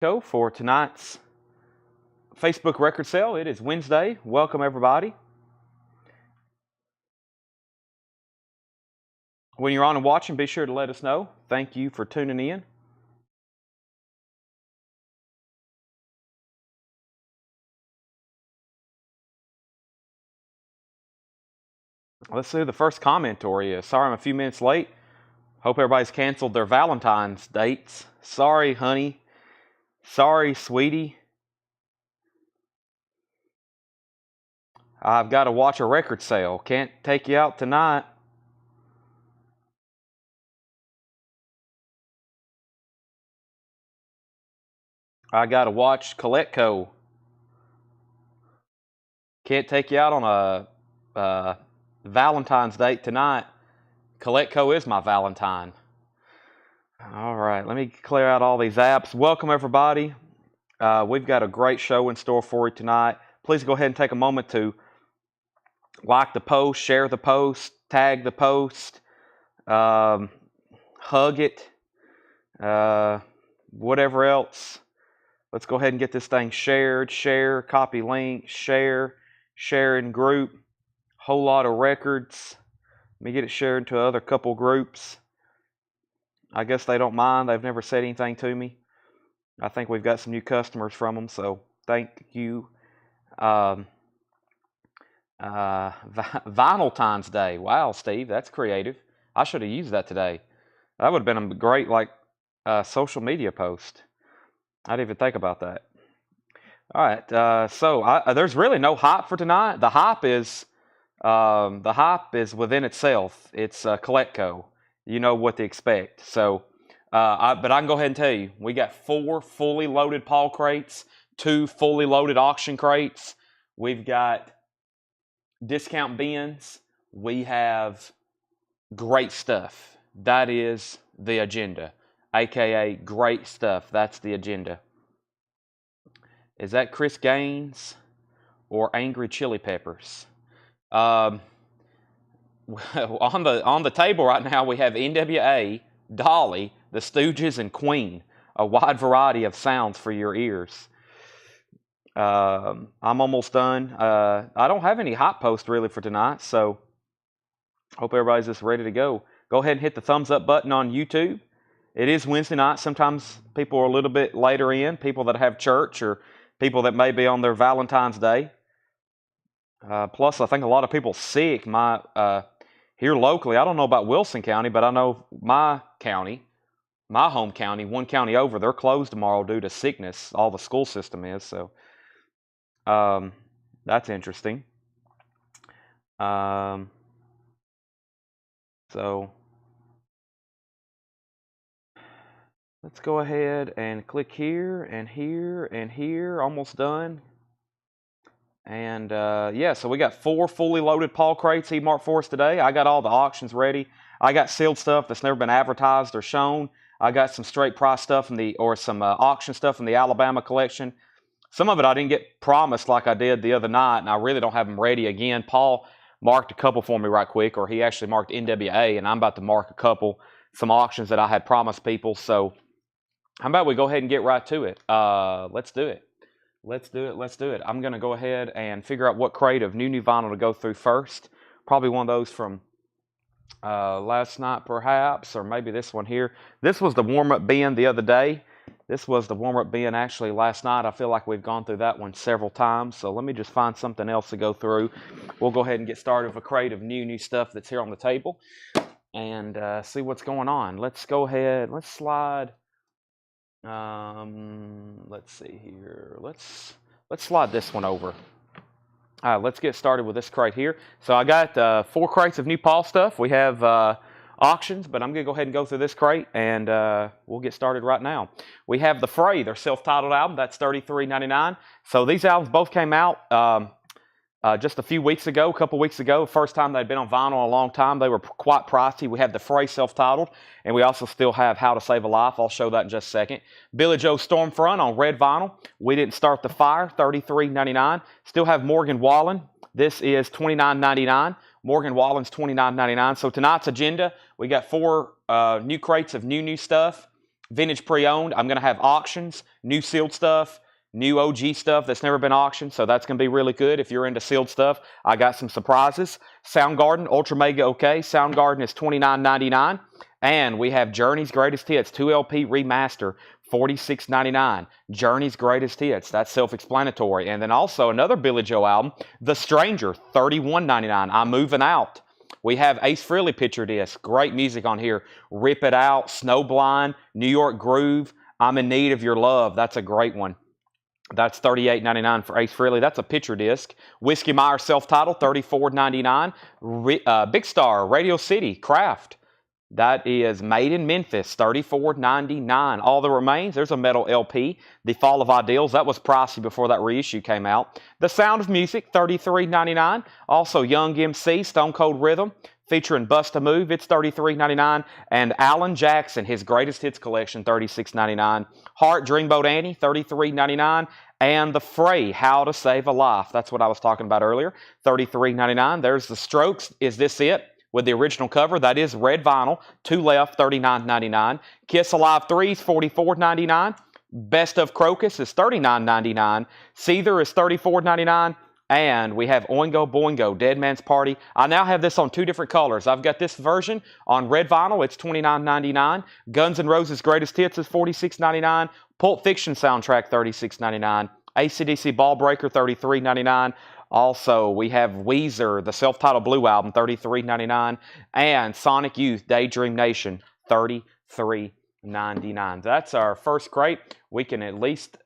Go for tonight's Facebook record sale. It is Wednesday. Welcome, everybody. When you're on and watching, be sure to let us know. Thank you for tuning in. Let's see who the first commenter is. Sorry I'm a few minutes late. Hope everybody's canceled their Valentine's dates. Sorry, honey. Sorry, sweetie. I've got to watch a record sale. Can't take you out tonight. I got to watch Coletco. Can't take you out on a Valentine's date tonight. Coletco is my Valentine. All right, let me clear out all these apps. Welcome, everybody. We've got a great show in store for you tonight. Please go ahead and take a moment to like the post, share the post, tag the post, hug it, whatever else. Let's go ahead and get this thing shared. Share, copy link, share in group. Whole lot of records. Let me get it shared to other couple groups. I guess they don't mind. They've never said anything to me. I think we've got some new customers from them, so thank you. Valentine's Day. Wow, Steve, that's creative. I should have used that today. That would have been a great social media post. I didn't even think about that. All right, so there's really no hype for tonight. The hype is within itself. It's Coletco. You know what to expect. So, but I can go ahead and tell you, we got 4 fully loaded Paul crates, 2 fully loaded auction crates. We've got discount bins. We have great stuff. That is the agenda, aka great stuff. That's the agenda. Is that Chris Gaines or Angry Chili Peppers? On the table right now, we have NWA, Dolly, the Stooges, and Queen. A wide variety of sounds for your ears. I'm almost done. I don't have any hot posts really for tonight, so hope everybody's just ready to go. Go ahead and hit the thumbs up button on YouTube. It is Wednesday night. Sometimes people are a little bit later in, people that have church or people that may be on their Valentine's Day. Plus, I think a lot of people sick. Here locally, I don't know about Wilson County, but I know my county, my home county, one county over, they're closed tomorrow due to sickness. All the school system is, so that's interesting. So let's go ahead and click here and here and here. Almost done. And yeah, so we got 4 fully loaded Paul crates he marked for us today. I got all the auctions ready. I got sealed stuff that's never been advertised or shown. I got some straight price stuff some auction stuff from the Alabama collection. Some of it I didn't get promised like I did the other night, and I really don't have them ready again. Paul marked a couple for me right quick, or he actually marked NWA, and I'm about to mark a couple, some auctions that I had promised people. So how about we go ahead and get right to it? Let's do it. Let's do it. I'm going to go ahead and figure out what crate of new vinyl to go through first. Probably one of those from last night perhaps, or maybe this one here. This was the warm-up bin the other day. This was the warm-up bin actually last night. I feel like we've gone through that one several times, so let me just find something else to go through. We'll go ahead and get started with a crate of new stuff that's here on the table and see what's going on. Let's go ahead. Let's slide. Let's see here. Let's slide this one over. All right, let's get started with this crate here. So I got 4 crates of new Paul stuff. We have auctions, but I'm going to go ahead and go through this crate, and we'll get started right now. We have The Fray, their self-titled album. That's $33.99. So these albums both came out just a few weeks ago, a couple weeks ago. First time they'd been on vinyl in a long time. They were quite pricey. We have The Fray self-titled, and we also still have How to Save a Life. I'll show that in just a second. Billy Joe Stormfront on red vinyl. We Didn't Start the Fire, $33.99. Still have Morgan Wallen. This is $29.99. Morgan Wallen's $29.99. So tonight's agenda, we got 4 new crates of new stuff. vintage pre-owned. I'm going to have auctions, new sealed stuff, new OG stuff that's never been auctioned, so that's going to be really good. If you're into sealed stuff, I got some surprises. Soundgarden, Ultra Mega OK. Soundgarden is $29.99. And we have Journey's Greatest Hits, 2LP Remaster, $46.99. Journey's Greatest Hits, that's self-explanatory. And then also another Billy Joel album, The Stranger, $31.99. I'm Moving Out. We have Ace Frehley picture disc, great music on here. Rip It Out, Snowblind, New York Groove, I'm in Need of Your Love, that's a great one. That's $38.99 for Ace Frehley. That's a picture disc. Whiskey Myers self-titled, $34.99. Big Star, Radio City, Craft. That is made in Memphis, $34.99. All That Remains, there's a metal LP. The Fall of Ideals, that was pricey before that reissue came out. The Sound of Music, $33.99. Also Young MC, Stone Cold Rhythm, featuring Bust a Move, it's $33.99. And Alan Jackson, his Greatest Hits collection, $36.99. Heart, Dreamboat Annie, $33.99. And The Fray, How to Save a Life, that's what I was talking about earlier, $33.99. There's The Strokes, Is This It? With the original cover, that is red vinyl, 2 left, $39.99. Kiss Alive 3's $44.99. Best of Crocus is $39.99. Seether is $34.99. And we have Oingo Boingo, Dead Man's Party. I now have this on 2 different colors. I've got this version on red vinyl, it's $29.99. Guns N' Roses Greatest Hits is $46.99. Pulp Fiction soundtrack, $36.99. AC/DC Ball Breaker, $33.99. Also, we have Weezer, the self-titled Blue album, $33.99. And Sonic Youth, Daydream Nation, $33.99. That's our first crate. We can at least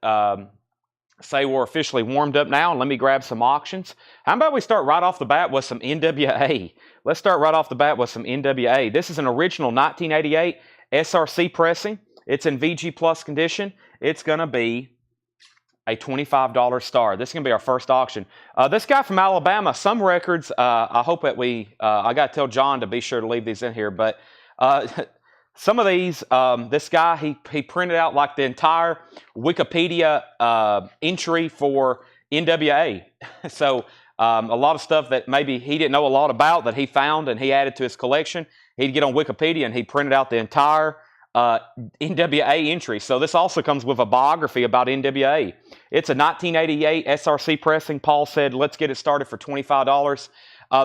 say we're officially warmed up now. And let me grab some auctions. How about we start right off the bat with some NWA? Let's start right off the bat with some NWA. This is an original 1988 SRC pressing. It's in VG Plus condition. It's going to be a $25 star. This is going to be our first auction. This guy from Alabama, some records, I hope that I got to tell John to be sure to leave these in here, but some of these, this guy, he printed out like the entire Wikipedia entry for NWA. So a lot of stuff that maybe he didn't know a lot about that he found and he added to his collection. He'd get on Wikipedia and he printed out the entire NWA entry. So this also comes with a biography about NWA. It's a 1988 SRC pressing. Paul said, let's get it started for $25.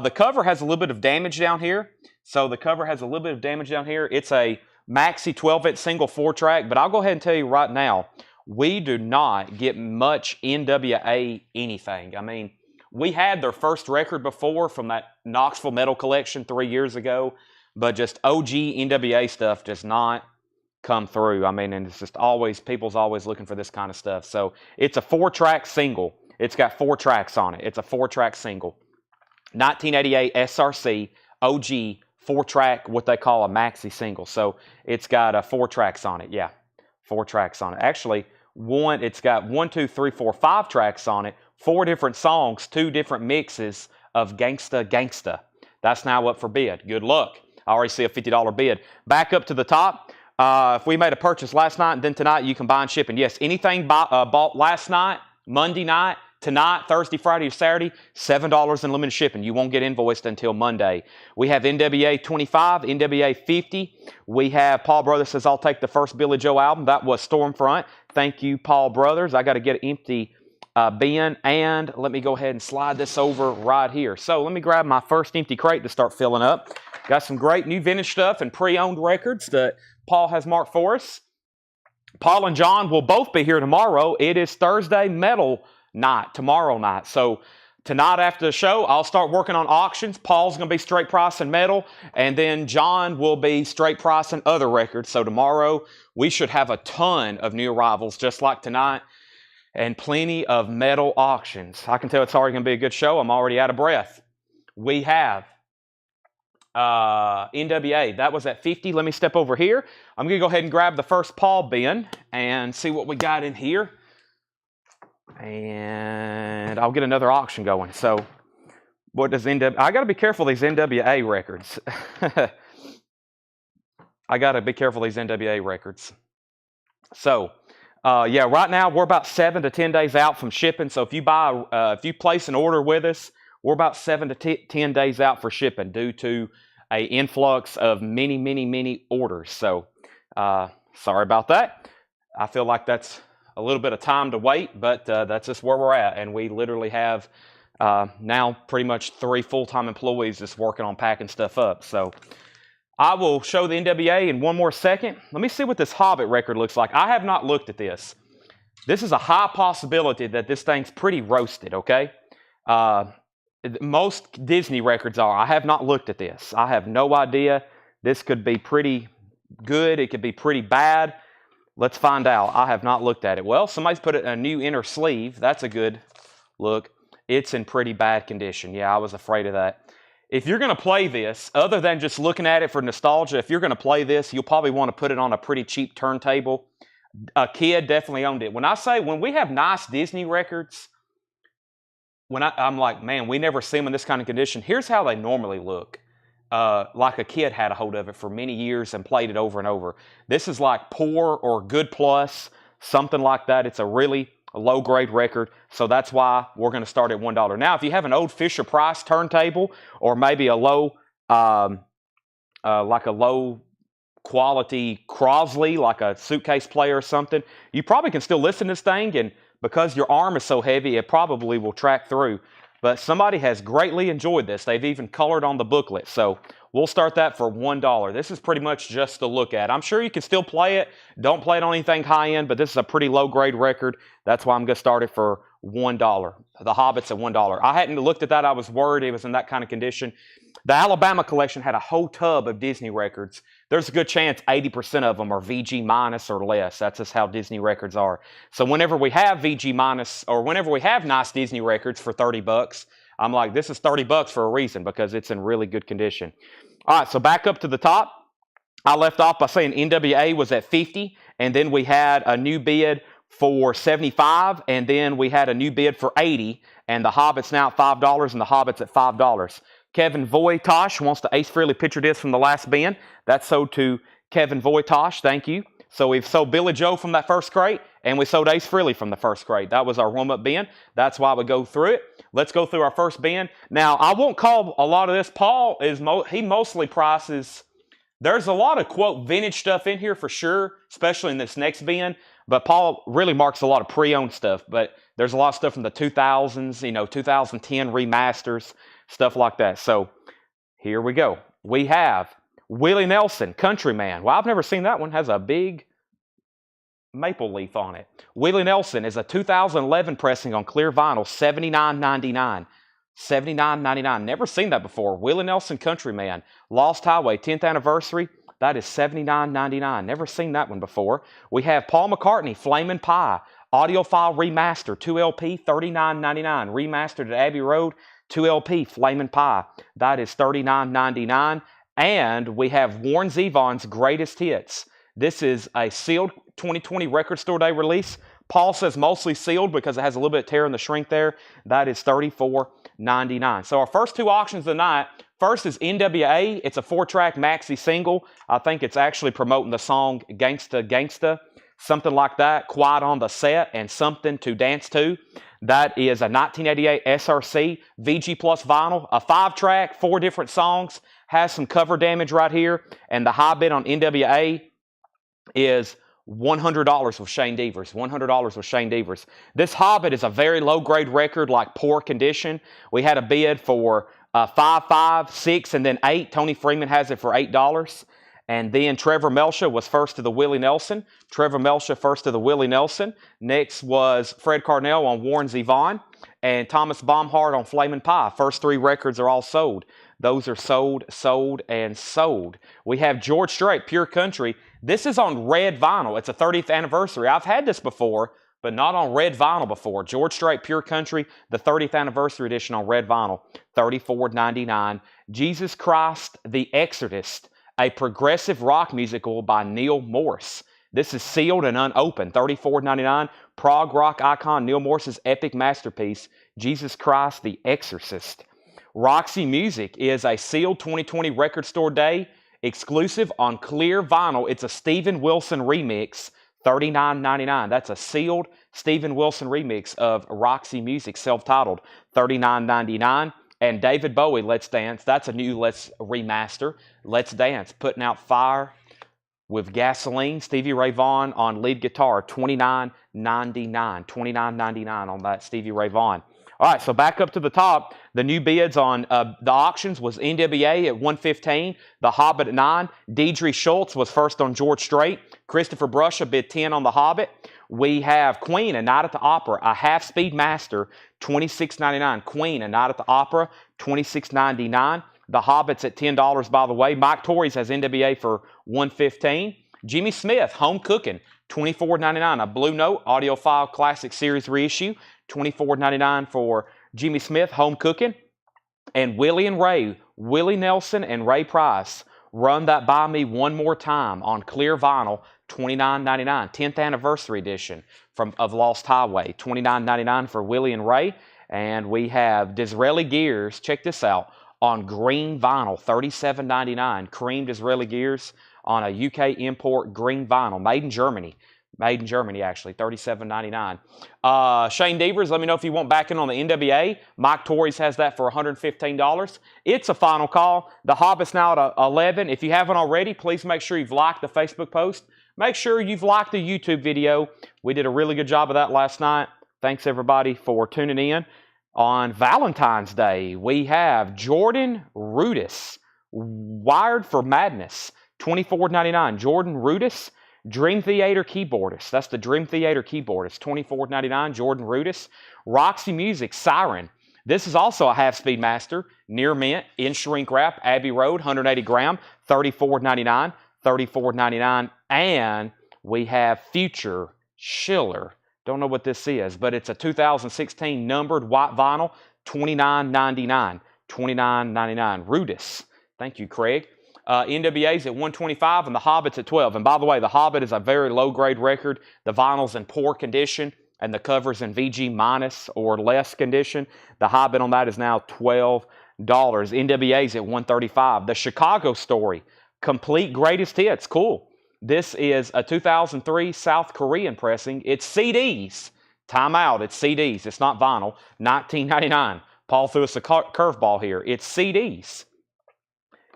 The cover has a little bit of damage down here. So the cover has a little bit of damage down here. It's a maxi 12-inch single 4-track, but I'll go ahead and tell you right now, we do not get much NWA anything. I mean, we had their first record before from that Knoxville Metal Collection 3 years ago, but just OG NWA stuff does not come through. I mean, and it's just always, people's always looking for this kind of stuff. So it's a 4-track single. It's got 4 tracks on it. It's a 4-track single. 1988 SRC OG 4-track, what they call a maxi single. So it's got 4 tracks on it. Yeah, 4 tracks on it. Actually, it's got 1, 2, 3, 4, 5 tracks on it. 4 different songs, 2 different mixes of Gangsta Gangsta. That's now up for bid. Good luck. I already see a $50 bid. Back up to the top. If we made a purchase last night and then tonight, you combine shipping. Yes, anything bought last night, Monday night, tonight, Thursday, Friday, or Saturday, $7 in limited shipping. You won't get invoiced until Monday. We have NWA 25, NWA 50. We have Paul Brothers says, I'll take the first Billy Joel album. That was Stormfront. Thank you, Paul Brothers. I got to get an empty bin, and let me go ahead and slide this over right here. So let me grab my first empty crate to start filling up. Got some great new vintage stuff and pre-owned records that Paul has marked for us. Paul and John will both be here tomorrow. It is Thursday metal night, tomorrow night. So tonight after the show, I'll start working on auctions. Paul's going to be straight pricing metal, and then John will be straight pricing other records. So tomorrow, we should have a ton of new arrivals just like tonight, and plenty of metal auctions. I can tell it's already going to be a good show. I'm already out of breath. We have NWA. That was at 50. Let me step over here. I'm going to go ahead and grab the first Paul bin and see what we got in here. And I'll get another auction going. So what does NWA... I got to be careful of these NWA records. I got to be careful of these NWA records. So... yeah, right now we're about 7 to 10 days out from shipping. So if you place an order with us, we're about 7 to 10 days out for shipping due to an influx of many orders. So Sorry about that. I feel like that's a little bit of time to wait, but that's just where we're at. And we literally have now pretty much 3 full-time employees just working on packing stuff up. So I will show the NWA in one more second. Let me see what this Hobbit record looks like. I have not looked at this. This is a high possibility that this thing's pretty roasted, okay? Most Disney records are. I have not looked at this. I have no idea. This could be pretty good. It could be pretty bad. Let's find out. I have not looked at it. Well, somebody's put a new inner sleeve. That's a good look. It's in pretty bad condition. Yeah, I was afraid of that. If you're going to play this, other than just looking at it for nostalgia, if you're going to play this, you'll probably want to put it on a pretty cheap turntable. A kid definitely owned it. When we have nice Disney records, I'm like, man, we never see them in this kind of condition. Here's how they normally look. Like a kid had a hold of it for many years and played it over and over. This is like poor or good plus, something like that. It's a really low-grade record, so that's why we're going to start at $1. Now, if you have an old Fisher-Price turntable or maybe a low quality Crosley, like a suitcase player or something, you probably can still listen to this thing, and because your arm is so heavy, it probably will track through. But somebody has greatly enjoyed this. They've even colored on the booklet. So we'll start that for $1. This is pretty much just to look at. I'm sure you can still play it. Don't play it on anything high-end, but this is a pretty low-grade record. That's why I'm going to start it for $1. The Hobbit's at $1. I hadn't looked at that. I was worried it was in that kind of condition. The Alabama collection had a whole tub of Disney records. There's a good chance 80% of them are VG minus or less. That's just how Disney records are. So whenever we have VG minus or whenever we have nice Disney records for $30, I'm like, this is $30 for a reason because it's in really good condition. All right, so back up to the top. I left off by saying NWA was at 50, and then we had a new bid for 75, and then we had a new bid for 80, and the Hobbit's now at $5, and the Hobbit's at $5. Kevin Voitosh wants the Ace Frehley picture disc from the last bin. That's sold to Kevin Voitosh. Thank you. So we've sold Billy Joe from that first crate, and we sold Ace Frehley from the first crate. That was our warm-up bin. That's why we go through it. Let's go through our first bin. Now, I won't call a lot of this. Paul he mostly prices. There's a lot of, quote, vintage stuff in here for sure, especially in this next bin. But Paul really marks a lot of pre-owned stuff. But there's a lot of stuff from the 2000s, 2010 remasters, stuff like that. So here we go. We have Willie Nelson, Countryman. Well, I've never seen that one. Has a big maple leaf on it. Willie Nelson is a 2011 pressing on clear vinyl, $79.99. $79.99. Never seen that before. Willie Nelson, Countryman. Lost Highway, 10th anniversary. That is $79.99. Never seen that one before. We have Paul McCartney, Flamin' Pie. Audiophile remaster, 2LP, $39.99. Remastered at Abbey Road, 2LP, Flamin' Pie. That is $39.99. And we have Warren Zevon's Greatest Hits. This is a sealed 2020 Record Store Day release. Paul says mostly sealed because it has a little bit of tear in the shrink there. That is $34.99. So our first 2 auctions of the night. First is NWA. It's a 4-track maxi single. I think it's actually promoting the song Gangsta Gangsta, something like that. Quiet on the Set and Something to Dance to. That is a 1988 SRC VG Plus vinyl, a 5-track, 4 different songs. Has some cover damage right here. And the high bid on NWA is $100 with Shane Devers. $100 with Shane Devers. This Hobbit is a very low-grade record, like poor condition. We had a bid for 5, 5, 6, and then 8. Tony Freeman has it for $8. And then Trevor Melcher was first to the Willie Nelson. Trevor Melcher first to the Willie Nelson. Next was Fred Carnell on Warren Zevon. And Thomas Baumhart on Flamin' Pie. First 3 records are all sold. Those are sold, sold, and sold. We have George Strait, Pure Country. This is on red vinyl. It's a 30th anniversary. I've had this before, but not on red vinyl before. George Strait, Pure Country, the 30th anniversary edition on red vinyl, $34.99. Jesus Christ, the Exorcist, a progressive rock musical by Neil Morse. This is sealed and unopened, $34.99. Prog rock icon Neil Morse's epic masterpiece, Jesus Christ, the Exorcist. Roxy Music is a sealed 2020 Record Store Day exclusive on clear vinyl. It's a Steven Wilson remix, $39.99. That's a sealed Steven Wilson remix of Roxy Music, self-titled, $39.99. And David Bowie, Let's Dance. That's a new Let's remaster. Let's Dance, putting out fire with Gasoline, Stevie Ray Vaughan on lead guitar, $29.99. $29.99 on that Stevie Ray Vaughan. All right, so back up to the top. The new bids on the auctions was NWA at $115, The Hobbit at $9. Deidre Schultz was first on George Strait. Christopher Brusha bid $10 on The Hobbit. We have Queen, A Night at the Opera, a half-speed master, $26.99. Queen, A Night at the Opera, $26.99. The Hobbit's at $10, by the way. Mike Torres has NWA for $115. Jimmy Smith, Home Cooking, $24.99. A Blue Note Audiophile Classic Series reissue, $24.99 for Jimmy Smith, Home Cooking. And Willie and Ray, Willie Nelson and Ray Price, Run That By Me One More Time on clear vinyl, $29.99. 10th Anniversary Edition of Lost Highway, $29.99 for Willie and Ray. And we have Disraeli Gears, check this out, on green vinyl, $37.99. Cream Disraeli Gears on a UK import green vinyl, made in Germany. Made in Germany, actually, $37.99. Shane Devers, let me know if you want back in on the NWA. Mike Torres has that for $115. It's a final call. The Hobbit's now at 11. If you haven't already, please make sure you've liked the Facebook post. Make sure you've liked the YouTube video. We did a really good job of that last night. Thanks, everybody, for tuning in. On Valentine's Day, we have Jordan Rudess, Wired for Madness, $24.99. Jordan Rudess, Dream Theater keyboardist. That's the Dream Theater keyboardist, $24.99. Jordan Rudess. Roxy Music, Siren. This is also a half-speed master, near mint, in shrink wrap, Abbey Road, 180 gram, $34.99. $34.99. And we have Future Schiller. Don't know what this is, but it's a 2016 numbered white vinyl, $29.99. $29.99. Rudess. Thank you, Craig. NWA's at $125 and The Hobbit's at $12. And by the way, The Hobbit is a very low-grade record. The vinyl's in poor condition and the cover's in VG minus or less condition. The Hobbit on that is now $12. NWA's at $135. The Chicago Story, complete greatest hits. Cool. This is a 2003 South Korean pressing. It's CDs. Time out. It's CDs. It's not vinyl. $19.99. Paul threw us a curveball here. It's CDs.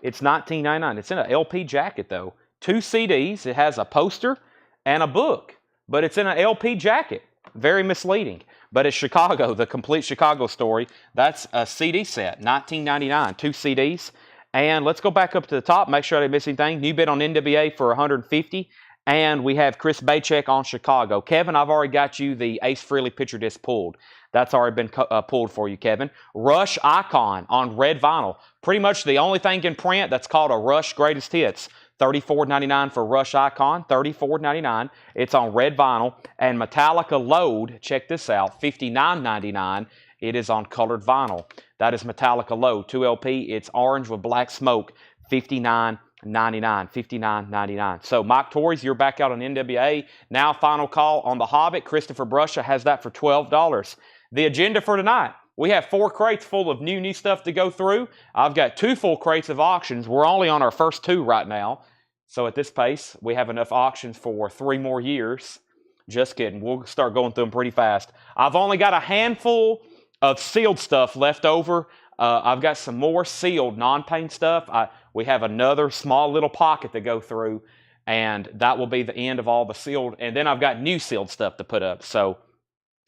It's $19.99. It's in an LP jacket, though. 2 CDs. It has a poster and a book, but it's in an LP jacket. Very misleading. But it's Chicago, the complete Chicago Story. That's a CD set. $19.99. 2 CDs. And let's go back up to the top, make sure I didn't miss anything. New bid on NWA for $150. And we have Chris Bachek on Chicago. Kevin, I've already got you the Ace Frehley picture disc pulled. That's already been pulled for you, Kevin. Rush Icon on red vinyl. Pretty much the only thing in print that's called a Rush Greatest Hits. $34.99 for Rush Icon. $34.99. It's on red vinyl. And Metallica Load, check this out, $59.99. It is on colored vinyl. That is Metallica Load, 2LP. It's orange with black smoke, $59.99. $59.99. So, Mike Torres, you're back out on NWA. Now, final call on The Hobbit. Christopher Brusha has that for $12. The agenda for tonight, we have 4 crates full of new stuff to go through. I've got 2 full crates of auctions. We're only on our first 2 right now. So, at this pace, we have enough auctions for 3 more years. Just kidding. We'll start going through them pretty fast. I've only got a handful of sealed stuff left over. I've got some more sealed non-paint stuff. We have another small little pocket to go through, and that will be the end of all the sealed. And then I've got new sealed stuff to put up. So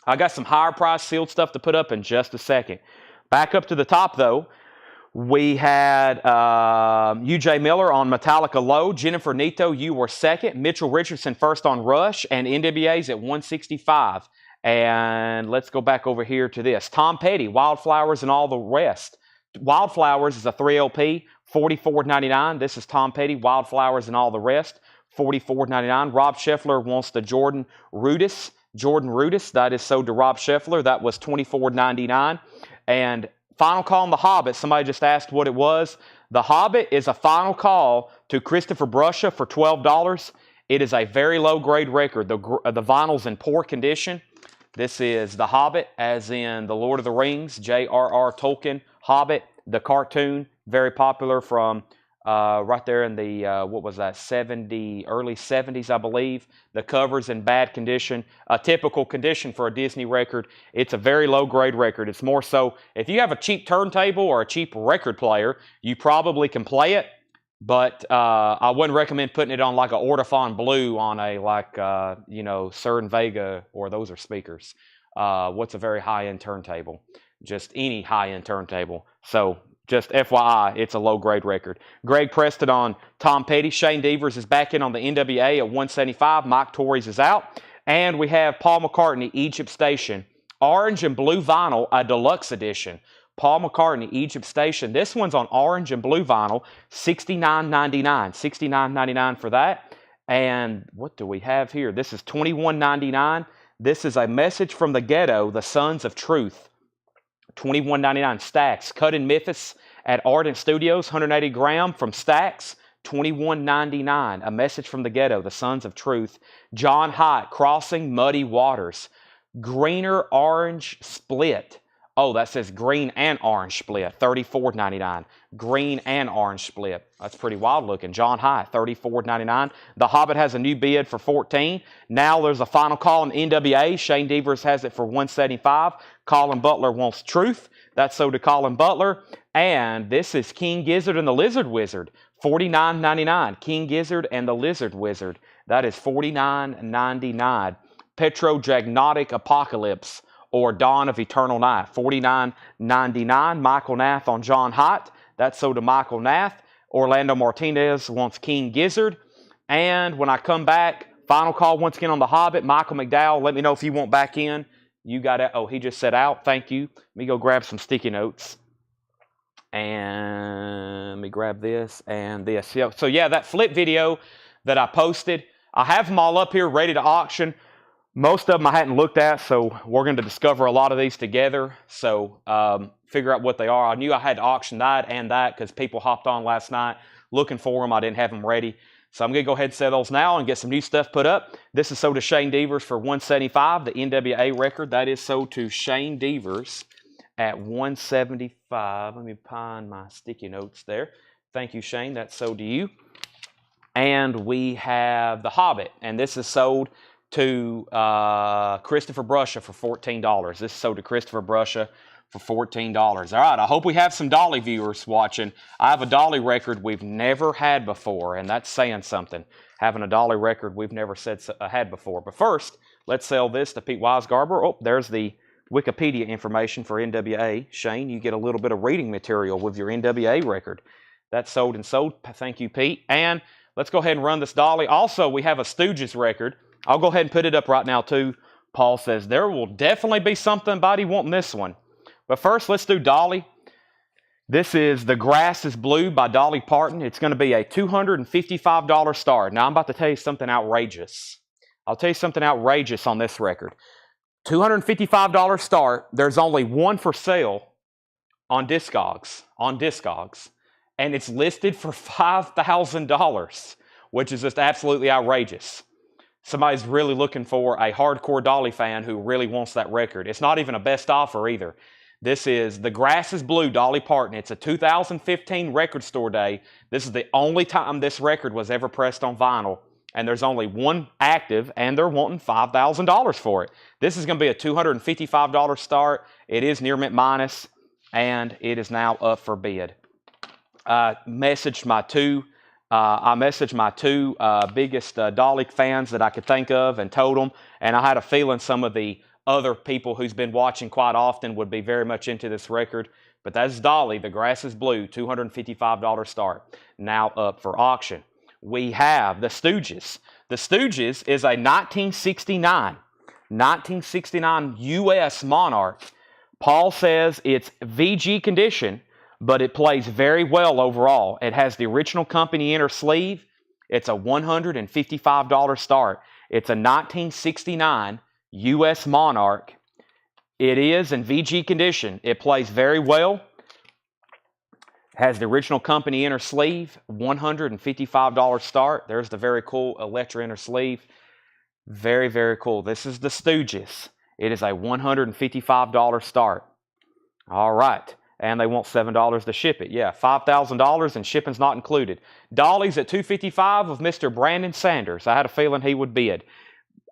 I got some higher price sealed stuff to put up in just a second. Back up to the top, though, we had UJ Miller on Metallica Load. Jennifer Nito, you were second. Mitchell Richardson first on Rush, and NWA's at $165. And let's go back over here to this. Tom Petty, Wildflowers and All the Rest. Wildflowers is a 3LP, $44.99. This is Tom Petty, Wildflowers and All the Rest, $44.99. Rob Scheffler wants the Jordan Rudess. Jordan Rudess, that is sold to Rob Scheffler. That was $24.99. And final call on The Hobbit. Somebody just asked what it was. The Hobbit is a final call to Christopher Brusha for $12. It is a very low-grade record. The vinyl's in poor condition. This is The Hobbit, as in The Lord of the Rings, J.R.R. Tolkien, Hobbit, the cartoon, very popular from right there in the, what was that, early 70s, I believe. The cover's in bad condition, a typical condition for a Disney record. It's a very low-grade record. It's more so, if you have a cheap turntable or a cheap record player, you probably can play it. But I wouldn't recommend putting it on like a Ortofon Blue on a Cern Vega, or those are speakers. What's a very high-end turntable? Just any high-end turntable. So just FYI, it's a low-grade record. Greg Preston on Tom Petty. Shane Devers is back in on the NWA at 175. Mike Torres is out. And we have Paul McCartney, Egypt Station. Orange and blue vinyl, a deluxe edition. Paul McCartney, Egypt Station. This one's on orange and blue vinyl, $69.99. $69.99 for that. And what do we have here? This is $21.99. This is A Message from the Ghetto, The Sons of Truth. $21.99. Stax. Cut in Memphis at Ardent Studios, 180 gram from Stax. $21.99. A Message from the Ghetto, The Sons of Truth. John Haidt, Crossing Muddy Waters. Greener Orange Split. Oh, that says green and orange split, $34.99. Green and orange split. That's pretty wild looking. John Haidt, $34.99. The Hobbit has a new bid for $14. Now there's a final call on NWA. Shane Devers has it for $175. Colin Butler wants Truth. That's sold to Colin Butler. And this is King Gizzard and the Lizard Wizard, $49.99. King Gizzard and the Lizard Wizard. That is $49.99. Petrojagnotic Apocalypse, or Dawn of Eternal Night, $49.99. Michael Nath on John Haidt. That's sold to Michael Nath. Orlando Martinez wants King Gizzard. And when I come back, final call once again on The Hobbit. Michael McDowell, let me know if you want back in. You got it. Oh, he just said out. Thank you. Let me go grab some sticky notes. And let me grab this and this. So yeah, that flip video that I posted, I have them all up here ready to auction. Most of them I hadn't looked at, so we're going to discover a lot of these together. So figure out what they are. I knew I had to auction that and that because people hopped on last night looking for them. I didn't have them ready. So I'm going to go ahead and sell those now and get some new stuff put up. This is sold to Shane Devers for $175. The NWA record, that is sold to Shane Devers at $175. Let me find my sticky notes there. Thank you, Shane. That's sold to you. And we have The Hobbit, and this is sold to Christopher Brusha for $14. This is sold to Christopher Brusha for $14. All right, I hope we have some Dolly viewers watching. I have a Dolly record we've never had before, and that's saying something. Having a Dolly record we've never had before. But first, let's sell this to Pete Weisgarber. Oh, there's the Wikipedia information for NWA. Shane, you get a little bit of reading material with your NWA record. That's sold and sold. Thank you, Pete. And let's go ahead and run this Dolly. Also, we have a Stooges record. I'll go ahead and put it up right now, too. Paul says, there will definitely be somebody wanting this one. But first, let's do Dolly. This is The Grass is Blue by Dolly Parton. It's going to be a $255 start. Now, I'm about to tell you something outrageous. I'll tell you something outrageous on this record. $255 start. There's only one for sale on Discogs. And it's listed for $5,000, which is just absolutely outrageous. Somebody's really looking for a hardcore Dolly fan who really wants that record. It's not even a best offer either. This is The Grass is Blue, Dolly Parton. It's a 2015 record store day. This is the only time this record was ever pressed on vinyl. And there's only one active, and they're wanting $5,000 for it. This is going to be a $255 start. It is near mint minus, and it is now up for bid. I messaged my two biggest Dolly fans that I could think of and told them, and I had a feeling some of the other people who's been watching quite often would be very much into this record. But that's Dolly, The Grass is Blue, $255 start, now up for auction. We have the Stooges. The Stooges is a 1969 U.S. Monarch. Paul says it's VG condition, but it plays very well overall. It has the original company inner sleeve. It's a $155 start. It's a 1969 U.S. Monarch. It is in VG condition. It plays very well. Has the original company inner sleeve. $155 start. There's the very cool Electra inner sleeve. Very, very cool. This is the Stooges. It is a $155 start. All right. And they want $7 to ship it. Yeah, $5,000 and shipping's not included. Dolly's at $255 of Mr. Brandon Sanders. I had a feeling he would bid.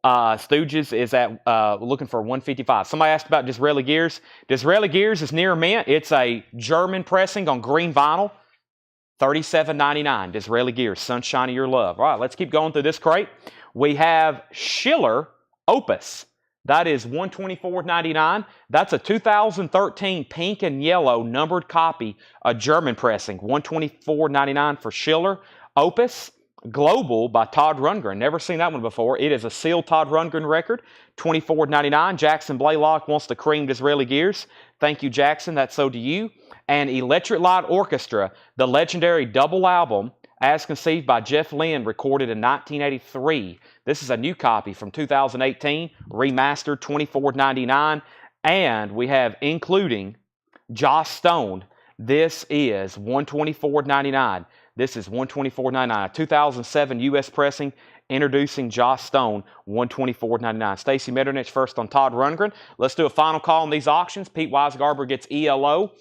Stooges is at looking for $155. Somebody asked about Disraeli Gears. Disraeli Gears is near mint. It's a German pressing on green vinyl. $37.99. Disraeli Gears, Sunshine of Your Love. All right, let's keep going through this crate. We have Schiller Opus. That is $124.99. That's a 2013 pink and yellow numbered copy, a German pressing. $124.99 for Schiller Opus. Global by Todd Rundgren. Never seen that one before. It is a sealed Todd Rundgren record. $24.99. Jackson Blaylock wants the cream Disraeli Gears. Thank you, Jackson. That's so do you. And Electric Light Orchestra, the legendary double album, as conceived by Jeff Lynne, recorded in 1983. This is a new copy from 2018, remastered, $24.99. And we have, including Joss Stone, this is $124.99. This is $124.99. 2007 U.S. pressing, introducing Joss Stone, $124.99. Stacy Metternich first on Todd Rundgren. Let's do a final call on these auctions. Pete Weisgarber gets ELO.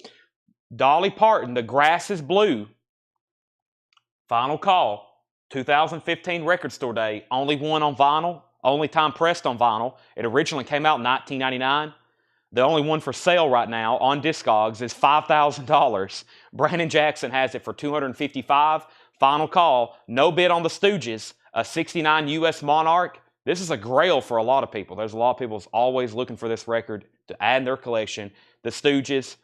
Dolly Parton, The Grass is Blue. Final call. 2015 Record Store Day. Only one on vinyl. Only time pressed on vinyl. It originally came out in 1999. The only one for sale right now on Discogs is $5,000. Brandon Jackson has it for $255. Final call. No bid on the Stooges. A 69 U.S. Monarch. This is a grail for a lot of people. There's a lot of people that's always looking for this record to add in their collection. The Stooges,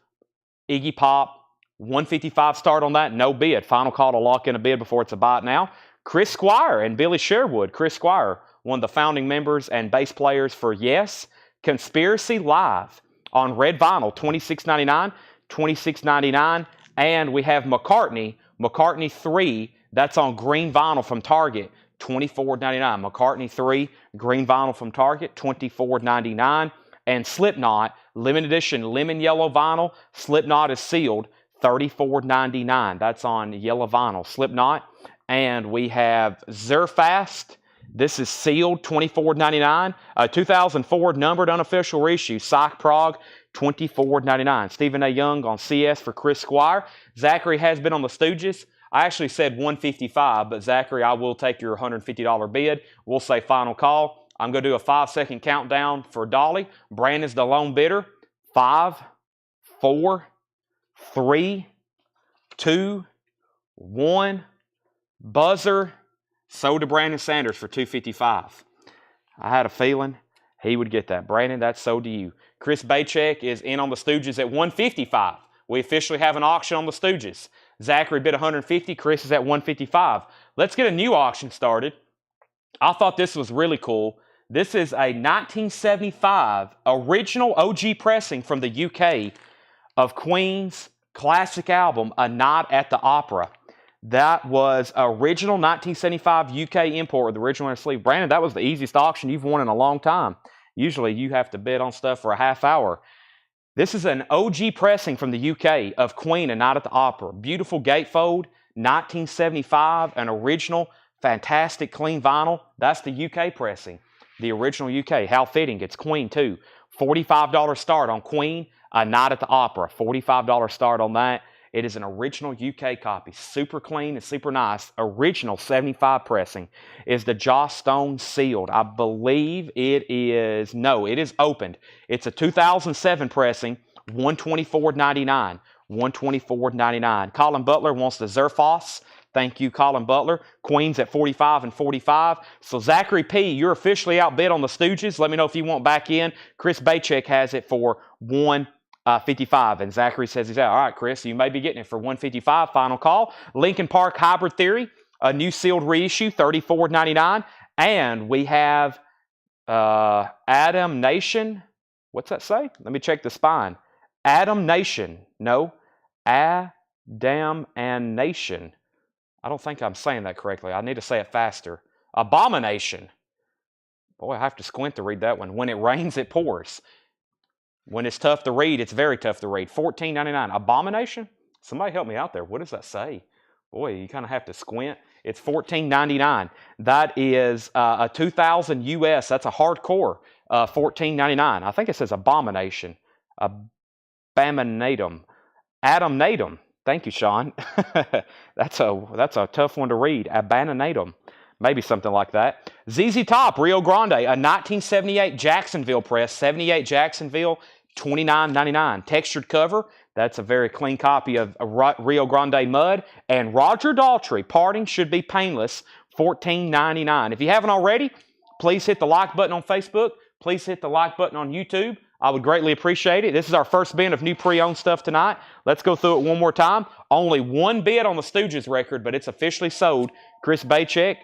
Iggy Pop, $155 start on that. No bid. Final call to lock in a bid before it's a buy it now. Chris Squire and Billy Sherwood. Chris Squire, one of the founding members and bass players for Yes. Conspiracy Live on red vinyl, $26.99, $26.99. And we have McCartney 3, that's on green vinyl from Target, $24.99. McCartney 3, green vinyl from Target, $24.99. And Slipknot, limited edition lemon yellow vinyl. Slipknot is sealed, $34.99. That's on yellow vinyl, Slipknot. And we have Zerfast. This is sealed, $24.99. 2004 numbered unofficial reissue, Psych Prague, $24.99. Stephen A. Young on CS for Chris Squire. Zachary has been on the Stooges. I actually said $155, but Zachary, I will take your $150 bid. We'll say final call. I'm going to do a 5-second countdown for Dolly. Brandon's the lone bidder. 5, 4, 3, 2, 1. Buzzer. So to Brandon Sanders for $255. I had a feeling he would get that. Brandon, that's so to you. Chris Bachek is in on the Stooges at $155. We officially have an auction on the Stooges. Zachary bid $150. Chris is at $155. Let's get a new auction started. I thought this was really cool. This is a 1975 original OG pressing from the UK of Queen's classic album, A Night at the Opera. That was original 1975 UK import with the original sleeve. Brandon, that was the easiest auction you've won in a long time. Usually you have to bid on stuff for a half hour. This is an OG pressing from the UK of Queen, A Night at the Opera. Beautiful gatefold, 1975, an original, fantastic clean vinyl. That's the UK pressing, the original UK. How fitting, it's Queen too. $45 start on Queen, A Night at the Opera. $45 start on that. It is an original UK copy. Super clean and super nice. Original 75 pressing. Is the Joss Stone sealed? I believe it is. No, it is opened. It's a 2007 pressing. $124.99. $124.99. Colin Butler wants the Zerfoss. Thank you, Colin Butler. Queen's at 45 and 45. So Zachary P., you're officially outbid on the Stooges. Let me know if you want back in. Chris Bachek has it for $155, and Zachary says he's out. All right, Chris, you may be getting it for $155. Final call. Linkin Park Hybrid Theory, a new sealed reissue, $34.99. And we have Adam Nation. What's that say? Let me check the spine. Adam Nation. No, Adam and Nation. I don't think I'm saying that correctly. I need to say it faster. Abomination. Boy, I have to squint to read that one. When it rains, it pours. When it's tough to read, it's very tough to read. $14.99. Abomination? Somebody help me out there. What does that say? Boy, you kind of have to squint. It's $14.99. That is a 2000 US. That's a hardcore $14.99. I think it says Abomination. Abominatum. Adam Natum. Thank you, Sean. That's a tough one to read. Abominatum. Maybe something like that. ZZ Top, Rio Grande, a 1978 Jacksonville press. 78 Jacksonville, $29.99. Textured cover. That's a very clean copy of Rio Grande Mud. And Roger Daltrey, Parting Should Be Painless, $14.99. If you haven't already, please hit the like button on Facebook. Please hit the like button on YouTube. I would greatly appreciate it. This is our first bin of new pre-owned stuff tonight. Let's go through it one more time. Only one bid on the Stooges record, but it's officially sold. Chris Bachek,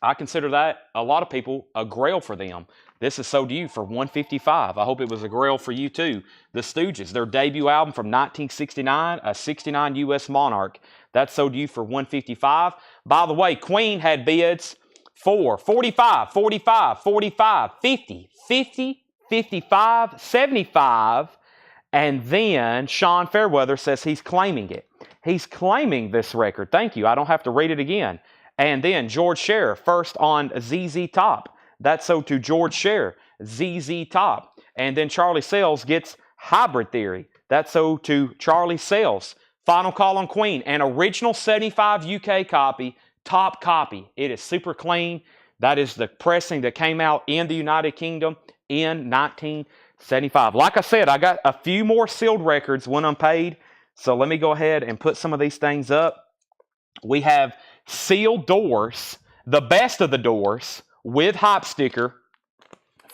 I consider that, a lot of people, a grail for them. This is sold to you for $155. I hope it was a grail for you too. The Stooges, their debut album from 1969, a 69 U.S. Monarch. That's sold to you for $155. By the way, Queen had bids for $45, $45, $45, $50, $50, $55, $75, and then Sean Fairweather says he's claiming it. He's claiming this record. Thank you. I don't have to read it again. And then George Scherer, first on ZZ Top. That's sold to George Scherer, ZZ Top. And then Charlie Sales gets Hybrid Theory. That's sold to Charlie Sales. Final Call on Queen, an original 75 UK copy, top copy. It is super clean. That is the pressing that came out in the United Kingdom in 1975. Like I said, I got a few more sealed records, one unpaid. So let me go ahead and put some of these things up. We have sealed Doors, the best of the Doors, with hype sticker,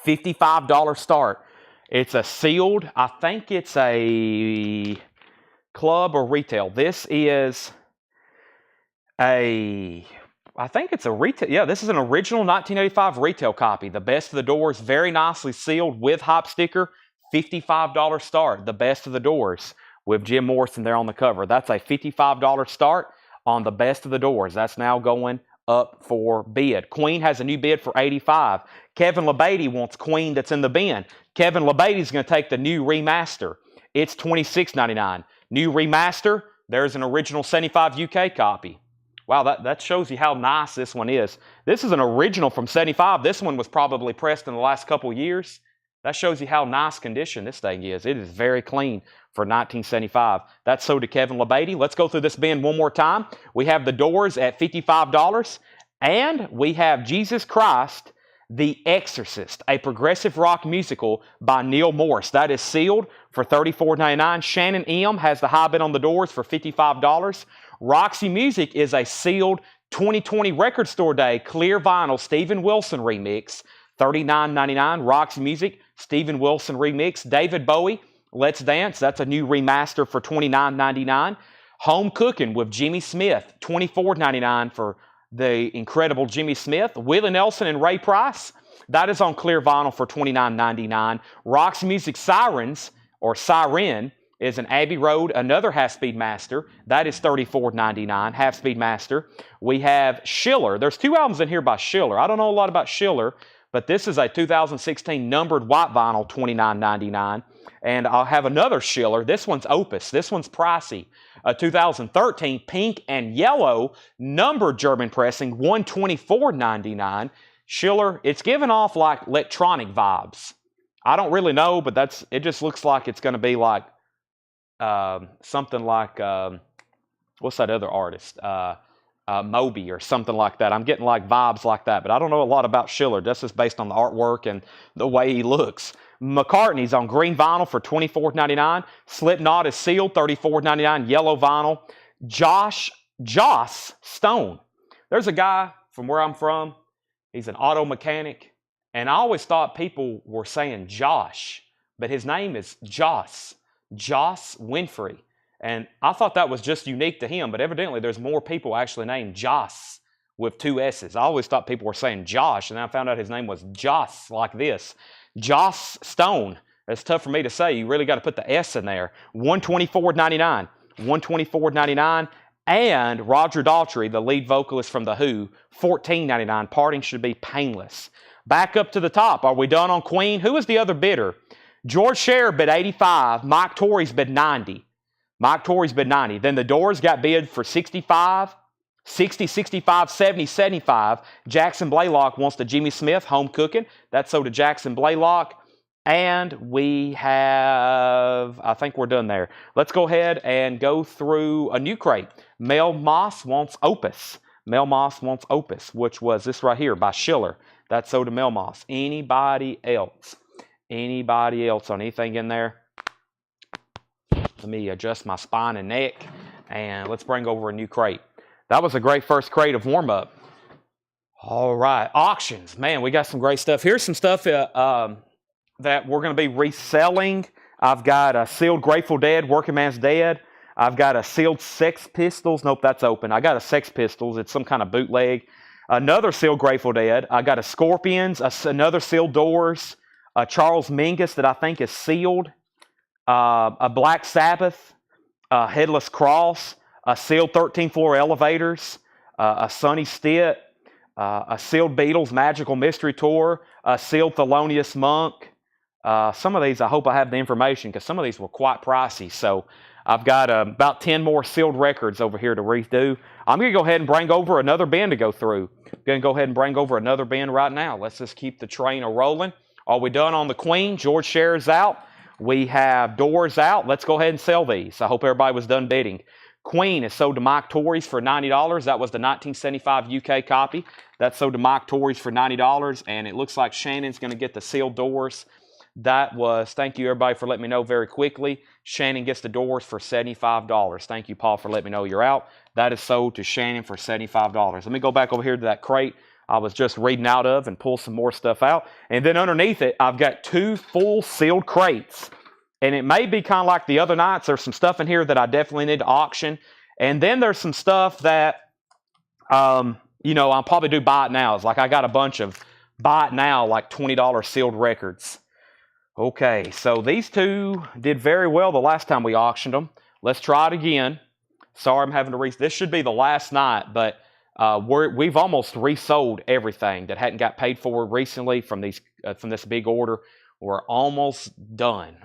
$55 start. It's a sealed, I think it's a club or retail. This is I think it's a retail. Yeah, this is an original 1985 retail copy. The best of the Doors, very nicely sealed with hype sticker, $55 start. The best of the Doors with Jim Morrison there on the cover. That's a $55 start on the best of the Doors. That's now going up for bid. Queen has a new bid for $85. Kevin LeBeatty wants Queen that's in the bin. Kevin LeBeatty's going to take the new remaster. It's $26.99. New remaster, there's an original 75 UK copy. Wow, that shows you how nice this one is. This is an original from 75. This one was probably pressed in the last couple years. That shows you how nice condition this thing is. It is very clean for 1975. That's sold to Kevin LeBeatty. Let's go through this bin one more time. We have the Doors at $55. And we have Jesus Christ, The Exorcist, a progressive rock musical by Neil Morse. That is sealed for $34.99. Shannon M. has the high bid on the Doors for $55. Roxy Music is a sealed 2020 Record Store Day clear vinyl Steven Wilson remix, $39.99. Roxy Music, Steven Wilson remix. David Bowie, Let's Dance, that's a new remaster for $29.99. Home Cooking with Jimmy Smith, $24.99 for the incredible Jimmy Smith. Willie Nelson and Ray Price, that is on clear vinyl for $29.99. Roxy Music Sirens, or Siren, is an Abbey Road, another half-speed master. That is $34.99, half-speed master. We have Schiller. There's two albums in here by Schiller. I don't know a lot about Schiller, but this is a 2016 numbered white vinyl, $29.99. And I'll have another Schiller. This one's Opus. This one's pricey. A 2013 pink and yellow numbered German pressing, $124.99. Schiller, it's giving off like electronic vibes. I don't really know, but it just looks like it's going to be like something like, what's that other artist? Moby or something like that. I'm getting like vibes like that, but I don't know a lot about Schiller. That's just based on the artwork and the way he looks. McCartney's on green vinyl for $24.99. Slipknot is sealed, $34.99, yellow vinyl. Joss Stone. There's a guy from where I'm from. He's an auto mechanic, and I always thought people were saying Josh, but his name is Joss Winfrey. And I thought that was just unique to him, but evidently there's more people actually named Joss with two S's. I always thought people were saying Josh, and then I found out his name was Joss, like this. Joss Stone. That's tough for me to say. You really got to put the S in there. $124.99. $124.99. And Roger Daltrey, the lead vocalist from The Who, $14.99. Parting Should Be Painless. Back up to the top. Are we done on Queen? Who was the other bidder? George Scherer bid $85. Mike Torrey's bid $90. Mike Torrey's bid $90. Then the Doors got bid for $65. $60, $65, $70, $75. Jackson Blaylock wants the Jimmy Smith Home Cooking. That's sold to Jackson Blaylock. And we have, I think we're done there. Let's go ahead and go through a new crate. Mel Moss wants Opus. Mel Moss wants Opus, which was this right here by Schiller. That's sold to Mel Moss. Anybody else? Anybody else on anything in there? Let me adjust my spine and neck, and let's bring over a new crate. That was a great first crate of warm-up. All right, auctions. Man, we got some great stuff. Here's some stuff that we're going to be reselling. I've got a sealed Grateful Dead, Working Man's Dead. I've got a sealed Sex Pistols. Nope, that's open. I got a Sex Pistols. It's some kind of bootleg. Another sealed Grateful Dead. I got a Scorpions, another sealed Doors, a Charles Mingus that I think is sealed, a Black Sabbath, a Headless Cross, a sealed 13th Floor Elevators, a Sonny Stitt, a sealed Beatles Magical Mystery Tour, a sealed Thelonious Monk. Some of these, I hope I have the information because some of these were quite pricey. So I've got about 10 more sealed records over here to redo. I'm going to go ahead and bring over another bin to go through. I'm going to go ahead and bring over another bin right now. Let's just keep the train a-rolling. Are we done on the Queen? George Scherer's out. We have Doors out. Let's go ahead and sell these. I hope everybody was done bidding. Queen is sold to Mike Torres for $90. That was the 1975 UK copy. That's sold to Mike Torres for $90. And it looks like Shannon's going to get the sealed Doors. That was, thank you everybody for letting me know very quickly. Shannon gets the Doors for $75. Thank you, Paul, for letting me know you're out. That is sold to Shannon for $75. Let me go back over here to that crate I was just reading out of and pull some more stuff out. And then underneath it, I've got 2 full sealed crates. And it may be kind of like the other nights. There's some stuff in here that I definitely need to auction. And then there's some stuff that, I'll probably do buy it nows. Like I got a bunch of buy it now, like $20 sealed records. Okay, so these 2 did very well the last time we auctioned them. Let's try it again. Sorry, I'm having to this should be the last night, but we've almost resold everything that hadn't got paid for recently from this big order. We're almost done.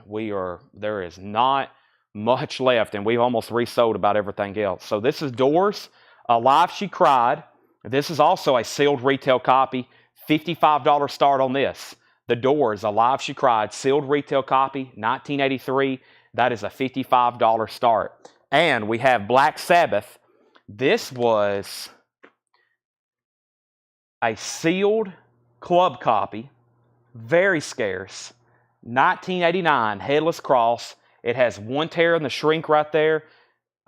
There is not much left, and we've almost resold about everything else. So this is Doors, Alive She Cried. This is also a sealed retail copy. $55 start on this. The Doors, Alive She Cried, sealed retail copy, 1983. That is a $55 start. And we have Black Sabbath. This was a sealed club copy, very scarce, 1989 Headless Cross. It has 1 tear in the shrink right there.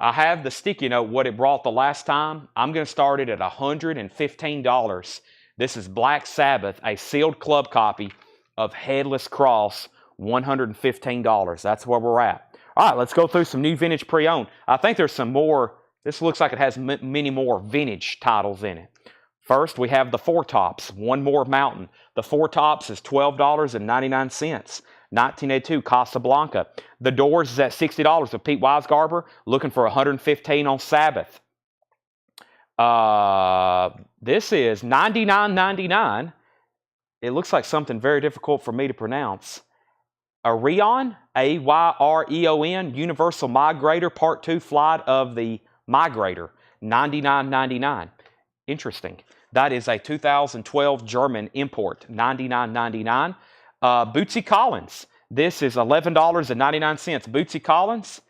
I have the sticky note, what it brought the last time. I'm going to start it at $115. This is Black Sabbath, a sealed club copy of Headless Cross, $115. That's where we're at. All right, let's go through some new vintage pre-owned. I think there's some more. This looks like it has many more vintage titles in it. First, we have the Four Tops, One More Mountain. The Four Tops is $12.99. 1982 Casablanca. The Doors is at $60 with Pete Weisgarber, looking for $115 on Sabbath. This is $99.99. It looks like something very difficult for me to pronounce. Areon, A-Y-R-E-O-N, Universal Migrator, Part 2 Flight of the Migrator, $99.99. Interesting. That is a 2012 German import, $99.99. Bootsy Collins. This is $11.99. Bootsy Collins.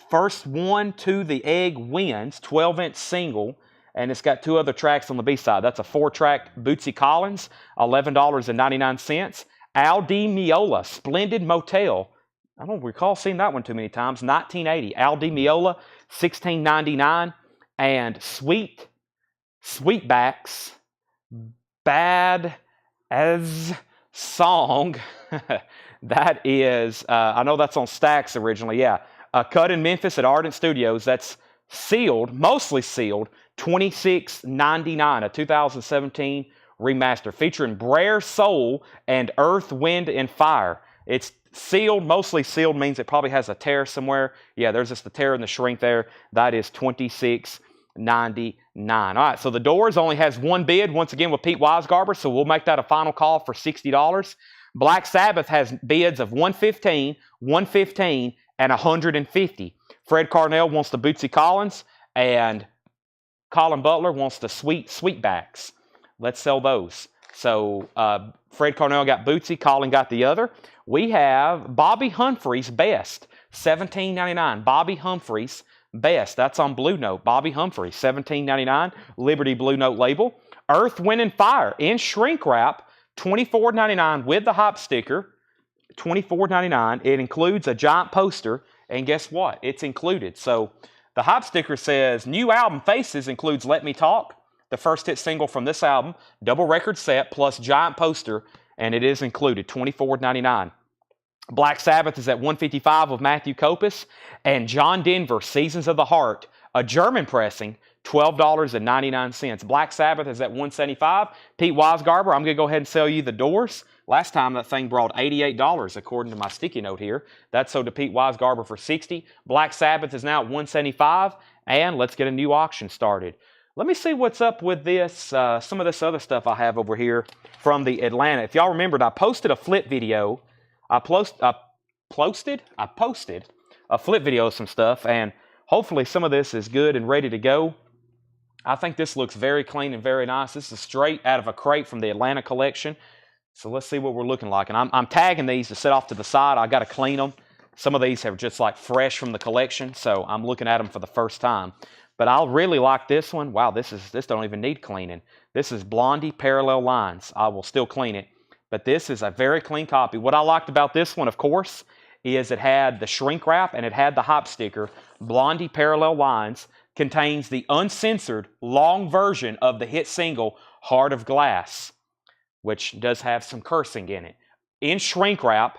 First one to the egg wins, 12-inch single, and it's got 2 other tracks on the B-side. That's a 4-track Bootsy Collins, $11.99. Al Di Meola, Splendid Motel. I don't recall seeing that one too many times. 1980, Al Di Meola, $16.99. And Sweetbacks, Bad as Song. That is, I know that's on Stax originally, yeah. Cut in Memphis at Ardent Studios. That's sealed, mostly sealed, $26.99, a 2017 remaster featuring Brer Soul and Earth, Wind, and Fire. It's sealed, mostly sealed means it probably has a tear somewhere. Yeah, there's just the tear in the shrink there. That is $26.99. All right, so the Doors only has 1 bid, once again with Pete Weisgarber, so we'll make that a final call for $60. Black Sabbath has bids of $115, $115, and $150. Fred Carnell wants the Bootsy Collins, and Colin Butler wants the Sweetbacks. Let's sell those. So Fred Carnell got Bootsy, Colin got the other. We have Bobby Humphrey's Best, $17.99. Bobby Humphrey's Best. That's on Blue Note. Bobby Humphrey, $17.99. Liberty Blue Note label. Earth, Wind, and Fire in shrink wrap, $24.99 with the hop sticker. $24.99. It includes a giant poster, and guess what? It's included. So the hop sticker says, new album Faces includes Let Me Talk, the first hit single from this album, double record set plus giant poster, and it is included, $24.99. Black Sabbath is at $155 with Matthew Kopis, and John Denver, Seasons of the Heart, a German pressing, $12.99. Black Sabbath is at $175. Pete Weisgarber, I'm going to go ahead and sell you the Doors. Last time that thing brought $88 according to my sticky note here. That sold to Pete Weisgarber for $60. Black Sabbath is now at $175, and let's get a new auction started. Let me see what's up with this, some of this other stuff I have over here from the Atlanta. If y'all remembered, I posted a flip video. I posted a flip video of some stuff, and hopefully some of this is good and ready to go. I think this looks very clean and very nice. This is straight out of a crate from the Atlanta collection. So let's see what we're looking like. And I'm tagging these to set off to the side. I got to clean them. Some of these are just like fresh from the collection, so I'm looking at them for the first time. But I'll really like this one. Wow, this don't even need cleaning. This is Blondie Parallel Lines. I will still clean it. But this is a very clean copy. What I liked about this one, of course, is it had the shrink wrap and it had the hop sticker. Blondie Parallel Lines contains the uncensored long version of the hit single Heart of Glass, which does have some cursing in it. In shrink wrap,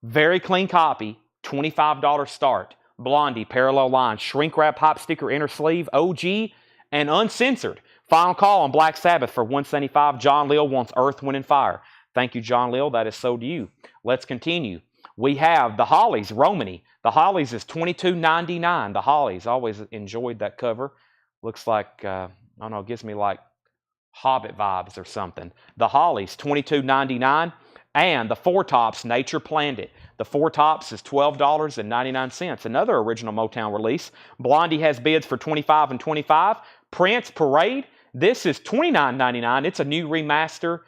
very clean copy, $25 start. Blondie Parallel Lines, shrink wrap, hop sticker, inner sleeve, OG, and uncensored. Final call on Black Sabbath for $175. John Lill wants Earth, Wind, and Fire. Thank you, John Lill. That is so to you. Let's continue. We have the Hollies, Romany. The Hollies is $22.99. The Hollies, always enjoyed that cover. Looks like, I don't know, it gives me like Hobbit vibes or something. The Hollies, $22.99. And the Four Tops, Nature Planned It. The Four Tops is $12.99. Another original Motown release. Blondie has bids for $25 and $25. Prince Parade. This is $29.99. It's a new remaster.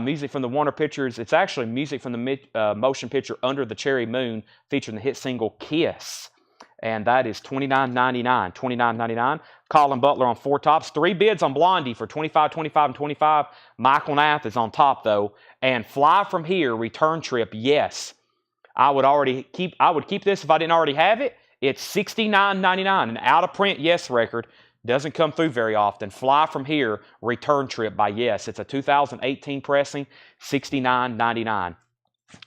Music from the Warner Pictures. It's actually music from the motion picture Under the Cherry Moon, featuring the hit single Kiss. And that is $29.99. $29.99. Colin Butler on Four Tops. 3 bids on Blondie for $25, $25, and $25. Michael Nath is on top though. And Fly From Here, Return Trip. Yes, I would keep this if I didn't already have it. It's $69.99. An out of print Yes record. Doesn't come through very often. Fly From Here, Return Trip by Yes. It's a 2018 pressing, $69.99.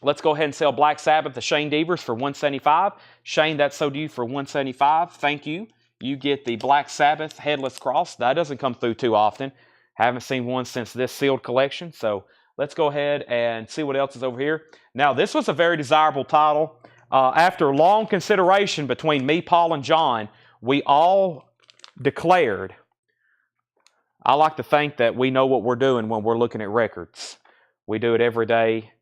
Let's go ahead and sell Black Sabbath to Shane Devers for $175. Shane, that's so due for $175. Thank you. You get the Black Sabbath Headless Cross. That doesn't come through too often. Haven't seen one since this sealed collection. So let's go ahead and see what else is over here. Now, this was a very desirable title. After long consideration between me, Paul, and John, we all declared, I like to think that we know what we're doing when we're looking at records. We do it every day,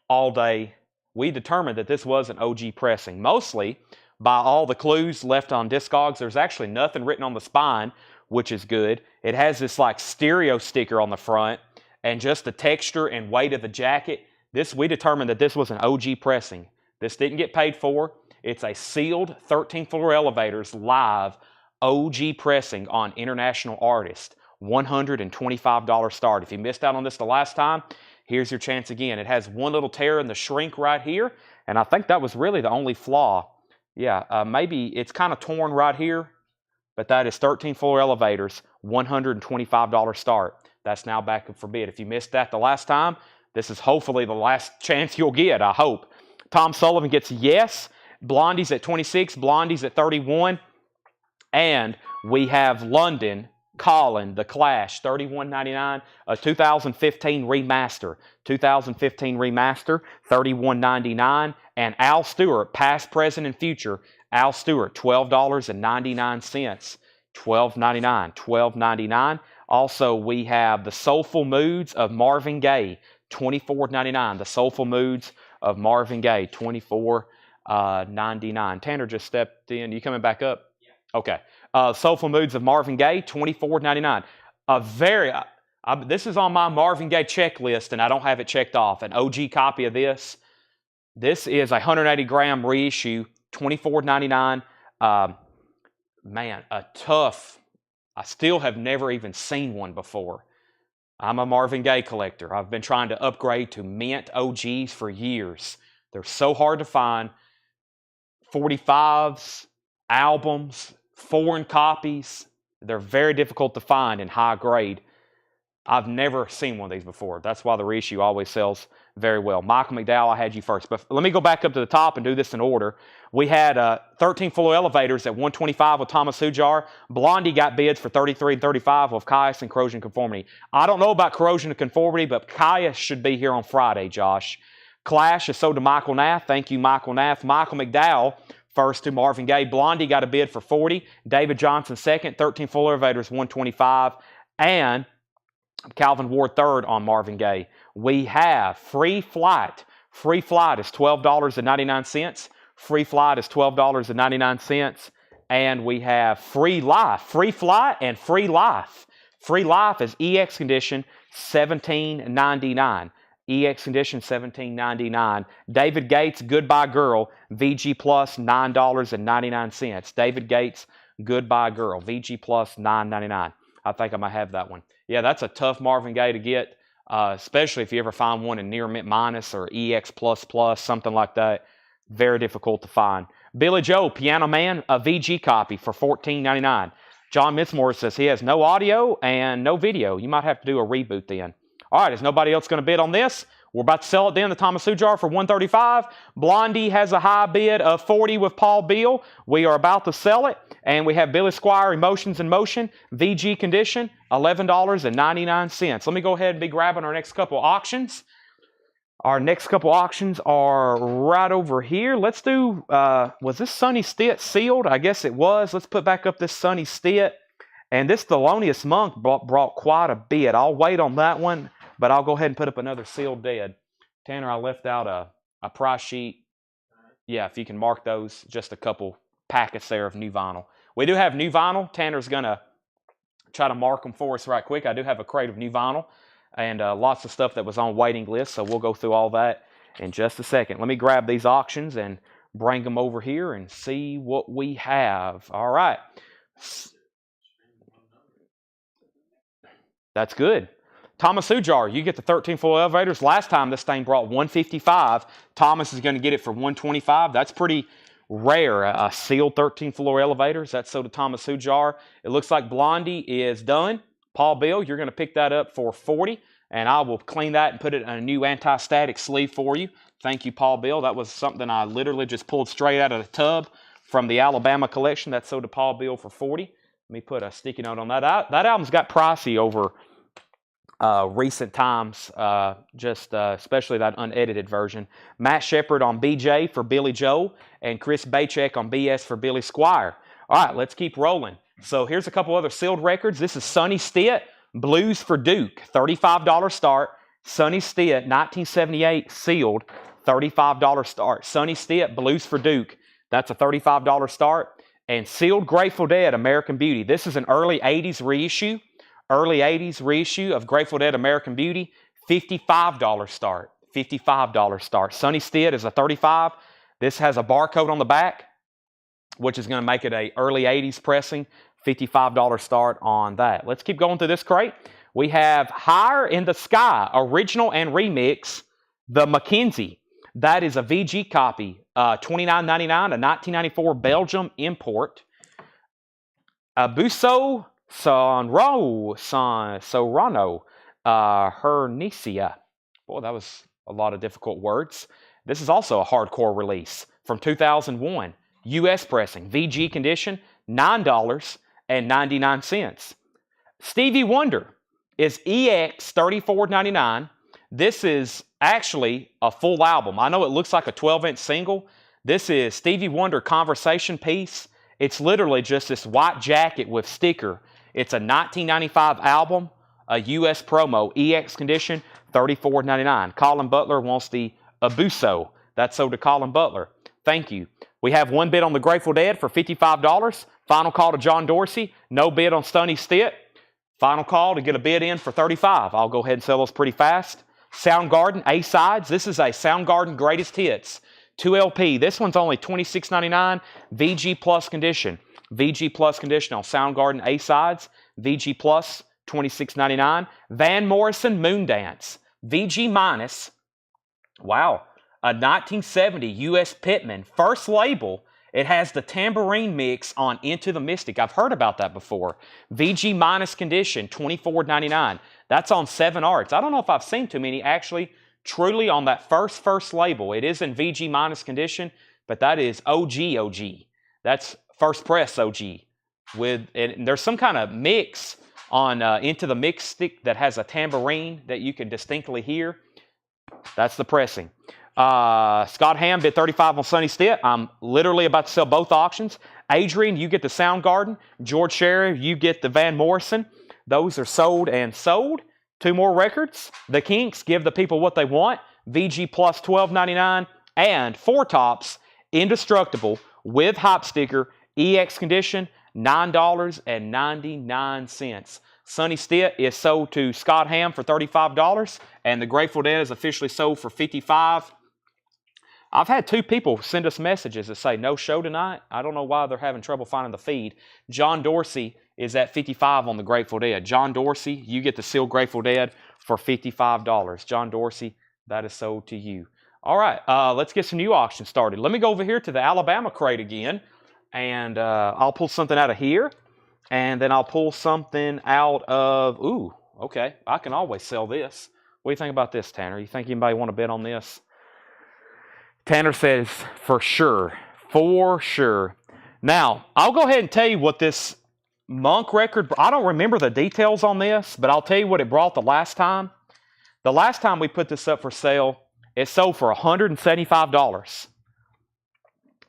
all day. We determined that this was an OG pressing, mostly by all the clues left on Discogs. There's actually nothing written on the spine, which is good. It has this like stereo sticker on the front, and just the texture and weight of the jacket. We determined that this was an OG pressing. This didn't get paid for. It's a sealed 13th floor elevators live OG pressing on International Artist. $125 start. If you missed out on this the last time, here's your chance again. It has one little tear in the shrink right here, and I think that was really the only flaw. Yeah, maybe it's kind of torn right here, but that is 13th floor elevators, $125 start. That's now back up for bid. If you missed that the last time, this is hopefully the last chance you'll get, I hope. Tom Sullivan gets Yes. Blondie's at 26, Blondie's at 31. And we have London Calling, The Clash, $31.99. A 2015 remaster. 2015 remaster, $31.99. And Al Stewart, Past, Present, and Future. Al Stewart, $12.99. $12.99. $12.99. Also, we have The Soulful Moods of Marvin Gaye, $24.99. The Soulful Moods of Marvin Gaye, $24.99. Tanner just stepped in. You coming back up? Okay. Soulful Moods of Marvin Gaye, $24.99. This is on my Marvin Gaye checklist, and I don't have it checked off. An OG copy of this. This is a 180-gram reissue, $24.99. Man, a tough. I still have never even seen one before. I'm a Marvin Gaye collector. I've been trying to upgrade to mint OGs for years. They're so hard to find. 45s, albums, foreign copies. They're very difficult to find in high grade. I've never seen one of these before. That's why the reissue always sells very well. Michael McDowell, I had you first. But let me go back up to the top and do this in order. We had 13 floor elevators at $125 with Thomas Hujar. Blondie got bids for $33 and $35 with Caius and Corrosion Conformity. I don't know about Corrosion and Conformity, but Caius should be here on Friday, Josh. Clash is sold to Michael Nath. Thank you, Michael Nath. Michael McDowell, first to Marvin Gaye. Blondie got a bid for $40. David Johnson, second. 13 floor elevators, $125. And Calvin Ward, third on Marvin Gaye. We have Free Flight. Free Flight is $12.99. Free Flight is $12.99. And we have Free Life. Free Flight and Free Life. Free Life is EX condition, $17.99. EX condition, $17.99. David Gates, Goodbye Girl, VG Plus, $9.99. David Gates, Goodbye Girl, VG Plus, $9.99. I think I might have that one. Yeah, that's a tough Marvin Gaye to get, especially if you ever find one in Near Mint Minus or EX Plus Plus, something like that. Very difficult to find. Billy Joe, Piano Man, a VG copy for $14.99. John Mitzmore says he has no audio and no video. You might have to do a reboot then. All right, is nobody else going to bid on this? We're about to sell it then, the Thomas Hujar for $135. Blondie has a high bid of $40 with Paul Beal. We are about to sell it. And we have Billy Squire, Emotions in Motion, VG condition, $11.99. Let me go ahead and be grabbing our next couple auctions. Our next couple auctions are right over here. Let's do, was this Sonny Stitt sealed? I guess it was. Let's put back up this Sonny Stitt. And this Thelonious Monk brought quite a bit. I'll wait on that one, but I'll go ahead and put up another sealed dead. Tanner, I left out a price sheet. Yeah, if you can mark those, just a couple packets there of new vinyl. We do have new vinyl. Tanner's going to try to mark them for us right quick. I do have a crate of new vinyl and lots of stuff that was on waiting list, so we'll go through all that in just a second. Let me grab these auctions and bring them over here and see what we have. All right. That's good. Thomas Hujar, you get the 13 floor elevators. Last time this thing brought $155. Thomas is going to get it for $125. That's pretty rare. A sealed 13 floor elevators. That's sold to Thomas Hujar. It looks like Blondie is done. Paul Beal, you're going to pick that up for $40, and I will clean that and put it in a new anti-static sleeve for you. Thank you, Paul Beal. That was something I literally just pulled straight out of the tub from the Alabama collection. That's sold to Paul Beal for $40. Let me put a sticky note on that. That album's got pricey over recent times, especially that unedited version. Matt Shepard on BJ for Billy Joe, and Chris Bachek on BS for Billy Squire. All right, let's keep rolling. So here's a couple other sealed records. This is Sonny Stitt, Blues for Duke, $35 start. Sonny Stitt, 1978, sealed, $35 start. Sonny Stitt, Blues for Duke, that's a $35 start. And sealed Grateful Dead, American Beauty. This is an early 80s reissue. Early 80s reissue of Grateful Dead American Beauty, $55 start. $55 start. Sonny Stitt is a $35. This has a barcode on the back, which is going to make it a early 80s pressing. $55 start on that. Let's keep going through this crate. We have Higher in the Sky, original and remix, the Mackenzie. That is a VG copy, $29.99, a 1994 Belgium import. Abuso Sorano, Hernesia. Boy, that was a lot of difficult words. This is also a hardcore release from 2001. U.S. pressing, VG condition, $9.99. Stevie Wonder is EX $34.99. This is actually a full album. I know it looks like a 12-inch single. This is Stevie Wonder Conversation Piece. It's literally just this white jacket with sticker. It's a 1995 album, a U.S. promo, EX condition, $34.99. Colin Butler wants the Abuso. That's sold to Colin Butler. Thank you. We have one bid on the Grateful Dead for $55. Final call to John Dorsey. No bid on Sonny Stitt. Final call to get a bid in for $35. I'll go ahead and sell those pretty fast. Soundgarden, A-Sides. This is a Soundgarden Greatest Hits. 2LP. This one's only $26.99. VG Plus condition. VG Plus condition on Soundgarden A-Sides. VG Plus $26.99. Van Morrison Moondance, VG minus. Wow, a 1970 U.S. Pittman, first label. It has the tambourine mix on Into the Mystic. I've heard about that before. VG minus condition, $24.99. That's on 7 Arts. I don't know if I've seen too many actually truly on that first label. It is in VG minus condition, but that is OG. That's first press OG. And there's some kind of mix on Into the Mystic that has a tambourine that you can distinctly hear. That's the pressing. Scott Ham bid 35 on Sonny Stitt. I'm literally about to sell both auctions. Adrian, you get the Soundgarden. George Sherry, you get the Van Morrison. Those are sold and sold. 2 more records. The Kinks, Give the People What They Want. VG plus $12.99. And 4 Tops, Indestructible with Hype Sticker, EX condition, $9.99. Sonny Stitt is sold to Scott Ham for $35, and the Grateful Dead is officially sold for $55. I've had 2 people send us messages that say no show tonight. I don't know why they're having trouble finding the feed. John Dorsey is at $55 on the Grateful Dead. John Dorsey, you get the sealed Grateful Dead for $55. John Dorsey, that is sold to you. All right, let's get some new auctions started. Let me go over here to the Alabama crate again, and I'll pull something out of here, and then I'll pull something out of, ooh, okay, I can always sell this. What do you think about this, Tanner? You think anybody want to bet on this? Tanner says, for sure. For sure. Now, I'll go ahead and tell you what this Monk record, I don't remember the details on this, but I'll tell you what it brought the last time. The last time we put this up for sale, it sold for $175.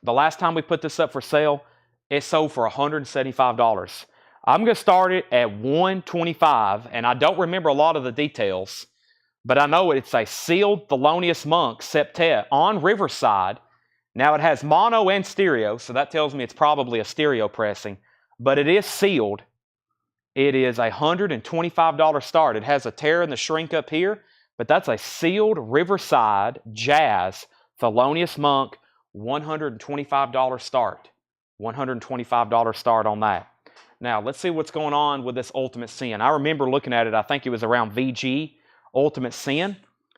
The last time we put this up for sale, it sold for $175. I'm going to start it at $125, and I don't remember a lot of the details, but I know it's a sealed Thelonious Monk septet on Riverside. Now it has mono and stereo, so that tells me it's probably a stereo pressing, but it is sealed. It is a $125 start. It has a tear in the shrink up here, but that's a sealed Riverside Jazz Thelonious Monk $125 start. $125 start on that. Now, let's see what's going on with this Ultimate Sin. I remember looking at it, I think it was around VG Ultimate Sin.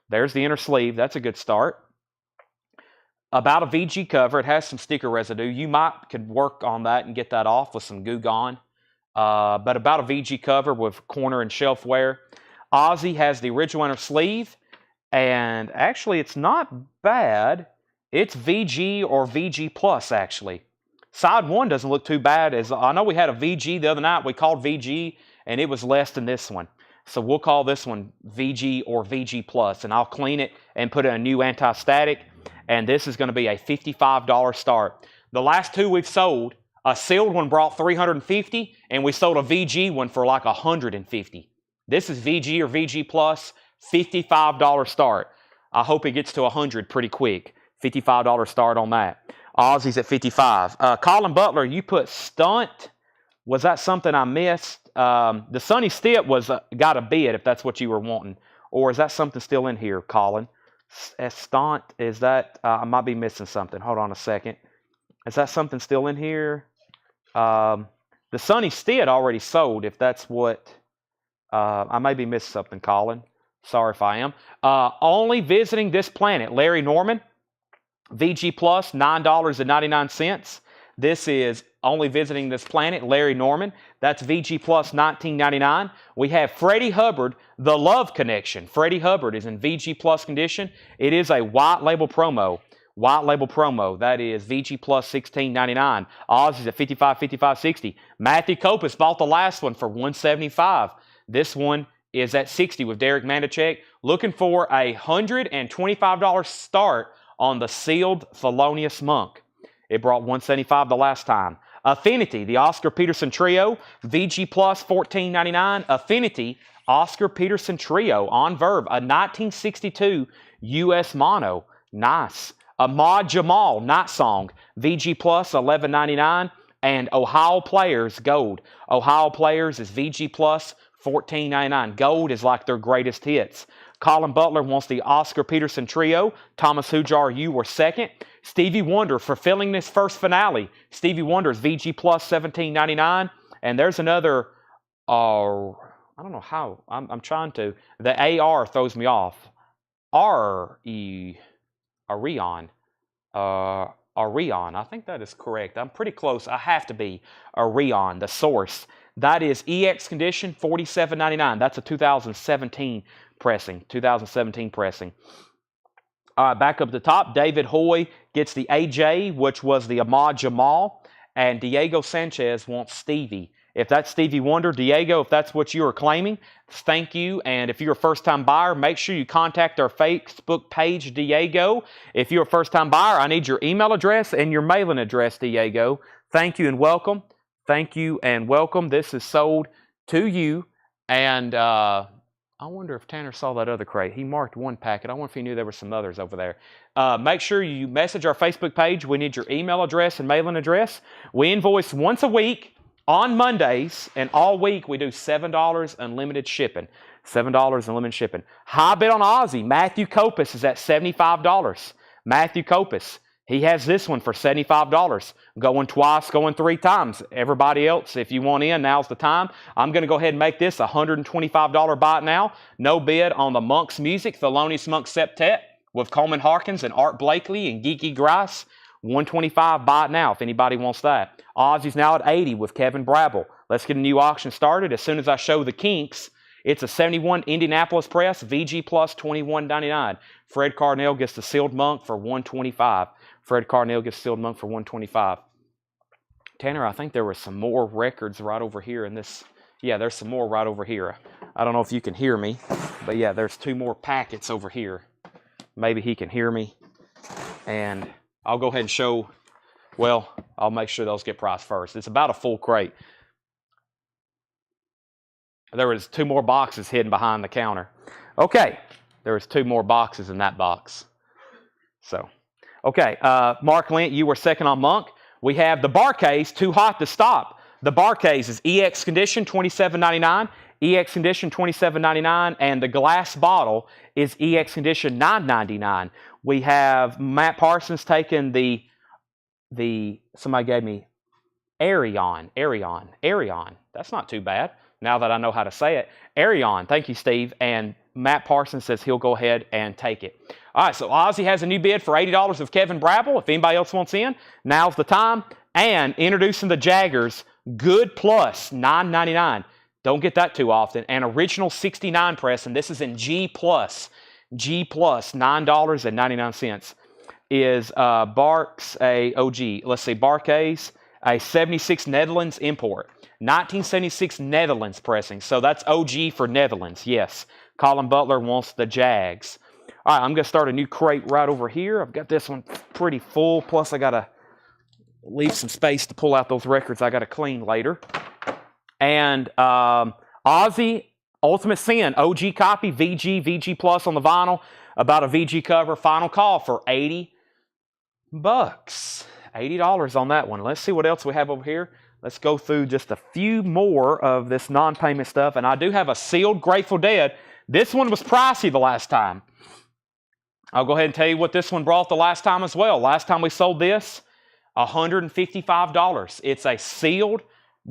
There's the inner sleeve. That's a good start. About a VG cover. It has some sticker residue. You could work on that and get that off with some Goo Gone. But about a VG cover with corner and shelf wear. Ozzy has the original inner sleeve. And actually, it's not bad. It's VG or VG Plus, actually. Side 1 doesn't look too bad. I know we had a VG the other night. We called VG, and it was less than this one. So we'll call this one VG or VG Plus, and I'll clean it and put in a new anti-static, and this is going to be a $55 start. The last 2 we've sold, a sealed one brought $350, and we sold a VG one for like $150. This is VG or VG Plus, $55 start. I hope it gets to $100 pretty quick. $55 start on that. Ozzy's at $55. Colin Butler, you put stunt. Was that something I missed? The Sonny Stitt got a bid, if that's what you were wanting. Or is that something still in here, Colin? Stunt, is that, I might be missing something. Hold on a second. Is that something still in here? The Sonny Stitt already sold, if that's what, I may be missing something, Colin. Sorry if I am. Only Visiting This Planet, Larry Norman. VG Plus, $9.99. This is Only Visiting This Planet, Larry Norman. That's VG Plus, $19.99. We have Freddie Hubbard, The Love Connection. Freddie Hubbard is in VG Plus condition. It is a white label promo. White label promo. That is VG Plus, $16.99. Ozzy's at $55, $60. Matthew Kopus bought the last one for $175. This one is at $60 with Derek Mandachek. Looking for a $125 start on the sealed Thelonious Monk. It brought $175 the last time. Affinity, the Oscar Peterson Trio, VG Plus, $14.99. Affinity, Oscar Peterson Trio on Verve, a 1962 US mono. Nice. Ahmad Jamal, Night Song, VG Plus, $11.99. And Ohio Players, Gold. Ohio Players is VG Plus, $14.99. Gold is like their greatest hits. Colin Butler wants the Oscar Peterson Trio. Thomas Hujar, you were second. Stevie Wonder fulfilling this first finale. Stevie Wonder's VG Plus, $17.99. And there's another, I I don't know how. I'm trying to. The AR throws me off. Arion. Arion. I think that is correct. I'm pretty close. I have to be. Arion, the source. That is EX condition, $47.99. That's a 2017 pressing. 2017 pressing. All right, back up the top. David Hoy gets the AJ, which was the Ahmad Jamal. And Diego Sanchez wants Stevie. If that's Stevie Wonder, Diego, if that's what you are claiming, thank you. And if you're a first-time buyer, make sure you contact our Facebook page, Diego. If you're a first-time buyer, I need your email address and your mailing address, Diego. Thank you and welcome. Thank you and welcome. This is sold to you. And I wonder if Tanner saw that other crate. He marked one packet. I wonder if he knew there were some others over there. Make sure you message our Facebook page. We need your email address and mailing address. We invoice once a week on Mondays, and all week we do $7 unlimited shipping. $7 unlimited shipping. High bid on Aussie. Matthew Copus is at $75. Matthew Copus. He has this one for $75. Going twice, going 3 times. Everybody else, if you want in, now's the time. I'm going to go ahead and make this a $125 buy now. No bid on the Monk's Music, Thelonious Monk Septet with Coleman Harkins and Art Blakely and Geeky Grice. $125 buy it now if anybody wants that. Aussie's now at $80 with Kevin Brabble. Let's get a new auction started. As soon as I show the kinks, it's a 71 Indianapolis press, VG plus $21.99. Fred Carnell gets the sealed monk for $125. Fred Carnell gets sealed monk for $125. Tanner, I think there were some more records right over here in this. Yeah, there's some more right over here. I don't know if you can hear me, but yeah, there's 2 more packets over here. Maybe he can hear me. And I'll go ahead and show, well, I'll make sure those get priced first. It's about a full crate. There was 2 more boxes hidden behind the counter. Okay, there was 2 more boxes in that box. So, okay, Mark Lent, you were second on Monk. We have the bar case, too hot to stop. The bar case is EX condition, $27.99. EX condition, $27.99. And the glass bottle is EX condition, $9.99. We have Matt Parsons taking the somebody gave me Arion. That's not too bad now that I know how to say it. Arion, thank you, Steve. And Matt Parsons says he'll go ahead and take it. All right, so Ozzy has a new bid for $80 of Kevin Brabble. If anybody else wants in, now's the time. And introducing the Jaggers, Good Plus, $9.99. Don't get that too often. And original 69 press, and this is in G Plus. G Plus, $9.99 is Barks a OG. Let's see, Barcase, a 76 Netherlands import. 1976 Netherlands pressing. So that's OG for Netherlands, yes. Colin Butler wants the Jags. All right, I'm going to start a new crate right over here. I've got this one pretty full, plus I got to leave some space to pull out those records I got to clean later. And Ozzy, Ultimate Sin, OG copy, VG Plus on the vinyl, about a VG cover, final call for $80. $80 on that one. Let's see what else we have over here. Let's go through just a few more of this non-payment stuff. And I do have a sealed Grateful Dead. This one was pricey the last time. I'll go ahead and tell you what this one brought the last time as well. Last time we sold this, $155. It's a sealed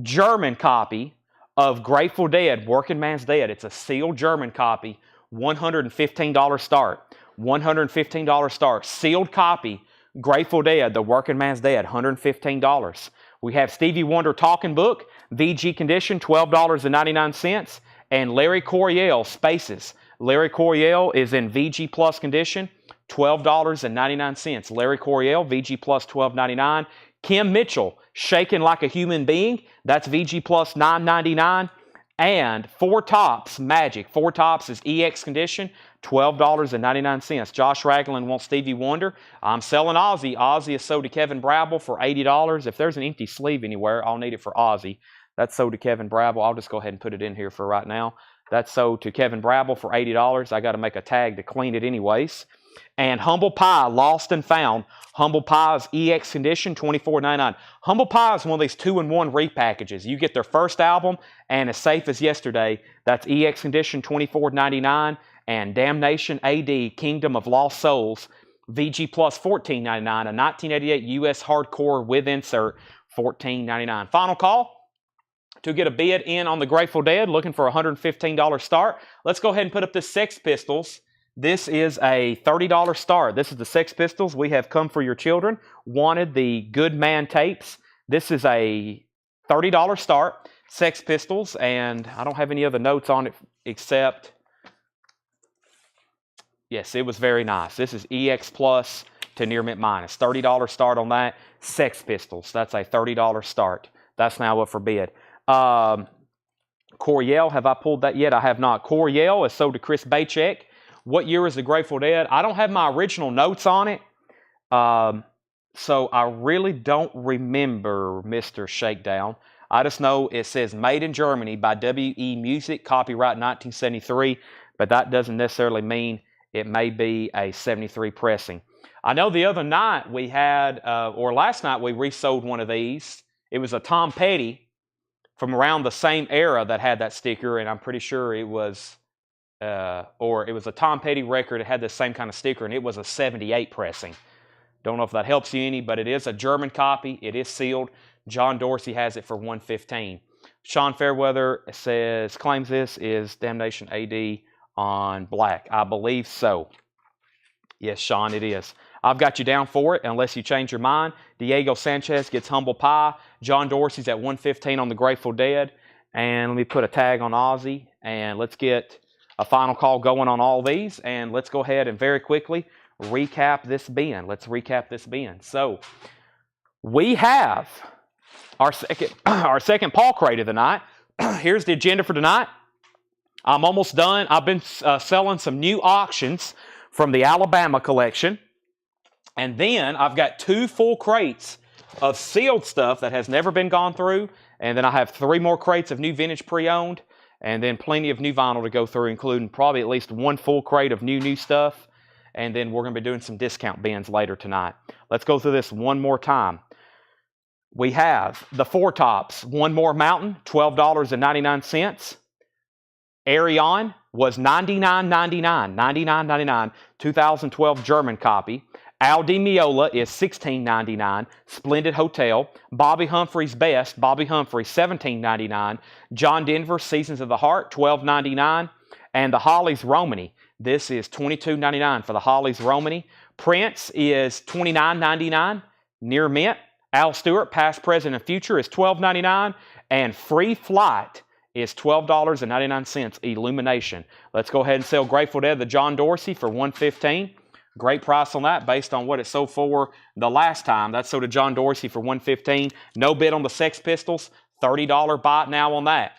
German copy of Grateful Dead, Working Man's Dead. It's a sealed German copy, $115 start. $115 start. Sealed copy, Grateful Dead, The Working Man's Dead, $115. We have Stevie Wonder Talking Book, VG condition, $12.99. And Larry Coryell, Spaces. Larry Coryell is in VG Plus condition, $12.99. Larry Coryell, VG Plus, $12.99. Kim Mitchell, Shaking Like a Human Being. That's VG Plus, $9.99. And Four Tops, Magic. Four Tops is EX condition, $12.99. Josh Ragland wants Stevie Wonder. I'm selling Ozzy. Ozzy is sold to Kevin Brabble for $80. If there's an empty sleeve anywhere, I'll need it for Ozzy. That's sold to Kevin Brabble. I'll just go ahead and put it in here for right now. That's sold to Kevin Brabble for $80. I got to make a tag to clean it anyways. And Humble Pie, Lost and Found. Humble Pie's EX condition, $24.99. Humble Pie is one of these 2-in-1 repackages. You get their first album, and As Safe as Yesterday. That's EX condition, $24.99. And Damnation AD, Kingdom of Lost Souls, VG Plus, $14.99. A 1988 US hardcore with insert, $14.99. Final call. to get a bid in on the Grateful Dead, looking for a $115 start. Let's go ahead and put up this Sex Pistols. This is a $30 start. This is the Sex Pistols. We have come for your children. Wanted the Good Man tapes. This is a $30 start. Sex Pistols, and I don't have any other notes on it except, yes, it was very nice. This is EX Plus to near mint minus. $30 start on that. Sex Pistols. That's a $30 start. That's now up for bid. Coryell, have I pulled that yet? I have not. Coryell is sold to Chris Baycheck. What year is the Grateful Dead? I don't have my original notes on it. So I really don't remember Mr. Shakedown. I just know it says Made in Germany by W.E. Music, copyright 1973, but that doesn't necessarily mean it may be a 73 pressing. I know the other night we had, or last night we resold one of these. It was a Tom Petty from around the same era that had that sticker, and I'm pretty sure it was, or it was a Tom Petty record. It had the same kind of sticker, and it was a 78 pressing. Don't know if that helps you any, but it is a German copy. It is sealed. John Dorsey has it for $115. Sean Fairweather claims this is Damnation AD on black. I believe so. Yes, Sean, it is. I've got you down for it unless you change your mind. Diego Sanchez gets Humble Pie. John Dorsey's at $115 on the Grateful Dead. And let me put a tag on Ozzy. And let's get a final call going on all these. And let's go ahead and very quickly recap this bin. Let's recap this bin. So we have our second Paul crate of the night. Here's the agenda for tonight. I'm almost done. I've been selling some new auctions from the Alabama collection. And then I've got 2 full crates of sealed stuff that has never been gone through. And then I have 3 more crates of new vintage pre-owned. And then plenty of new vinyl to go through, including probably at least 1 full crate of new stuff. And then we're going to be doing some discount bins later tonight. Let's go through this one more time. We have the 4 tops. One More Mountain, $12.99. Arion was $99.99. $99.99. 2012 German copy. Al Di Meola is $16.99. Splendid Hotel. Bobby Humphrey's Best. Bobby Humphrey, $17.99. John Denver, Seasons of the Heart, $12.99. And the Hollies Romany. This is $22.99 for the Hollies Romany. Prince is $29.99. Near mint. Al Stewart, Past, Present, and Future is $12.99. And Free Flight is $12.99. Illumination. Let's go ahead and sell Grateful Dead, the John Dorsey, for $115. Great price on that based on what it sold for the last time. That sold to John Dorsey for $115. No bid on the Sex Pistols. $30 buy it now on that.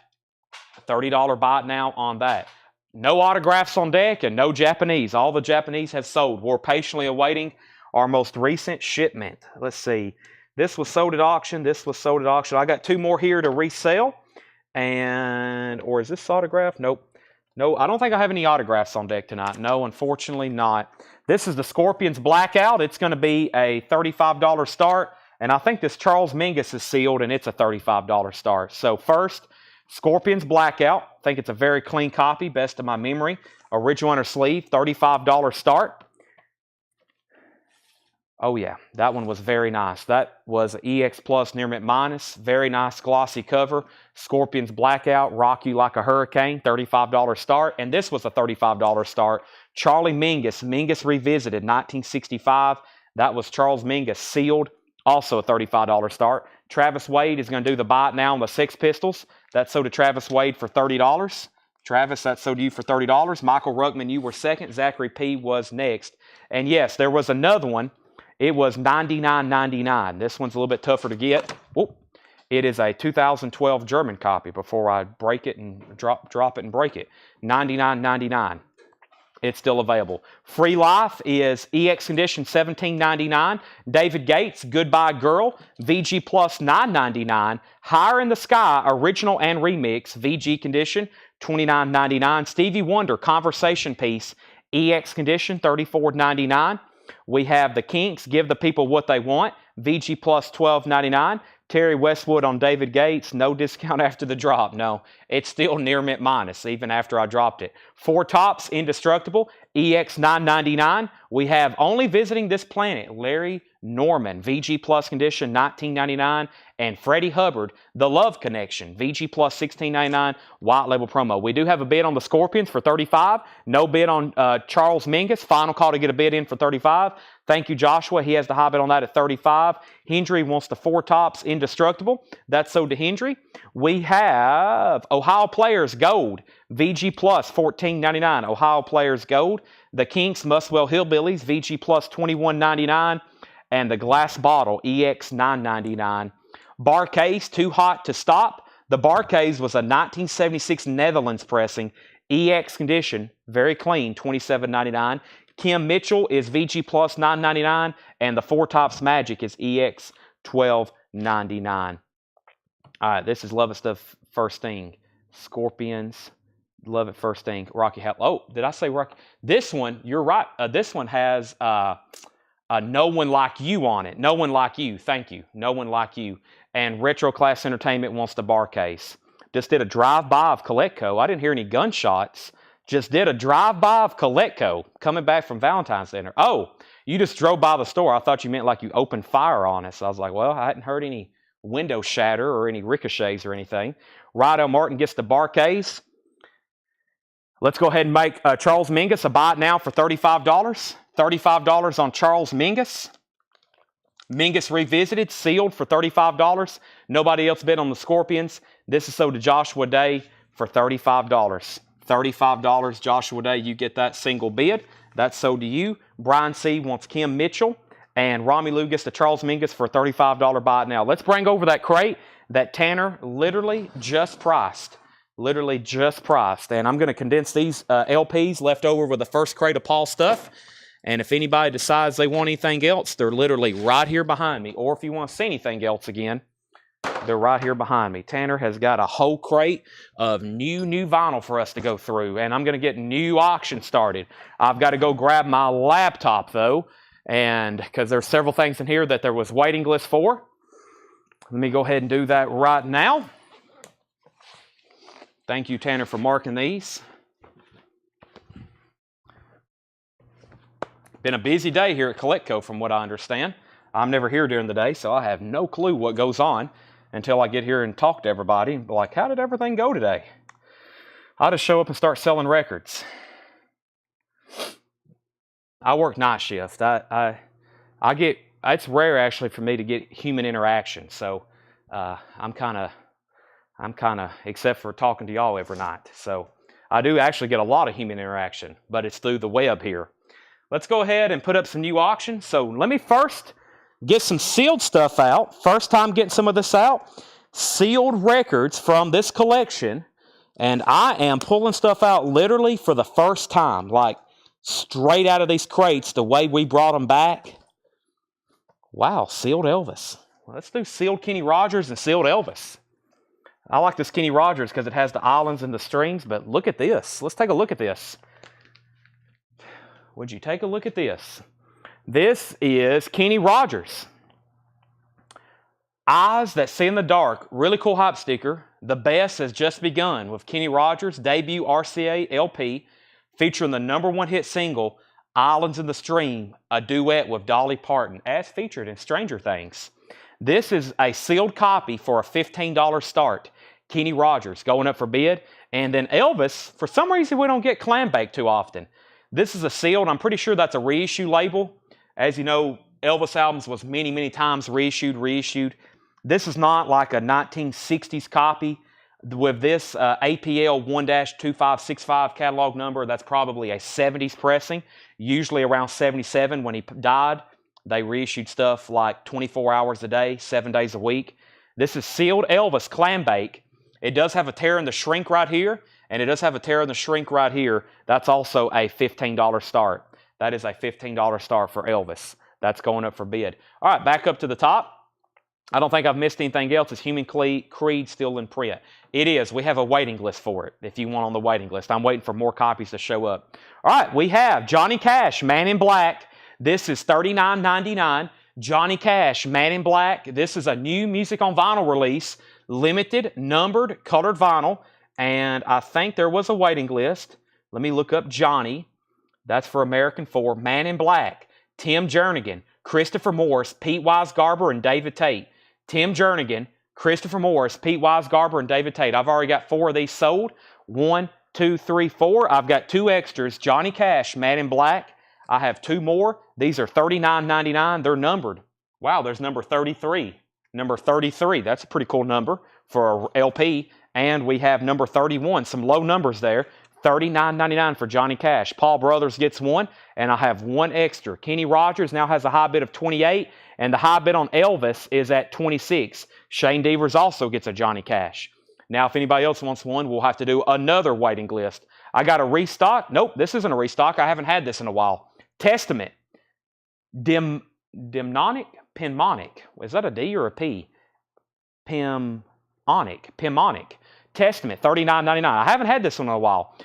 $30 buy it now on that. No autographs on deck and no Japanese. All the Japanese have sold. We're patiently awaiting our most recent shipment. Let's see. This was sold at auction. This was sold at auction. I got 2 more here to resell. Or is this autograph? Nope. No, I don't think I have any autographs on deck tonight. No, unfortunately not. This is the Scorpions Blackout. It's going to be a $35 start. And I think this Charles Mingus is sealed, and it's a $35 start. So first, Scorpions Blackout. I think it's a very clean copy, best of my memory. Original inner sleeve, $35 start. Oh yeah, that one was very nice. That was EX Plus Near Mint Minus. Very nice glossy cover. Scorpions Blackout, Rock You Like a Hurricane, $35 start. And this was a $35 start. Charlie Mingus, Mingus Revisited, 1965. That was Charles Mingus, sealed, also a $35 start. Travis Wade is going to do the buy it now on the Sex Pistols. That sold to Travis Wade for $30. Travis, that sold to you for $30. Michael Ruckman, you were second. Zachary P. was next. And yes, there was another one. It was $99.99. This one's a little bit tougher to get. Whoop. It is a 2012 German copy before I break it and drop it and break it. $99.99. It's still available. Free Life is EX Condition $17.99. David Gates, Goodbye Girl, VG Plus $9.99. Higher in the Sky, Original and Remix, VG Condition $29.99. Stevie Wonder, Conversation Piece, EX Condition $34.99. We have the Kinks, Give the People What They Want, VG Plus $12.99. Terry Westwood on David Gates, no discount after the drop. No, it's still near mint minus, even after I dropped it. 4 tops, Indestructible, EX999. We have Only Visiting This Planet, Larry Norman, VG Plus condition, $19.99, and Freddie Hubbard, The Love Connection, VG Plus, $16.99, white label promo. We do have a bid on the Scorpions for $35. No bid on Charles Mingus. Final call to get a bid in for $35. Thank you, Joshua. He has the high bid on that at $35. Hendry wants the Four Tops Indestructible. That's sold to Hendry. We have Ohio Players Gold, VG Plus, $14.99. Ohio Players Gold. The Kinks Muswell Hillbillies, VG Plus, $21.99. And the Glass Bottle, EX999. Bar Case, Too Hot to Stop. The Bar Case was a 1976 Netherlands pressing, EX condition, very clean, $27.99. Kim Mitchell is VG Plus, $9.99. And the Four Tops Magic is EX, $12.99. All right, this is Love It Stuff First Thing. Scorpions, Love It First Thing. Rocky Hell. Oh, did I say Rocky? This one, you're right. This one has No One Like You on it. No One Like You. Thank you. No One Like You. And Retro Class Entertainment wants the Bar Case. Just did a drive-by of Coletco. I didn't hear any gunshots. Just did a drive-by of Coletco coming back from Valentine's Dinner. Oh, you just drove by the store. I thought you meant like you opened fire on us. I was like, well, I hadn't heard any window shatter or any ricochets or anything. Rydell Martin gets the Bar Case. Let's go ahead and make Charles Mingus a buy it now for $35. $35 on Charles Mingus. Mingus Revisited, sealed for $35. Nobody else bid on the Scorpions. This is sold to Joshua Day for $35. $35, Joshua Day, you get that single bid. That's sold to you. Brian C. wants Kim Mitchell. And Rami Lou gets the Charles Mingus for a $35 buy it now. Let's bring over that crate that Tanner literally just priced. Literally just priced. And I'm going to condense these LPs left over with the first crate of Paul stuff. And if anybody decides they want anything else, they're literally right here behind me. Or if you want to see anything else again, they're right here behind me. Tanner has got a whole crate of new vinyl for us to go through. And I'm going to get new auction started. I've got to go grab my laptop, though. And because there's several things in here that there was waiting list for. Let me go ahead and do that right now. Thank you, Tanner, for marking these. Been a busy day here at Coletco, from what I understand. I'm never here during the day, so I have no clue what goes on until I get here and talk to everybody and be like, how did everything go today? I'll just show up and start selling records. I work night shift. It's rare actually for me to get human interaction. So I'm kind of, except for talking to y'all every night. So I do actually get a lot of human interaction, but it's through the web here. Let's go ahead and put up some new auctions. So let me first get some sealed stuff out. First time getting some of this out. Sealed records from this collection. And I am pulling stuff out literally for the first time. Like, straight out of these crates, the way we brought them back. Wow, sealed Elvis. Well, let's do sealed Kenny Rogers and sealed Elvis. I like this Kenny Rogers because it has the islands and the strings, but look at this. Let's take a look at this. Would you take a look at this? This is Kenny Rogers. Eyes That See in the Dark. Really cool hype sticker. The best has just begun with Kenny Rogers' debut RCA LP. Featuring the #1 hit single, Islands in the Stream, a duet with Dolly Parton, as featured in Stranger Things. This is a sealed copy for a $15 start. Kenny Rogers going up for bid. And then Elvis, for some reason we don't get clam bake too often. This is a sealed, I'm pretty sure that's a reissue label. As you know, Elvis albums was many times reissued. This is not like a 1960s copy. With this APL 1-2565 catalog number, that's probably a 70s pressing. Usually around 77 when he died. They reissued stuff like 24 hours a day, 7 days a week. This is sealed Elvis clam bake. It does have a tear in the shrink right here, and it does have a tear in the shrink right here. That's also a $15 start. That is a $15 start for Elvis. That's going up for bid. All right, back up to the top. I don't think I've missed anything else. Is Human Creed still in print? It is. We have a waiting list for it if you want on the waiting list. I'm waiting for more copies to show up. All right, we have Johnny Cash, Man in Black. This is $39.99. Johnny Cash, Man in Black. This is a new music on vinyl release. Limited, numbered, colored vinyl. And I think there was a waiting list. Let me look up Johnny. That's for American 4. Man in Black, Tim Jernigan, Christopher Morris, Pete Weisgarber, and David Tate. Tim Jernigan, Christopher Morris, Pete Weisgarber, and David Tate. I've already got 4 of these sold. 1, 2, 3, 4. I've got 2 extras. Johnny Cash, Man in Black. I have 2 more. These are $39.99. They're numbered. Wow, there's number 33. Number 33. That's a pretty cool number for a LP. And we have number 31. Some low numbers there. $39.99 for Johnny Cash. Paul Brothers gets 1, and I have 1 extra. Kenny Rogers now has a high bid of 28, and the high bid on Elvis is at 26. Shane Devers also gets a Johnny Cash. Now, if anybody else wants one, we'll have to do another waiting list. I got a restock. Nope, this isn't a restock. I haven't had this in a while. Testament. Pimonic? Is that a D or a P? Pimonic. Testament, $39.99. I haven't had this one in a while.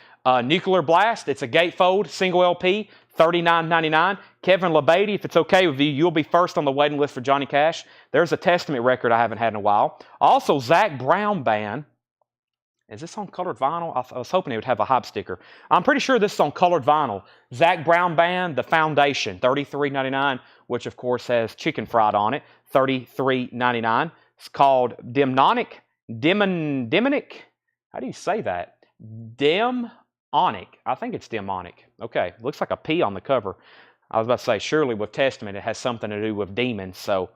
Nuclear Blast, it's a gatefold, single LP, $39.99. Kevin LeBady, if it's okay with you, you'll be first on the waiting list for Johnny Cash. There's a Testament record I haven't had in a while. Also, Zach Brown Band. Is this on colored vinyl? I was hoping it would have a hype sticker. I'm pretty sure this is on colored vinyl. Zach Brown Band, The Foundation, $33.99, which of course has chicken fried on it, $33.99. It's called Demonic. How do you say that? Demonic. I think it's demonic. Okay, looks like a P on the cover. I was about to say, surely with Testament, it has something to do with demons. So,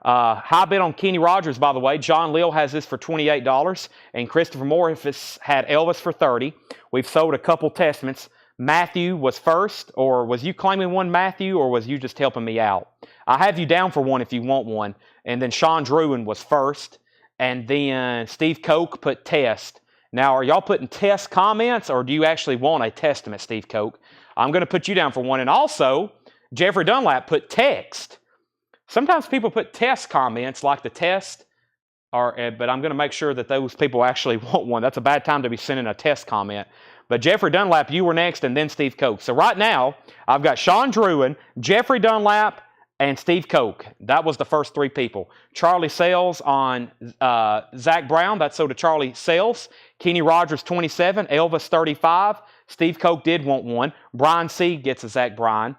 high bid on Kenny Rogers, by the way. John Lill has this for $28, and Christopher Morris had Elvis for $30. We've sold a couple Testaments. Matthew was first, or was you claiming one, Matthew, or was you just helping me out? I have you down for one if you want one. And then Sean Druin was first. And then Steve Koch put test. Now, are y'all putting test comments, or do you actually want a Testament, Steve Koch? I'm going to put you down for one. And also, Jeffrey Dunlap put text. Sometimes people put test comments like the test, but I'm going to make sure that those people actually want one. That's a bad time to be sending a test comment. But Jeffrey Dunlap, you were next, and then Steve Koch. So right now, I've got Sean Druin, Jeffrey Dunlap, and Steve Koch. That was the first 3 people. Charlie Sales on Zach Brown. That's sold to Charlie Sales. Kenny Rogers, 27. Elvis, 35. Steve Koch did want one. Brian C. gets a Zach Bryan.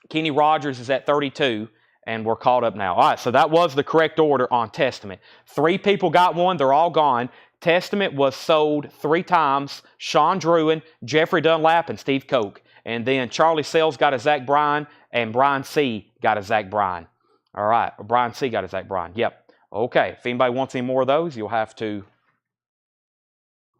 Kenny Rogers is at 32. And we're caught up now. All right, so that was the correct order on Testament. 3 people got one. They're all gone. Testament was sold 3 times. Sean Druin, Jeffrey Dunlap, and Steve Koch. And then Charlie Sales got a Zach Bryan, and Brian C. got a Zach Bryan. All right, Brian C. got a Zach Bryan. Yep. Okay, if anybody wants any more of those, you'll have to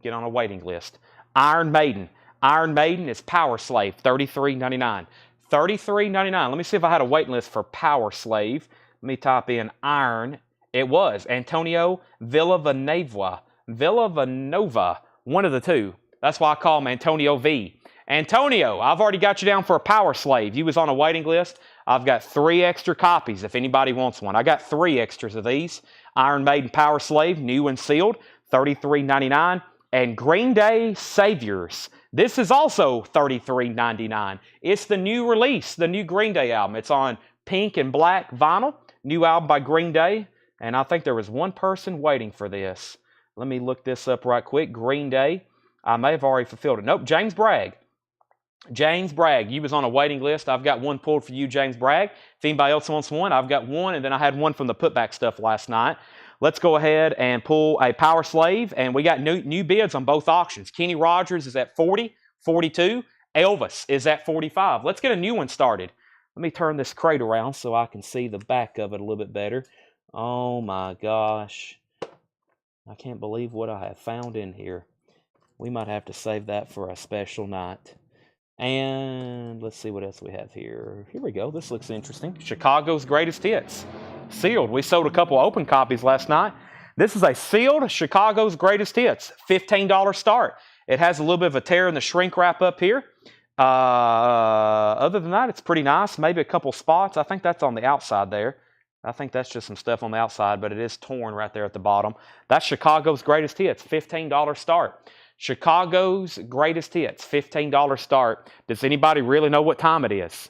get on a waiting list. Iron Maiden. Iron Maiden is Power Slave, $33.99. $33.99. Let me see if I had a waiting list for Power Slave. Let me type in Iron. It was Antonio Villanueva. One of the 2. That's why I call him Antonio V. Antonio, I've already got you down for a Power Slave. You was on a waiting list. I've got 3 extra copies if anybody wants one. I got 3 extras of these. Iron Maiden Power Slave, new and sealed, $33.99. And Green Day Saviors. This is also $33.99. It's the new release, the new Green Day album. It's on pink and black vinyl. New album by Green Day. And I think there was one person waiting for this. Let me look this up right quick. Green Day. I may have already fulfilled it. Nope, James Bragg. James Bragg, you was on a waiting list. I've got one pulled for you, James Bragg. If anybody else wants one, I've got one, and then I had one from the putback stuff last night. Let's go ahead and pull a Power Slave, and we got new bids on both auctions. Kenny Rogers is at 40, 42. Elvis is at 45. Let's get a new one started. Let me turn this crate around so I can see the back of it a little bit better. Oh my gosh. I can't believe what I have found in here. We might have to save that for a special night. And let's see what else we have here. Here we go. This looks interesting. Chicago's Greatest Hits. Sealed. We sold a couple open copies last night. This is a sealed Chicago's Greatest Hits. $15 start. It has a little bit of a tear in the shrink wrap up here. Other than that, it's pretty nice. Maybe a couple spots. I think that's on the outside there. I think that's just some stuff on the outside, but it is torn right there at the bottom. That's Chicago's Greatest Hits. $15 start. Chicago's Greatest Hits, $15 start. Does anybody really know what time it is?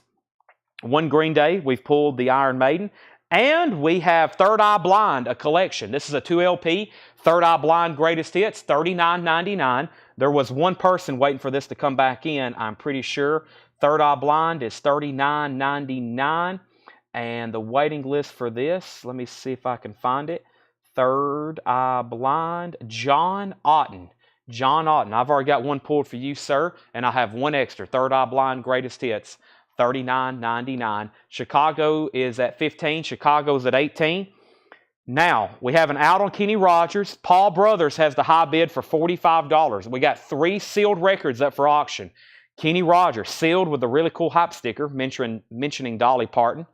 One Green Day, we've pulled the Iron Maiden, and we have Third Eye Blind, a collection. This is a 2 LP, Third Eye Blind Greatest Hits, $39.99. There was one person waiting for this to come back in, I'm pretty sure. Third Eye Blind is $39.99. And the waiting list for this, let me see if I can find it. Third Eye Blind, John Otten. John Otten. I've already got one pulled for you, sir, and I have one extra. Third Eye Blind, Greatest Hits, $39.99. Chicago is at 15. Chicago's at 18. Now, we have an out on Kenny Rogers. Paul Brothers has the high bid for $45. We got 3 sealed records up for auction. Kenny Rogers, sealed with a really cool hype sticker mentioning Dolly Parton.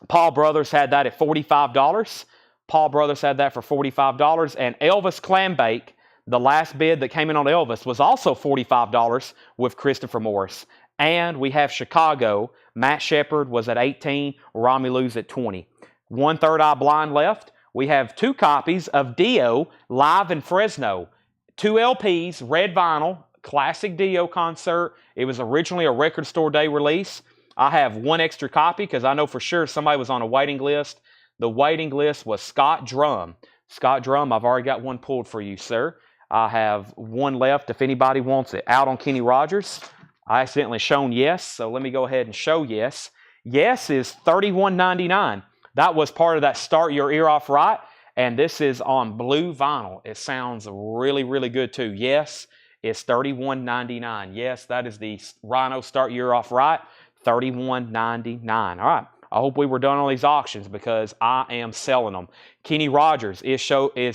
Paul Brothers had that at $45. Paul Brothers had that for $45. And Elvis Clambake, the last bid that came in on Elvis, was also $45 with Christopher Morris. And we have Chicago. Matt Shepard was at 18. Romulo's at 20. One Third Eye Blind left. We have 2 copies of Dio live in Fresno. 2 LPs, red vinyl, classic Dio concert. It was originally a Record Store Day release. I have 1 extra copy because I know for sure somebody was on a waiting list. The waiting list was Scott Drum. Scott Drum, I've already got 1 pulled for you, sir. I have 1 left if anybody wants it. Out on Kenny Rogers. I accidentally shown Yes, so let me go ahead and show Yes. Yes is $31.99. That was part of that Start Your Ear Off Right, and this is on blue vinyl. It sounds really, really good too. Yes, it's $31.99. Yes, that is the Rhino Start Your Ear Off Right. $31.99. All right. I hope we were done on these auctions because I am selling them. Kenny Rogers is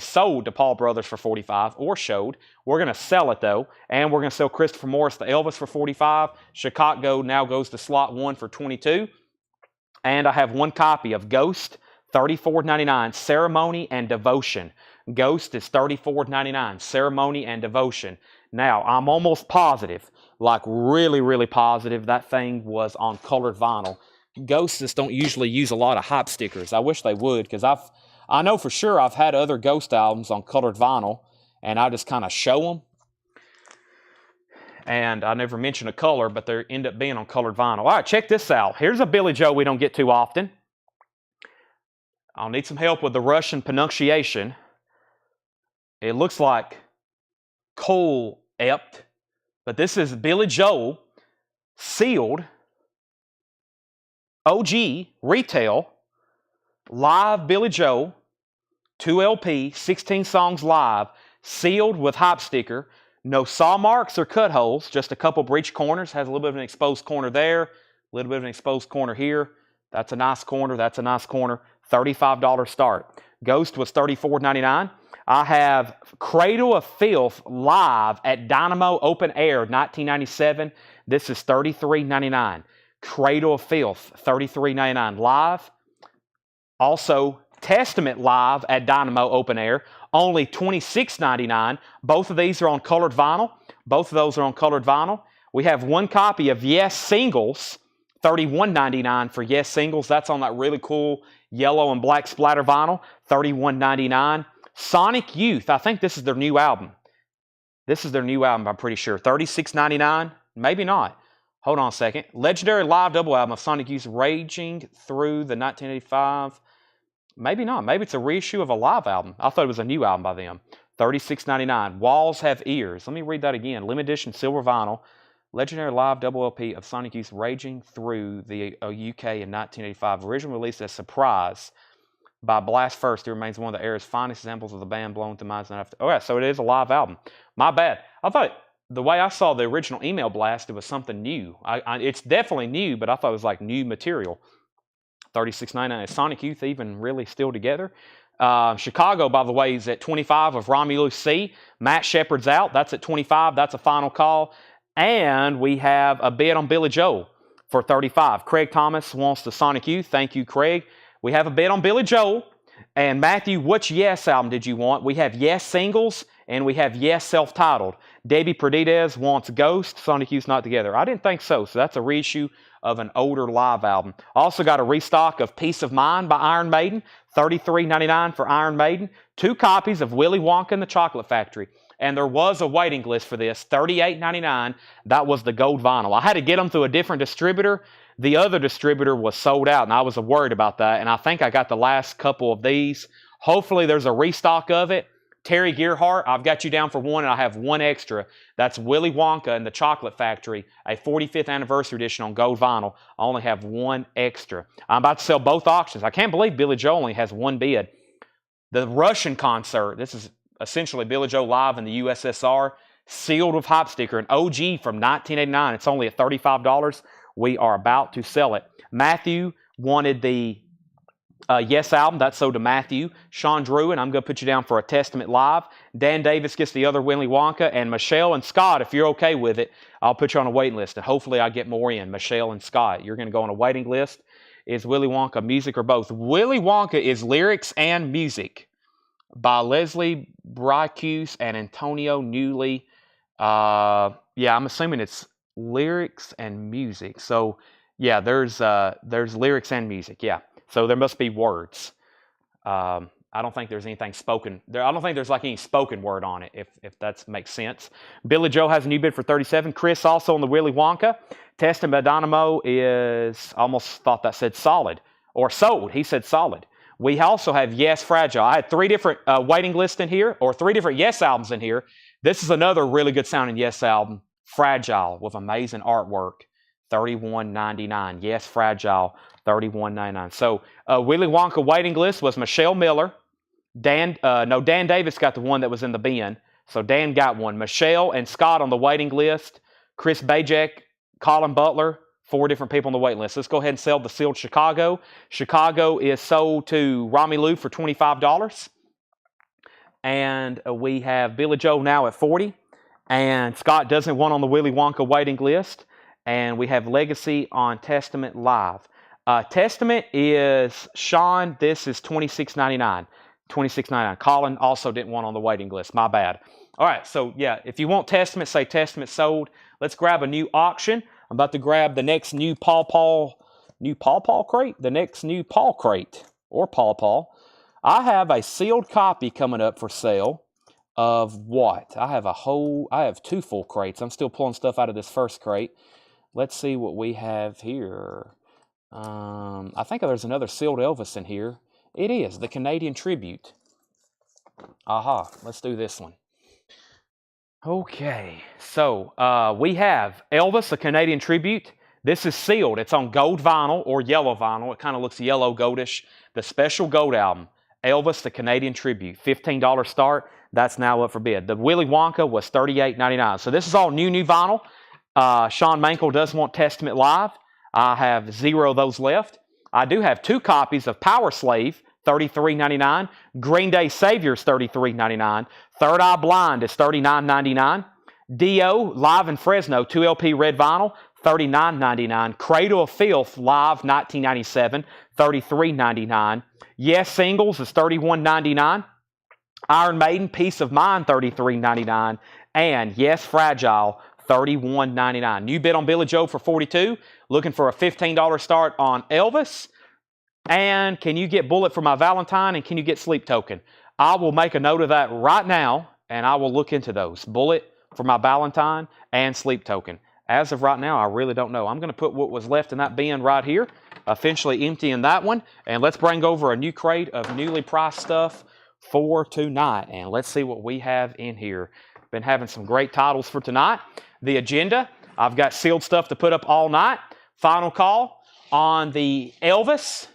sold to Paul Brothers for $45 or showed. We're going to sell it though, and we're going to sell Christopher Morris to Elvis for $45. Chicago now goes to slot 1 for $22. And I have 1 copy of Ghost, $34.99, Ceremony and Devotion. Ghost is $34.99, Ceremony and Devotion. Now, I'm almost positive, like really, really positive, that thing was on colored vinyl. Ghosts don't usually use a lot of hype stickers. I wish they would, because I know for sure I've had other Ghost albums on colored vinyl, and I just kind of show them. And I never mention a color, but they end up being on colored vinyl. All right, check this out. Here's a Billy Joe we don't get too often. I'll need some help with the Russian pronunciation. It looks like Cole Ept, but this is Billy Joel, sealed, OG, retail, live Billy Joel, 2 LP, 16 songs live, sealed with hype sticker, no saw marks or cut holes, just a couple breech corners, has a little bit of an exposed corner there, a little bit of an exposed corner here. That's a nice corner, that's a nice corner. $35 start. Ghost was $34.99. I have Cradle of Filth live at Dynamo Open Air 1997. This is $33.99. Cradle of Filth, $33.99 live. Also, Testament live at Dynamo Open Air, only $26.99. Both of these are on colored vinyl. Both of those are on colored vinyl. We have 1 copy of Yes Singles, $31.99 for Yes Singles. That's on that really cool yellow and black splatter vinyl, $31.99. Sonic Youth, I think this is their new album. This is their new album, I'm pretty sure. $36.99, maybe not. Hold on a second. Legendary live double album of Sonic Youth, Raging Through the 1985. Maybe not. Maybe it's a reissue of a live album. I thought it was a new album by them. $36.99. Walls Have Ears. Let me read that again. Limited edition silver vinyl. Legendary live double LP of Sonic Youth, Raging Through the UK in 1985. Originally released as Surprise by Blast First. It remains one of the era's finest examples of the band blown to minds. Oh yeah, so it is a live album. My bad. I thought the way I saw the original email blast, it was something new. It's definitely new, but I thought it was like new material. $36.99. Is Sonic Youth even really still together? Chicago, by the way, is at 25 of Romulus C. Matt Shepard's out. That's at 25. That's a final call. And we have a bid on Billy Joel for 35. Craig Thomas wants the Sonic Youth. Thank you, Craig. We have a bid on Billy Joel. And Matthew, which Yes album did you want? We have Yes Singles and we have Yes Self-Titled. Debbie Perdidez wants Ghost. Sonic Youth's not together. I didn't think so. So that's a reissue of an older live album. Also got a restock of Peace of Mind by Iron Maiden. $33.99 for Iron Maiden. 2 copies of Willy Wonka and the Chocolate Factory. And there was a waiting list for this, $38.99. That was the gold vinyl. I had to get them through a different distributor. The other distributor was sold out, and I was worried about that. And I think I got the last couple of these. Hopefully there's a restock of it. Terry Gearhart, I've got you down for one, and I have one extra. That's Willy Wonka and the Chocolate Factory, a 45th anniversary edition on gold vinyl. I only have one extra. I'm about to sell both auctions. I can't believe Billy Joel only has one bid. The Russian concert, this is essentially Billy Joel live in the USSR, sealed with hype sticker, an OG from 1989. It's only at $35. We are about to sell it. Matthew wanted the Yes album. That's sold to Matthew. Sean Drew, and I'm going to put you down for a Testament Live. Dan Davis gets the other Willy Wonka. And Michelle and Scott, if you're okay with it, I'll put you on a waiting list. And hopefully I get more in. Michelle and Scott, you're going to go on a waiting list. Is Willy Wonka music or both? Willy Wonka is lyrics and music by Leslie Bricus and Antonio Newley. Yeah, I'm assuming it's lyrics and music. So, yeah, there's lyrics and music, yeah. So there must be words. I don't think there's anything spoken. I don't think there's like any spoken word on it, if that makes sense. Billy Joe has a new bid for $37. Chris also on the Willy Wonka. Testament Dynamo is, almost thought that said solid or sold. He said solid. We also have Yes Fragile. I had 3 different waiting lists in here, or 3 different Yes albums in here. This is another really good sounding Yes album, Fragile, with amazing artwork. $31.99. Yes, Fragile, $31.99. So Willy Wonka waiting list was Michelle Miller. Dan Davis got the one that was in the bin. So Dan got one. Michelle and Scott on the waiting list. Chris Bajek, Colin Butler, 4 different people on the waiting list. Let's go ahead and sell the sealed Chicago. Chicago is sold to Rami Lou for $25. And we have Billy Joe now at $40. And Scott doesn't want on the Willy Wonka waiting list. And we have Legacy on Testament Live. Testament is Sean. This is $26.99. $26.99. Colin also didn't want on the waiting list. My bad. All right. So, yeah, if you want Testament, say Testament sold. Let's grab a new auction. I'm about to grab the next new Paul crate? The next new Paul crate or Paul. I have a sealed copy coming up for sale of what? I have 2 full crates. I'm still pulling stuff out of this first crate. Let's see what we have here. I think there's another sealed Elvis in here. It is, the Canadian Tribute. Aha, let's do this one. Okay, so we have Elvis, a Canadian Tribute. This is sealed. It's on gold vinyl or yellow vinyl. It kind of looks yellow goldish. The special gold album, Elvis, the Canadian Tribute. $15 start. That's now up for bid. The Willy Wonka was $38.99. So this is all new vinyl. Sean Mankel does want Testament Live. I have 0 of those left. I do have 2 copies of Power Slave, $33.99. Green Day Saviors, $33.99. Third Eye Blind is $39.99. Dio Live in Fresno, 2 LP red vinyl, $39.99. Cradle of Filth Live 1997, $33.99. Yes Singles is $31.99. Iron Maiden Peace of Mind, $33.99. And Yes Fragile, $31.99. New bid on Billy Joe for $42. Looking for a $15 start on Elvis. And can you get Bullet for My Valentine? And can you get Sleep Token? I will make a note of that right now, and I will look into those. Bullet for My Valentine and Sleep Token. As of right now, I really don't know. I'm going to put what was left in that bin right here, officially emptying that one. And let's bring over a new crate of newly priced stuff for tonight. And let's see what we have in here. Been having some great titles for tonight. The agenda, I've got sealed stuff to put up all night. Final call on the Elvis.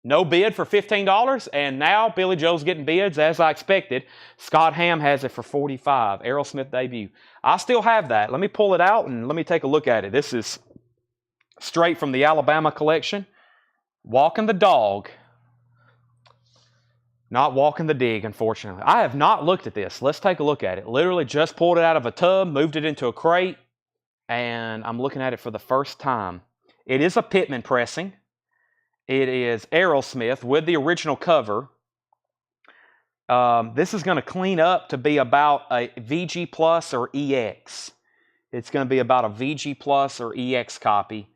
No bid for $15, and now Billy Joe's getting bids as I expected. Scott Ham has it for $45. Aerosmith debut. I still have that. Let me pull it out and let me take a look at it. This is straight from the Alabama collection. Walking the Dog. Not Walking the Dig, unfortunately. I have not looked at this. Let's take a look at it. Literally just pulled it out of a tub, moved it into a crate, and I'm looking at it for the first time. It is a Pittman pressing. It is Aerosmith with the original cover. This is going to clean up to be about a VG Plus or EX. It's going to be about a VG Plus or EX copy.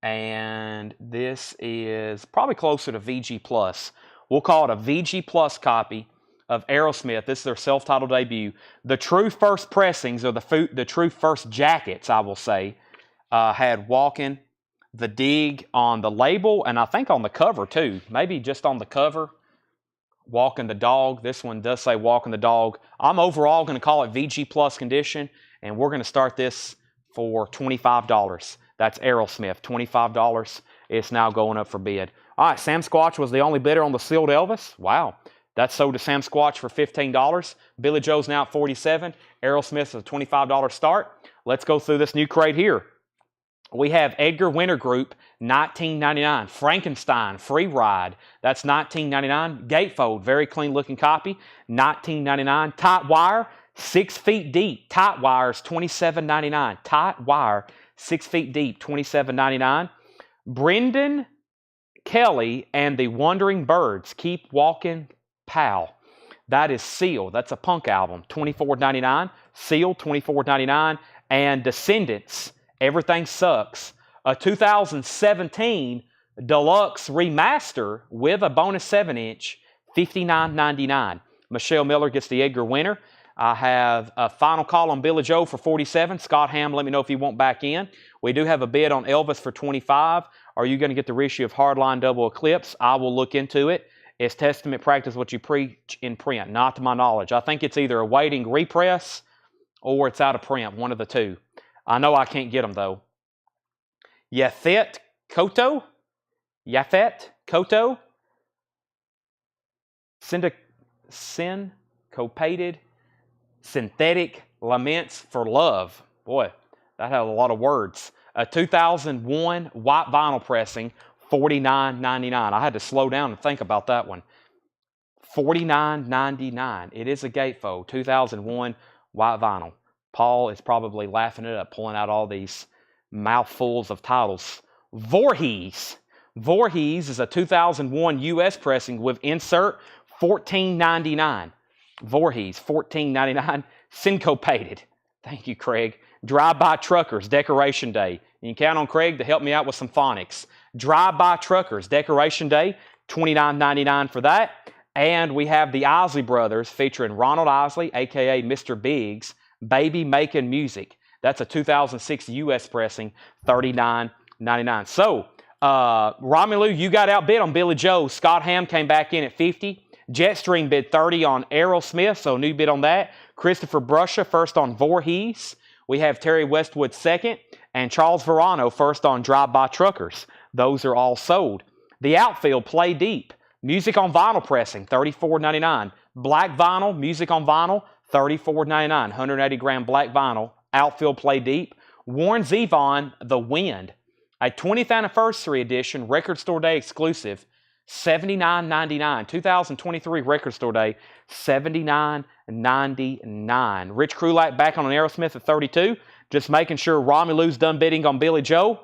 And this is probably closer to VG Plus. We'll call it a VG Plus copy of Aerosmith. This is their self-titled debut. The true first pressings, or the true first jackets, I will say, had Walking the Dig on the label, and I think on the cover too. Maybe just on the cover. Walking the Dog. This one does say Walking the Dog. I'm overall going to call it VG Plus condition, and we're going to start this for $25. That's Aerosmith, $25. It's now going up for bid. All right, Sam Squatch was the only bidder on the sealed Elvis. Wow. That's sold to Sam Squatch for $15. Billy Joe's now at $47. Aerosmith's a $25 start. Let's go through this new crate here. We have Edgar Winter Group, $19.99. Frankenstein, Free Ride, that's $19.99. Gatefold, very clean looking copy, $19.99. Tight Wire, 6 feet deep. Tight Wire's $27.99. Tight Wire, 6 feet deep, $27.99. Brendan Kelly and the Wandering Birds, Keep Walking, Pal. That is sealed. That's a punk album, $24.99. Sealed, $24.99. And Descendants, Everything Sucks, a 2017 deluxe remaster with a bonus 7-inch, $59.99. Michelle Miller gets the Edgar Winter. I have a final call on Billy Joe for $47. Scott Ham, let me know if you want back in. We do have a bid on Elvis for $25. Are you going to get the reissue of Hardline Double Eclipse? I will look into it. It's testament practice what you preach in print, not to my knowledge. I think it's either awaiting repress or it's out of print, one of the two. I know I can't get them, though. Yafet Koto? Syncopated Synthetic Laments for Love. Boy, that had a lot of words. A 2001 white vinyl pressing, $49.99. I had to slow down and think about that one. $49.99. It is a gatefold, 2001 white vinyl. Paul is probably laughing it up, pulling out all these mouthfuls of titles. Voorhees. Voorhees is a 2001 U.S. pressing with insert, $14.99. Voorhees, $14.99. Syncopated. Thank you, Craig. Drive-By Truckers, Decoration Day. You can count on Craig to help me out with some phonics. Drive-By Truckers, Decoration Day, $29.99 for that. And we have the Isley Brothers featuring Ronald Isley, a.k.a. Mr. Biggs, Baby Making Music. That's a 2006 U.S. pressing, $39.99. So, Romelu, you got outbid on Billy Joe. Scott Ham came back in at $50. Jetstream bid $30 on Aerosmith, so new bid on that. Christopher Brusha first on Voorhees. We have Terry Westwood second. And Charles Verano first on Drive-By Truckers. Those are all sold. The outfield, Play Deep. Music on vinyl pressing, $34.99. Black vinyl, music on vinyl, $34.99. 180 gram black vinyl. Outfield, Play Deep. Warren Zevon, The Wind. A 20th anniversary edition, Record Store Day exclusive, $79.99. 2023 Record Store Day, $79.99. Rich Krulak back on an Aerosmith at $32. Just making sure Romelu's done bidding on Billy Joe.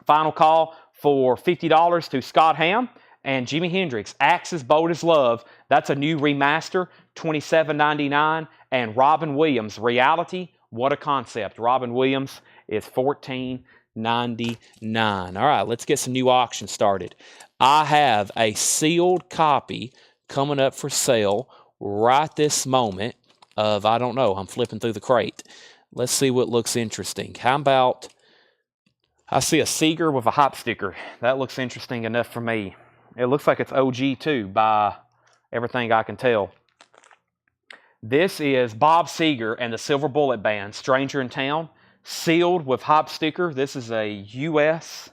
Final call for $50 to Scott Ham. And Jimi Hendrix, Axis Bold as Love. That's a new remaster, $27.99. And Robin Williams, Reality, What a Concept. Robin Williams is $14.99. All right, let's get some new auctions started. I have a sealed copy coming up for sale right this moment of, I don't know, I'm flipping through the crate. Let's see what looks interesting. How about, I see a Seeger with a hop sticker. That looks interesting enough for me. It looks like it's OG too, by everything I can tell. This is Bob Seger and the Silver Bullet Band, Stranger in Town, sealed with hop sticker. This is a US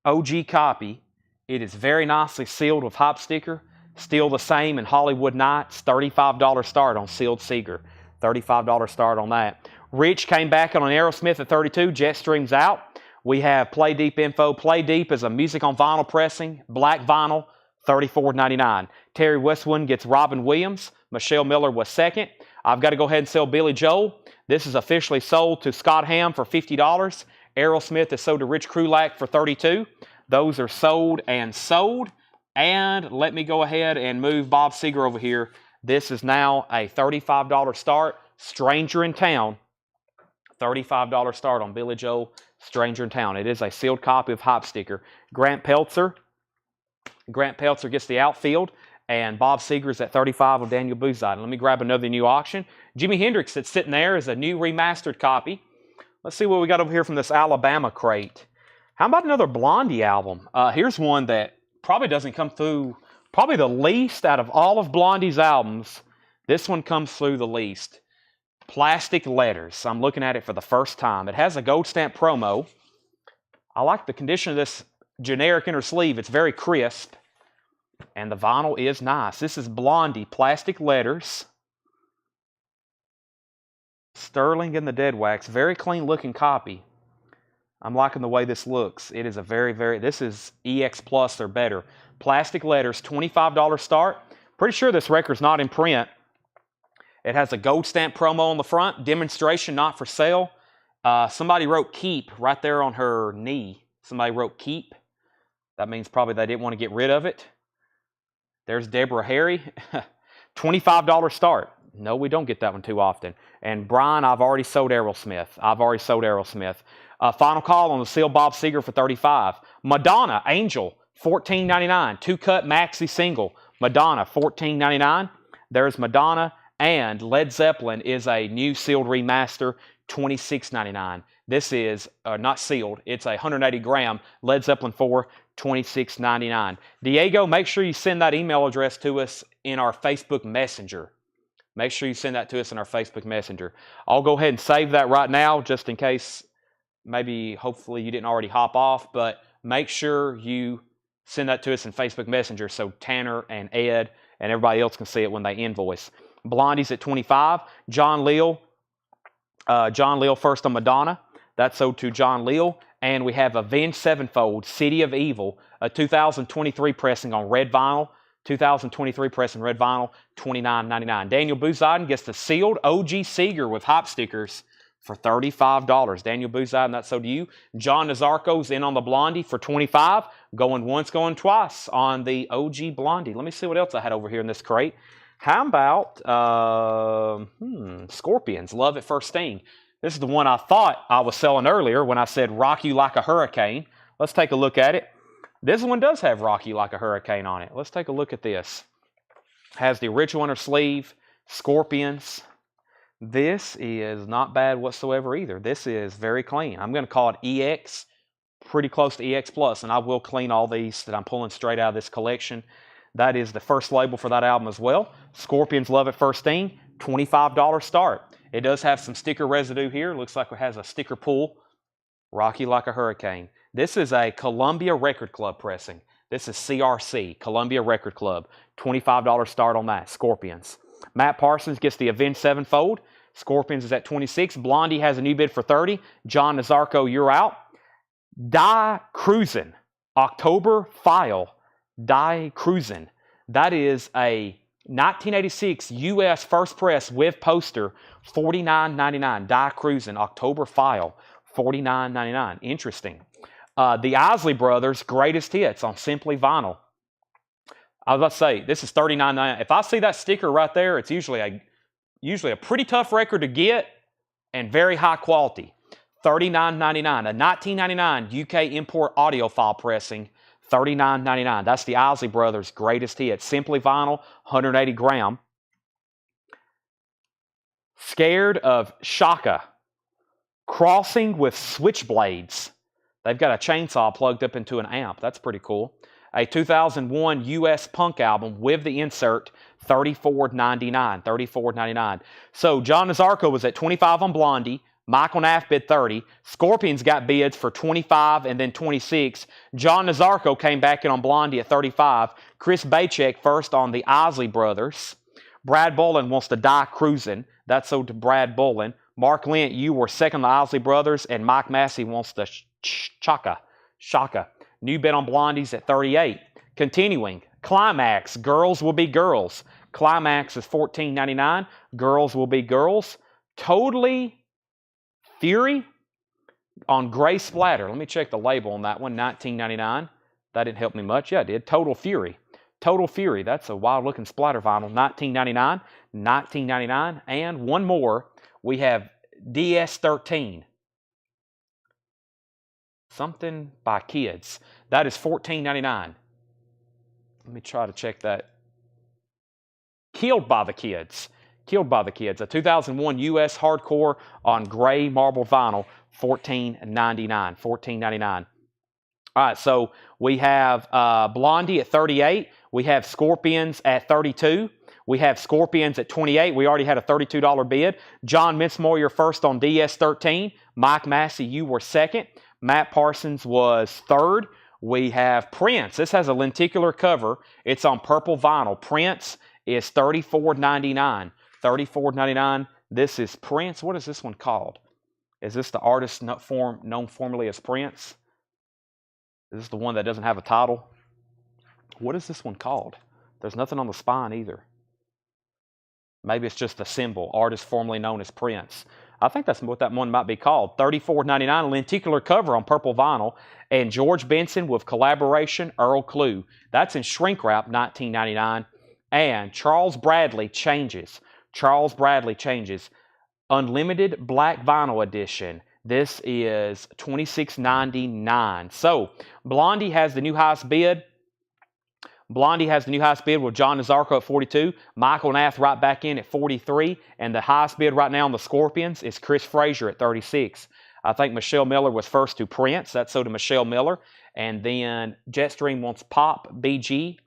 OG copy. It is very nicely sealed with hop sticker. Still the same in Hollywood Nights, $35 start on sealed Seeger. $35 start on that. Rich came back on an Aerosmith at $32. Jetstream's out. We have Play Deep info. Play Deep is a music on vinyl pressing, black vinyl, $34.99. Terry Westwood gets Robin Williams. Michelle Miller was second. I've got to go ahead and sell Billy Joel. This is officially sold to Scott Ham for $50. Aerosmith is sold to Rich Krulak for $32. Those are sold and sold. And let me go ahead and move Bob Seger over here. This is now a $35 start. Stranger in Town, $35 start on Billy Joel, Stranger in Town. It is a sealed copy of hop sticker. Grant Peltzer gets the outfield, and Bob Seger's at $35 with Daniel Buzide. Let me grab another new auction. Jimi Hendrix that's sitting there is a new remastered copy. Let's see what we got over here from this Alabama crate. How about another Blondie album? Here's one that probably doesn't come through Probably the least out of all of Blondie's albums. This one comes through the least. Plastic Letters. I'm looking at it for the first time. It has a gold stamp promo. I like the condition of this generic inner sleeve. It's very crisp. And the vinyl is nice. This is Blondie, Plastic Letters. Sterling in the dead wax. Very clean looking copy. I'm liking the way this looks. It is a this is EX Plus or better. Plastic Letters, $25 start. Pretty sure this record's not in print. It has a gold stamp promo on the front. Demonstration not for sale. Somebody wrote keep right there on her knee. Somebody wrote keep. That means probably they didn't want to get rid of it. There's Deborah Harry. $25 start. No, we don't get that one too often. And Brian, I've already sold Aerosmith. Final call on the Seal Bob Seger for $35. Madonna, Angel, $14.99. Two-cut maxi single. Madonna, $14.99. There's Madonna. And Led Zeppelin is a new sealed remaster, $26.99. This is not sealed. It's a 180-gram Led Zeppelin 4, $26.99. Diego, make sure you send that email address to us in our Facebook Messenger. Make sure you send that to us in our Facebook Messenger. I'll go ahead and save that right now just in case hopefully you didn't already hop off, but make sure you send that to us in Facebook Messenger so Tanner and Ed and everybody else can see it when they invoice. Blondie's at $25. John Leal first on Madonna. That's sold to John Leal. And we have Avenged Sevenfold, City of Evil, a 2023 pressing on red vinyl. 2023 pressing red vinyl, $29.99. Daniel Bouzadin gets the sealed OG Seeger with hop stickers for $35. Daniel Bouzadin, that's sold to you. John Nazarko's in on the Blondie for $25. Going once, going twice on the OG Blondie. Let me see what else I had over here in this crate. How about Scorpions, Love at First Sting. This is the one I thought I was selling earlier when I said Rock You Like a Hurricane. Let's take a look at it. This one does have Rock You Like a Hurricane on it. Let's take a look at this. Has the original inner sleeve, Scorpions. This is not bad whatsoever either. This is very clean. I'm going to call it EX, pretty close to EX Plus, and I will clean all these that I'm pulling straight out of this collection. That is the first label for that album as well. Scorpions, Love at First Sting, $25 start. It does have some sticker residue here. Looks like it has a sticker pull. Rock You Like a Hurricane. This is a Columbia Record Club pressing. This is CRC, Columbia Record Club. $25 start on that. Scorpions. Matt Parsons gets the Avenged Sevenfold. Scorpions is at $26. Blondie has a new bid for $30. John Nazarko, you're out. Die Cruisin', October File. Die Cruisin'. That is a 1986 U.S. first press with poster, $49.99. Die Cruisin', October File, $49.99. Interesting. The Isley Brothers' Greatest Hits on Simply Vinyl. I was about to say, this is $39.99. If I see that sticker right there, it's usually a pretty tough record to get and very high quality. $39.99. A 1999 UK import audiophile pressing, $39.99. That's the Isley Brothers' Greatest Hits. Simply Vinyl, 180 gram. Scared of Shaka. Crossing with Switchblades. They've got a chainsaw plugged up into an amp. That's pretty cool. A 2001 US punk album with the insert, $34.99. $34.99. So John Nazarko was at $25 on Blondie. Michael Naff bid $30. Scorpions got bids for $25 and then $26. John Nazarko came back in on Blondie at $35. Chris Bachek first on the Isley Brothers. Brad Bolin wants to Die Cruisin'. That's sold to Brad Bolin. Mark Lent, you were second on the Isley Brothers, and Mike Massey wants the Shaka. New bid on Blondies at $38. Continuing, Climax, Girls Will Be Girls. Climax is $14.99. Girls Will Be Girls. Totally Fury on gray splatter. Let me check the label on that one. $19.99. That didn't help me much. Yeah, it did. Total Fury. Total Fury. That's a wild-looking splatter vinyl. $19.99. $19.99. And one more. We have DS13. Something by Kids. That is $14.99. Let me try to check that. Killed by the Kids. Killed by the Kids. A 2001 US hardcore on gray marble vinyl. $14.99. $14.99. All right, so we have Blondie at $38. We have Scorpions at 32. We have Scorpions at 28. We already had a $32 bid. John Minsmore, you're first on DS13. Mike Massey, you were second. Matt Parsons was third. We have Prince. This has a lenticular cover. It's on purple vinyl. Prince is $34.99. $34.99. This is Prince. What is this one called? Is this the artist known formerly as Prince? Is this the one that doesn't have a title? What is this one called? There's nothing on the spine either. Maybe it's just the symbol, artist formerly known as Prince. I think that's what that one might be called. $34.99, lenticular cover on purple vinyl. And George Benson with collaboration, Earl Klugh. That's in shrink wrap, $19.99. And Charles Bradley Changes. Charles Bradley Changes. Unlimited black vinyl edition. This is $26.99. So, Blondie has the new highest bid. Blondie has the new highest bid with John Nazarko at 42. Michael Nath right back in at 43. And the highest bid right now on the Scorpions is Chris Frazier at 36. I think Michelle Miller was first to Prince. That's so to Michelle Miller. And then Jetstream wants Pop BG.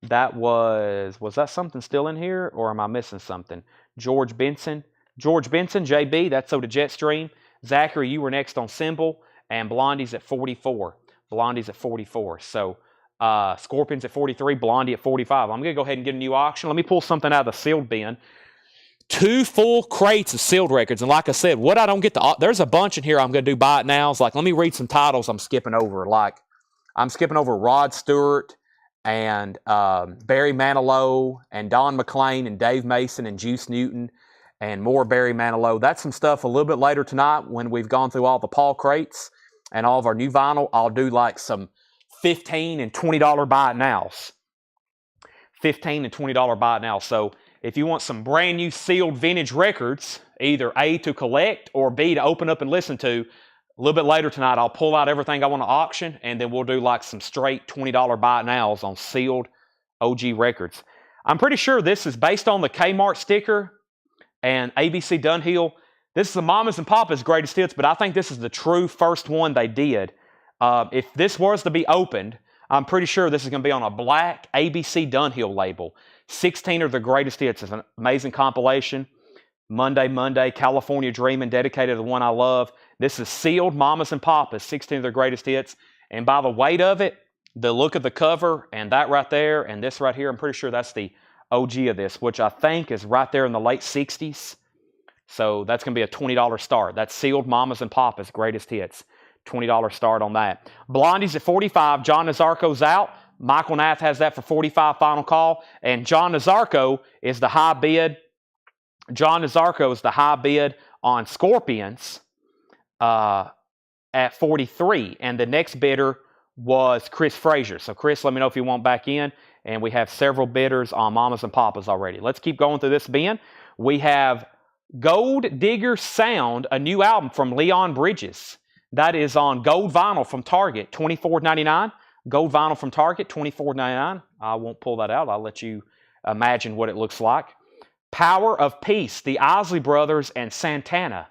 That was that something still in here? Or am I missing something? George Benson, JB. That's so to Jetstream. Zachary, you were next on Symbol. And Blondie's at 44. Blondie's at 44. So, Scorpions at 43, Blondie at 45. I'm going to go ahead and get a new auction. Let me pull something out of the sealed bin. 2 full crates of sealed records. And like I said, what I don't get to... There's a bunch in here I'm going to do buy it now. It's like, let me read some titles I'm skipping over. Like, I'm skipping over Rod Stewart and Barry Manilow and Don McLean and Dave Mason and Juice Newton and more Barry Manilow. That's some stuff a little bit later tonight when we've gone through all the Paul crates and all of our new vinyl. I'll do like some $15 and $20 buy it nows. $15 and $20 buy it now. So if you want some brand new sealed vintage records, either A, to collect, or B, to open up and listen to, a little bit later tonight, I'll pull out everything I want to auction, and then we'll do like some straight $20 buy it nows on sealed OG records. I'm pretty sure this is based on the Kmart sticker and ABC Dunhill. This is the Mamas and Papas greatest hits, but I think this is the true first one they did. If this was to be opened, I'm pretty sure this is going to be on a black ABC Dunhill label. 16 of the greatest hits. It's an amazing compilation. Monday, California Dreamin', dedicated to the one I love. This is sealed Mamas and Papas, 16 of their greatest hits. And by the weight of it, the look of the cover, and that right there, and this right here, I'm pretty sure that's the OG of this, which I think is right there in the late 60s. So that's going to be a $20 start. That's sealed Mamas and Papas, greatest hits. $20 start on that. Blondie's at 45. John Nazarko's out. Michael Nath has that for 45, final call. And John Nazarko is the high bid. John Nazarko is the high bid on Scorpions at 43. And the next bidder was Chris Frazier. So Chris, let me know if you want back in. And we have several bidders on Mamas and Papas already. Let's keep going through this bin. We have Gold Digger Sound, a new album from Leon Bridges. That is on gold vinyl from Target, $24.99. Gold vinyl from Target, $24.99. I won't pull that out. I'll let you imagine what it looks like. Power of Peace, the Isley Brothers and Santana.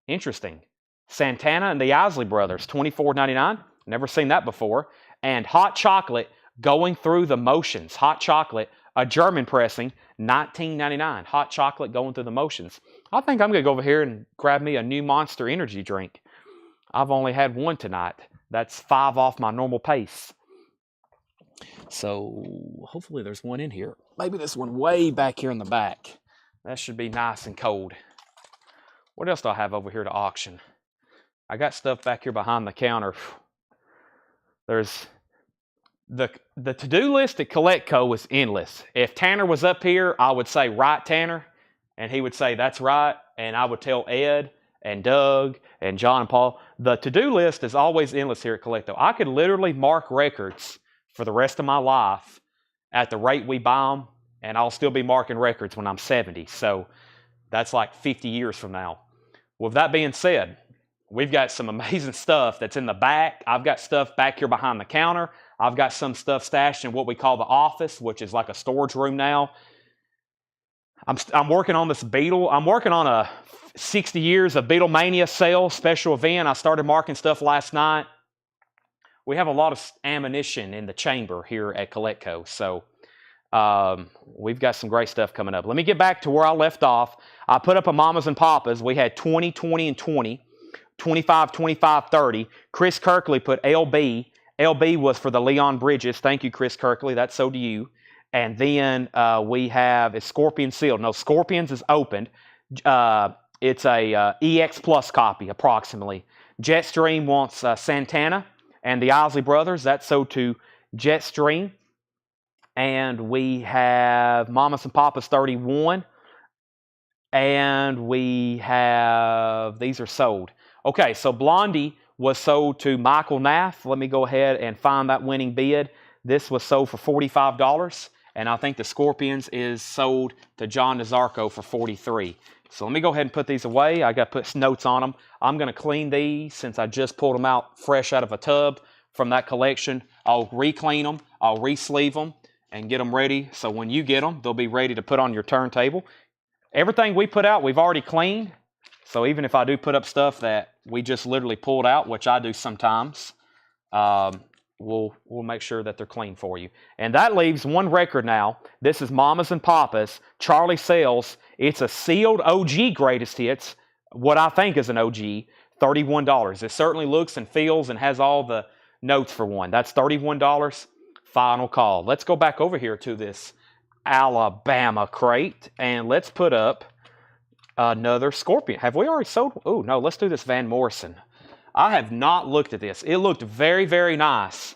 Interesting. Santana and the Isley Brothers, $24.99. Never seen that before. And Hot Chocolate, Going Through the Motions. Hot Chocolate, a German pressing, $19.99. Hot Chocolate, Going Through the Motions. I think I'm going to go over here and grab me a new Monster Energy drink. I've only had one tonight. That's 5 off my normal pace. So hopefully there's one in here. Maybe this one way back here in the back. That should be nice and cold. What else do I have over here to auction? I got stuff back here behind the counter. There's the to-do list at CollectCo is endless. If Tanner was up here, I would say, right, Tanner? And he would say, that's right. And I would tell Ed and Doug and John and Paul, the to-do list is always endless here at CollectCo. I could literally mark records for the rest of my life at the rate we buy them, and I'll still be marking records when I'm 70. So that's like 50 years from now. With that being said, we've got some amazing stuff that's in the back. I've got stuff back here behind the counter. I've got some stuff stashed in what we call the office, which is like a storage room now. I'm working on this Beatle. I'm working on a 60 years of Beatlemania sale special event. I started marking stuff last night. We have a lot of ammunition in the chamber here at CollectCo. So We've got some great stuff coming up. Let me get back to where I left off. I put up a Mamas and Papas. We had 20, 20, and 20. 25, 25, 30. Chris Kirkley put LB. LB was for the Leon Bridges. Thank you, Chris Kirkley. That's so do you. And then we have is Scorpion sealed. No, Scorpions is opened. It's a EX Plus copy, approximately. Jetstream wants Santana and the Isley Brothers. That's so to Jetstream. And we have Mamas and Papas 31. And we have, these are sold. Okay, so Blondie was sold to Michael Naff. Let me go ahead and find that winning bid. This was sold for $45. And I think the Scorpions is sold to John Nazarko for $43. So let me go ahead and put these away. I got to put notes on them. I'm going to clean these since I just pulled them out fresh out of a tub from that collection. I'll re-clean them. I'll re-sleeve them and get them ready. So when you get them, they'll be ready to put on your turntable. Everything we put out, we've already cleaned. So even if I do put up stuff that we just literally pulled out, which I do sometimes, we'll make sure that they're clean for you. And that leaves one record now. This is Mamas and Papas, Charlie Sales. It's a sealed OG greatest hits, what I think is an OG, $31. It certainly looks and feels and has all the notes for one. That's $31. Final call. Let's go back over here to this Alabama crate and let's put up another Scorpion. Have we already sold? Oh, no, let's do this Van Morrison. I have not looked at this. It looked very, very nice.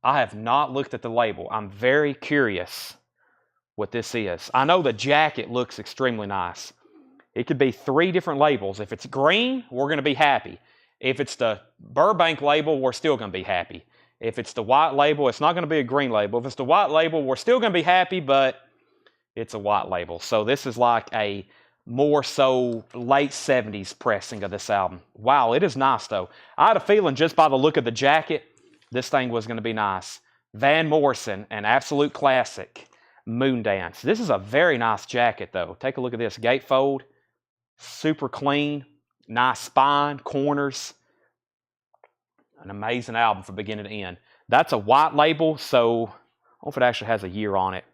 I have not looked at the label. I'm very curious what this is. I know the jacket looks extremely nice. It could be 3 different labels. If it's green, we're going to be happy. If it's the Burbank label, we're still going to be happy. If it's the white label, it's not going to be a green label. If it's the white label, we're still going to be happy, but it's a white label. So this is like a more so late 70s pressing of this album. Wow, it is nice though. I had a feeling just by the look of the jacket, this thing was going to be nice. Van Morrison, an absolute classic, Moondance. This is a very nice jacket though. Take a look at this gatefold. Super clean, nice spine, corners. An amazing album from beginning to end. That's a white label, so I don't know if it actually has a year on it.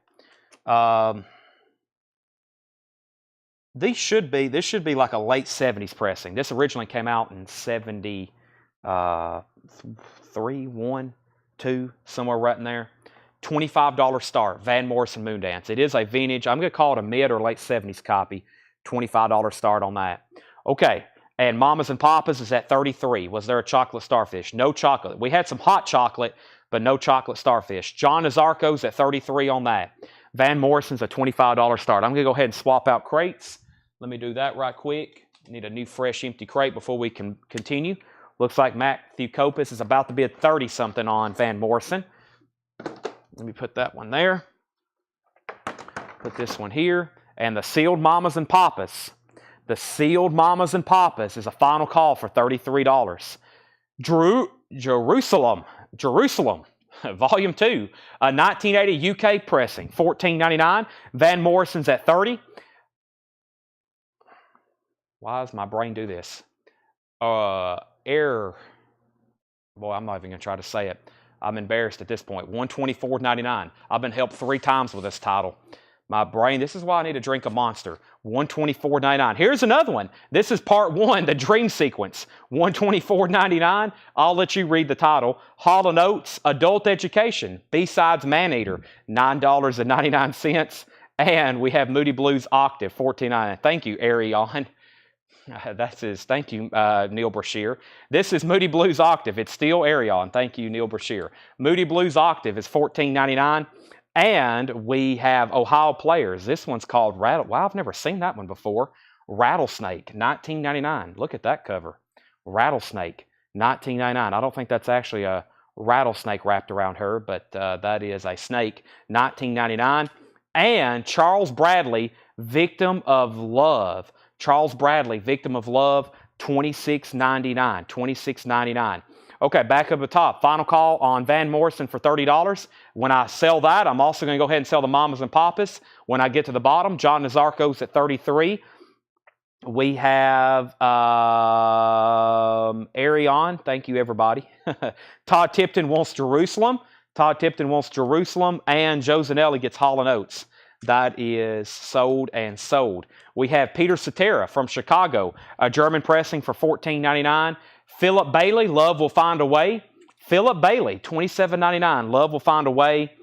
This should be like a late 70s pressing. This originally came out in 73, 1, 2, somewhere right in there. $25 start, Van Morrison Moondance. It is a vintage. I'm going to call it a mid or late 70s copy. $25 start on that. Okay, and Mamas and Papas is at 33. Was there a chocolate starfish? No chocolate. We had some hot chocolate, but no chocolate starfish. John Nazarko's at 33 on that. Van Morrison's a $25 start. I'm going to go ahead and swap out crates. Let me do that right quick. Need a new fresh empty crate before we can continue. Looks like Matthew Copus is about to be at 30-something on Van Morrison. Let me put that one there. Put this one here. And the sealed Mamas and Papas. The sealed Mamas and Papas is a final call for $33. Jerusalem, Volume 2, 1980 UK pressing, $14.99. Van Morrison's at 30. Why does my brain do this? Error. Boy, I'm not even going to try to say it. I'm embarrassed at this point. $124.99. I've been helped 3 times with this title. My brain, this is why I need to drink a Monster. $124.99. Here's another one. This is part 1, the dream sequence. $124.99. I'll let you read the title. Hall & Oates, Adult Education. B-Sides Maneater, $9.99. And we have Moody Blues Octave, $14.99. Thank you, Arion. That's his. Thank you, Neil Brashear. This is Moody Blues Octave. It's still Arion. Thank you, Neil Brashear. Moody Blues Octave is $14.99. And we have Ohio Players. This one's called Rattle. Wow, I've never seen that one before. Rattlesnake, $19.99. Look at that cover. Rattlesnake, $19.99. I don't think that's actually a rattlesnake wrapped around her, but that is a snake, $19.99. And Charles Bradley, Victim of Love. Charles Bradley, Victim of Love, $26.99. $26.99. Okay, back up the top. Final call on Van Morrison for $30. When I sell that, I'm also going to go ahead and sell the Mamas and Papas. When I get to the bottom, John Nazarko's at $33. We have Arion. Thank you, everybody. Todd Tipton wants Jerusalem. Todd Tipton wants Jerusalem, and Joe Zanelli gets Hall & Oates. That is sold and sold. We have Peter Cetera from Chicago, a German pressing for $14.99. Philip Bailey, Love Will Find a Way. Philip Bailey, $27.99. Love Will Find a Way.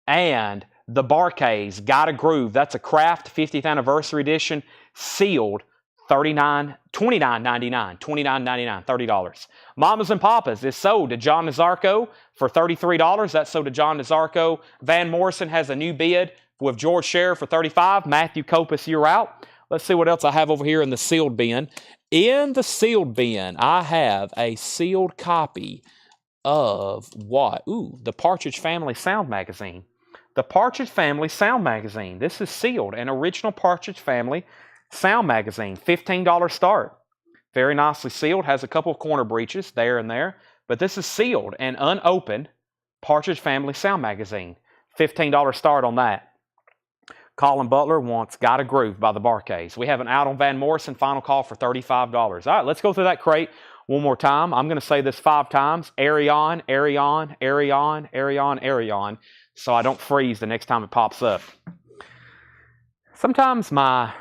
And the Barkays, Got a Groove. That's a Kraft 50th Anniversary Edition, sealed, $29.99. $29.99, $30. Mamas and Papas is sold to John Nazarko for $33. That's sold to John Nazarko. Van Morrison has a new bid with George Scherer for $35. Matthew Kopus, you're out. Let's see what else I have over here in the sealed bin. In the sealed bin, I have a sealed copy of what? Ooh, the Partridge Family Sound Magazine. The Partridge Family Sound Magazine. This is sealed, an original Partridge Family Sound Magazine. $15 start. Very nicely sealed. Has a couple of corner breaches there and there. But this is sealed and unopened Partridge Family Sound Magazine. $15 start on that. Colin Butler wants Got a Groove by the Barkays. We have an out on Van Morrison, final call for $35. All right, let's go through that crate one more time. I'm going to say this 5 times. Arion, Arion, Arion, Arion, Arion, so I don't freeze the next time it pops up. Sometimes my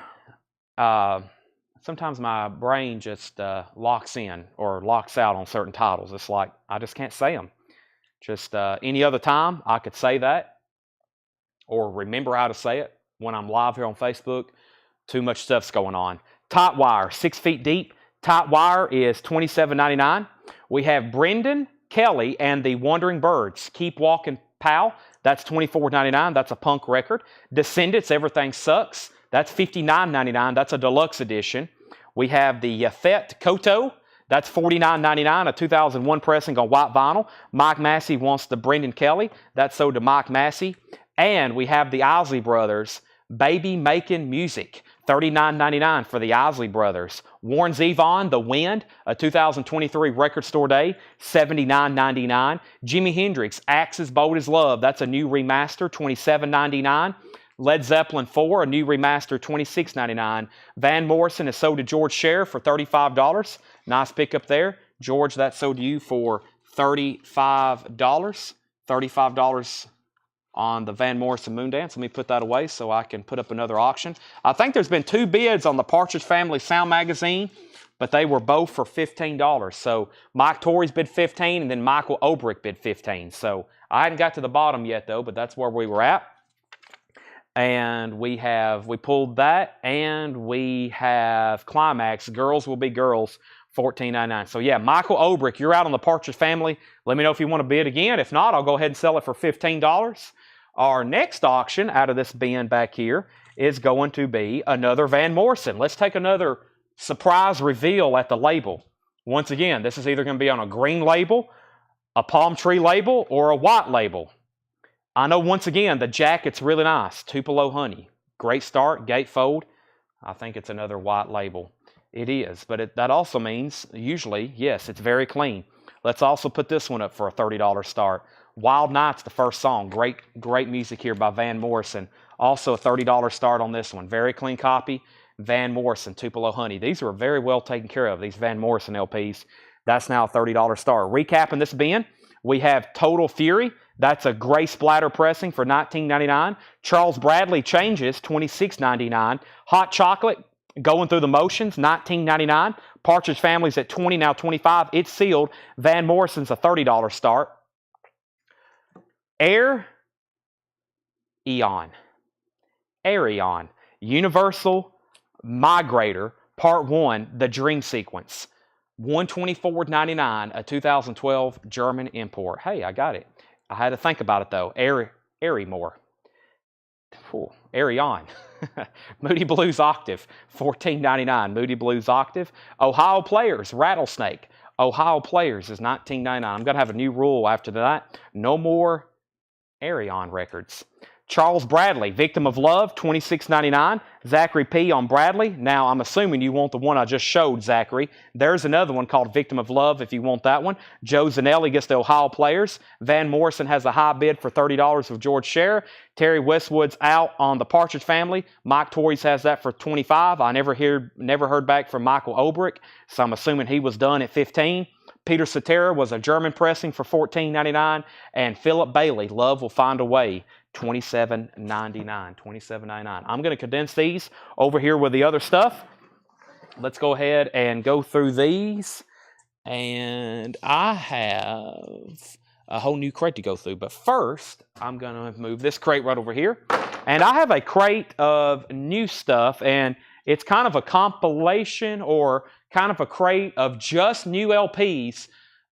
brain just locks in or locks out on certain titles. It's like I just can't say them. Just any other time I could say that or remember how to say it. When I'm live here on Facebook, too much stuff's going on. Tight Wire, 6 feet deep. Tight Wire is $27.99. We have Brendan Kelly and the Wandering Birds, Keep Walking Pal. That's $24.99. That's a punk record. Descendants, Everything Sucks. That's $59.99. That's a deluxe edition. We have the Yafet Koto. That's $49.99, a 2001 pressing on white vinyl. Mike Massey wants the Brendan Kelly. That's sold to Mike Massey. And we have the Isley Brothers, Baby Making Music, $39.99 for the Isley Brothers. Warren Zevon, The Wind, a 2023 Record Store Day, $79.99. Jimi Hendrix, Axe as Bold as Love, that's a new remaster, $27.99. Led Zeppelin 4, a new remaster, $26.99. Van Morrison is sold to George Scherer for $35. Nice pickup there. George, that's sold to you for $35. $35 on the Van Morrison Moondance. Let me put that away so I can put up another auction. I think there's been 2 bids on the Partridge Family Sound Magazine, but they were both for $15. So Mike Torrey's bid $15, and then Michael Obrick bid $15. So I hadn't got to the bottom yet, though, but that's where we were at. And we pulled that, and we have Climax, Girls Will Be Girls, $14.99. So yeah, Michael Obrick, you're out on the Partridge Family. Let me know if you want to bid again. If not, I'll go ahead and sell it for $15. Our next auction out of this bin back here is going to be another Van Morrison. Let's take another surprise reveal at the label. Once again, this is either going to be on a green label, a palm tree label, or a white label. I know once again the jacket's really nice. Tupelo Honey. Great start, gatefold. I think it's another white label. It is, but that also means, usually, yes, it's very clean. Let's also put this one up for a $30 start. Wild Nights, the first song. Great music here by Van Morrison. Also a $30 start on this one. Very clean copy. Van Morrison, Tupelo Honey. These are very well taken care of, these Van Morrison LPs. That's now a $30 start. Recapping this bin, we have Total Fury. That's a gray splatter pressing for $19.99. Charles Bradley Changes, $26.99. Hot Chocolate, Going Through the Motions, $19.99. Partridge Family's at $20, now $25. It's sealed. Van Morrison's a $30 start. Arion. Universal Migrator, Part 1, The Dream Sequence. $124.99, a 2012 German import. Hey, I got it. I had to think about it, though. Arion. Moody Blues Octave, $14.99. Moody Blues Octave. Ohio Players, Rattlesnake. Ohio Players is $19.99. I'm going to have a new rule after that. No more Arion records. Charles Bradley, Victim of Love, $26.99. Zachary P. on Bradley. Now, I'm assuming you want the one I just showed, Zachary. There's another one called Victim of Love if you want that one. Joe Zanelli gets the Ohio Players. Van Morrison has a high bid for $30 with George Scherer. Terry Westwood's out on the Partridge Family. Mike Torrey's has that for $25. I never heard back from Michael Obrick, so I'm assuming he was done at $15. Peter Cetera was a German pressing for $14.99. And Philip Bailey, Love Will Find a Way, $27.99. $27.99. I'm going to condense these over here with the other stuff. Let's go ahead and go through these. And I have a whole new crate to go through. But first, I'm going to move this crate right over here. And I have a crate of new stuff. And it's kind of a compilation or kind of a crate of just new LPs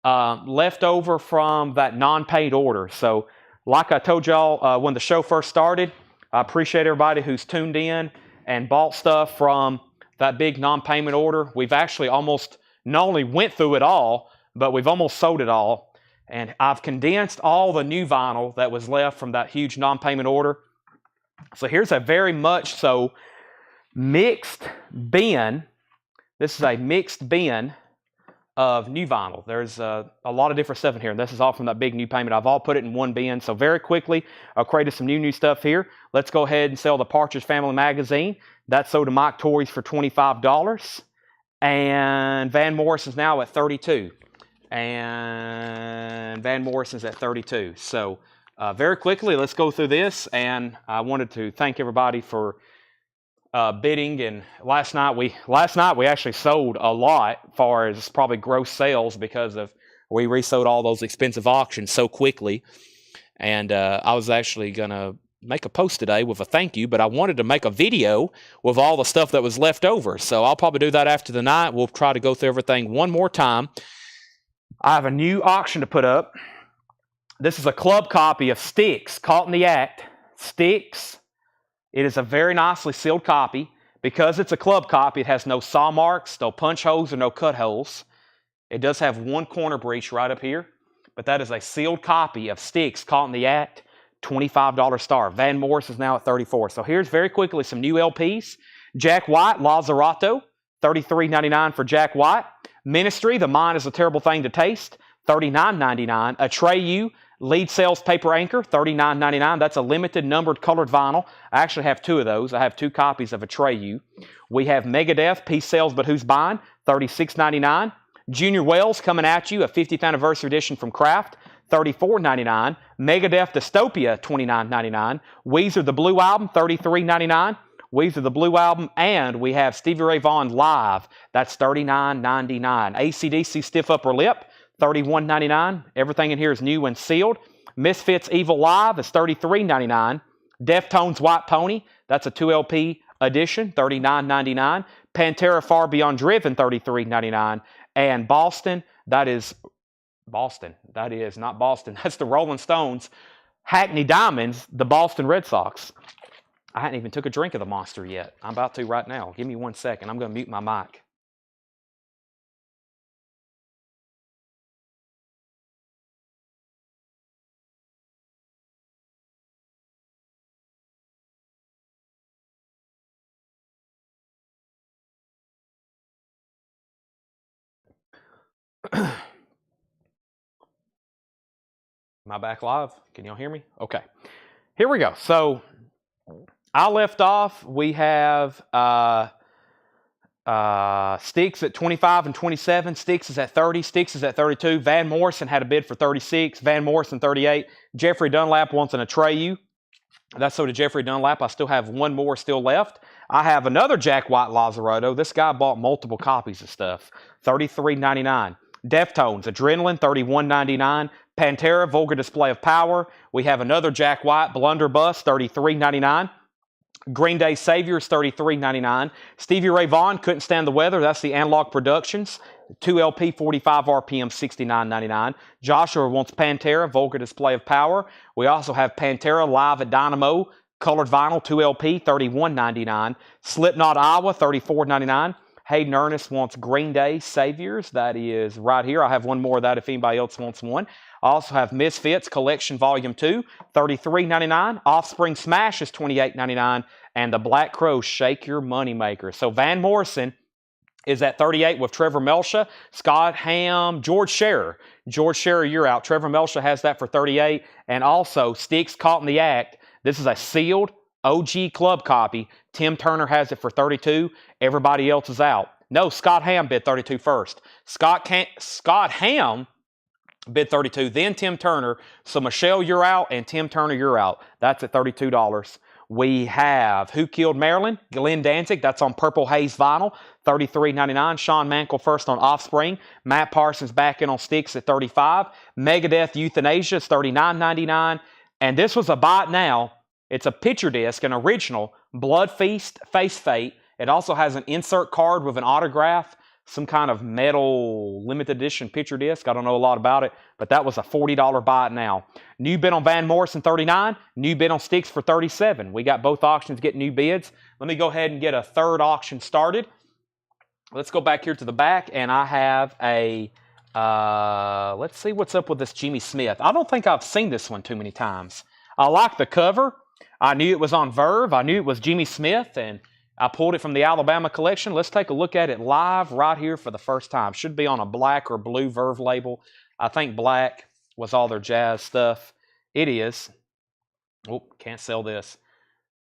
left over from that non-paid order. So like I told y'all when the show first started, I appreciate everybody who's tuned in and bought stuff from that big non-payment order. We've actually almost not only went through it all, but we've almost sold it all. And I've condensed all the new vinyl that was left from that huge non-payment order. So here's a very much so mixed bin. This is a mixed bin of new vinyl. There's a lot of different stuff in here, and this is all from that big new payment. I've all put it in one bin. So very quickly, I've created some new stuff here. Let's go ahead and sell the Partridge Family magazine. That's sold to Mike Torrey's for $25. And Van Morrison's now at $32. And Van Morrison's at $32. So very quickly, let's go through this. And I wanted to thank everybody for bidding. And last night we actually sold a lot as far as probably gross sales because of we resold all those expensive auctions so quickly. And I was actually gonna make a post today with a thank you, but I wanted to make a video with all the stuff that was left over. So I'll probably do that after the night. We'll try to go through everything one more time. I have a new auction to put up. This is a club copy of Styx, Caught in the Act. Styx. It is a very nicely sealed copy. Because it's a club copy, it has no saw marks, no punch holes, or no cut holes. It does have one corner breach right up here. But that is a sealed copy of Styx, Caught in the Act. $25 star. Van Morris is now at $34. So here's very quickly some new LPs. Jack White, Lazaretto, $33.99 for Jack White. Ministry, The Mind is a Terrible Thing to Taste, $39.99. Atreyu, Lead Sales Paper Anchor, $39.99. That's a limited numbered colored vinyl. I actually have two of those. I have two copies of Atreyu. We have Megadeth, Peace Sells But Who's Buying, $36.99. Junior Wells coming at you, a 50th anniversary edition from Kraft, $34.99. Megadeth Dystopia, $29.99. Weezer The Blue Album, $33.99. Weezer The Blue Album, and we have Stevie Ray Vaughan Live. That's $39.99. AC/DC Stiff Upper Lip, $31.99. Everything in here is new and sealed. Misfits Evil Live is $33.99. Deftones White Pony, that's a 2LP edition, $39.99. Pantera Far Beyond Driven, $33.99. And Boston, that is not Boston. That's the Rolling Stones. Hackney Diamonds, the Boston Red Sox. I hadn't even took a drink of the Monster yet. I'm about to right now. Give me 1 second. I'm going to mute my mic. Am I back live? Can y'all hear me? Okay. Here we go. So I left off. We have Styx at 25 and 27. Styx is at 30. Styx is at 32. Van Morrison had a bid for 36. Van Morrison 38. Jeffrey Dunlap wants an Atreyu. That's so to Jeffrey Dunlap. I still have one more still left. I have another Jack White Lazaretto. This guy bought multiple copies of stuff. $33.99. Deftones, Adrenaline, $31.99. Pantera, Vulgar Display of Power. We have another Jack White, Blunderbuss, $33.99. Green Day Saviors, $33.99. Stevie Ray Vaughan, Couldn't Stand the Weather. That's the Analog Productions. 2LP, 45 RPM, $69.99. Joshua wants Pantera, Vulgar Display of Power. We also have Pantera Live at Dynamo, colored vinyl, 2LP, $31.99. Slipknot Iowa, $34.99. Hayden Ernest wants Green Day Saviors. That is right here. I have one more of that if anybody else wants one. I also have Misfits Collection Volume 2, $33.99. Offspring Smash is $28.99. And the Black Crow Shake Your Moneymaker. So Van Morrison is at 38 with Trevor Melsha, Scott Ham, George Scherer. George Scherer, you're out. Trevor Melsha has that for 38. And also Styx Caught in the Act. This is a sealed OG club copy. Tim Turner has it for 32. Everybody else is out. No, Scott Ham bid 32 first. Scott Ham bid 32, then Tim Turner. So Michelle, you're out, and Tim Turner, you're out. That's at $32. We have Who Killed Marilyn? Glenn Danzig. That's on Purple Haze vinyl, $33.99. Shawn Mankel first on Offspring. Matt Parsons back in on Styx at $35. Megadeth Euthanasia is $39.99. And this was a buy it now. It's a picture disc, an original, Blood Feast, Face Fate. It also has an insert card with an autograph, some kind of metal limited edition picture disc. I don't know a lot about it, but that was a $40 buy it now. New bid on Van Morrison, $39. New bid on Styx for $37. We got both auctions getting new bids. Let me go ahead and get a third auction started. Let's go back here to the back, and I have a, let's see what's up with this Jimmy Smith. I don't think I've seen this one too many times. I like the cover. I knew it was on Verve. I knew it was Jimmy Smith, and I pulled it from the Alabama collection. Let's take a look at it live right here for the first time. Should be on a black or blue Verve label. I think black was all their jazz stuff. It is. Oh, can't sell this.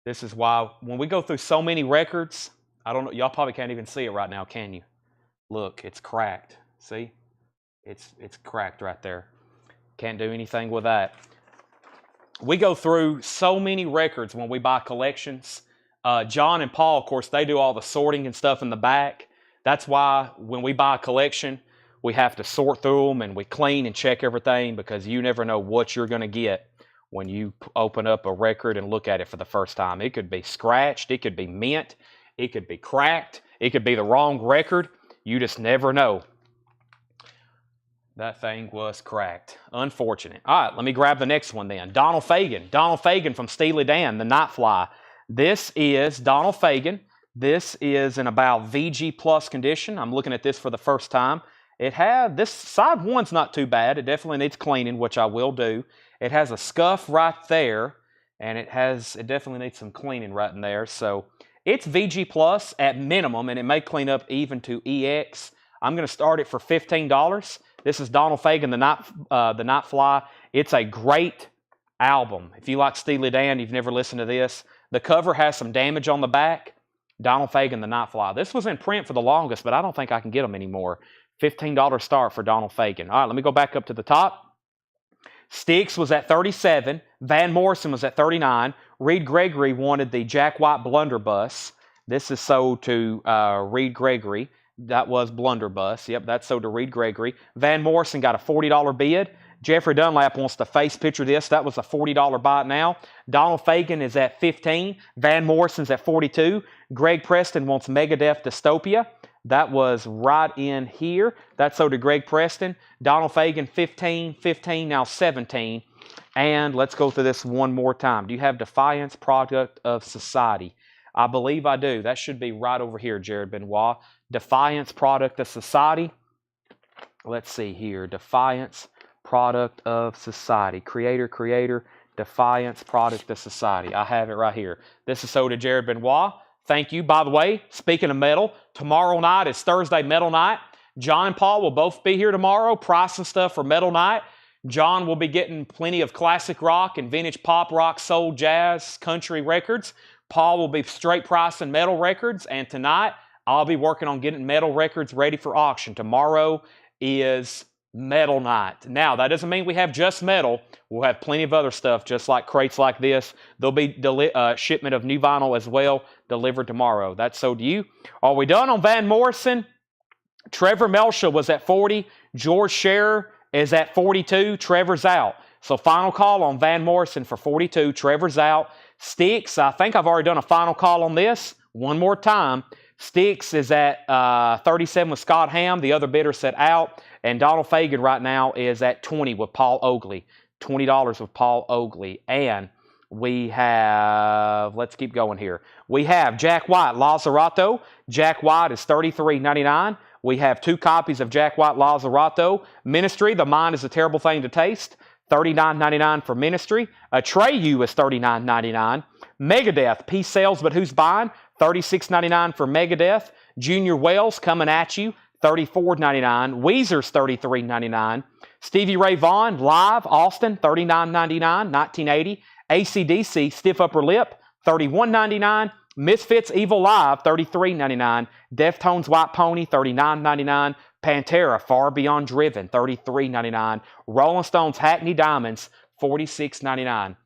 This is why when we go through so many records, I don't know, y'all probably can't even see it right now, can you? Look, it's cracked. See? It's cracked right there. Can't do anything with that. We go through so many records when we buy collections. John and Paul, of course, they do all the sorting and stuff in the back. That's why when we buy a collection, we have to sort through them and we clean and check everything, because you never know what you're going to get when you open up a record and look at it for the first time. It could be scratched. It could be mint. It could be cracked. It could be the wrong record. You just never know. That thing was cracked. Unfortunate. All right, let me grab the next one then. Donald Fagen. Donald Fagen from Steely Dan, the Nightfly. This is Donald Fagen. This is in about VG Plus condition. I'm looking at this for the first time. This side one's not too bad. It definitely needs cleaning, which I will do. It has a scuff right there, and it definitely needs some cleaning right in there. So it's VG Plus at minimum, and it may clean up even to EX. I'm going to start it for $15. This is Donald Fagen, the Nightfly. It's a great album. If you like Steely Dan, you've never listened to this. The cover has some damage on the back. Donald Fagen, the Nightfly. This was in print for the longest, but I don't think I can get them anymore. $15 start for Donald Fagen. All right, let me go back up to the top. Styx was at $37. Van Morrison was at $39. Reed Gregory wanted the Jack White Blunderbuss. This is sold to Reed Gregory. That was Blunderbuss. Yep, that's sold to Reed Gregory. Van Morrison got a $40 bid. Jeffrey Dunlap wants to face picture this. That was a $40 buy it now. Donald Fagen is at $15. Van Morrison's at $42. Greg Preston wants Megadeth Dystopia. That was right in here. That's sold to Greg Preston. Donald Fagen, $15, now $17. And let's go through this one more time. Do you have Defiance Product of Society? I believe I do. That should be right over here, Jared Benoit. Defiance Product of Society. Let's see here. Defiance Product of Society. Creator, Defiance Product of Society. I have it right here. This is sold to Jared Benoit. Thank you. By the way, speaking of metal, tomorrow night is Thursday Metal Night. John and Paul will both be here tomorrow, pricing stuff for Metal Night. John will be getting plenty of classic rock and vintage pop rock, soul, jazz, country records. Paul will be straight pricing metal records. And tonight, I'll be working on getting metal records ready for auction. Tomorrow is Metal Night. Now, that doesn't mean we have just metal. We'll have plenty of other stuff, just like crates like this. There'll be shipment of new vinyl as well delivered tomorrow. That's sold to you. Are we done on Van Morrison? Trevor Melcher was at 40. George Scherer is at 42. Trevor's out. So final call on Van Morrison for 42. Trevor's out. Styx, I think I've already done a final call on this. One more time. Styx is at 37 with Scott Ham. The other bidder said out. And Donald Fagen right now is at 20 with Paul Oakley. $20 with Paul Oakley. And we have, let's keep going here. We have Jack White, Lazzarato. Jack White is $33.99. We have 2 copies of Jack White, Lazzarato. Ministry, The Mind is a Terrible Thing to Taste. $39.99 for Ministry. Atreyu is $39.99. Megadeth, Peace Sells But Who's Buying? $36.99 for Megadeth. Junior Wells, Coming At You, $34.99. Weezer's $33.99. Stevie Ray Vaughan, Live, Austin, $39.99, 1980. AC/DC, Stiff Upper Lip, $31.99. Misfits Evil Live, $33.99. Deftones White Pony, $39.99. Pantera Far Beyond Driven, $33.99. Rolling Stones Hackney Diamonds, $46.99.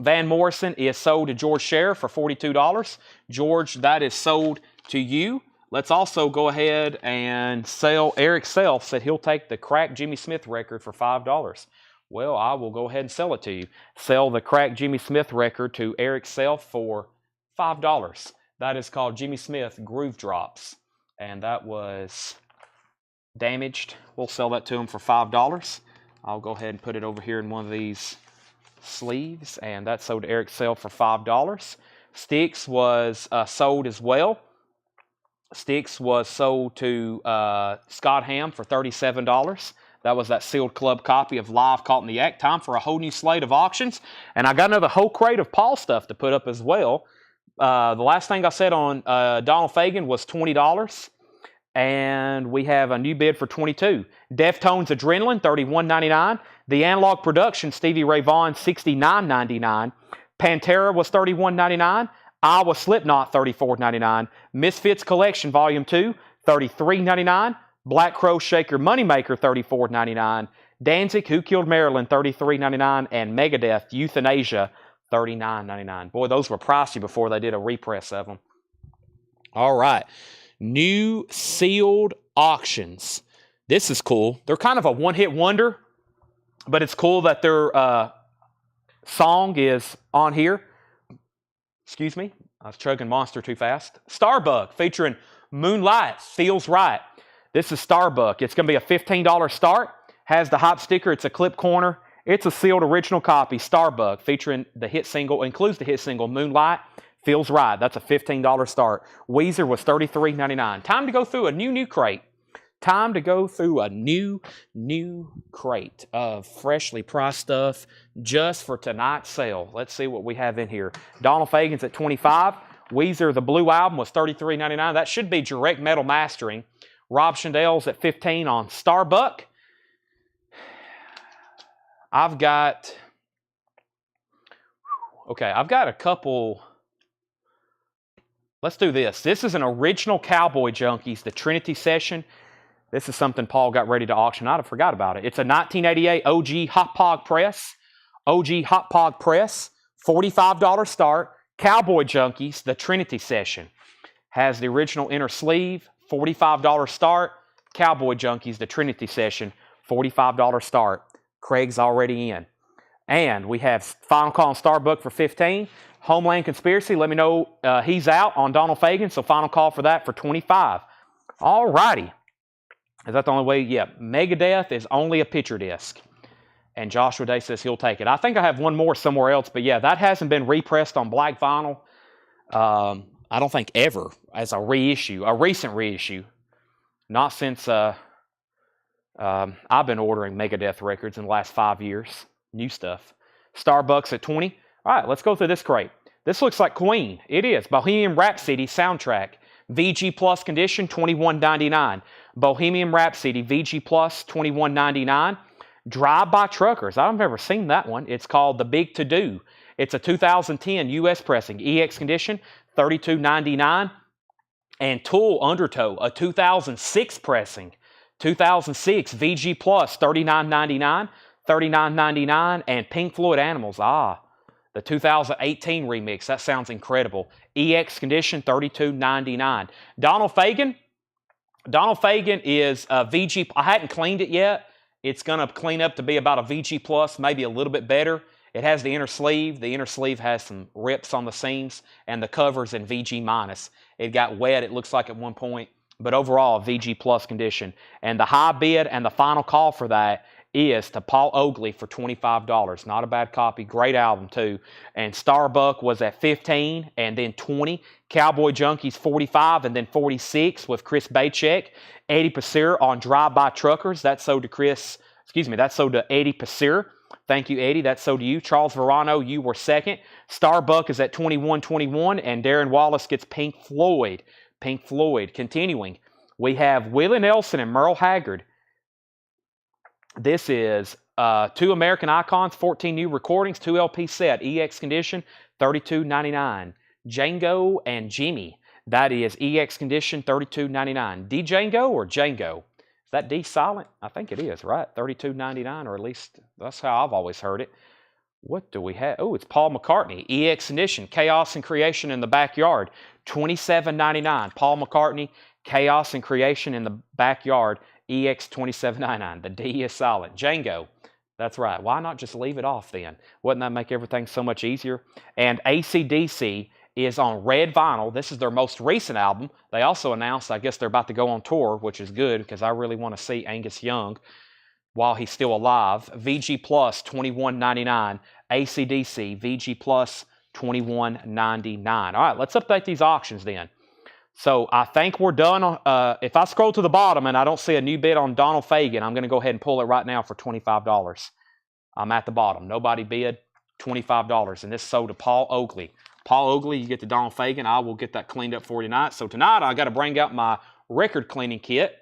Van Morrison is sold to George Sheriff for $42. George, that is sold to you. Let's also go ahead and sell. Eric Self said he'll take the Crack Jimmy Smith record for $5. Well, I will go ahead and sell it to you. Sell the Crack Jimmy Smith record to Eric Self for $5. That is called Jimmy Smith Groove Drops. And that was damaged. We'll sell that to him for $5. I'll go ahead and put it over here in one of these sleeves. And that's sold to Eric Self for $5. Styx was sold as well. Styx was sold to Scott Ham for $37. That was that sealed club copy of Live Caught in the Act. Time for a whole new slate of auctions. And I got another whole crate of Paul stuff to put up as well. The last thing I said on Donald Fagen was $20. And we have a new bid for $22. Deftones Adrenaline, $31.99. The Analog Production, Stevie Ray Vaughan, $69.99. Pantera was $31.99. Iowa Slipknot, $34.99. Misfits Collection, Volume 2, $33.99. Black Crow Shaker Moneymaker, $34.99. Danzig, Who Killed Marilyn, $33.99. And Megadeth, Euthanasia, $39.99. Boy, those were pricey before they did a repress of them. All right. New sealed auctions. This is cool. They're kind of a one-hit wonder, but it's cool that their song is on here. Excuse me. I was chugging Monster too fast. Starbuck featuring Moonlight Feels Right. This is Starbuck. It's going to be a $15 start. Has the hop sticker. It's a clip corner. It's a sealed original copy. Starbuck featuring the hit single, includes the hit single Moonlight Feels Right. That's a $15 start. Weezer was $33.99. Time to go through a new crate. Time to go through a new crate of freshly priced stuff just for tonight's sale. Let's see what we have in here. Donald Fagen's at $25. Weezer, the Blue Album, was $33.99. That should be direct metal mastering. Rob Chandell's at $15 on Starbuck. I've got a couple. Let's do this. This is an original Cowboy Junkies, the Trinity Session. This is something Paul got ready to auction. I'd have forgot about it. It's a 1988 OG Hot Pog Press. OG Hot Pog Press, $45 start. Cowboy Junkies, the Trinity Session. Has the original inner sleeve, $45 start. Cowboy Junkies, the Trinity Session, $45 start. Craig's already in. And we have Final Call on Starbuck for $15. Homeland Conspiracy, let me know he's out on Donald Fagen, so final call for that for $25. All righty. Is that the only way? Yeah. Megadeth is only a picture disc. And Joshua Day says he'll take it. I think I have one more somewhere else, but yeah, that hasn't been repressed on black vinyl. I don't think ever as a reissue, a recent reissue. Not since I've been ordering Megadeth records in the last 5 years. New stuff. Starbucks at $20. All right, let's go through this crate. This looks like Queen. It is. Bohemian Rhapsody soundtrack. VG Plus condition, $21.99. Bohemian Rhapsody VG Plus, $21.99. Drive-By Truckers. I've never seen that one. It's called The Big To Do. It's a 2010 US pressing. EX condition, $32.99. And Tool Undertow, a 2006 pressing. 2006 VG Plus, $39.99. $39.99. And Pink Floyd Animals. The 2018 remix. That sounds incredible. EX condition, $32.99. Donald Fagen. Donald Fagen is a VG. I hadn't cleaned it yet. It's going to clean up to be about a VG Plus, maybe a little bit better. It has the inner sleeve. The inner sleeve has some rips on the seams, and the cover's in VG minus. It got wet, it looks like, at one point, but overall, VG Plus condition. And the high bid and the final call for that is to Paul Oakley for $25. Not a bad copy. Great album, too. And Starbuck was at $15 and then $20. Cowboy Junkies, $45 and then $46 with Chris Bachek. Eddie Pasir on Drive-By Truckers. That's sold to that's sold to Eddie Pasir. Thank you, Eddie. That's sold to you. Charles Verano, you were second. Starbuck is at $21.21, and Darren Wallace gets Pink Floyd. Pink Floyd. Continuing, we have Willie Nelson and Merle Haggard. This is 2 American Icons, 14 new recordings, 2 LP set, EX condition, $32.99. Django and Jimmy. That is EX condition, $32.99. Django or Django? Is that D silent? I think it is, right? $32.99, or at least that's how I've always heard it. What do we have? Oh, it's Paul McCartney. EX condition, Chaos and Creation in the Backyard, $27.99. Paul McCartney, Chaos and Creation in the Backyard, EX $27.99. The D is silent. Django. That's right. Why not just leave it off then? Wouldn't that make everything so much easier? And AC/DC is on red vinyl. This is their most recent album. They also announced, I guess they're about to go on tour, which is good because I really want to see Angus Young while he's still alive. VG Plus, $21.99. AC/DC, VG Plus, $21.99. All right, let's update these auctions then. So I think we're done. If I scroll to the bottom and I don't see a new bid on Donald Fagen, I'm going to go ahead and pull it right now for $25. I'm at the bottom. Nobody bid, $25. And this sold to Paul Oakley. Paul Oakley, you get the Donald Fagen. I will get that cleaned up for you tonight. So tonight I got to bring out my record cleaning kit,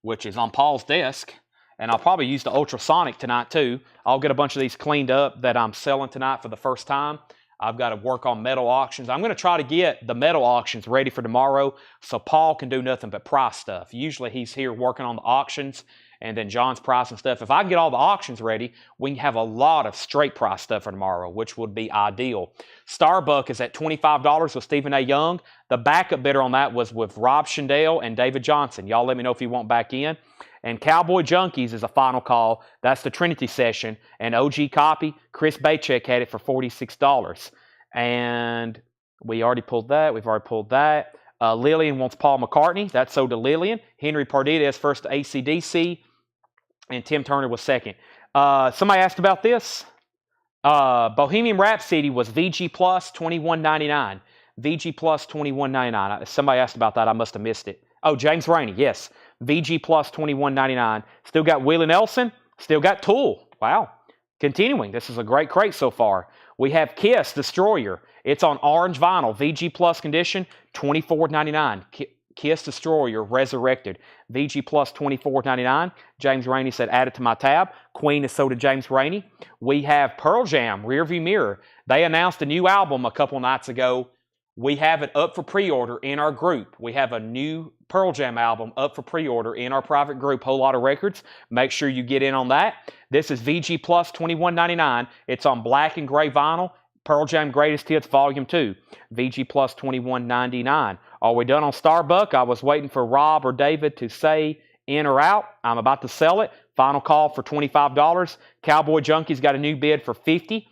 which is on Paul's desk. And I'll probably use the ultrasonic tonight too. I'll get a bunch of these cleaned up that I'm selling tonight for the first time. I've got to work on metal auctions. I'm going to try to get the metal auctions ready for tomorrow so Paul can do nothing but price stuff. Usually he's here working on the auctions and then John's pricing stuff. If I can get all the auctions ready, we can have a lot of straight price stuff for tomorrow, which would be ideal. Starbuck is at $25 with Stephen A. Young. The backup bidder on that was with Rob Shindell and David Johnson. Y'all let me know if you want back in. And Cowboy Junkies is a final call. That's the Trinity session. And OG copy, Chris Baycheck had it for $46. And we already pulled that. We've already pulled that. Lillian wants Paul McCartney. That's sold to Lillian. Henry Pardita is first to AC/DC. And Tim Turner was second. Somebody asked about this. Bohemian Rhapsody was VG Plus, $21.99. VG Plus, $21.99. Somebody asked about that. I must have missed it. Oh, James Rainey, yes. VG Plus, $21.99. Still got Willie Nelson. Still got Tool. Wow. Continuing. This is a great crate so far. We have Kiss, Destroyer. It's on orange vinyl. VG Plus condition, $24.99. Kiss Destroyer, Resurrected. VG Plus, $24.99. James Rainey said, add it to my tab. Queen is sold to James Rainey. We have Pearl Jam, Rearview Mirror. They announced a new album a couple nights ago. We have it up for pre-order in our group. We have a new Pearl Jam album up for pre-order in our private group, Whole Lotta Records. Make sure you get in on that. This is VG Plus, $21.99. It's on black and gray vinyl. Pearl Jam Greatest Hits Volume 2. VG Plus, $21.99. Are we done on Starbuck? I was waiting for Rob or David to say in or out. I'm about to sell it. Final call for $25. Cowboy Junkies got a new bid for $50.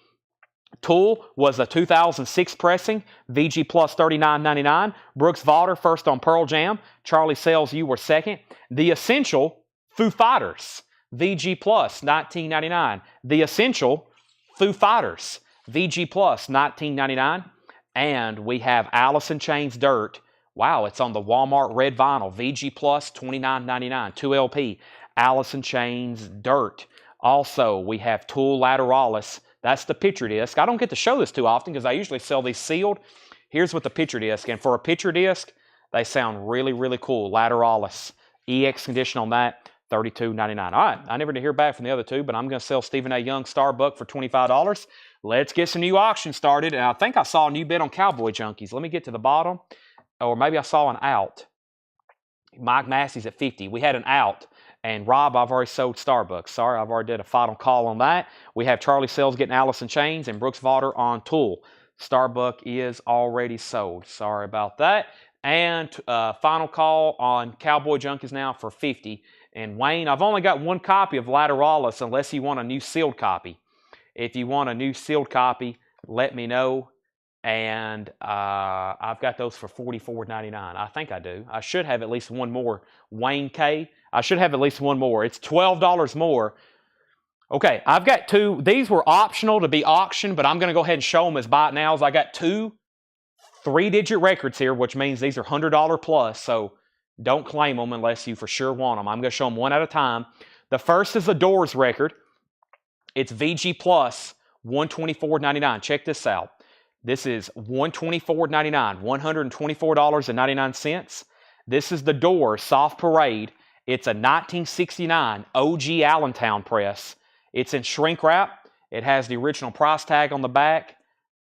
Tool was a 2006 pressing, VG Plus $39.99. Brooks Valder first on Pearl Jam. Charlie Sales, you were second. The Essential, Foo Fighters, VG Plus $19.99. The Essential, Foo Fighters, VG Plus $19.99. And we have Alice in Chains Dirt. Wow, it's on the Walmart red vinyl, VG Plus $29.99, 2LP. Alice in Chains Dirt. Also, we have Tool Lateralis. That's the picture disc. I don't get to show this too often because I usually sell these sealed. Here's with the picture disc. And for a picture disc, they sound really, really cool. Lateralis. EX condition on that, $32.99. All right, I never did hear back from the other two, but I'm going to sell Stephen A. Young Starbuck for $25. Let's get some new auctions started. And I think I saw a new bid on Cowboy Junkies. Let me get to the bottom. Or maybe I saw an out. Mike Massey's at 50. We had an out. And Rob, I've already sold Starbucks. Sorry, I've already did a final call on that. We have Charlie Sells getting Alice in Chains and Brooks Valder on Tool. Starbuck is already sold. Sorry about that. And final call on Cowboy Junkies now for 50. And Wayne, I've only got one copy of Lateralis unless you want a new sealed copy. If you want a new sealed copy, let me know. And I've got those for $44.99. I think I do. I should have at least one more. Wayne K. I should have at least one more. It's $12 more. Okay, I've got two. These were optional to be auctioned, but I'm going to go ahead and show them as buy it nows. I got two 3-digit records here, which means these are $100 plus, so don't claim them unless you for sure want them. I'm going to show them one at a time. The first is the Doors record. It's VG Plus, $124.99. Check this out. This is $124.99, $124.99. This is the Doors Soft Parade. It's a 1969 OG Allentown press. It's in shrink wrap. It has the original price tag on the back.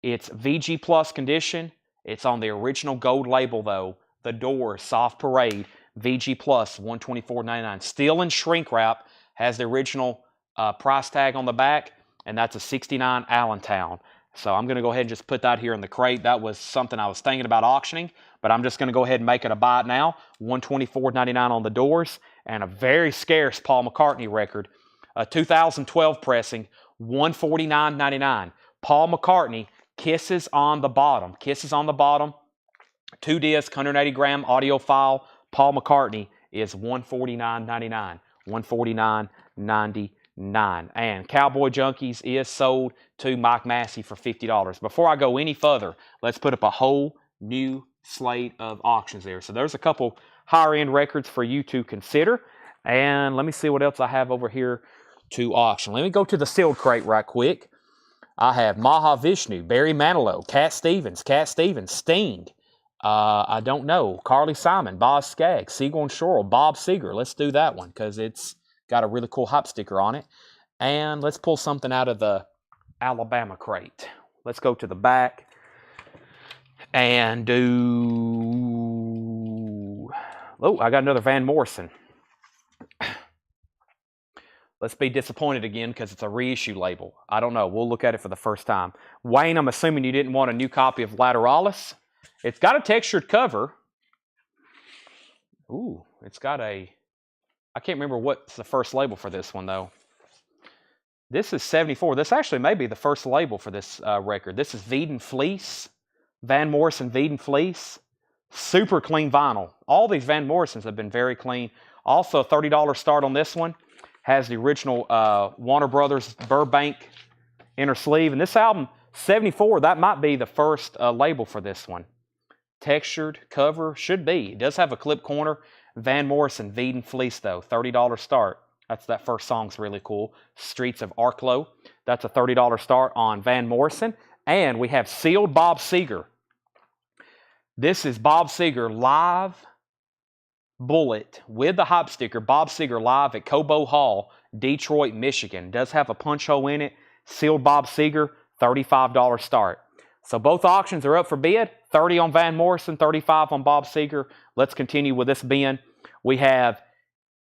It's VG Plus condition. It's on the original gold label, though. The Doors Soft Parade VG Plus, $124.99. Still in shrink wrap. Has the original price tag on the back, and that's a 69 Allentown. So I'm going to go ahead and just put that here in the crate. That was something I was thinking about auctioning, but I'm just going to go ahead and make it a buy it now. $124.99 on the Doors, and a very scarce Paul McCartney record. A 2012 pressing, $149.99. Paul McCartney, Kisses on the Bottom. Kisses on the Bottom, 2 disc, 180 gram audio file. Paul McCartney is $149.99. $149.99. And Cowboy Junkies is sold to Mike Massey for $50. Before I go any further, let's put up a whole new slate of auctions there. So there's a couple higher end records for you to consider. And let me see what else I have over here to auction. Let me go to the sealed crate right quick. I have Mahavishnu, Barry Manilow, Cat Stevens, Sting. I don't know. Carly Simon, Boz Skaggs, Siegel and Shorel, Bob Seger. Let's do that one because it's got a really cool hop sticker on it. And let's pull something out of the Alabama crate. Let's go to the back and do... Oh, I got another Van Morrison. Let's be disappointed again because it's a reissue label. I don't know. We'll look at it for the first time. Wayne, I'm assuming you didn't want a new copy of Lateralis. It's got a textured cover. Ooh, it's got a... I can't remember what's the first label for this one, though. This is 74. This actually may be the first label for this record. This is Veed & Fleece. Van Morrison Veed & Fleece. Super clean vinyl. All these Van Morrisons have been very clean. Also, a $30 start on this one. Has the original Warner Brothers Burbank inner sleeve. And this album, 74, that might be the first label for this one. Textured cover, should be. It does have a clip corner. Van Morrison, Veed & Fleece, though. $30 start. That first song's really cool. Streets of Arklow. That's a $30 start on Van Morrison. And we have sealed Bob Seger. This is Bob Seger live bullet with the hop sticker. Bob Seger live at Cobo Hall, Detroit, Michigan. Does have a punch hole in it. Sealed Bob Seger, $35 start. So both auctions are up for bid. 30 on Van Morrison, 35 on Bob Seger. Let's continue with this bin. We have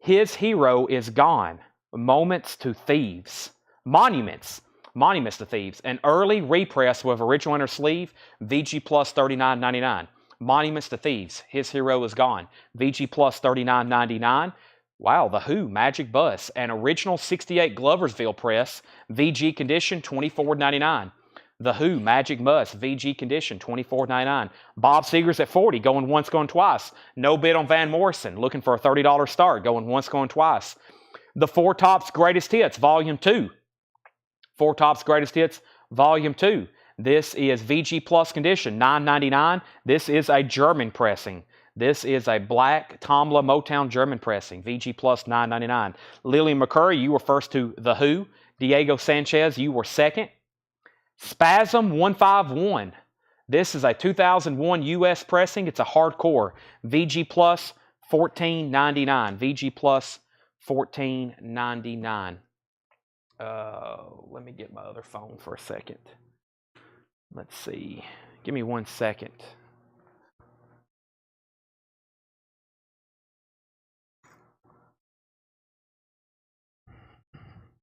His Hero Is Gone. Monuments to Thieves. Monuments to Thieves. An early repress with original inner sleeve. VG Plus $39.99. Monuments to Thieves. His Hero Is Gone. VG Plus $39.99. Wow, The Who, Magic Bus. An original 68 Gloversville press. VG condition, $24.99. The Who, Magic Bus, VG condition, $24.99. Bob Seger's at 40, going once, going twice. No bid on Van Morrison, looking for a $30 start, going once, going twice. The Four Tops Greatest Hits, Volume 2. Four Tops Greatest Hits, Volume 2. This is VG Plus condition, $9.99. This is a German pressing. This is a black Tomla Motown German pressing, VG Plus $9.99. Lily McCurry, you were first to The Who. Diego Sanchez, you were second. Spasm 151. This is a 2001 US pressing. It's a hardcore. VG Plus $14.99. VG Plus $14.99. Let me get my other phone for a second. Let's see. Give me 1 second.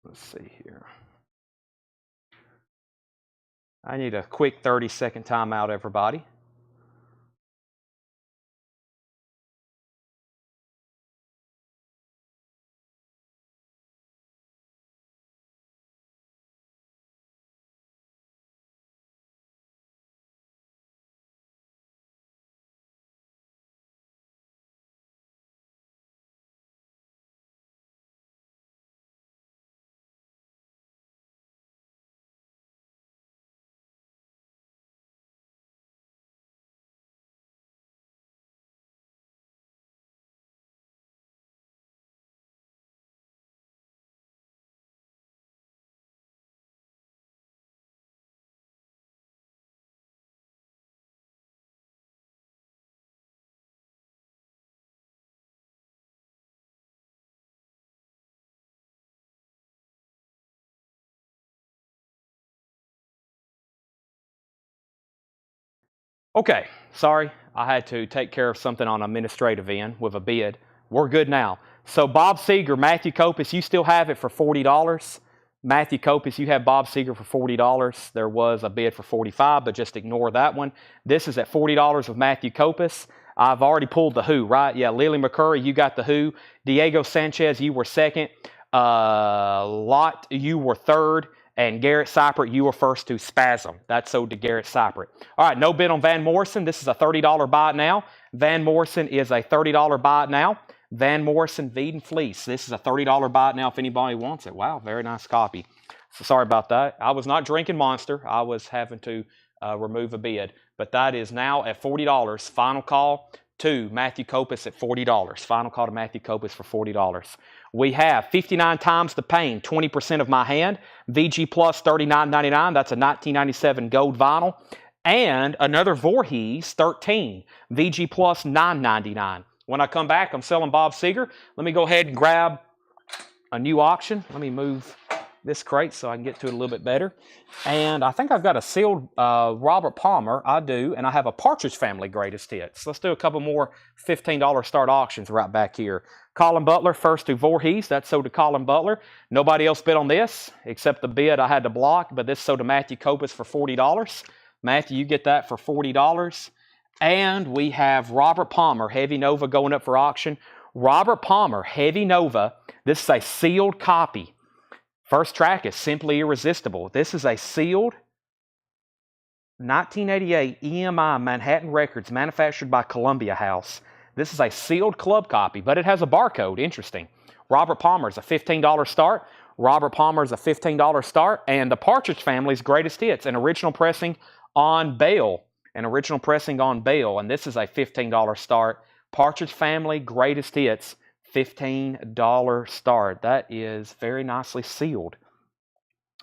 Let's see here. I need a quick 30-second timeout, everybody. Okay, sorry. I had to take care of something on administrative end with a bid. We're good now. So Bob Seeger, Matthew Copus, you still have it for $40. Matthew Copus, you have Bob Seeger for $40. There was a bid for $45, but just ignore that one. This is at $40 with Matthew Copus. I've already pulled the Who, right? Yeah, Lily McCurry, you got the Who. Diego Sanchez, you were second. Lott, you were third. And Garrett Seipert, you were first to Spasm. That's sold to Garrett Seipert. All right, no bid on Van Morrison. This is a $30 buy it now. Van Morrison is a $30 buy it now. Van Morrison, Veed Fleece. This is a $30 buy it now if anybody wants it. Wow, very nice copy. So sorry about that. I was not drinking Monster. I was having to remove a bid. But that is now at $40. Final call to Matthew Copus at $40. Final call to Matthew Copus for $40. We have 59 times the pain, 20% of my hand. VG Plus $39.99. That's a 1997 gold vinyl. And another Voorhees 13. VG Plus $9.99. When I come back, I'm selling Bob Seeger. Let me go ahead and grab a new auction. Let me move this crate so I can get to it a little bit better. And I think I've got a sealed Robert Palmer. I do. And I have a Partridge Family greatest hits. Let's do a couple more $15 start auctions right back here. Colin Butler, first to Voorhees. That's sold to Colin Butler. Nobody else bid on this except the bid I had to block. But this sold to Matthew Copus for $40. Matthew, you get that for $40. And we have Robert Palmer, Heavy Nova, going up for auction. Robert Palmer, Heavy Nova. This is a sealed copy. First track is Simply Irresistible. This is a sealed 1988 EMI Manhattan Records manufactured by Columbia House. This is a sealed club copy, but it has a barcode. Interesting. Robert Palmer is a $15 start. Robert Palmer is a $15 start. And the Partridge Family's greatest hits, an original pressing on bail. An original pressing on bail. And this is a $15 start. Partridge Family greatest hits. $15 start. That is very nicely sealed.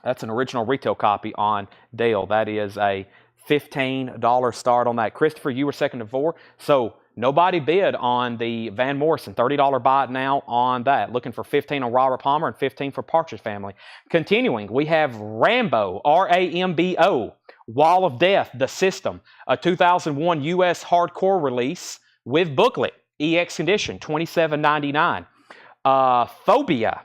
That's an original retail copy on Dale. That is a $15 start on that. Christopher, you were second to 4. So nobody bid on the Van Morrison. $30 buy it now on that. Looking for 15 on Robert Palmer and 15 for Partridge Family. Continuing, we have Rambo, R-A-M-B-O, Wall of Death, The System, a 2001 U.S. hardcore release with booklet. EX condition, $27.99. Phobia.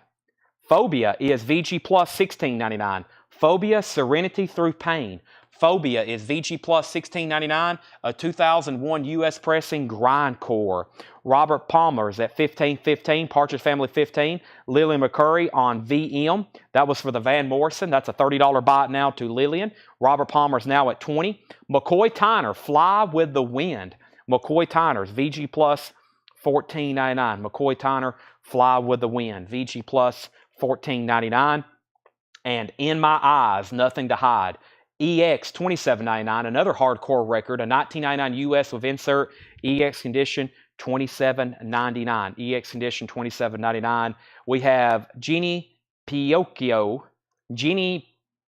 Phobia is VG Plus $16.99. Phobia, Serenity Through Pain. Phobia is VG Plus $16.99. A 2001 U.S. pressing grindcore. Robert Palmer's at $15.15. Partridge Family $15. Lillian McCurry on VM. That was for the Van Morrison. That's a $30 buy it now to Lillian. Robert Palmer's now at $20. McCoy Tyner, Fly with the Wind. McCoy Tyner's VG Plus $14.99. McCoy Tyner, Fly with the Wind. VG Plus $14.99. And In My Eyes, Nothing to Hide. EX $27.99. Another hardcore record. A $19.99 US with insert. EX condition $27.99. EX condition $27.99. We have Genie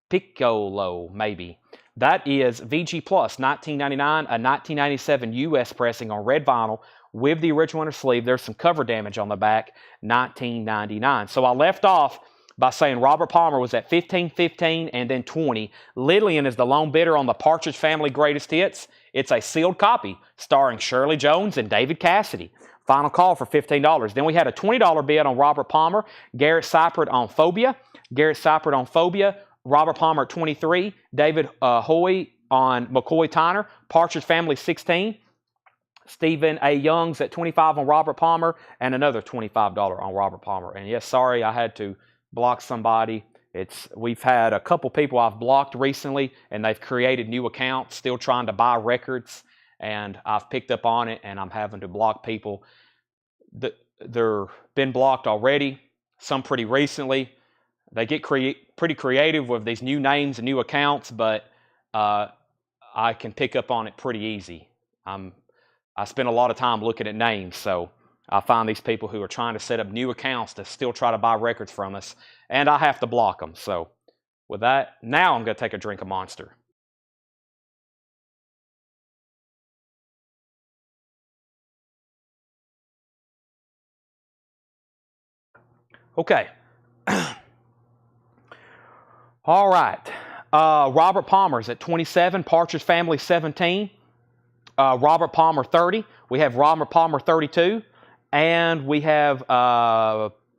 Piccolo, maybe. That is VG Plus $19.99. A 1997 US pressing on red vinyl with the original inner sleeve. There's some cover damage on the back, $19.99. So I left off by saying Robert Palmer was at $15.15 and then $20. Lillian is the lone bidder on the Partridge Family greatest hits. It's a sealed copy starring Shirley Jones and David Cassidy. Final call for $15. Then we had a $20 bid on Robert Palmer. Garrett Seipert on Phobia. Garrett Seipert on Phobia. Robert Palmer at $23. David Hoy on McCoy Tyner. Partridge Family $16. Stephen A. Young's at $25 on Robert Palmer, and another $25 on Robert Palmer. And yes, sorry, I had to block somebody. We've had a couple people I've blocked recently, and they've created new accounts, still trying to buy records, and I've picked up on it, and I'm having to block people. They're been blocked already, some pretty recently. They get pretty creative with these new names and new accounts, but I can pick up on it pretty easy. I spend a lot of time looking at names, so I find these people who are trying to set up new accounts to still try to buy records from us, and I have to block them. So with that, now I'm going to take a drink of Monster. Okay. All right. Robert Palmer's at 27, Partridge Family 17. Robert Palmer 30. We have Robert Palmer 32. And we have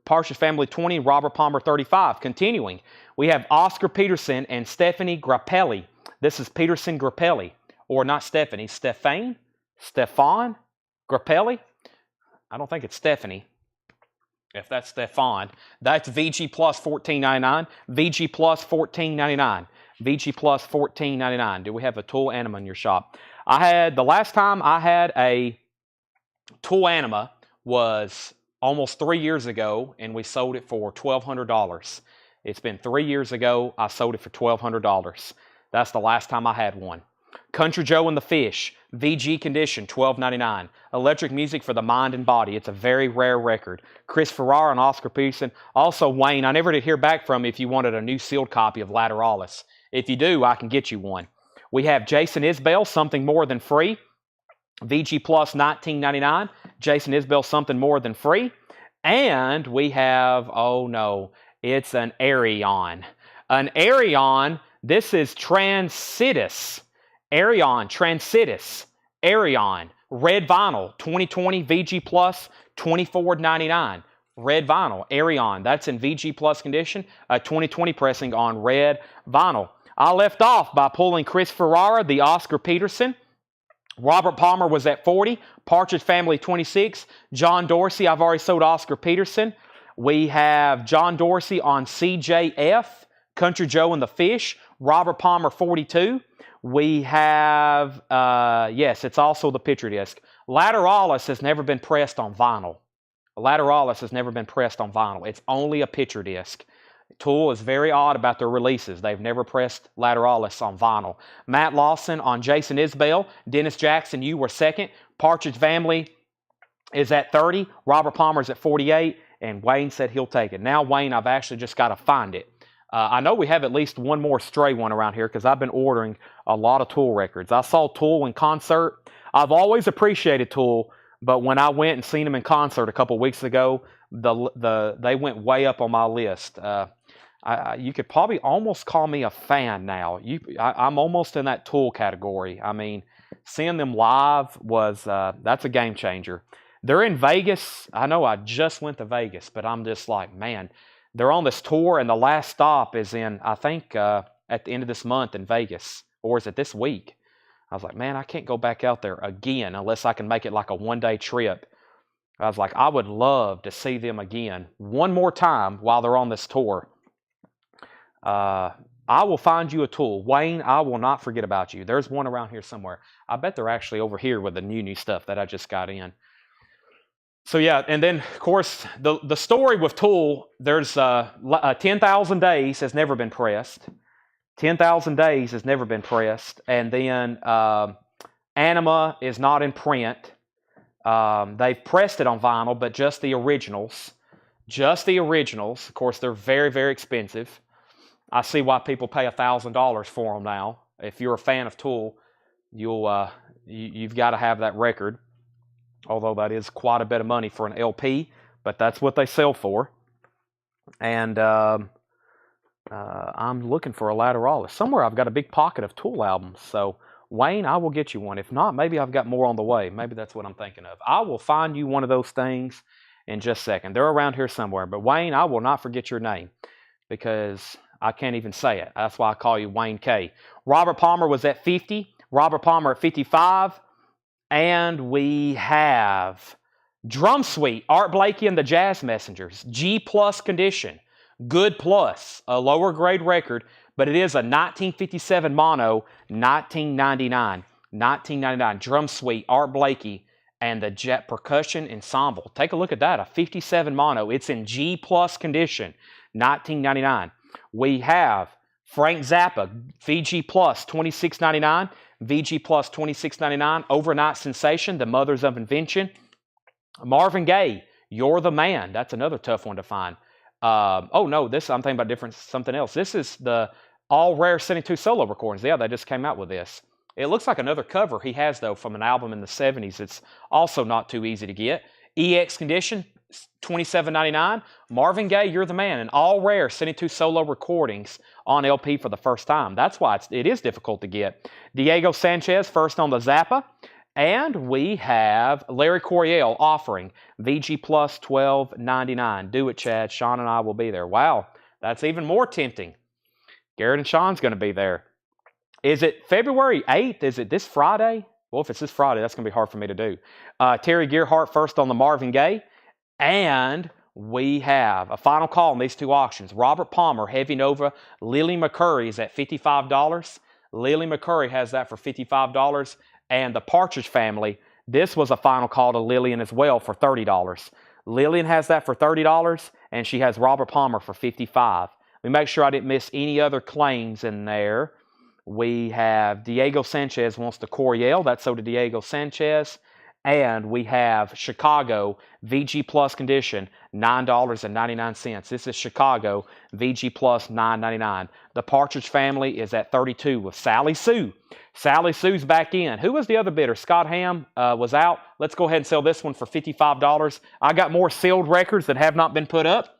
Partridge Family 20, Robert Palmer 35. Continuing, we have Oscar Peterson and Stephanie Grappelli. This is Peterson Grappelli, or not Stephanie, Stefan Grappelli. I don't think it's Stephanie. If that's Stefan, that's VG plus $14.99. VG plus $14.99. VG plus $14.99. Do we have a tool anima in your shop? The last time I had a tool anima was almost 3 years ago, and we sold it for $1,200. It's been 3 years ago. I sold it for $1,200. That's the last time I had one. Country Joe and the Fish, VG condition, $12.99. Electric music for the mind and body. It's a very rare record. Chris Ferrara and Oscar Peterson. Also, Wayne, I never did hear back from you if you wanted a new sealed copy of Lateralis. If you do, I can get you one. We have Jason Isbell, Something More Than Free. VG Plus $19.99. Jason Isbell, Something More Than Free. And we have, oh no, it's an Arion. An Arion, this is Transitus. Arion, Transitus. Arion, red vinyl, 2020 VG Plus, $24.99. Red vinyl, Arion, that's in VG Plus condition, a 2020 pressing on red vinyl. I left off by pulling Chris Ferrara, the Oscar Peterson. Robert Palmer was at 40. Partridge Family 26. John Dorsey, I've already sold Oscar Peterson. We have John Dorsey on CJF. Country Joe and the Fish. Robert Palmer 42. We have, yes, it's also the picture disc. Lateralis has never been pressed on vinyl. Lateralis has never been pressed on vinyl. It's only a picture disc. Tool is very odd about their releases. They've never pressed Lateralis on vinyl. Matt Lawson on Jason Isbell. Dennis Jackson, you were second. Partridge Family is at 30. Robert Palmer's at 48. And Wayne said he'll take it. Now, Wayne, I've actually just got to find it. I know we have at least one more stray one around here because I've been ordering a lot of Tool records. I saw Tool in concert. I've always appreciated Tool, but when I went and seen them in concert a couple weeks ago, they went way up on my list. You could probably almost call me a fan now. I'm almost in that Tool category. I mean, seeing them live was that's a game changer. They're in Vegas. I know I just went to Vegas, but I'm just like, man, they're on this tour, and the last stop is in, I think, at the end of this month in Vegas, or is it this week? I was like, man, I can't go back out there again unless I can make it like a one-day trip. I was like, I would love to see them again one more time while they're on this tour. I will find you a Tool. Wayne, I will not forget about you. There's one around here somewhere. I bet they're actually over here with the new stuff that I just got in. So yeah, and then, of course, the story with Tool, there's 10,000 Days has never been pressed. 10,000 Days has never been pressed. And then Anima is not in print. They've pressed it on vinyl, but just the originals. Just the originals. Of course, they're very, very expensive. I see why people pay $1,000 for them now. If you're a fan of Tool, you've got to have that record. Although that is quite a bit of money for an LP, but that's what they sell for. And I'm looking for a Lateralis. Somewhere I've got a big pocket of Tool albums. So, Wayne, I will get you one. If not, maybe I've got more on the way. Maybe that's what I'm thinking of. I will find you one of those things in just a second. They're around here somewhere. But, Wayne, I will not forget your name because I can't even say it. That's why I call you Wayne K. Robert Palmer was at 50. Robert Palmer at 55. And we have Drum Suite, Art Blakey and the Jazz Messengers, G plus condition, good plus, a lower grade record, but it is a 1957 mono, 1999. 1999, Drum Suite, Art Blakey and the Jet Percussion Ensemble. Take a look at that, a 57 mono. It's in G plus condition, 1999. We have Frank Zappa, VG plus, $26.99. VG plus $26.99. Overnight Sensation, The Mothers of Invention. Marvin Gaye, You're the Man. That's another tough one to find. Oh no, I'm thinking about something else. This is the All Rare 72 solo recordings. Yeah, they just came out with this. It looks like another cover he has though from an album in the 70s. It's also not too easy to get. EX condition, $27.99. Marvin Gaye, You're the Man. And All Rare 72 solo recordings on LP for the first time. That's why it is difficult to get. Diego Sanchez, first on the Zappa. And we have Larry Coryell offering VG Plus $12.99. Do it, Chad. Sean and I will be there. Wow, that's even more tempting. Garrett and Sean's going to be there. Is it February 8th? Is it this Friday? Well, if it's this Friday, that's going to be hard for me to do. Terry Gearhart first on the Marvin Gaye. And we have a final call on these two auctions. Robert Palmer, Heavy Nova. Lily McCurry is at $55. Lily McCurry has that for $55. And the Partridge Family, this was a final call to Lillian as well for $30. Lillian has that for $30, and she has Robert Palmer for $55. Let me make sure I didn't miss any other claims in there. We have Diego Sanchez wants the Coryell. That's so to Diego Sanchez. And we have Chicago VG Plus condition, $9.99. This is Chicago VG Plus $9.99. The Partridge Family is at $32 with Sally Sue. Sally Sue's back in. Who was the other bidder? Scott Ham was out. Let's go ahead and sell this one for $55. I got more sealed records that have not been put up.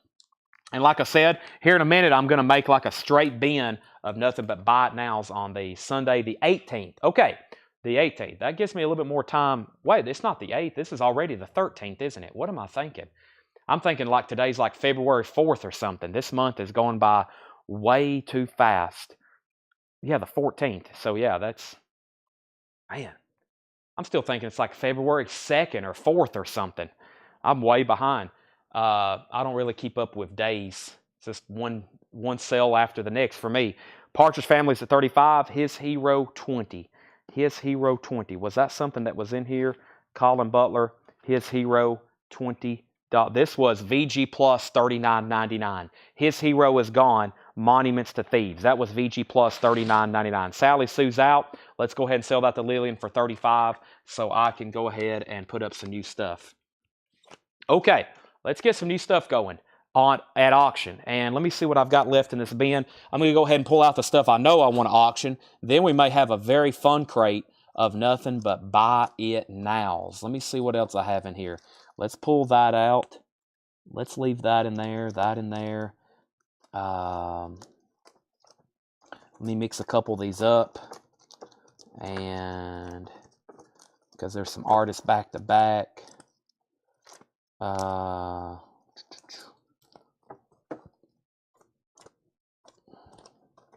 And like I said, here in a minute, I'm going to make like a straight bin of nothing but buy it nows on the Sunday the 18th. Okay. The 18th. That gives me a little bit more time. Wait, it's not the 8th. This is already the 13th, isn't it? What am I thinking? I'm thinking like today's like February 4th or something. This month is going by way too fast. Yeah, the 14th. So yeah, that's, man, I'm still thinking it's like February 2nd or 4th or something. I'm way behind. I don't really keep up with days. It's just one sale after the next for me. Partridge Family's at $35. His Hero 20. His Hero 20. Was that something that was in here? Colin Butler, His Hero 20. This was VG Plus $39.99. His Hero is gone. Monuments to Thieves. That was VG Plus $39.99. Sally Sue's out. Let's go ahead and sell that to Lillian for $35 so I can go ahead and put up some new stuff. Okay, let's get some new stuff going at auction. And let me see what I've got left in this bin. I'm going to go ahead and pull out the stuff I know I want to auction. Then we may have a very fun crate of nothing but buy it nows. Let me see what else I have in here. Let's pull that out. Let's leave that in there, that in there. Let me mix a couple of these up. And because there's some artists back to back.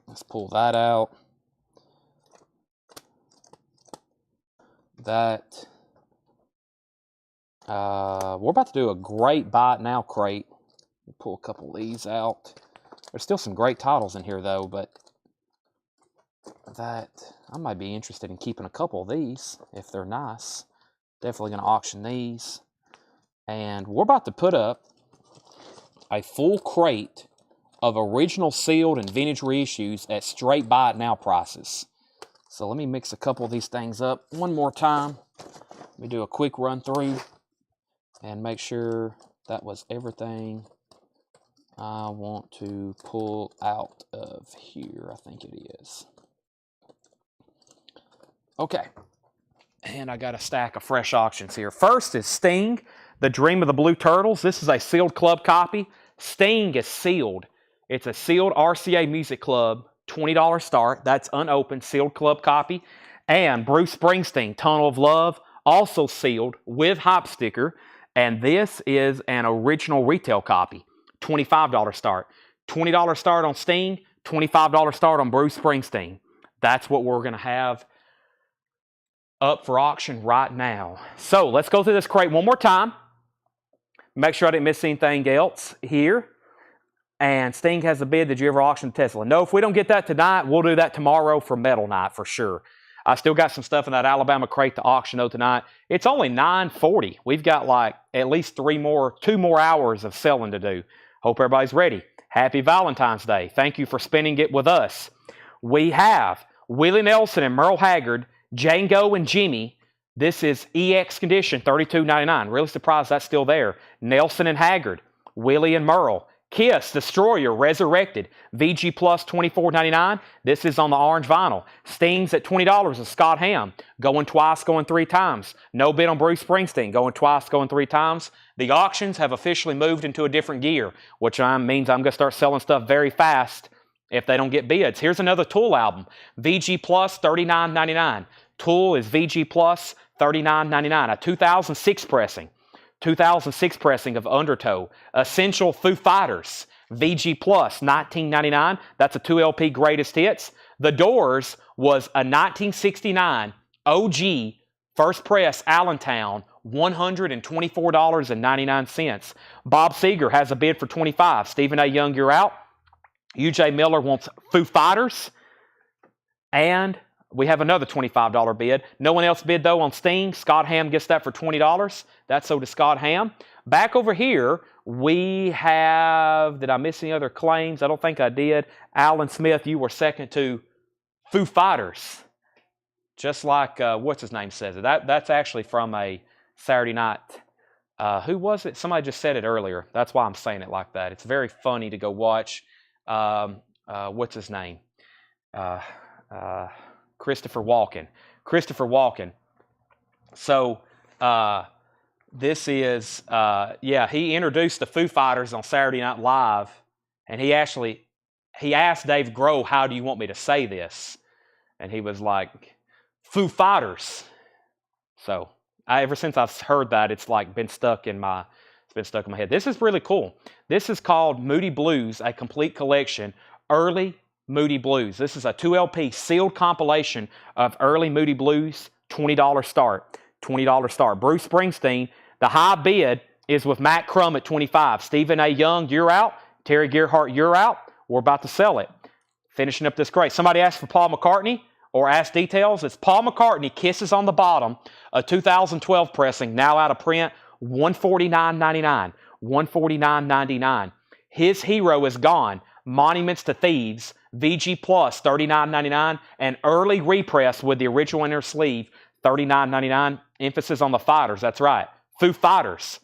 Let's pull that out. That. We're about to do a great buy it now crate. We'll pull a couple of these out. There's still some great titles in here though, but that I might be interested in keeping a couple of these if they're nice. Definitely going to auction these. And we're about to put up a full crate of original sealed and vintage reissues at straight buy it now prices. So let me mix a couple of these things up one more time. Let me do a quick run through and make sure that was everything I want to pull out of here. I think it is. Okay. And I got a stack of fresh auctions here. First is Sting, The Dream of the Blue Turtles. This is a sealed club copy. Sting is sealed. It's a sealed RCA Music Club, $20 start. That's unopened, sealed club copy. And Bruce Springsteen, Tunnel of Love, also sealed with hype sticker. And this is an original retail copy, $25 start. $20 start on Sting, $25 start on Bruce Springsteen. That's what we're going to have up for auction right now. So let's go through this crate one more time. Make sure I didn't miss anything else here. And Sting has a bid. Did you ever auction Tesla? No, if we don't get that tonight, we'll do that tomorrow for Metal Night for sure. I still got some stuff in that Alabama crate to auction though tonight. It's only 9:40. We've got like at least 2 more hours of selling to do. Hope everybody's ready. Happy Valentine's Day. Thank you for spending it with us. We have Willie Nelson and Merle Haggard, Django and Jimmy. This is EX condition, $32.99. Really surprised that's still there. Nelson and Haggard, Willie and Merle. Kiss, Destroyer, Resurrected, VG Plus $24.99. This is on the orange vinyl. Sting's at $20 of Scott Ham. Going twice, going 3 times. No bid on Bruce Springsteen. Going twice, going 3 times. The auctions have officially moved into a different gear, which means I'm going to start selling stuff very fast if they don't get bids. Here's another Tool album. VG Plus $39.99. Tool is VG Plus $39.99. A 2006 pressing. 2006 pressing of Undertow. Essential Foo Fighters. VG Plus, $19.99. That's a 2LP greatest hits. The Doors was a 1969 OG first press Allentown, $124.99. Bob Seger has a bid for $25. Stephen A. Young, you're out. UJ Miller wants Foo Fighters. And we have another $25 bid. No one else bid, though, on Steam. Scott Ham gets that for $20. That's so to Scott Ham. Back over here, we have... Did I miss any other claims? I don't think I did. Alan Smith, you were second to Foo Fighters. Just like, what's his name says it. That's actually from a Saturday night. Who was it? Somebody just said it earlier. That's why I'm saying it like that. It's very funny to go watch. What's his name? Christopher Walken. Christopher Walken. So, this is, he introduced the Foo Fighters on Saturday Night Live, and he asked Dave Grohl, how do you want me to say this? And he was like, Foo Fighters. So, ever since I've heard that, it's like been stuck in my head. This is really cool. This is called Moody Blues, a complete collection, early Moody Blues. This is a 2LP sealed compilation of early Moody Blues, $20 start. $20 start. Bruce Springsteen, the high bid is with Matt Crum at $25. Stephen A. Young, you're out. Terry Gerhardt, you're out. We're about to sell it. Finishing up this crate. Somebody asked for Paul McCartney or asked details. It's Paul McCartney, Kisses on the Bottom, a 2012 pressing, now out of print, $149.99. $149.99. His Hero is Gone. Monuments to Thieves, VG Plus, $39.99, and early repress with the original inner sleeve, $39.99. Emphasis on the Fighters, that's right. Foo Fighters.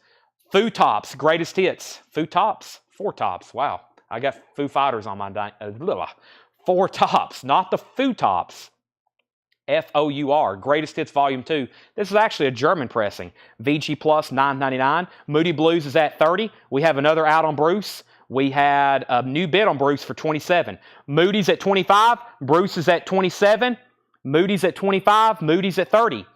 Foo Tops, greatest hits. Foo Tops? Four Tops, wow. I got Foo Fighters on my... Four Tops, not the Foo Tops. F-O-U-R, Greatest Hits Volume 2. This is actually a German pressing. VG Plus, $9.99. Moody Blues is at $30. We have another out on Bruce. We had a new bid on Bruce for $27. Moody's at $25. Bruce is at $27. Moody's at $25. Moody's at $30.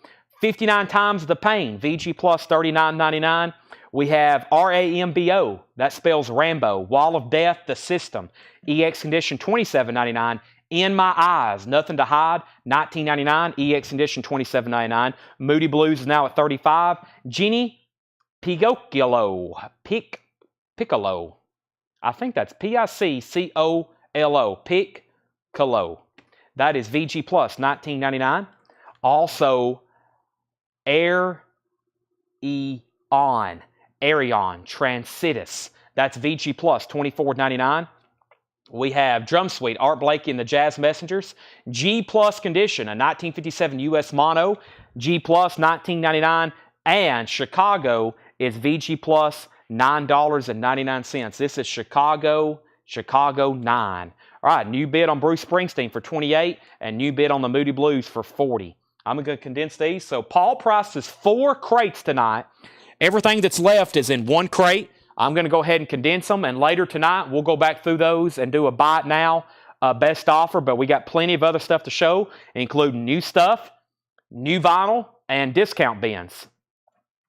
59 Times the Pain. VG Plus, $39.99. We have RAMBO. That spells Rambo. Wall of Death, The System. EX Condition, $27.99. In My Eyes, Nothing to Hide, $19.99. EX Condition, $27.99. Moody Blues is now at $35. Genie Piccolo. I think that's P-I-C-C-O-L-O. Piccolo. That is VG Plus, $19.99. Also, Arion, Transitus. That's VG Plus, $24.99. We have Drum Suite, Art Blakey and the Jazz Messengers. G Plus Condition, a 1957 US mono. G Plus, $19.99. And Chicago is VG Plus, $9.99. This is Chicago 9. All right, new bid on Bruce Springsteen for $28 and new bid on the Moody Blues for $40. I'm going to condense these. So Paul prices 4 crates tonight. Everything that's left is in 1 crate. I'm going to go ahead and condense them, and later tonight we'll go back through those and do a buy it now best offer, but we got plenty of other stuff to show, including new stuff, new vinyl, and discount bins.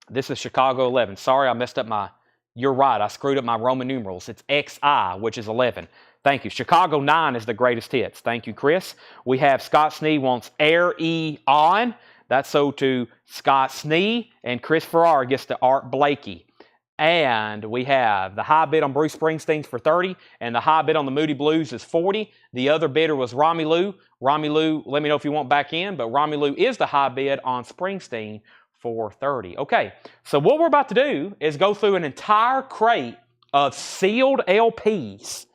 This is Chicago 11. Sorry, I messed up my... You're right, I screwed up my Roman numerals. It's XI, which is 11. Thank you. Chicago 9 is the greatest hits. Thank you, Chris. We have Scott Snee wants Air E On. That's so to Scott Snee, and Chris Farrar gets to Art Blakey. And we have the high bid on Bruce Springsteen's for $30, and the high bid on the Moody Blues is $40. The other bidder was Romy Lou. Romy Lou, let me know if you want back in, but Romy Lou is the high bid on Springsteen for $30. Okay, so what we're about to do is go through an entire crate of sealed LPs,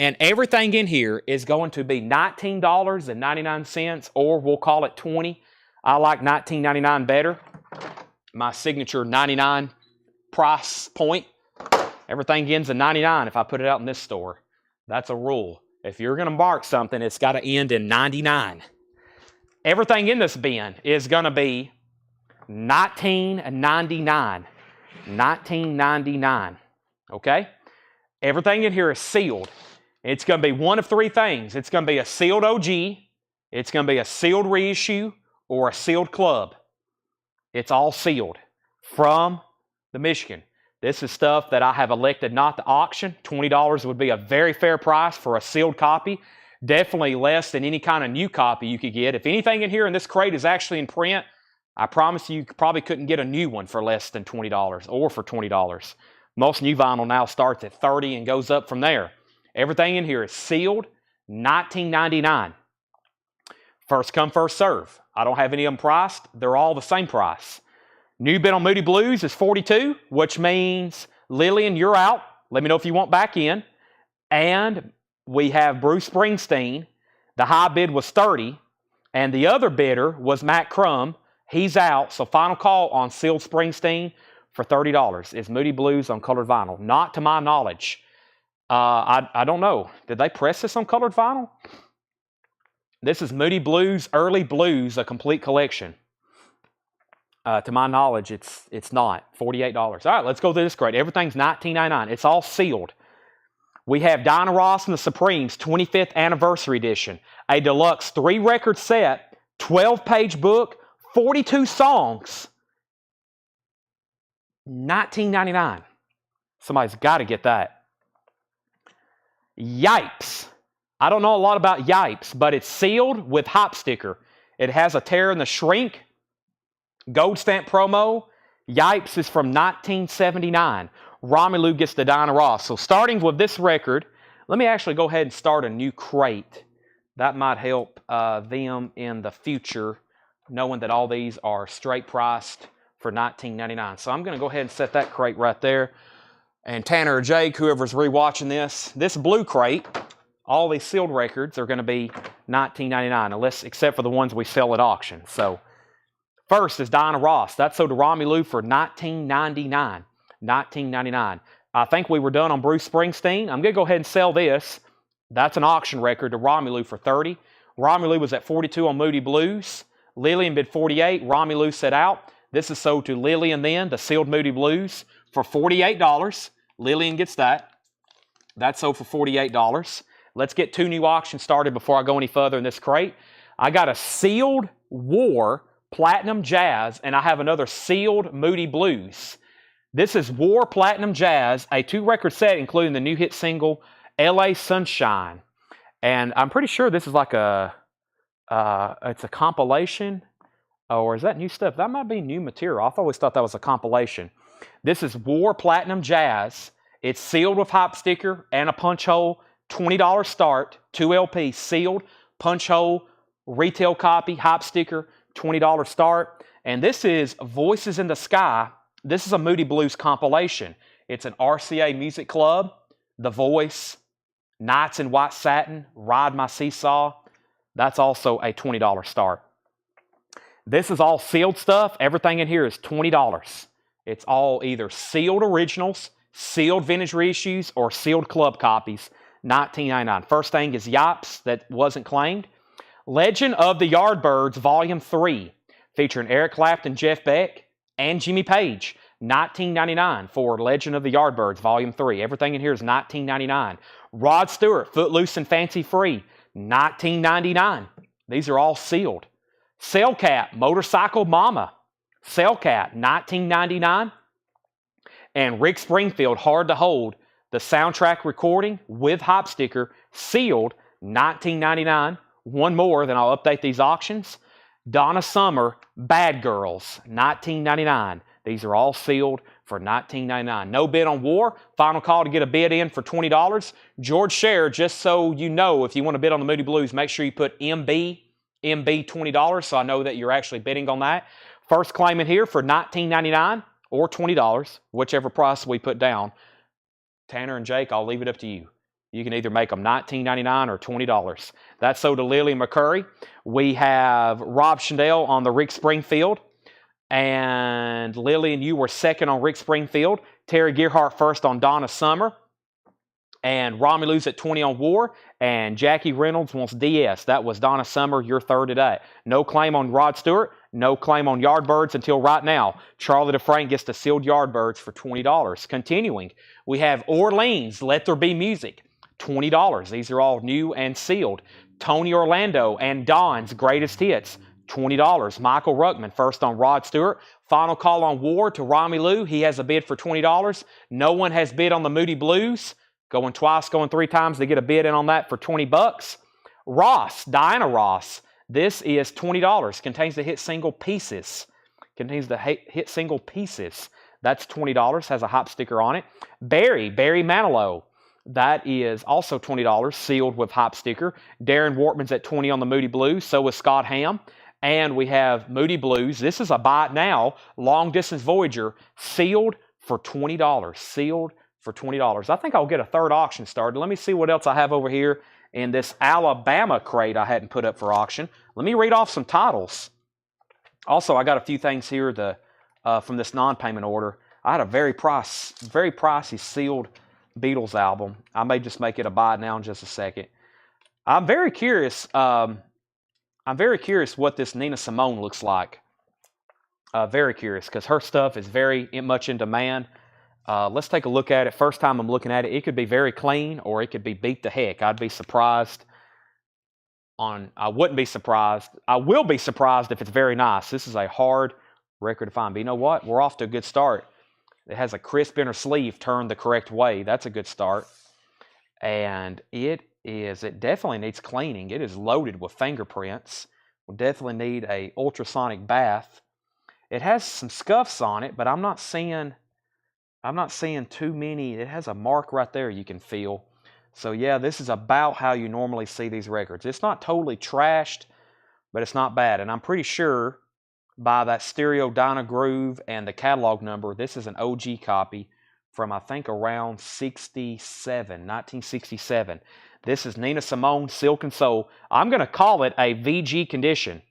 and everything in here is going to be $19.99, or we'll call it $20. I like $19.99 better. My signature 99 price point. Everything ends in 99 if I put it out in this store. That's a rule. If you're going to mark something, it's got to end in 99. Everything in this bin is going to be $19.99. $19.99. Okay? Everything in here is sealed. It's going to be one of 3 things. It's going to be a sealed OG, it's going to be a sealed reissue, or a sealed club. It's all sealed from the Michigan. This is stuff that I have elected not to auction. $20 would be a very fair price for a sealed copy. Definitely less than any kind of new copy you could get. If anything in here in this crate is actually in print, I promise you probably couldn't get a new one for less than $20 or for $20. Most new vinyl now starts at $30 and goes up from there. Everything in here is sealed, $19.99. First come, first serve. I don't have any of them priced. They're all the same price. New bid on Moody Blues is $42, which means Lillian, you're out. Let me know if you want back in. And we have Bruce Springsteen. The high bid was $30, and the other bidder was Matt Crum. He's out, so final call on sealed Springsteen for $30 is Moody Blues on colored vinyl. Not to my knowledge. I don't know. Did they press this on colored vinyl? This is Moody Blues, Early Blues, a complete collection. To my knowledge, it's not. $48. All right, let's go through this crate. Everything's $19.99. It's all sealed. We have Diana Ross and the Supremes 25th Anniversary Edition. A deluxe 3-record set, 12-page book, 42 songs. $19.99. Somebody's got to get that. Yipes. I don't know a lot about Yipes, but it's sealed with hop sticker. It has a tear in the shrink. Gold stamp promo. Yipes is from 1979. Romelu gets the Diana Ross. So starting with this record, let me actually go ahead and start a new crate. That might help them in the future, knowing that all these are straight priced for $19.99. So I'm going to go ahead and set that crate right there. And Tanner or Jake, whoever's rewatching this blue crate, all these sealed records are going to be $19.99, except for the ones we sell at auction. So first is Diana Ross. That's sold to Romelu for $19.99. $19.99. I think we were done on Bruce Springsteen. I'm going to go ahead and sell this. That's an auction record to Romelu for $30. Romelu was at $42 on Moody Blues. Lillian bid $48. Romelu set out. This is sold to Lillian then, the sealed Moody Blues, for $48. Lillian gets that. That's sold for $48. Let's get 2 new auctions started before I go any further in this crate. I got a sealed War Platinum Jazz, and I have another sealed Moody Blues. This is War Platinum Jazz, a 2-record set including the new hit single, LA Sunshine. And I'm pretty sure this is like it's a compilation. Or is that new stuff? That might be new material. I've always thought that was a compilation. This is War Platinum Jazz. It's sealed with hop sticker and a punch hole. $20 start, 2 LP sealed, punch hole, retail copy, hop sticker, $20 start. And this is Voices in the Sky. This is a Moody Blues compilation. It's an RCA Music Club, The Voice, Nights in White Satin, Ride My Seesaw. That's also a $20 start. This is all sealed stuff. Everything in here is $20. It's all either sealed originals, sealed vintage reissues, or sealed club copies. $19.99. First thing is Yipes that wasn't claimed. Legend of the Yardbirds Volume 3, featuring Eric Clapton, Jeff Beck, and Jimmy Page. $19.99 for Legend of the Yardbirds Volume 3. Everything in here is $19.99. Rod Stewart, Footloose and Fancy Free. $19.99. These are all sealed. Cellcat, Motorcycle Mama. Cellcat, $19.99. And Rick Springfield, Hard to Hold, the soundtrack recording with hop sticker, sealed, $19.99. One more, then I'll update these auctions. Donna Summer, Bad Girls, $19.99. These are all sealed for $19.99. No bid on War. Final call to get a bid in for $20. George Scher, just so you know, if you want to bid on the Moody Blues, make sure you put MB $20, so I know that you're actually bidding on that. First claim in here for $19.99 or $20, whichever price we put down. Tanner and Jake, I'll leave it up to you. You can either make them $19.99 or $20. That's sold to Lillian McCurry. We have Rob Chandel on the Rick Springfield. And Lillian, you were second on Rick Springfield. Terry Gerhardt first on Donna Summer. And Romelu's at 20 on War. And Jackie Reynolds wants DS. That was Donna Summer, your third today. No claim on Rod Stewart. No claim on Yardbirds until right now. Charlie DeFrank gets the sealed Yardbirds for $20. Continuing, we have Orleans, Let There Be Music. $20. These are all new and sealed. Tony Orlando and Don's Greatest Hits. $20. Michael Ruckman, first on Rod Stewart. Final call on Ward to Rami Lou. He has a bid for $20. No one has bid on the Moody Blues. Going twice, going three times to get a bid in on that for $20. Ross, Diana Ross. This is $20. Contains the hit single Pieces. Contains the hit single Pieces. That's $20. Has a hop sticker on it. Barry Manilow. That is also $20, sealed with hop sticker. Darren Wortman's at $20 on the Moody Blues. So is Scott Ham. And we have Moody Blues. This is a buy it now. Long Distance Voyager. Sealed for $20. Sealed for $20. I think I'll get a third auction started. Let me see what else I have over here in this Alabama crate I hadn't put up for auction. Let me read off some titles. Also, I got a few things here from this non-payment order. I had a very pricey sealed Beatles album. I may just make it a buy it now in just a second. I'm very curious. I'm very curious what this Nina Simone looks like. Very curious because her stuff is very much in demand. Let's take a look at it. First time I'm looking at it, it could be very clean or it could be beat to heck. I'd be surprised. I wouldn't be surprised. I will be surprised if it's very nice. This is a hard record to find. But you know what? We're off to a good start. It has a crisp inner sleeve turned the correct way. That's a good start. And it definitely needs cleaning. It is loaded with fingerprints. We'll definitely need a ultrasonic bath. It has some scuffs on it, but I'm not seeing too many. It has a mark right there you can feel. So yeah, this is about how you normally see these records. It's not totally trashed, but it's not bad. And I'm pretty sure by that stereo Dyna Groove and the catalog number, this is an OG copy from I think around 1967. This is Nina Simone, Silk and Soul. I'm going to call it a VG condition.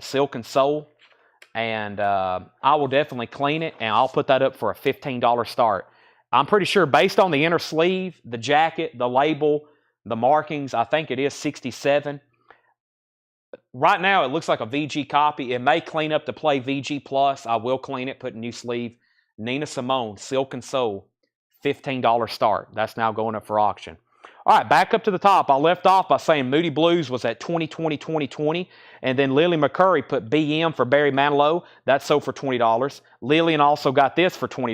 Silk and Soul. And I will definitely clean it, and I'll put that up for a $15 start. I'm pretty sure based on the inner sleeve, the jacket, the label, the markings, I think it is 67. Right now, it looks like a VG copy. It may clean up to play VG Plus. I will clean it, put a new sleeve. Nina Simone, Silk and Soul, $15 start. That's now going up for auction. All right, back up to the top. I left off by saying Moody Blues was at 2020, and then Lily McCurry put BM for Barry Manilow. That sold for $20. Lillian also got this for $20.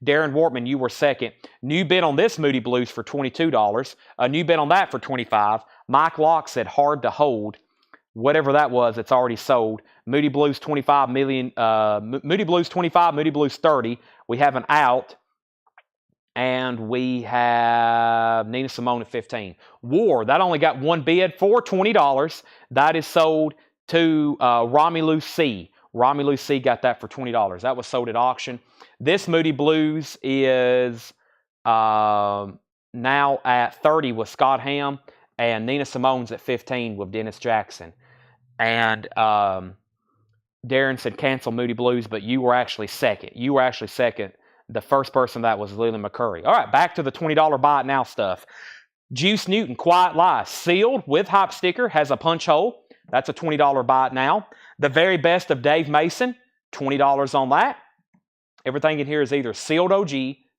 Darren Wortman, you were second. New bid on this Moody Blues for $22. A new bid on that for $25. Mike Locke said hard to hold. Whatever that was, it's already sold. Moody Blues 25 million. Moody Blues 25. Moody Blues 30. We have an out. And we have Nina Simone at 15. War, that only got one bid for $20. That is sold to Rami Lou C. Rami Lou C got that for $20. That was sold at auction. This Moody Blues is now at 30 with Scott Ham, and Nina Simone's at 15 with Dennis Jackson. And Darren said cancel Moody Blues, but you were actually second. The first person that was Lily McCurry. All right, back to the $20 buy it now stuff. Juice Newton, Quiet Lie, sealed with hop sticker, has a punch hole. That's a $20 buy it now. The Very Best of Dave Mason, $20 on that. Everything in here is either sealed OG,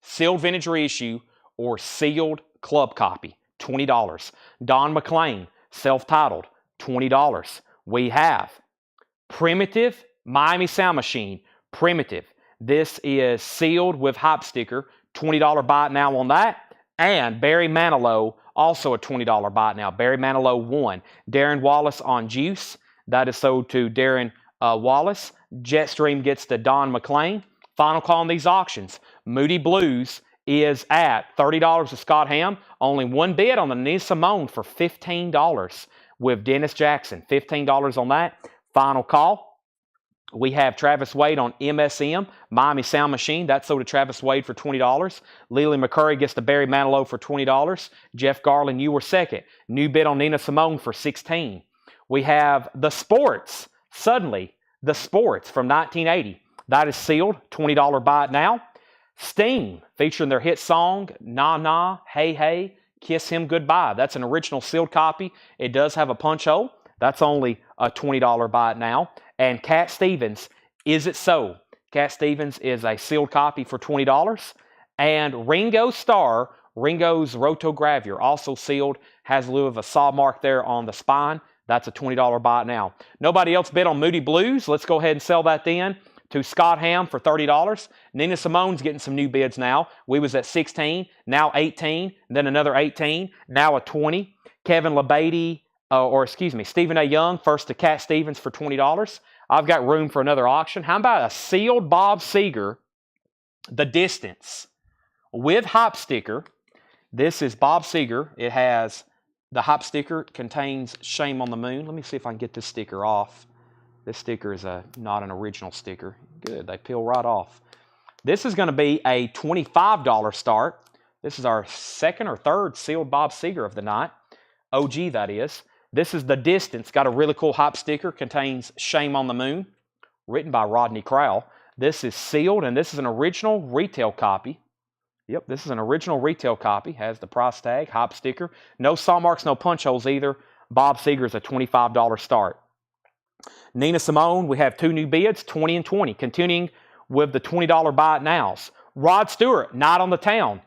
sealed vintage reissue, or sealed club copy, $20. Don McLean, self-titled, $20. We have Primitive, Miami Sound Machine, Primitive. This is sealed with hop sticker, $20 buy it now on that. And Barry Manilow, also a $20 buy it now. Barry Manilow 1. Darren Wallace on Juice. That is sold to Darren Wallace. Jetstream gets to Don McLean. Final call on these auctions. Moody Blues is at $30 with Scott Ham. Only one bid on the Nina Simone for $15 with Dennis Jackson. $15 on that. Final call. We have Travis Wade on MSM, Miami Sound Machine. That's sold to Travis Wade for $20. Lily McCurry gets to Barry Manilow for $20. Jeff Garland, you were second. New bid on Nina Simone for $16. We have The Sports, Suddenly, The Sports from 1980. That is sealed, $20 buy it now. Sting, featuring their hit song, Nah Nah, Hey Hey, Kiss Him Goodbye. That's an original sealed copy. It does have a punch hole. That's only a $20 buy it now. And Cat Stevens, Is It So? Cat Stevens is a sealed copy for $20. And Ringo Starr, Ringo's rotogravure, also sealed, has a little of a saw mark there on the spine. That's a $20 buy it now. Nobody else bid on Moody Blues. Let's go ahead and sell that then to Scott Ham for $30. Nina Simone's getting some new bids now. We was at 16, now 18, then another 18, now a 20. Kevin LeBady, Stephen A. Young, first to Cat Stevens for $20. I've got room for another auction. How about a sealed Bob Seger, The Distance, with hop sticker. This is Bob Seger. It has, the hop sticker contains Shame on the Moon. Let me see if I can get this sticker off. This sticker is not an original sticker. Good, they peel right off. This is going to be a $25 start. This is our second or third sealed Bob Seger of the night. OG, that is. This is The Distance. Got a really cool hop sticker. Contains Shame on the Moon. Written by Rodney Crowell. This is sealed, and this is an original retail copy. Yep, this is an original retail copy. Has the price tag, hop sticker. No saw marks, no punch holes either. Bob Seger is a $25 start. Nina Simone, we have two new bids, 20 and 20. Continuing with the $20 buy it nows. Rod Stewart, Not on the Town.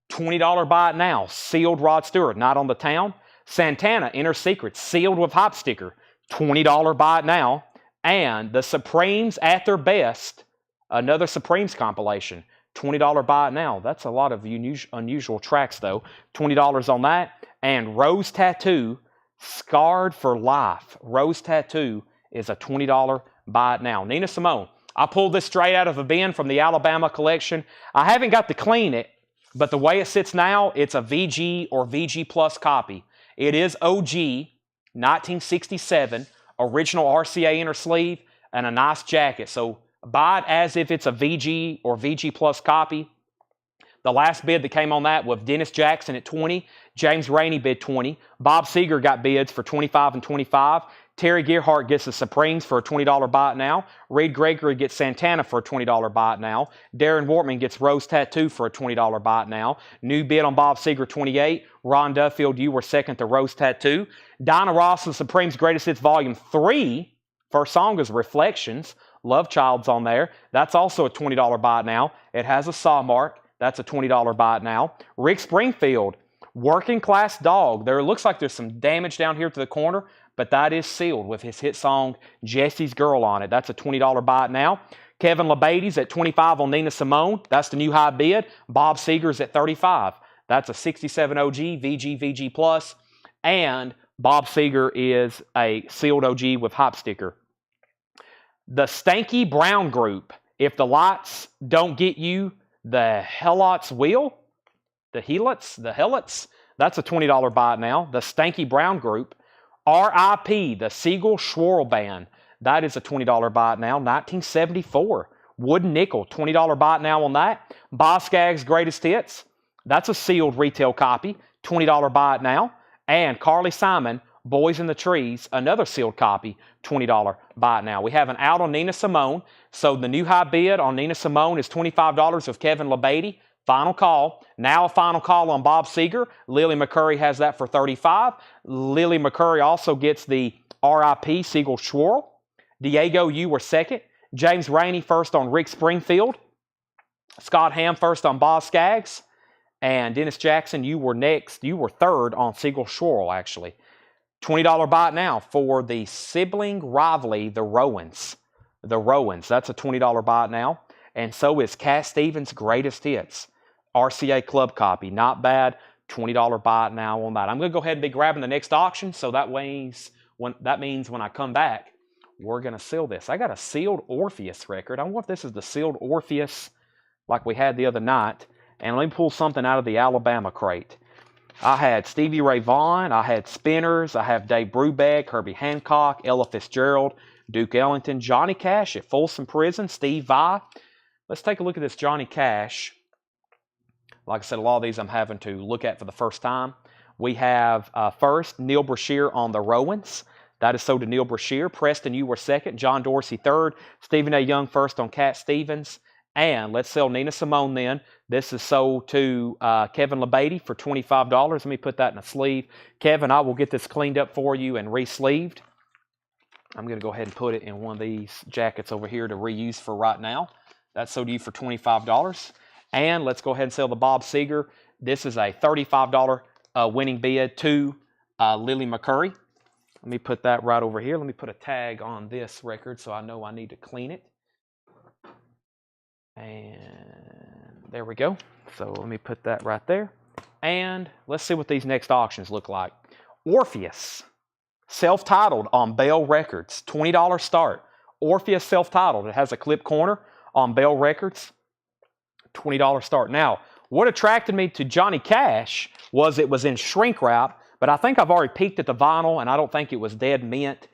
$20 buy it now. Sealed Rod Stewart, Not on the Town. Santana, Inner Secrets, sealed with hop sticker. $20 buy it now. And the Supremes at Their Best, another Supremes compilation. $20 buy it now. That's a lot of unusual tracks, though. $20 on that. And Rose Tattoo, Scarred for Life. Rose Tattoo is a $20 buy it now. Nina Simone. I pulled this straight out of a bin from the Alabama collection. I haven't got to clean it, but the way it sits now, it's a VG or VG Plus copy. It is OG, 1967, original RCA inner sleeve, and a nice jacket. So buy it as if it's a VG or VG Plus copy. The last bid that came on that was Dennis Jackson at 20. James Rainey bid 20. Bob Seger got bids for 25 and 25. Terry Gerhardt gets the Supremes for a $20 buy it now. Reed Gregory gets Santana for a $20 buy it now. Darren Wortman gets Rose Tattoo for a $20 buy it now. New bid on Bob Seger, 28. Ron Duffield, you were second to Rose Tattoo. Dinah Ross, the Supremes Greatest Hits Volume 3. First song is Reflections. Love Child's on there. That's also a $20 buy it now. It has a saw mark. That's a $20 buy it now. Rick Springfield, Working Class Dog. There looks like there's some damage down here to the corner, but that is sealed with his hit song, Jesse's Girl, on it. That's a $20 buy it now. Kevin LeBady's at 25 on Nina Simone. That's the new high bid. Bob Seger's at 35. That's a 67 OG, VG Plus. And Bob Seger is a sealed OG with hop sticker. The Stanky Brown Group. If the lights don't get you, the Helots will. The Helots. That's a $20 buy it now. The Stanky Brown Group. R.I.P. The Siegel Schwarl Band. That is a $20 buy it now. 1974. Wooden Nickel. $20 buy it now on that. Boz Scaggs Greatest Hits. That's a sealed retail copy. $20 buy it now. And Carly Simon, Boys in the Trees. Another sealed copy. $20 buy it now. We have an out on Nina Simone. So the new high bid on Nina Simone is $25 of Kevin LeBady. Final call. Now a final call on Bob Seger. Lily McCurry has that for $35. Lily McCurry also gets the RIP Siegel Schwarl. Diego, you were second. James Rainey first on Rick Springfield. Scott Ham first on Boz Scaggs. And Dennis Jackson, you were next. You were third on Siegel Schwarl, actually. $20 buy it now for the sibling rivalry, the Rowans. The Rowans. That's a $20 buy it now. And so is Cat Stevens' Greatest Hits. RCA Club copy. Not bad. $20 buy it now on that. I'm going to go ahead and be grabbing the next auction. So that means when I come back, we're going to seal this. I got a sealed Orpheus record. I wonder if this is the sealed Orpheus like we had the other night. And let me pull something out of the Alabama crate. I had Stevie Ray Vaughan. I had Spinners. I have Dave Brubeck, Herbie Hancock, Ella Fitzgerald, Duke Ellington, Johnny Cash at Folsom Prison, Steve Vai. Let's take a look at this Johnny Cash. Like I said, a lot of these I'm having to look at for the first time. We have first Neil Brashear on the Rowans. That is sold to Neil Brashear. Preston, you were second. John Dorsey third. Stephen A. Young first on Cat Stevens. And let's sell Nina Simone then. This is sold to Kevin LeBady for $25. Let me put that in a sleeve. Kevin, I will get this cleaned up for you and re-sleeved. I'm going to go ahead and put it in one of these jackets over here to reuse for right now. That's sold to you for $25. And let's go ahead and sell the Bob Seger. This is a $35 winning bid to Lily McCurry. Let me put that right over here. Let me put a tag on this record so I know I need to clean it. And there we go. So let me put that right there. And let's see what these next auctions look like. Orpheus, self-titled on Bell Records, $20 start. Orpheus self-titled. It has a clip corner on Bell Records, $20 start. Now, what attracted me to Johnny Cash was it was in shrink wrap, but I think I've already peeked at the vinyl, and I don't think it was dead mint,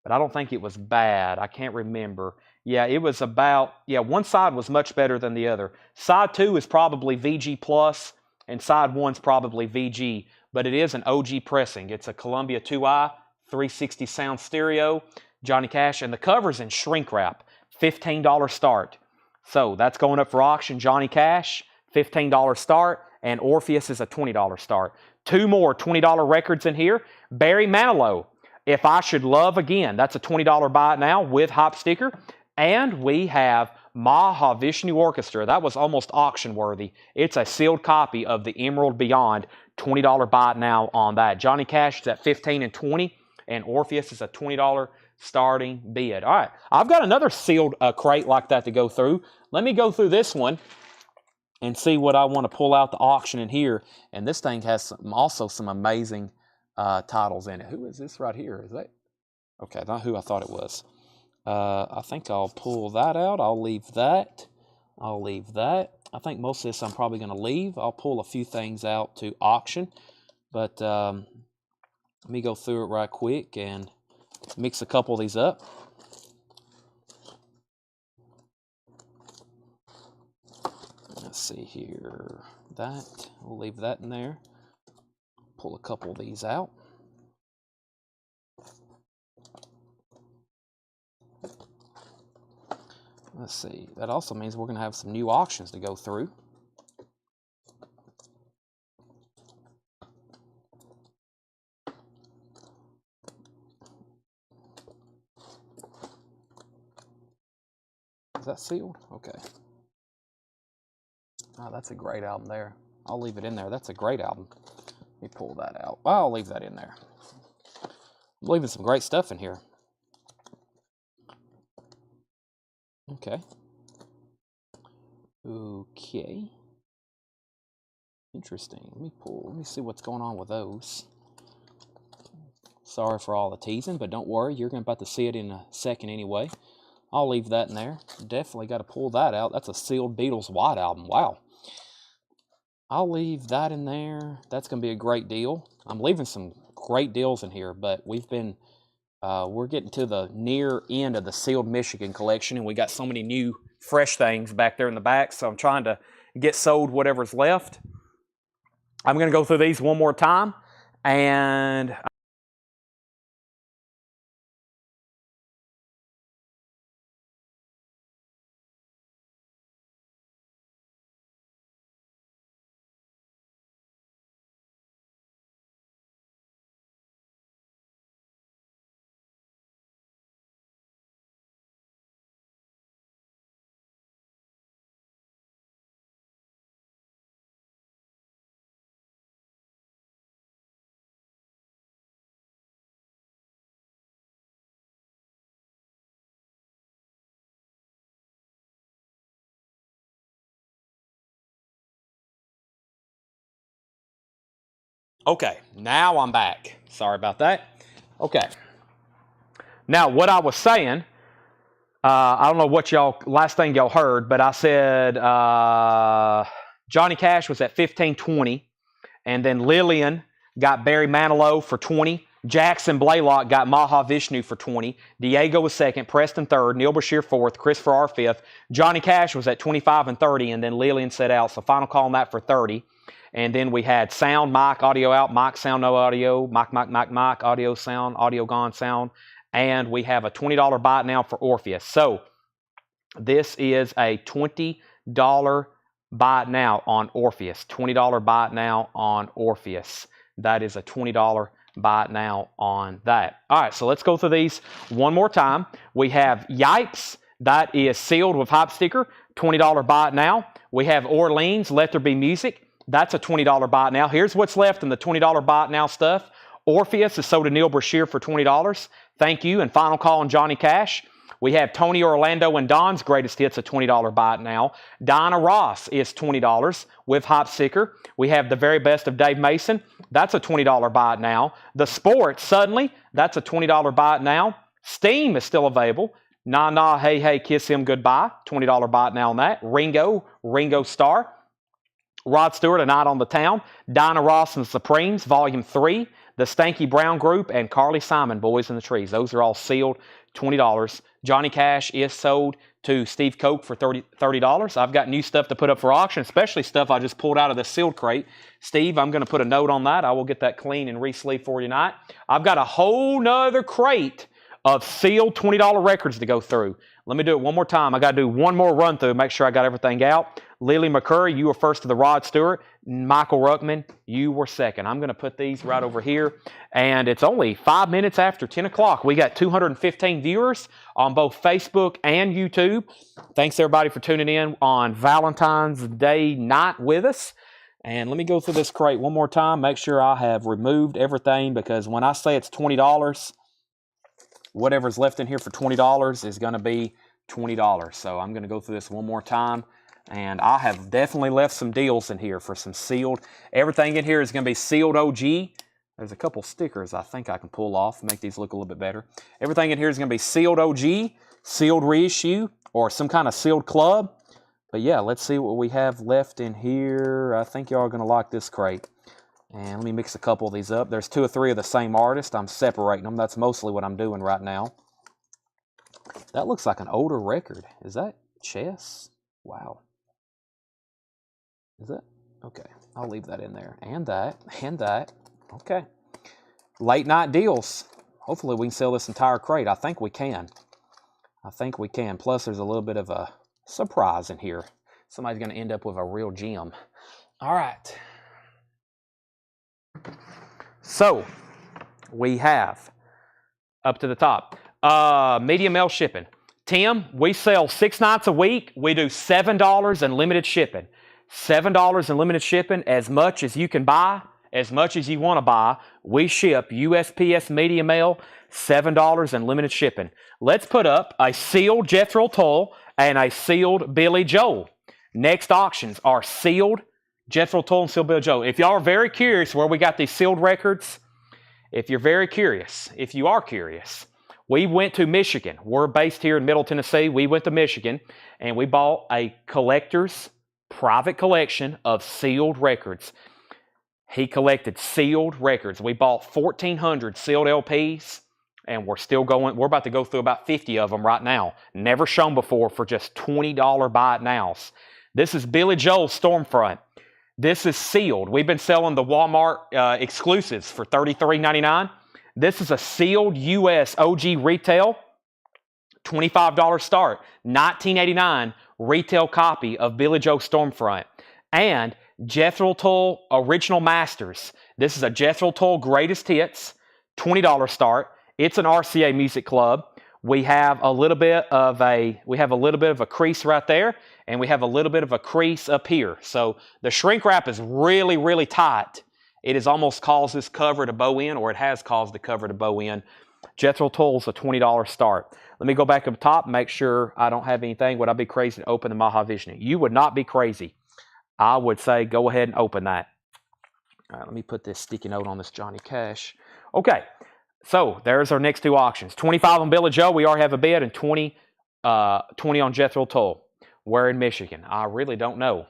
but I don't think it was bad. I can't remember. Yeah, it was about, one side was much better than the other. Side 2 is probably VG Plus, and side 1's probably VG, but it is an OG pressing. It's a Columbia 2i, 360 sound stereo, Johnny Cash, and the cover's in shrink wrap, $15 start. So that's going up for auction. Johnny Cash, $15 start, and Orpheus is a $20 start. 2 more $20 records in here. Barry Manilow, If I Should Love Again, that's a $20 buy it now with hop sticker. And we have Mahavishnu Orchestra. That was almost auction worthy. It's a sealed copy of the Emerald Beyond, $20 buy it now on that. Johnny Cash is at $15 and $20, and Orpheus is a $20 starting bid. All right, I've got another sealed crate like that to go through. Let me go through this one and see what I want to pull out the auction in here. And this thing has also some amazing titles in it. Who is this right here? Is that? Okay, not who I thought it was. I think I'll pull that out. I'll leave that. I'll leave that. I think most of this I'm probably going to leave. I'll pull a few things out to auction. But let me go through it right quick and mix a couple of these up. Let's see here. That. We'll leave that in there. Pull a couple of these out. Let's see. That also means we're going to have some new auctions to go through. Is that sealed? Okay. Oh, that's a great album there. I'll leave it in there. That's a great album. Let me pull that out. Well, I'll leave that in there. I'm leaving some great stuff in here. Okay. Okay. Interesting. Let me see what's going on with those. Sorry for all the teasing, but don't worry. You're about to see it in a second anyway. I'll leave that in there. Definitely got to pull that out. That's a sealed Beatles White album. Wow. I'll leave that in there. That's going to be a great deal. I'm leaving some great deals in here, but we're getting to the near end of the Sealed Michigan collection, and we got so many new, fresh things back there in the back, so I'm trying to get sold whatever's left. I'm going to go through these one more time, and okay, now I'm back. Sorry about that. Okay. Now, what I was saying, I don't know what last thing y'all heard, but I said Johnny Cash was at $15.20, and then Lillian got Barry Manilow for $20. Jackson Blaylock got Mahavishnu for $20. Diego was second, Preston third, Neil Bashir fourth, Chris Farrar fifth. Johnny Cash was at $25 and $30, and then Lillian set out. So final call on that for $30. And then we had sound, mic, audio out, mic, sound, no audio, mic, audio, sound, audio gone, sound. And we have a $20 buy it now for Orpheus. So this is a $20 buy it now on Orpheus. $20 buy it now on Orpheus. That is a $20 buy it now on that. All right, so let's go through these one more time. We have Yipes. That is sealed with hop sticker. $20 buy it now. We have Orleans, Let There Be Music. That's a $20 buy it now. Here's what's left in the $20 buy it now stuff. Orpheus is sold to Neil Brashear for $20. Thank you. And final call on Johnny Cash. We have Tony Orlando and Don's Greatest Hits, a $20 buy it now. Dinah Ross is $20 with Hop Sicker. We have The Very Best of Dave Mason. That's a $20 buy it now. The Sports, Suddenly, that's a $20 buy it now. Steam is still available. Nah Nah Hey Hey Kiss Him Goodbye, $20 buy it now on that. Ringo Starr. Rod Stewart, A Night on the Town. Dinah Ross and the Supremes, Volume 3. The Stanky Brown Group and Carly Simon, Boys in the Trees. Those are all sealed, $20. Johnny Cash is sold to Steve Koch for $30. I've got new stuff to put up for auction, especially stuff I just pulled out of the sealed crate. Steve, I'm going to put a note on that. I will get that clean and re-sleeve for you tonight. I've got a whole nother crate of sealed $20 records to go through. Let me do it one more time. I got to do one more run through, make sure I got everything out. Lily McCurry, you were first to the Rod Stewart. Michael Ruckman, you were second. I'm going to put these right over here. And it's only 5 minutes after 10 o'clock. We got 215 viewers on both Facebook and YouTube. Thanks, everybody, for tuning in on Valentine's Day night with us. And let me go through this crate one more time, make sure I have removed everything, because when I say it's $20, whatever's left in here for $20 is going to be $20. So I'm going to go through this one more time. And I have definitely left some deals in here for some sealed. Everything in here is going to be sealed OG. There's a couple stickers I think I can pull off, make these look a little bit better. Everything in here is going to be sealed OG, sealed reissue, or some kind of sealed club. But yeah, let's see what we have left in here. I think y'all are going to like this crate. And let me mix a couple of these up. There's 2 or 3 of the same artist. I'm separating them. That's mostly what I'm doing right now. That looks like an older record. Is that Chess? Wow. Is that? Okay. I'll leave that in there. And that. And that. Okay. Late night deals. Hopefully we can sell this entire crate. I think we can. I think we can. Plus there's a little bit of a surprise in here. Somebody's going to end up with a real gem. All right. So we have up to the top. Medium mail shipping. Tim, we sell 6 nights a week. We do $7 in limited shipping. $7 in limited shipping, as much as you can buy, as much as you want to buy. We ship USPS medium mail, $7 in limited shipping. Let's put up a sealed Jethro Tull and a sealed Billy Joel. Next auctions are sealed Jethro Tull and sealed Billy Joel. If y'all are very curious where we got these sealed records, if you're very curious, if you are curious, we went to Michigan. We're based here in Middle Tennessee. We went to Michigan and we bought a collector's private collection of sealed records. He collected sealed records. We bought 1,400 sealed LPs, and we're still going. We're about to go through about 50 of them right now. Never shown before for just $20 buy it nows. This is Billy Joel Stormfront. This is sealed. We've been selling the Walmart exclusives for $33.99. This is a sealed US OG retail, $25 start, $19.89 retail copy of Billy Joel Stormfront. And Jethro Tull Original Masters. This is a Jethro Tull Greatest Hits, $20 start. It's an RCA Music Club. We have a little bit of a crease right there, and we have a little bit of a crease up here. So the shrink wrap is really, really tight. It has almost caused this cover to bow in, or it has caused the cover to bow in. Jethro Tull's a $20 start. Let me go back up top and make sure I don't have anything. Would I be crazy to open the Mahavishnu? You would not be crazy. I would say go ahead and open that. All right, let me put this sticky note on this Johnny Cash. Okay, so there's our next 2 auctions. 25 on Billy Joel, we already have a bid, and 20 on Jethro Tull. Where in Michigan? I really don't know.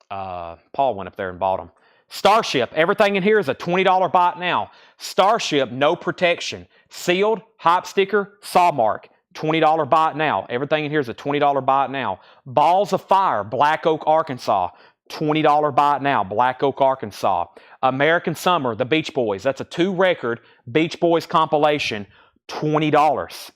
Paul went up there and bought them. Starship, everything in here is a $20 buy it now. Starship, no protection. Sealed, hop sticker, saw mark, $20 buy it now. Everything in here is a $20 buy it now. Balls of Fire, Black Oak, Arkansas, $20 buy it now. Black Oak, Arkansas. American Summer, the Beach Boys. That's a 2-record Beach Boys compilation, $20.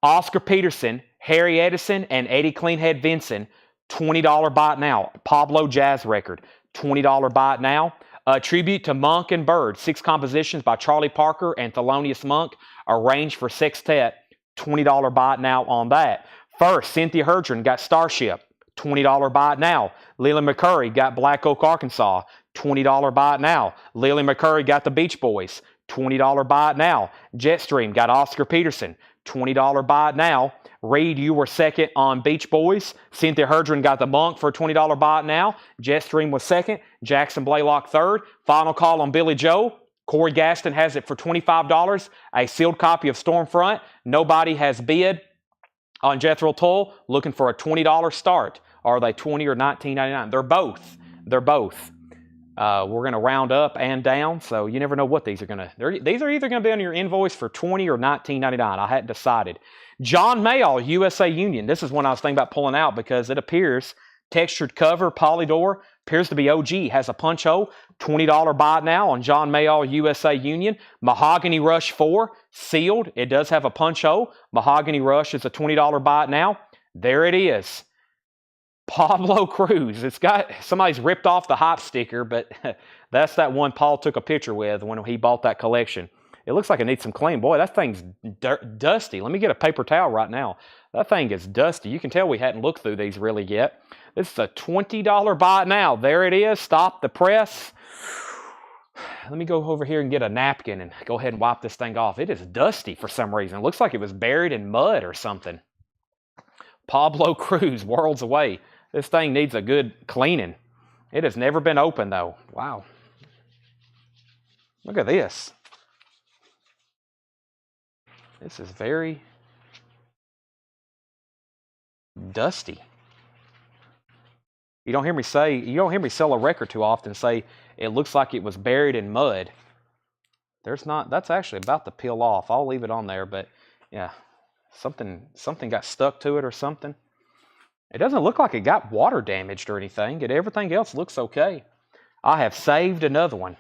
Oscar Peterson, Harry Edison, and Eddie Cleanhead Vinson, $20 buy it now. Pablo Jazz record, $20 buy it now. A tribute to Monk and Bird, 6 compositions by Charlie Parker and Thelonious Monk, arranged for sextet, $20 buy it now on that. First, Cynthia Herdron got Starship, $20 buy it now. Leland McCurry got Black Oak, Arkansas, $20 buy it now. Lily McCurry got the Beach Boys, $20 buy it now. Jetstream got Oscar Peterson, $20 buy it now. Reed, you were second on Beach Boys. Cynthia Herdron got the Monk for a $20 buy it now. Jetstream was second. Jackson Blaylock third. Final call on Billy Joe. Corey Gaston has it for $25. A sealed copy of Stormfront. Nobody has bid on Jethro Tull. Looking for a $20 start. Are they $20 or $19.99? They're both. They're both. We're going to round up and down, so you never know what these are going to... These are either going to be on your invoice for $20 or $19.99. I hadn't decided. John Mayall, USA Union. This is one I was thinking about pulling out because it appears textured cover, Polydor, appears to be OG, has a punch hole. $20 buy it now on John Mayall, USA Union. Mahogany Rush 4, sealed. It does have a punch hole. Mahogany Rush is a $20 buy it now. There it is. Pablo Cruz. It's got, somebody's ripped off the hop sticker, but that's that one Paul took a picture with when he bought that collection. It looks like it needs some clean. Boy, that thing's dusty. Let me get a paper towel right now. That thing is dusty. You can tell we hadn't looked through these really yet. This is a $20 buy it now. There it is. Stop the press. Let me go over here and get a napkin and go ahead and wipe this thing off. It is dusty for some reason. It looks like it was buried in mud or something. Pablo Cruz, Worlds Away. This thing needs a good cleaning. It has never been opened, though. Wow. Look at this. This is very dusty. You don't hear me sell a record too often say it looks like it was buried in mud. That's actually about to peel off. I'll leave it on there, but yeah, something got stuck to it or something. It doesn't look like it got water damaged or anything. Everything else looks okay. I have saved another one.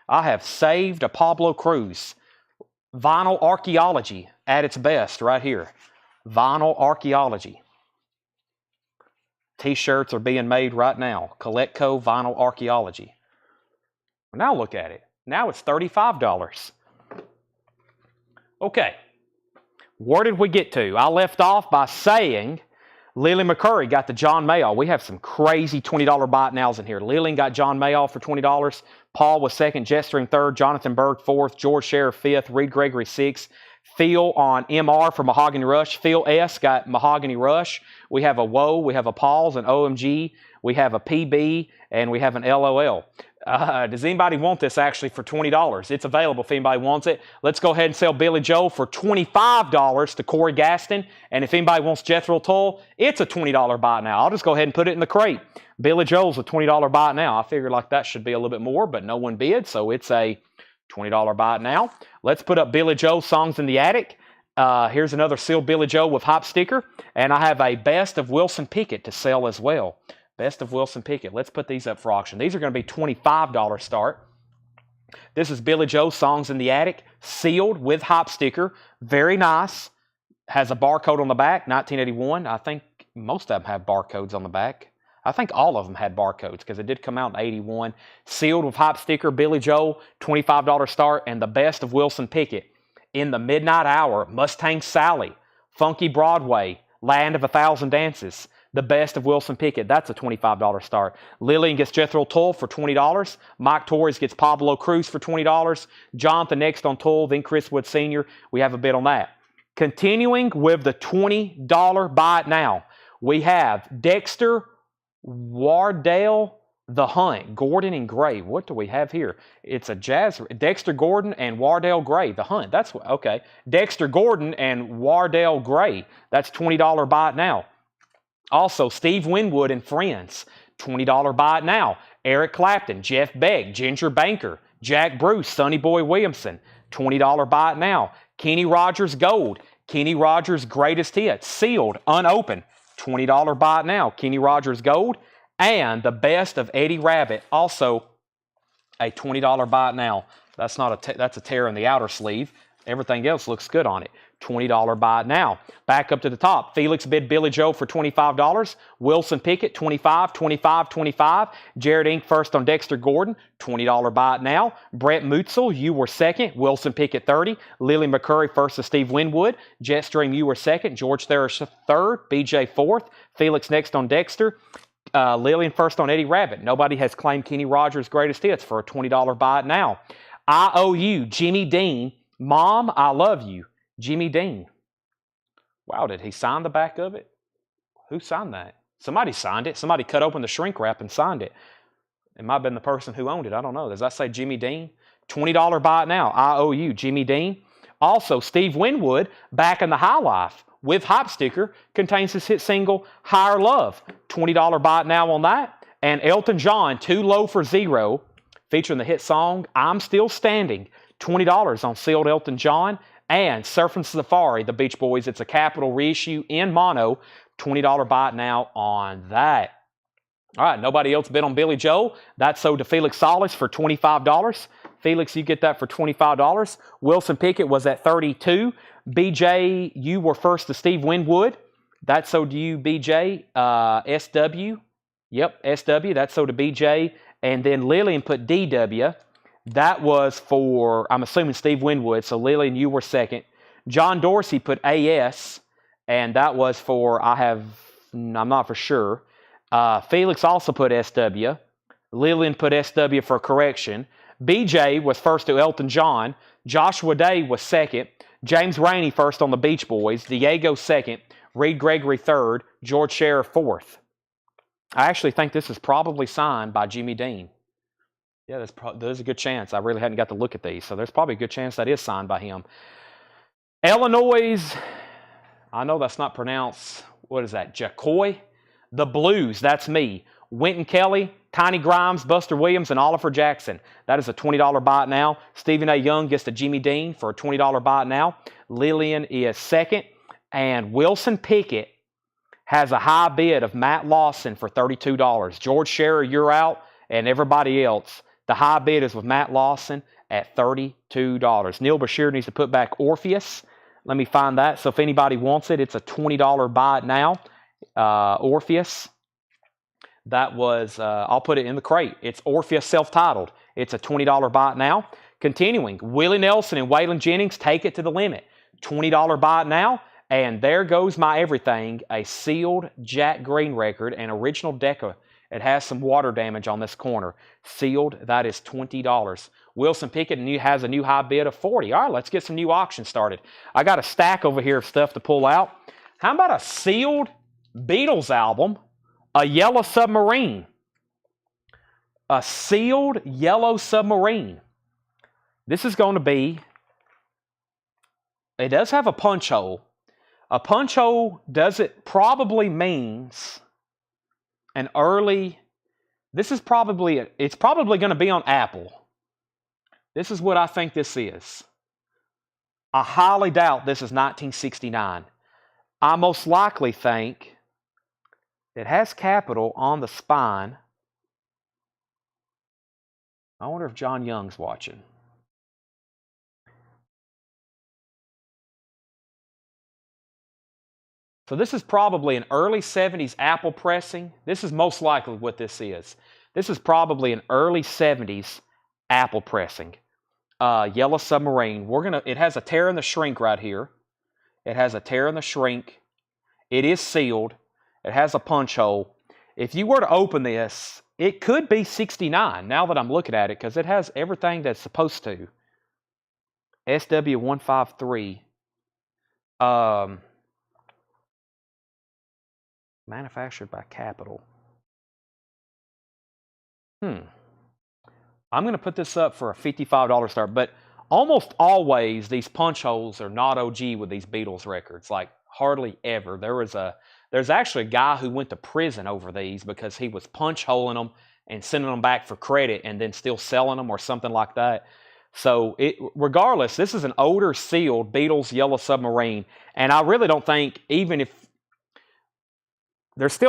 I have saved a Pablo Cruz. Vinyl Archaeology at its best right here. Vinyl Archaeology. T-shirts are being made right now. Coletco Vinyl Archaeology. Now look at it. Now it's $35. Okay. Where did we get to? I left off by saying Lily McCurry got the John Mayall. We have some crazy $20 buy it nows in here. Lillian got John Mayall for $20. Paul was second. Jetstream third. Jonathan Berg fourth. George Sheriff fifth. Reed Gregory sixth. Phil on MR for Mahogany Rush. Phil S. got Mahogany Rush. We have a Whoa. We have a Paul's, an OMG. We have a PB. And we have an LOL. Does anybody want this actually for $20? It's available if anybody wants it. Let's go ahead and sell Billy Joe for $25 to Corey Gaston. And if anybody wants Jethro Tull, it's a $20 buy now. I'll just go ahead and put it in the crate. Billy Joe's a $20 buy now. I figured like that should be a little bit more, but no one bid, so it's a $20 buy now. Let's put up Billy Joe Songs in the Attic. Here's another sealed Billy Joe with hop sticker. And I have a Best of Wilson Pickett to sell as well. Best of Wilson Pickett. Let's put these up for auction. These are going to be $25 start. This is Billy Joe Songs in the Attic, sealed with hop sticker. Very nice. Has a barcode on the back, 1981. I think most of them have barcodes on the back. I think all of them had barcodes because it did come out in 81. Sealed with hop sticker, Billy Joe, $25 start. And the Best of Wilson Pickett. In the Midnight Hour, Mustang Sally, Funky Broadway, Land of a Thousand Dances. The Best of Wilson Pickett. That's a $25 start. Lillian gets Jethro Tull for $20. Mike Torres gets Pablo Cruz for $20. Jonathan next on Tull, then Chris Wood Sr. We have a bid on that. Continuing with the $20 buy it now. We have Dexter Wardell The Hunt. Gordon and Gray. What do we have here? It's a jazz. Dexter Gordon and Wardell Gray. The Hunt. That's okay. Dexter Gordon and Wardell Gray. That's $20 buy it now. Also, Steve Winwood and Friends, $20 buy it now. Eric Clapton, Jeff Beck, Ginger Banker, Jack Bruce, Sonny Boy Williamson, $20 buy it now. Kenny Rogers Gold, Kenny Rogers Greatest Hits, sealed, unopened, $20 buy it now. Kenny Rogers Gold. And the Best of Eddie Rabbit, also a $20 buy it now. That's a tear in the outer sleeve. Everything else looks good on it. $20 buy it now. Back up to the top. Felix bid Billy Joe for $25. Wilson Pickett, $25, $25, $25. Jared Inc. first on Dexter Gordon, $20 buy it now. Brett Mutzel, you were second. Wilson Pickett, $30. Lily McCurry first to Steve Winwood. Jetstream, you were second. George Therish third. BJ fourth. Felix next on Dexter. Lillian first on Eddie Rabbit. Nobody has claimed Kenny Rogers' greatest hits for a $20 buy it now. IOU, Jimmy Dean. Mom, I love you. Jimmy Dean. Wow, did he sign the back of it? Who signed that? Somebody signed it. Somebody cut open the shrink wrap and signed it. It might have been the person who owned it. I don't know. Does that say Jimmy Dean? $20 buy it now. IOU, Jimmy Dean. Also, Steve Winwood, Back in the High Life, with hype sticker, contains his hit single, Higher Love. $20 buy it now on that. And Elton John, Too Low for Zero, featuring the hit song, I'm Still Standing. $20 on sealed Elton John. And Surfing Safari, the Beach Boys, it's a Capitol reissue in mono. $20 buy it now on that. All right, nobody else bid on Billy Joel. That sold to Felix Solis for $25. Felix, you get that for $25. Wilson Pickett was at $32. BJ, you were first to Steve Winwood. That sold to you, BJ. SW. Yep, SW. That sold to BJ. And then Lillian put DW. That was for, I'm assuming, Steve Winwood. So Lillian, you were second. John Dorsey put AS. And that was for, I'm not for sure. Felix also put SW. Lillian put SW for correction. BJ was first to Elton John. Joshua Day was second. James Rainey first on the Beach Boys. Diego second. Reed Gregory third. George Sheriff fourth. I actually think this is probably signed by Jimmy Dean. Yeah, there's a good chance. I really hadn't got to look at these, so there's probably a good chance that is signed by him. Illinois, I know that's not pronounced, what is that, Jacoy? The Blues, that's me. Wynton Kelly, Tiny Grimes, Buster Williams, and Oliver Jackson. That is a $20 buy it now. Stephen A. Young gets to Jimmy Dean for a $20 buy it now. Lillian is second. And Wilson Pickett has a high bid of Matt Lawson for $32. George Scherer, you're out. And everybody else, the high bid is with Matt Lawson at $32. Neil Bashir needs to put back Orpheus. Let me find that. So if anybody wants it, it's a $20 buy it now. Orpheus. That was, I'll put it in the crate. It's Orpheus self-titled. It's a $20 buy it now. Continuing, Willie Nelson and Waylon Jennings, Take It to the Limit. $20 buy it now. And there goes my everything, a sealed Jack Green record, an original Decca. It has some water damage on this corner. Sealed, that is $20. Wilson Pickett has a new high bid of $40. All right, let's get some new auctions started. I got a stack over here of stuff to pull out. How about a sealed Beatles album, a Yellow Submarine? A sealed Yellow Submarine. This is going to be, it does have a punch hole. A punch hole probably means an early, it's probably going to be on Apple. This is what I think this is. I highly doubt this is 1969. I most likely think it has Capitol on the spine. I wonder if John Young's watching. So this is probably an early 70s Apple pressing. This is most likely what this is. This is probably an early 70s Apple pressing. Yellow Submarine. It has a tear in the shrink right here. It has a tear in the shrink. It is sealed. It has a punch hole. If you were to open this, it could be 69 now that I'm looking at it because it has everything that's supposed to. SW153. Manufactured by Capitol. I'm going to put this up for a $55 start, but almost always these punch holes are not OG with these Beatles records, like hardly ever. There's actually a guy who went to prison over these because he was punch holing them and sending them back for credit and then still selling them or something like that. So regardless, this is an older sealed Beatles Yellow Submarine, and I really don't think, even if there's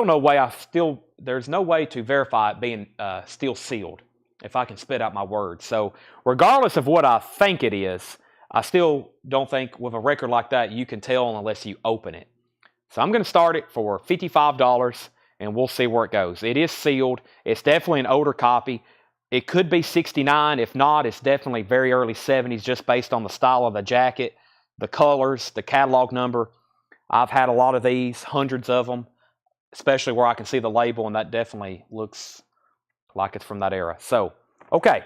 no way to verify it being still sealed, if I can spit out my words. So regardless of what I think it is, I still don't think with a record like that you can tell unless you open it. So I'm going to start it for $55 and we'll see where it goes. It is sealed. It's definitely an older copy. It could be 69. If not, it's definitely very early 70s just based on the style of the jacket, the colors, the catalog number. I've had a lot of these, hundreds of them. especially where I can see the label, and that definitely looks like it's from that era. So, okay.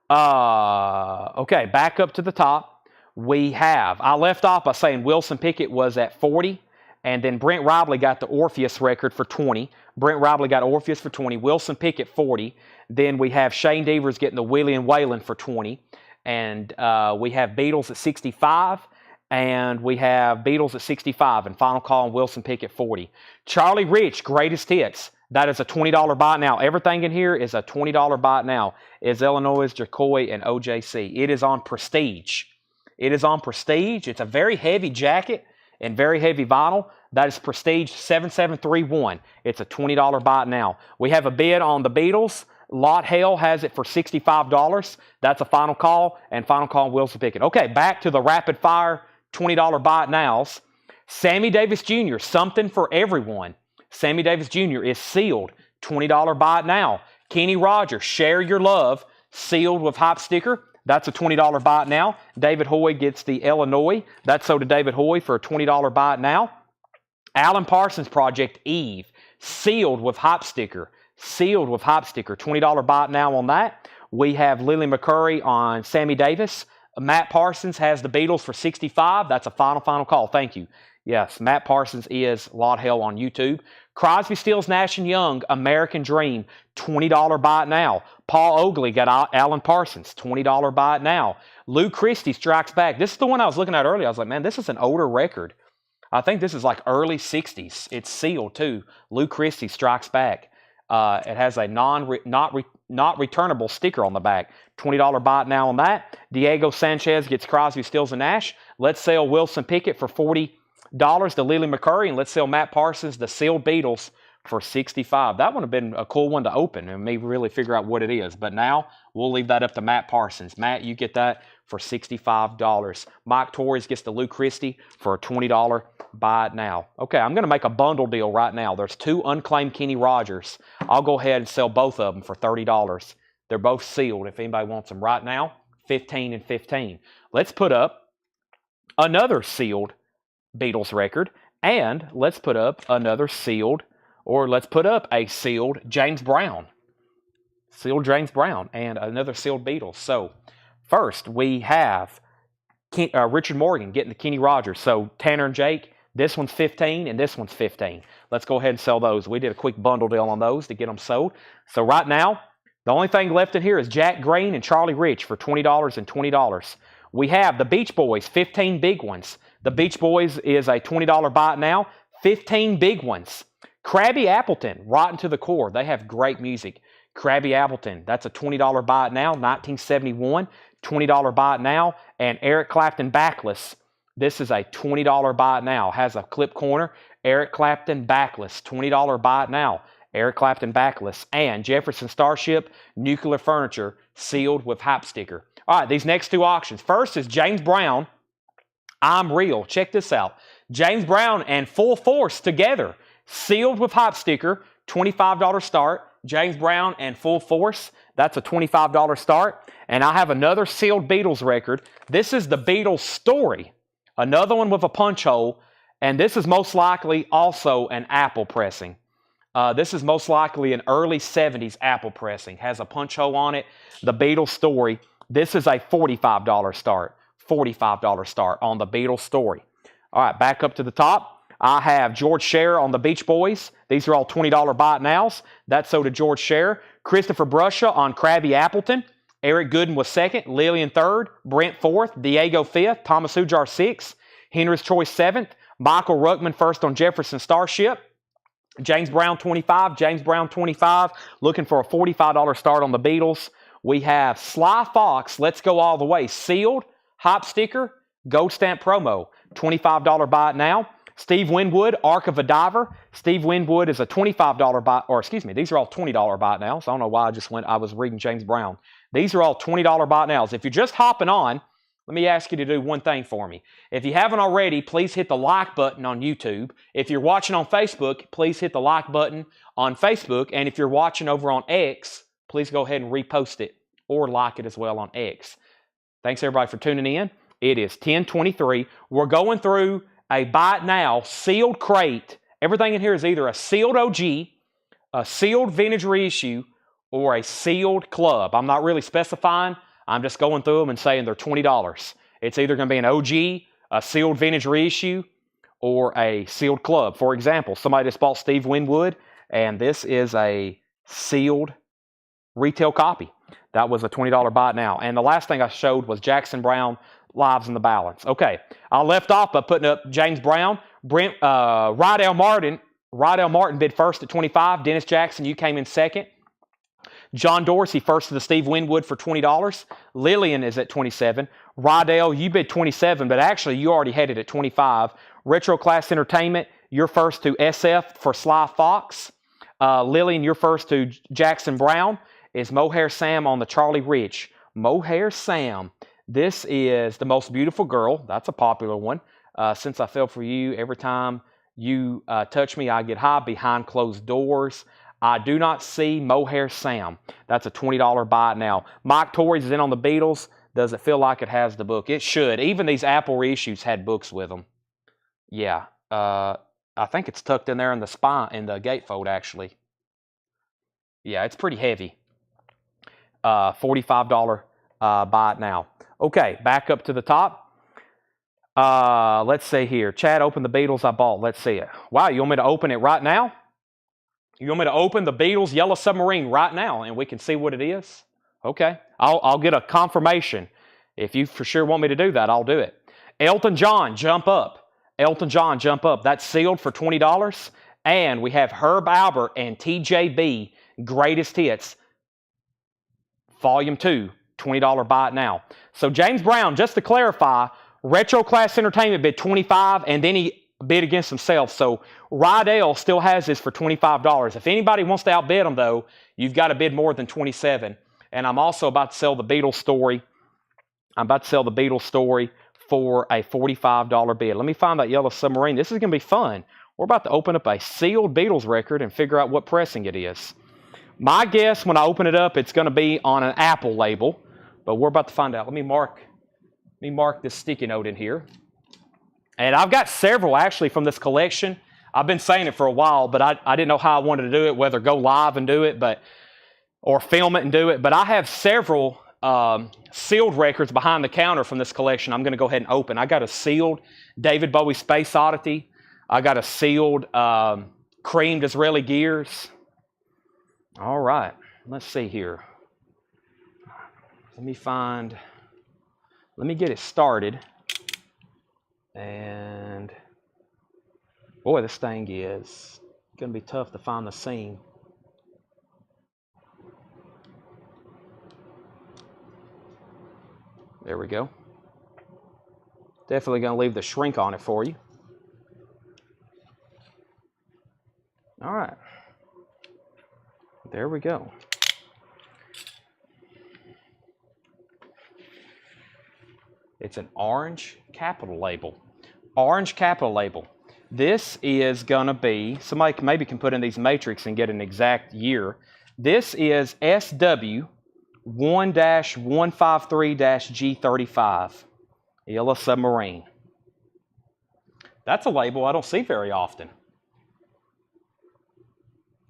Okay, back up to the top. We have, I left off by saying Wilson Pickett was at 40, and then Brent Robley got the Orpheus record for 20. Brent Robley got Orpheus for 20, Wilson Pickett 40. Then we have Shane Devers getting the Willie and Waylon for 20. And we have Beatles at 65, and we have Beatles at 65, and Final Call and Wilson Pickett 40. Charlie Rich, Greatest Hits. That is a $20 buy now. Everything in here is a $20 buy now. Is Illinois, Jacoi, and OJC. It is on Prestige. It is on Prestige. It's a very heavy jacket and very heavy vinyl. That is Prestige 7731. It's a $20 buy now. We have a bid on the Beatles. Lot Hell has it for $65. That's a Final Call, and Final Call and Wilson Pickett. Okay, back to the rapid fire $20 buy nows. Sammy Davis Jr., Something for Everyone. Sammy Davis Jr. is sealed, $20 buy it now. Kenny Rogers, Share Your Love, sealed with hype sticker. That's a $20 buy it now. David Hoy gets the Illinois. That's sold to David Hoy for a $20 buy it now. Alan Parsons Project Eve, sealed with hype sticker. Sealed with hype sticker, $20 buy it now on that. We have Lily McCurry on Sammy Davis. Matt Parsons has the Beatles for $65. That's a final call. Thank you. Yes, Matt Parsons is Lot Hell on YouTube. Crosby, Stills, Nash & Young, American Dream, $20 buy it now. Paul Oakley got Alan Parsons, $20 buy it now. Lou Christie Strikes Back. This is the one I was looking at earlier. I was like, man, this is an older record. I think this is like early 60s. It's sealed too. Lou Christie Strikes Back. It has a not returnable sticker on the back. $20 buy it now on that. Diego Sanchez gets Crosby, Stills, and Nash. Let's sell Wilson Pickett for $40 to Lily McCurry, and let's sell Matt Parsons the sealed Beatles for $65. That would have been a cool one to open and me really figure out what it is. But now we'll leave that up to Matt Parsons. Matt, you get that for $65. Mike Torres gets the Lou Christie for a $20 buy it now. Okay, I'm going to make a bundle deal right now. There's two unclaimed Kenny Rogers. I'll go ahead and sell both of them for $30. They're both sealed if anybody wants them right now. 15 and 15. Let's put up another sealed Beatles record, and let's put up another sealed, or let's put up a sealed James Brown. Sealed James Brown and another sealed Beatles. So first we have Richard Morgan getting the Kenny Rogers. So Tanner and Jake, this one's 15 and this one's 15. Let's go ahead and sell those. We did a quick bundle deal on those to get them sold. So right now, the only thing left in here is Jack Green and Charlie Rich for $20 and $20. We have the Beach Boys, 15 big ones. The Beach Boys is a $20 buy it now. 15 big ones. Krabby Appleton, Rotten to the Core. They have great music. Krabby Appleton, that's a $20 buy it now. 1971, $20 buy it now. And Eric Clapton Backless, this is a $20 buy it now. Has a clip corner. Eric Clapton Backless, $20 buy it now. Eric Clapton Backless. And Jefferson Starship Nuclear Furniture, sealed with hype sticker. All right, these next two auctions. First is James Brown, I'm Real. Check this out. James Brown and Full Force together, sealed with hype sticker, $25 start. James Brown and Full Force, that's a $25 start. And I have another sealed Beatles record. This is the Beatles Story, another one with a punch hole, and this is most likely also an Apple pressing. This is most likely an early 70s Apple pressing. Has a punch hole on it. The Beatles Story. This is a $45 start. $45 start on the Beatles Story. All right, back up to the top. I have George Scher on the Beach Boys. These are all $20 buy it nows. That's so to George Scher. Christopher Bruscia on Krabby Appleton. Eric Gooden was second. Lillian third. Brent fourth. Diego fifth. Thomas Ujar sixth. Henry's Choice seventh. Michael Ruckman first on Jefferson Starship. James Brown 25. James Brown 25. Looking for a $45 start on the Beatles. We have Sly Fox, Let's Go All the Way, sealed, hype sticker, gold stamp promo, $25 buy it now. Steve Winwood, Ark of a Diver. Steve Winwood is a $25 buy, or excuse me, these are all $20 buy it now. So I don't know why I was reading James Brown. These are all $20 buy it nows. If you're just hopping on, let me ask you to do one thing for me. If you haven't already, please hit the like button on YouTube. If you're watching on Facebook, please hit the like button on Facebook. And if you're watching over on X, please go ahead and repost it or like it as well on X. Thanks everybody for tuning in. It is 10:23. We're going through a buy it now sealed crate Everything in here is either a sealed OG, a sealed vintage reissue, or a sealed club. I'm not really specifying. I'm just going through them and saying they're $20. It's either going to be an OG, a sealed vintage reissue, or a sealed club. For example, somebody just bought Steve Winwood, and this is a sealed retail copy. That was a $20 buy it now. And the last thing I showed was Jackson Brown, Lives in the Balance. Okay, I left off by putting up James Brown. Rydell Martin bid first at $25. Dennis Jackson, you came in second. John Dorsey first to the Steve Winwood for $20. Lillian is at $27. Rydell, you bid $27, but actually you already had it at $25. Retro Class Entertainment, you're first to SF for Sly Fox. Lillian, you're first to Jackson Brown. Is Mohair Sam on the Charlie Rich. Mohair Sam, this is The Most Beautiful Girl. That's a popular one. Since I Fell for You, Every Time You Touch Me, I Get High, Behind Closed Doors. I do not see Mohair Sam. That's a $20 buy it now. Mike Torres is in on the Beatles. Does it feel like it has the book? It should. Even these Apple reissues had books with them. Yeah. I think it's tucked in there in the spine, in the gatefold, actually. Yeah, it's pretty heavy. $45 buy it now. Okay, back up to the top. Let's see here. Chad, open the Beatles I bought. Let's see it. Wow, you want me to open it right now? You want me to open the Beatles Yellow Submarine right now and we can see what it is? Okay, I'll get a confirmation. If you for sure want me to do that, I'll do it. Elton John, Jump Up. Elton John, Jump Up. That's sealed for $20. And we have Herb Albert and TJB, Greatest Hits, Volume 2, $20 buy it now. So James Brown, just to clarify, Retro Class Entertainment bid $25, and then he bid against himself. So Rydell still has this for $25. If anybody wants to outbid him, though, you've got to bid more than $27. And I'm also about to sell the Beatles story. I'm about to sell the Beatles story for a $45 bid. Let me find that Yellow Submarine. This is going to be fun. We're about to open up a sealed Beatles record and figure out what pressing it is. My guess when I open it up, it's going to be on an Apple label, but we're about to find out. Let me mark this sticky note in here. And I've got several actually from this collection. I've been saying it for a while, but I didn't know how I wanted to do it, whether go live and do it, or film it and do it. But I have several sealed records behind the counter from this collection I'm going to go ahead and open. I got a sealed David Bowie Space Oddity. I got a sealed Cream Disraeli Gears. All right, let's see here. Let me get it started. And boy, this thing is going to be tough to find the seam. There we go. Definitely going to leave the shrink on it for you. All right. There we go. It's an orange capital label. Orange capital label. This is going to be, somebody maybe can put in these matrix and get an exact year. This is SW 1-153-G35, Yellow Submarine. That's a label I don't see very often.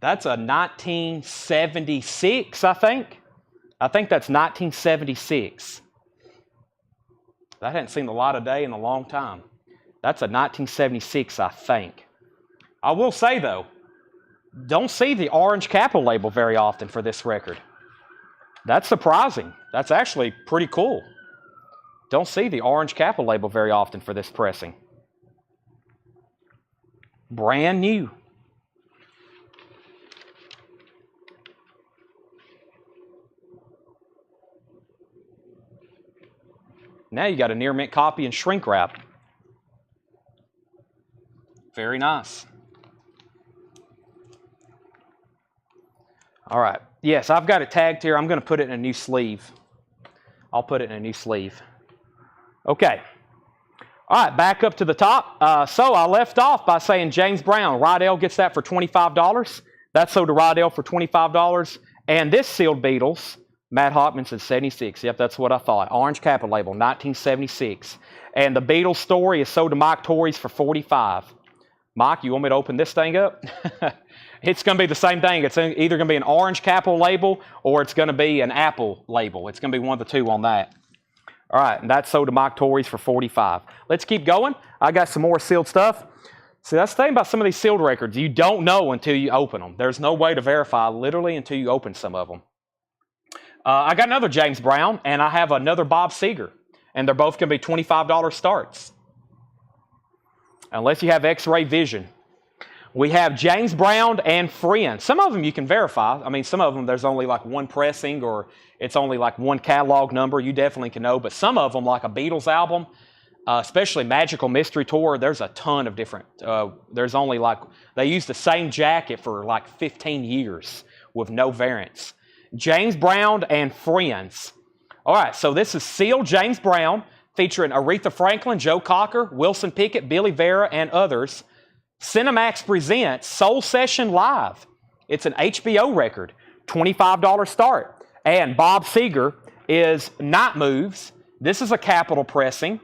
That's a 1976, I think. I think that's 1976. That hadn't seen the light of day in a long time. That's a 1976, I think. I will say, though, don't see the orange capital label very often for this record. That's surprising. That's actually pretty cool. Don't see the orange capital label very often for this pressing. Brand new. Now you got a near mint copy and shrink wrap. Very nice. All right. Yes, I've got it tagged here. I'm going to put it in a new sleeve. I'll put it in a new sleeve. Okay. All right, back up to the top. So I left off by saying James Brown. Rydell gets that for $25. That's sold to Rydell for $25. And this sealed Beatles, Matt Hockman said 76. Yep, that's what I thought. Orange capital label, 1976. And the Beatles story is sold to Mike Torres for $45. Mike, you want me to open this thing up? It's going to be the same thing. It's either going to be an orange capital label or it's going to be an Apple label. It's going to be one of the two on that. All right, and that's sold to Mike Torrey's for $45. Let's keep going. I got some more sealed stuff. See, that's the thing about some of these sealed records. You don't know until you open them. There's no way to verify literally until you open some of them. I got another James Brown, and I have another Bob Seger, and they're both going to be $25 starts. Unless you have X-ray vision. We have James Brown and Friends. Some of them you can verify. I mean, some of them there's only like one pressing or it's only like one catalog number. You definitely can know. But some of them, like a Beatles album, especially Magical Mystery Tour, there's a ton of different. There's only like, they use the same jacket for like 15 years with no variants. James Brown and Friends. All right, so this is sealed James Brown featuring Aretha Franklin, Joe Cocker, Wilson Pickett, Billy Vera, and others. Cinemax presents Soul Session Live. It's an HBO record, $25 start. And Bob Seger is Night Moves. This is a Capitol pressing.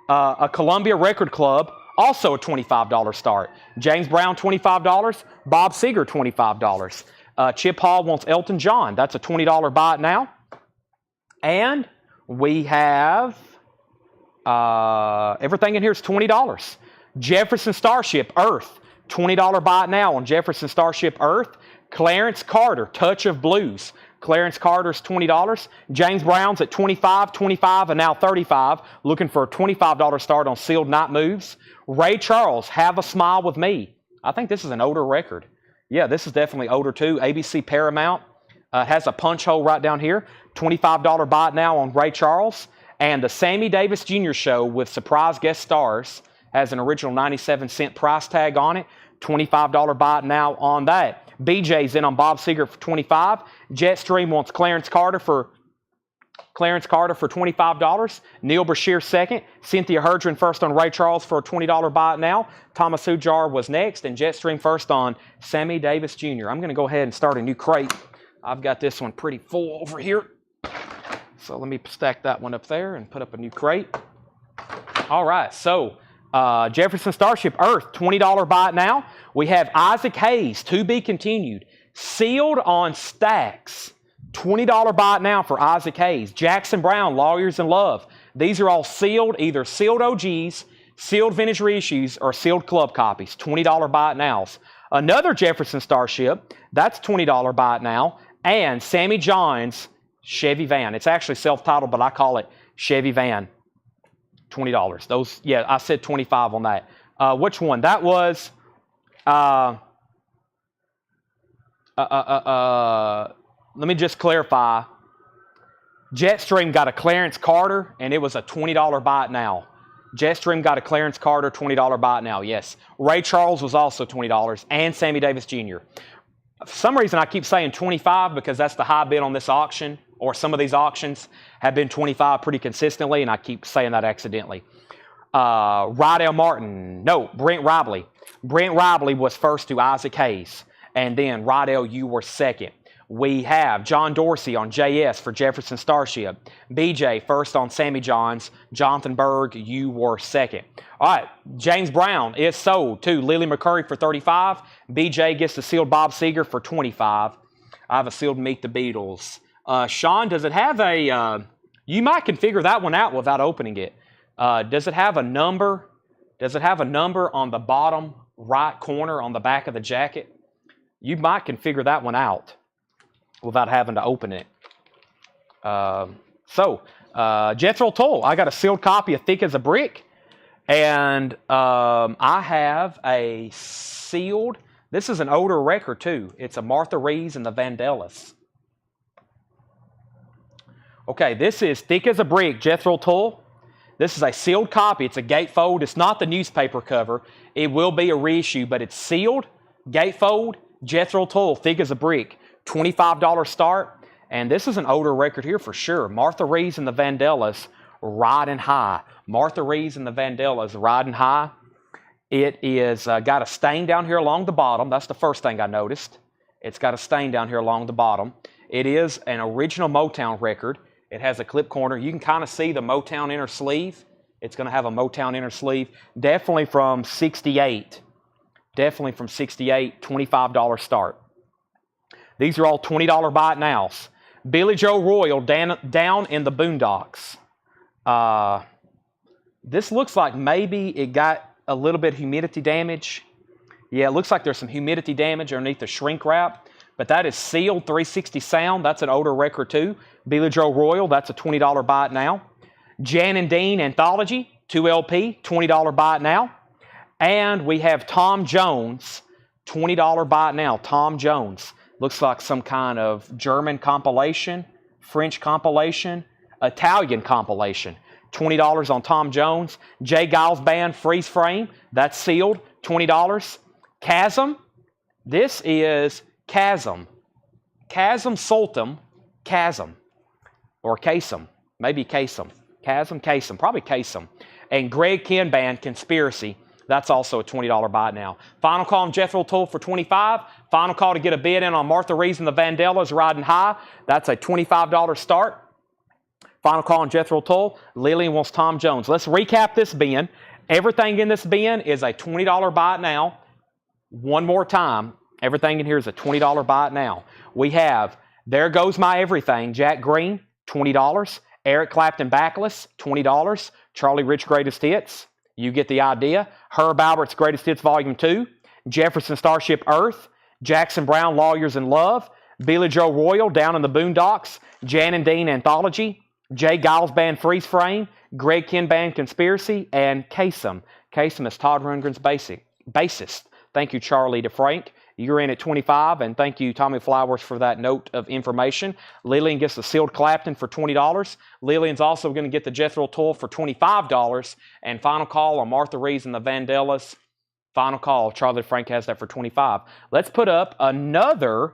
A Columbia Record Club, also a $25 start. James Brown, $25. Bob Seger, $25. Chip Hall wants Elton John. That's a $20 buy it now. And we have everything in here is $20. Jefferson Starship, Earth, $20 buy it now on Jefferson Starship, Earth. Clarence Carter, Touch of Blues. Clarence Carter's $20. James Brown's at $25, $25, and now $35. Looking for a $25 start on Sealed Night Moves. Ray Charles, Have a Smile with Me. I think this is an older record. Yeah, this is definitely older too. ABC Paramount has a punch hole right down here. $25 buy it now on Ray Charles. And the Sammy Davis Jr. Show with surprise guest stars has an original 97-cent price tag on it. $25 buy it now on that. BJ's in on Bob Seger for $25. Jetstream wants Clarence Carter for $25. Neil Brashear second. Cynthia Herdron first on Ray Charles for a $20 buy it now. Thomas Ujar was next. And Jetstream first on Sammy Davis Jr. I'm going to go ahead and start a new crate. I've got this one pretty full over here. So let me stack that one up there and put up a new crate. All right, so Jefferson Starship, Earth, $20 buy it now. We have Isaac Hayes, to be continued. Sealed on stacks. $20 buy it now for Isaac Hayes. Jackson Brown, Lawyers in Love. These are all sealed, either sealed OGs, sealed vintage reissues, or sealed club copies. $20 buy it nows. Another Jefferson Starship, that's $20 buy it now. And Sammy John's Chevy Van. It's actually self-titled, but I call it Chevy Van. $20. Those, yeah, I said 25 on that. Which one? That was let me just clarify. Jetstream got a Clarence Carter, and it was a $20 buy it now. Jetstream got a Clarence Carter, $20 buy it now, yes. Ray Charles was also $20, and Sammy Davis Jr. For some reason, I keep saying 25 because that's the high bid on this auction, or some of these auctions have been 25 pretty consistently, and I keep saying that accidentally. Rydell Martin, no, Brent Ribley. Brent Ribley was first to Isaac Hayes, and then Rydell, you were second. We have John Dorsey on JS for Jefferson Starship. BJ first on Sammy Johns. Jonathan Berg, you were second. All right, James Brown is sold to Lily McCurry for $35. BJ gets the sealed Bob Seger for $25. I have a sealed Meet the Beatles. Sean, does it have a, you might configure that one out without opening it. Does it have a number? Does it have a number on the bottom right corner on the back of the jacket? You might configure that one out without having to open it. Jethro Tull, I got a sealed copy of Thick as a Brick. And I have a sealed, this is an older record too. It's a Martha Reeves and the Vandellas. Okay, this is Thick as a Brick, Jethro Tull. This is a sealed copy. It's a gatefold. It's not the newspaper cover. It will be a reissue, but it's sealed, gatefold, Jethro Tull, Thick as a Brick. $25 start. And this is an older record here for sure. Martha Reeves and the Vandellas, Riding High. Martha Reeves and the Vandellas, Riding High. It is got a stain down here along the bottom. That's the first thing I noticed. It's got a stain down here along the bottom. It is an original Motown record. It has a clip corner. You can kind of see the Motown inner sleeve. It's going to have a Motown inner sleeve. Definitely from 68. definitely from 68, $25 start. These are all $20 buy it nows. Billy Joe Royal, down in the Boondocks. This looks like maybe it got a little bit humidity damage. Yeah, it looks like there's some humidity damage underneath the shrink wrap, but that is sealed 360 sound. That's an older record too. Billy Joe Royal, that's a $20 buy it now. Jan and Dean Anthology, 2LP, $20 buy it now. And we have Tom Jones, $20 buy it now. Tom Jones. Looks like some kind of German compilation, French compilation, Italian compilation. $20 on Tom Jones. J. Giles Band, Freeze Frame. That's sealed, $20. Chasm. This is Chasm. Chasm Sultum. Chasm. Or Kasem. Maybe Kasem. Chasm, Kasem. Probably Kasem. And Greg Ken Band, Conspiracy. That's also a $20 buy it now. Final call on Jethro Tull for $25. Final call to get a bid in on Martha Reeves and the Vandellas riding high. That's a $25 start. Final call on Jethro Tull. Lillian wants Tom Jones. Let's recap this bin. Everything in this bin is a $20 buy it now. One more time. Everything in here is a $20 buy it now. We have There Goes My Everything, Jack Green, $20. Eric Clapton Backless, $20. Charlie Rich Greatest Hits. You get the idea. Herb Albert's Greatest Hits Volume 2. Jefferson Starship Earth. Jackson Brown Lawyers in Love. Billy Joe Royal Down in the Boondocks. Jan and Dean Anthology. J. Giles Band Freeze Frame. Greg Ken Band Conspiracy. And Kasem. Kasem is Todd Rundgren's bassist. Thank you, Charlie DeFrank. You're in at 25, and thank you, Tommy Flowers, for that note of information. Lillian gets the sealed Clapton for $20. Lillian's also going to get the Jethro Tull for $25. And final call on Martha Reeves and the Vandellas. Final call. Charlie DeFrank has that for $25. Let's put up another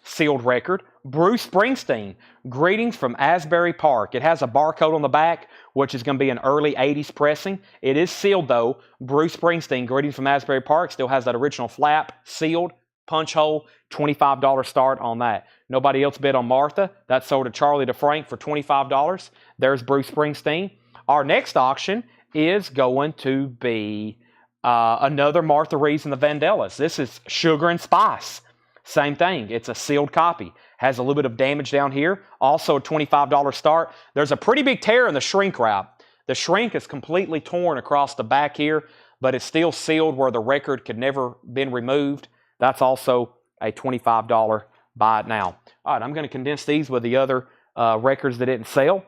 sealed record. Bruce Springsteen, Greetings from Asbury Park. It has a barcode on the back, which is going to be an early 80s pressing. It is sealed, though. Bruce Springsteen, Greetings from Asbury Park, still has that original flap, sealed, punch hole, $25 start on that. Nobody else bid on Martha. That sold to Charlie DeFrank for $25. There's Bruce Springsteen. Our next auction is going to be another Martha Reeves and the Vandellas. This is Sugar and Spice. Same thing. It's a sealed copy. Has a little bit of damage down here. Also a $25 start. There's a pretty big tear in the shrink wrap. The shrink is completely torn across the back here, but it's still sealed where the record could never been removed. That's also a $25 buy it now. All right, I'm going to condense these with the other records that didn't sell.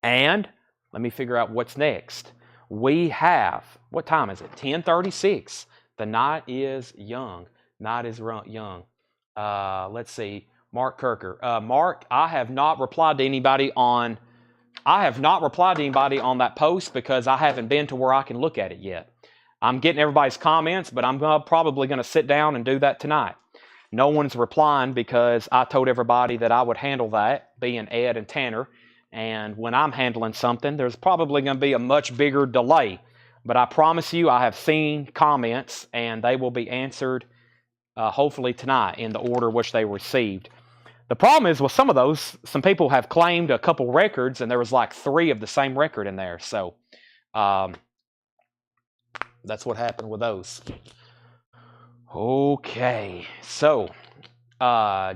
And let me figure out what's next. We have, what time is it? 10:36. The night is young. Night is young. Let's see. Mark Kirker. Mark, I have not replied to anybody on that post because I haven't been to where I can look at it yet. I'm getting everybody's comments, but I'm probably going to sit down and do that tonight. No one's replying because I told everybody that I would handle that, being Ed and Tanner. And when I'm handling something, there's probably going to be a much bigger delay. But I promise you, I have seen comments, and they will be answered hopefully tonight in the order which they were received. The problem is with some of those, some people have claimed a couple records, and there was like 3 of the same record in there. So that's what happened with those. Okay, so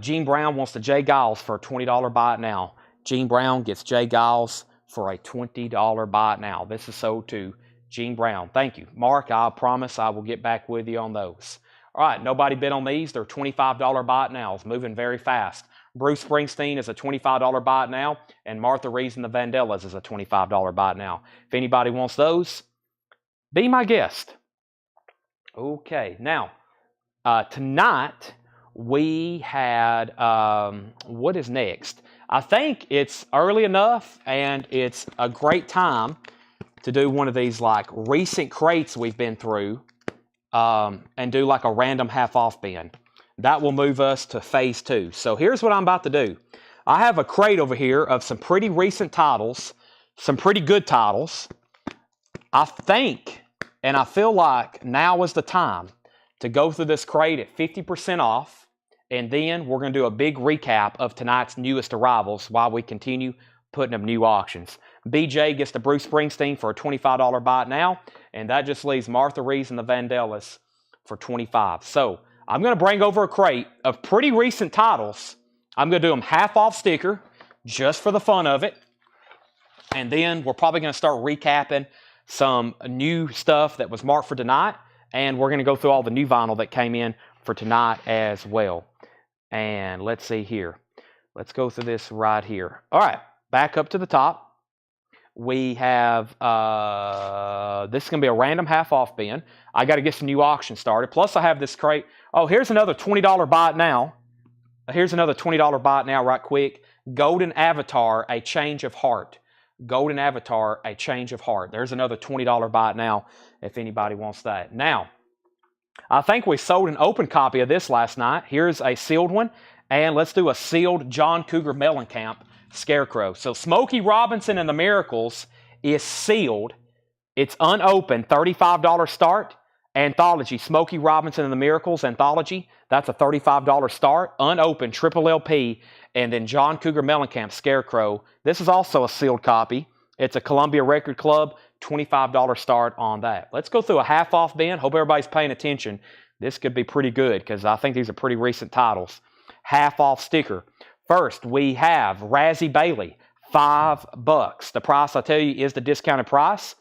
Gene Brown wants the J. Giles for a $20 buy it now. Gene Brown gets J. Giles for a $20 buy it now. This is sold to Gene Brown. Thank you. Mark, I promise I will get back with you on those. All right, nobody bid on these. They're $25 buy it nows, moving very fast. Bruce Springsteen is a $25 buy it now, and Martha Reeves and the Vandellas is a $25 buy it now. If anybody wants those, be my guest. Okay, now, tonight we had, what is next? I think it's early enough, and it's a great time to do one of these like recent crates we've been through. And do like a random half-off bin. That will move us to phase 2. So here's what I'm about to do. I have a crate over here of some pretty recent titles, some pretty good titles. I think, and I feel like now is the time to go through this crate at 50% off, and then we're going to do a big recap of tonight's newest arrivals while we continue putting up new auctions. BJ gets the Bruce Springsteen for a $25 buy it now. And that just leaves Martha Reeves and the Vandellas for $25. So I'm going to bring over a crate of pretty recent titles. I'm going to do them half off sticker just for the fun of it. And then we're probably going to start recapping some new stuff that was marked for tonight. And we're going to go through all the new vinyl that came in for tonight as well. And let's see here. Let's go through this right here. All right, back up to the top. We have, this is going to be a random half-off bin. I got to get some new auction started. Plus, I have this crate. Oh, here's another $20 buy it now. Here's another $20 buy it now right quick. Golden Avatar, A Change of Heart. Golden Avatar, A Change of Heart. There's another $20 buy it now if anybody wants that. Now, I think we sold an open copy of this last night. Here's a sealed one. And let's do a sealed John Cougar Mellencamp Scarecrow. So Smokey Robinson and the Miracles is sealed. It's unopened, $35 start. Anthology, Smokey Robinson and the Miracles Anthology. That's a $35 start. Unopened, triple LP. And then John Cougar Mellencamp Scarecrow. This is also a sealed copy. It's a Columbia Record Club, $25 start on that. Let's go through a half-off bin. Hope everybody's paying attention. This could be pretty good because I think these are pretty recent titles. Half-off sticker. First, we have Razzie Bailey, $5. The price, I tell you, is the discounted price.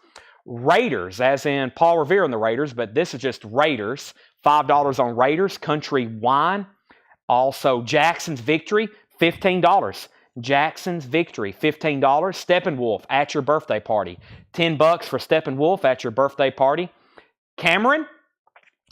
Raiders, as in Paul Revere and the Raiders, but this is just Raiders. $5 on Raiders. Country Wine. Also, Jackson's Victory, $15. Jackson's Victory, $15. Steppenwolf, At Your Birthday Party. $10 for Steppenwolf, At Your Birthday Party. Cameron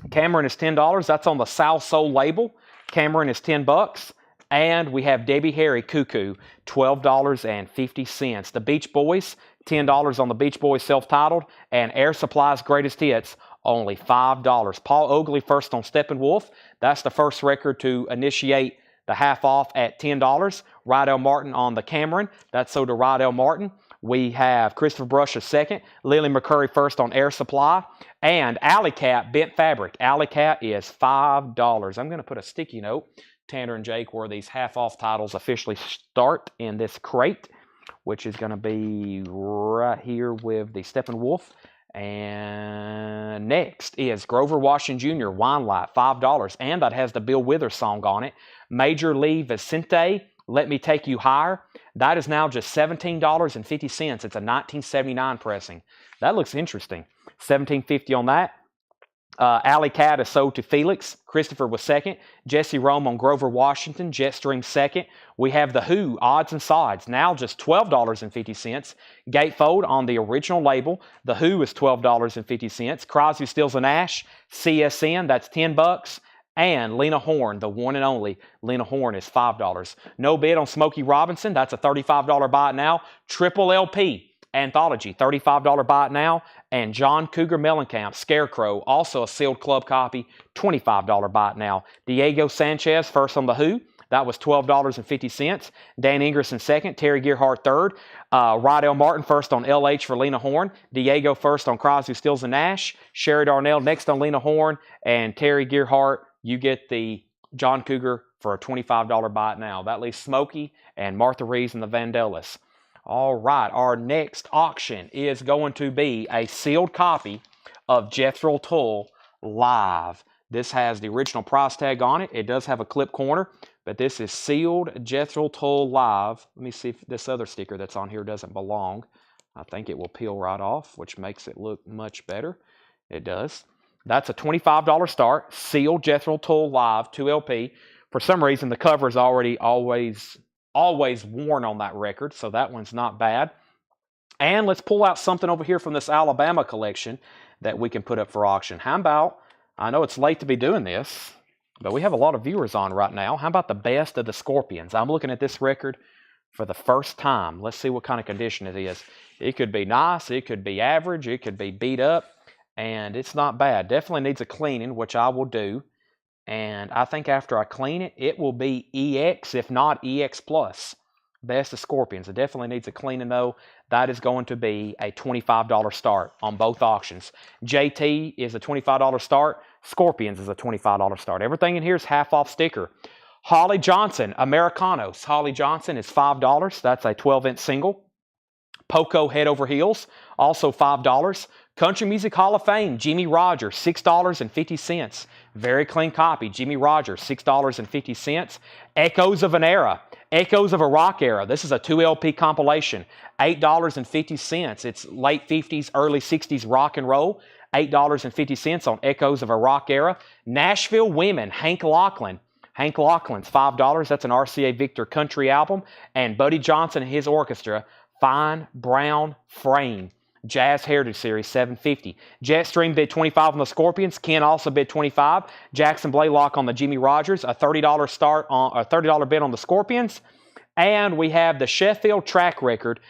is $10. That's on the South Soul label. Cameron is $10. And we have Debbie Harry Cuckoo, $12.50. The Beach Boys, $10 on the Beach Boys self-titled. And Air Supply's Greatest Hits, only $5. Paul Oakley first on Steppenwolf. That's the first record to initiate the half off at $10. Rydell Martin on the Cameron. That's sold to Rydell Martin. We have Christopher Brush a second. Lily McCurry first on Air Supply. And Alley Cat Bent Fabric. Alley Cat is $5. I'm going to put a sticky note, Tanner and Jake, where these half-off titles officially start in this crate, which is going to be right here with the Steppenwolf. And next is Grover Washington Jr. Wine Light, $5. And that has the Bill Withers song on it. Major Lee Vicente, Let Me Take You Higher. That is now just $17.50. It's a 1979 pressing. That looks interesting. $17.50 on that. Alley Cat is sold to Felix. Christopher was second. Jesse Rome on Grover Washington. Jetstream second. We have The Who, Odds and Sides, now just $12.50. Gatefold on the original label. The Who is $12.50. Crosby, Stills and Nash, CSN, that's $10. And Lena Horne, the one and only Lena Horne, is $5. No bid on Smokey Robinson. That's a $35 buy it now. Triple LP Anthology, $35 buy it now. And John Cougar Mellencamp Scarecrow, also a sealed club copy, $25 buy it now. Diego Sanchez first on The Who. That was $12.50. Dan Ingerson second. Terry Gearhart third. Rydell Martin first on LH for Lena Horne. Diego first on Crosby, Stills and Nash. Sherry Darnell next on Lena Horne. And Terry Gearhart, you get the John Cougar for a $25 buy it now. That leaves Smokey and Martha Reeves and the Vandellas. All right, our next auction is going to be a sealed copy of Jethro Tull Live. This has the original price tag on it. It does have a clip corner, but this is sealed Jethro Tull Live. Let me see if this other sticker that's on here doesn't belong. I think it will peel right off, which makes it look much better. It does. That's a $25 start. Sealed Jethro Tull Live 2LP. For some reason, the cover is already always worn on that record, so that one's not bad. And let's pull out something over here from this Alabama collection that we can put up for auction. How about, I know it's late to be doing this, but we have a lot of viewers on right now. How about the Best of the Scorpions? I'm looking at this record for the first time. Let's see what kind of condition it is. It could be nice, it could be average, it could be beat up, and it's not bad. Definitely needs a cleaning, which I will do. And I think after I clean it, it will be EX, if not EX plus. Best of Scorpions. It definitely needs a cleaning though. That is going to be a $25 start on both auctions. JT is a $25 start. Scorpions is a $25 start. Everything in here is half off sticker. Holly Johnson, Americanos. Holly Johnson is $5. That's a 12-inch single. Poco Head Over Heels, also $5. Country Music Hall of Fame, Jimmy Rogers, $6.50. Very clean copy, Jimmy Rogers, $6.50. Echoes of an Era, Echoes of a Rock Era. This is a 2 LP compilation, $8.50. It's late 50s, early 60s rock and roll, $8.50 on Echoes of a Rock Era. Nashville Women, Hank Lachlan. Hank Lachlan's $5. That's an RCA Victor country album. And Buddy Johnson and his orchestra, Fine Brown Frame. Jazz Heritage Series, $7.50. Jetstream bid $25 on the Scorpions. Ken also bid $25. Jackson Blaylock on the Jimmy Rogers, a $30 start on a $30 bid on the Scorpions. And we have the Sheffield track record,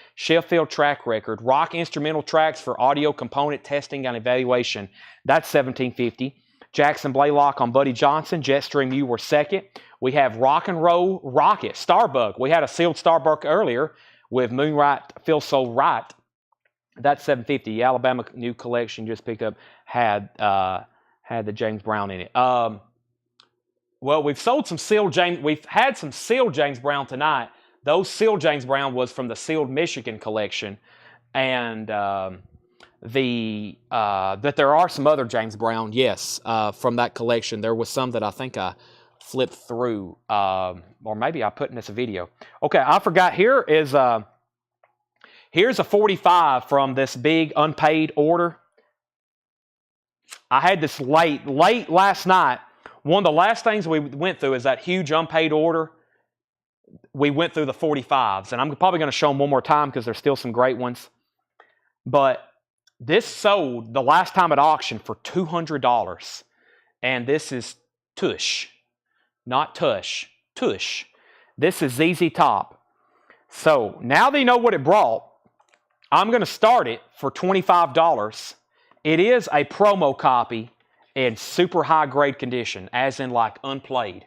rock instrumental tracks for audio component testing and evaluation. That's $17.50. Jackson Blaylock on Buddy Johnson. Jetstream, you were second. We have Rock and Roll Rocket, Starbug. We had a sealed Starbug earlier with Moonlight Feels So Right. That's $7.50. The Alabama new collection just picked up had the James Brown in it. Well, we've sold some sealed James. We've had some sealed James Brown tonight. Those sealed James Brown was from the sealed Michigan collection, and that there are some other James Brown, yes, from that collection. There was some that I think I flipped through, or maybe I put in this video. Okay, I forgot. Here's a 45 from this big unpaid order. I had this late last night. One of the last things we went through is that huge unpaid order. We went through the 45s, and I'm probably going to show them one more time because there's still some great ones. But this sold the last time at auction for $200, and this is Tush, not Tush, Tush. This is ZZ Top. So now that you know what it brought, I'm going to start it for $25. It is a promo copy in super high grade condition, as in like unplayed.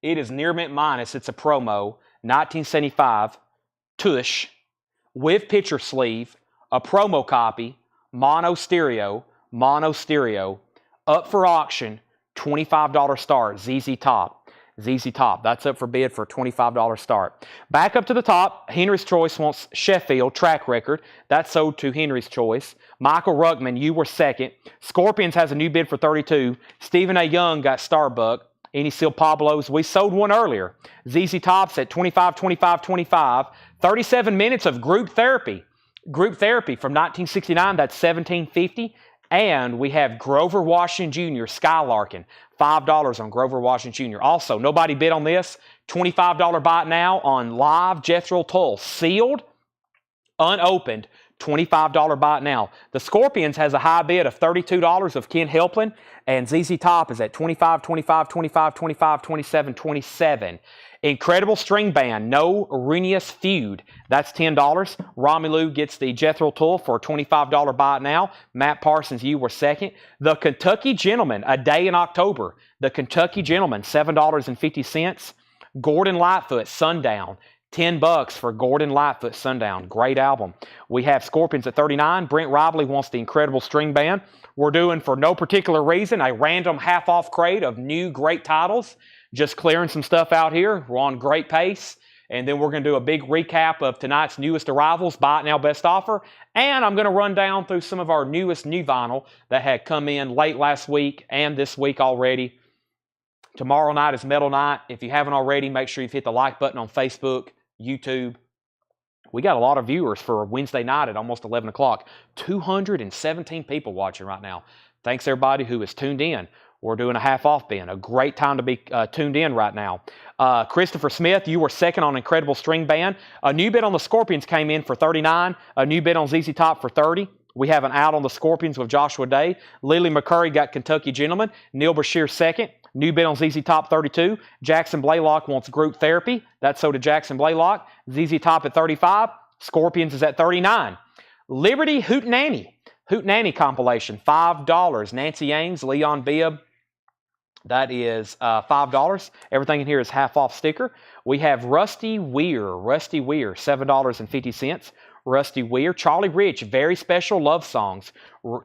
It is near mint minus. It's a promo, 1975, Tush, with picture sleeve, a promo copy, mono stereo, up for auction, $25 start, ZZ Top. ZZ Top, that's up for bid for a $25 start. Back up to the top, Henry's Choice wants Sheffield track record. That's sold to Henry's Choice. Michael Ruckman, you were second. Scorpions has a new bid for $32. Stephen A. Young got Starbuck. Any Seal Pablos, we sold one earlier. ZZ Top's at $25. 37 minutes of group therapy. Group therapy from 1969, that's $17.50. And we have Grover Washington Jr., Skylarkin, $5 on Grover Washington Jr. Also, nobody bid on this. $25 buy it now on Live Jethro Tull. Sealed, unopened, $25 buy it now. The Scorpions has a high bid of $32 of Ken Helplin, and ZZ Top is at $25, $27, $27. Incredible String Band, No Arrhenius Feud. That's $10. Romelu gets the Jethro Tull for a $25 buy it now. Matt Parsons, you were second. The Kentucky Gentleman, A Day in October. The Kentucky Gentleman, $7.50. Gordon Lightfoot, Sundown. $10 for Gordon Lightfoot, Sundown. Great album. We have Scorpions at $39. Brent Ribley wants the Incredible String Band. We're doing, for no particular reason, a random half-off crate of new great titles. Just clearing some stuff out here. We're on great pace. And then we're going to do a big recap of tonight's newest arrivals, buy it now, best offer. And I'm going to run down through some of our newest new vinyl that had come in late last week and this week already. Tomorrow night is Metal Night. If you haven't already, make sure you've hit the like button on Facebook, YouTube. We got a lot of viewers for Wednesday night at almost 11 o'clock. 217 people watching right now. Thanks everybody who is tuned in. We're doing a half-off bin. A great time to be tuned in right now. Christopher Smith, you were second on Incredible String Band. A new bid on the Scorpions came in for $39. A new bid on ZZ Top for $30. We have an out on the Scorpions with Joshua Day. Lily McCurry got Kentucky Gentleman. Neil Bashir second. New bid on ZZ Top, $32. Jackson Blaylock wants Group Therapy. That's so to Jackson Blaylock. ZZ Top at $35. Scorpions is at $39. Liberty Hootenanny compilation, $5. Nancy Ames, Leon Bibb. That is $5. Everything in here is half off sticker. We have Rusty Weir, $7.50. Rusty Weir. Charlie Rich, very special love songs.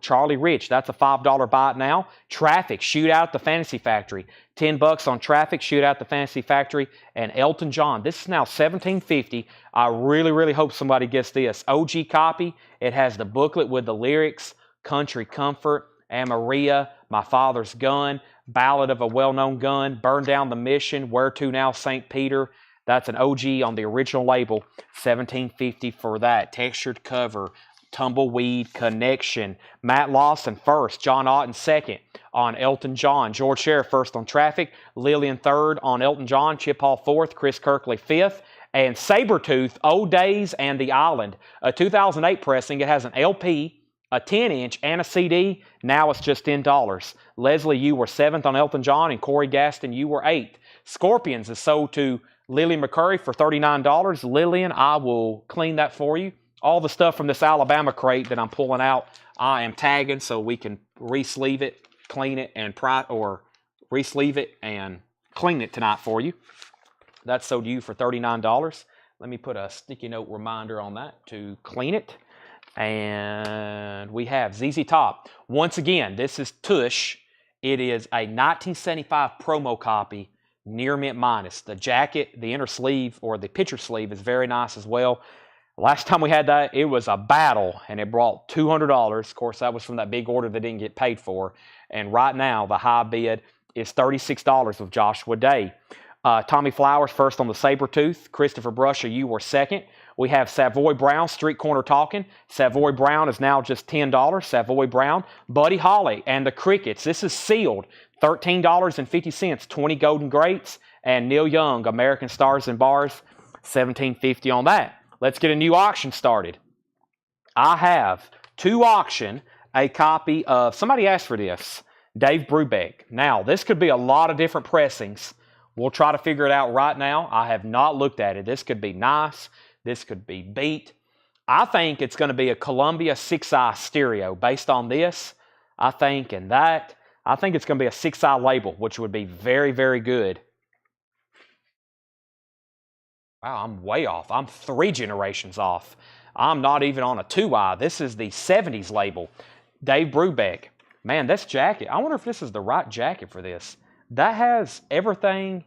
Charlie Rich, that's a $5 buy it now. Traffic, Shootout at the Fantasy Factory. $10 on Traffic, Shootout at the Fantasy Factory. And Elton John, this is now $17.50. I really, really hope somebody gets this. OG copy, it has the booklet with the lyrics, Country Comfort, Amaria, My Father's Gun, Ballad of a Well-Known Gun, Burn Down the Mission, Where To Now St. Peter. That's an OG on the original label, $17.50 for that. Textured cover, Tumbleweed Connection. Matt Lawson first, John Otten second on Elton John. George Sheriff first on Traffic, Lillian third on Elton John, Chip Hall fourth, Chris Kirkley fifth, and Sabretooth, Old Days and The Island. A 2008 pressing, it has an LP, a 10-inch, and a CD. Now it's just $10. Leslie, you were 7th on Elton John, and Corey Gaston, you were 8th. Scorpions is sold to Lily McCurry for $39. Lillian, I will clean that for you. All the stuff from this Alabama crate that I'm pulling out, I am tagging so we can re-sleeve it, clean it, and re-sleeve it and clean it tonight for you. That's sold to you for $39. Let me put a sticky note reminder on that to clean it. And we have ZZ Top. Once again, this is Tush. It is a 1975 promo copy, near mint minus. The jacket, the inner sleeve, or the picture sleeve is very nice as well. Last time we had that, it was a battle, and it brought $200. Of course, that was from that big order that didn't get paid for. And right now, the high bid is $36 with Joshua Day. Tommy Flowers first on the Sabretooth. Christopher Brusher, you were second. We have Savoy Brown, Street Corner Talking. Savoy Brown is now just $10. Savoy Brown. Buddy Holly and the Crickets. This is sealed. $13.50. 20 Golden Greats. And Neil Young, American Stars and Bars. $17.50 on that. Let's get a new auction started. I have to auction a copy of, somebody asked for this, Dave Brubeck. Now, this could be a lot of different pressings. We'll try to figure it out right now. I have not looked at it. This could be nice. This could be beat. I think it's going to be a Columbia 6i stereo based on this. I think it's going to be a 6i label, which would be very, very good. Wow, I'm way off. I'm 3 generations off. I'm not even on a 2i. This is the 70s label. Dave Brubeck. Man, this jacket, I wonder if this is the right jacket for this. That has everything.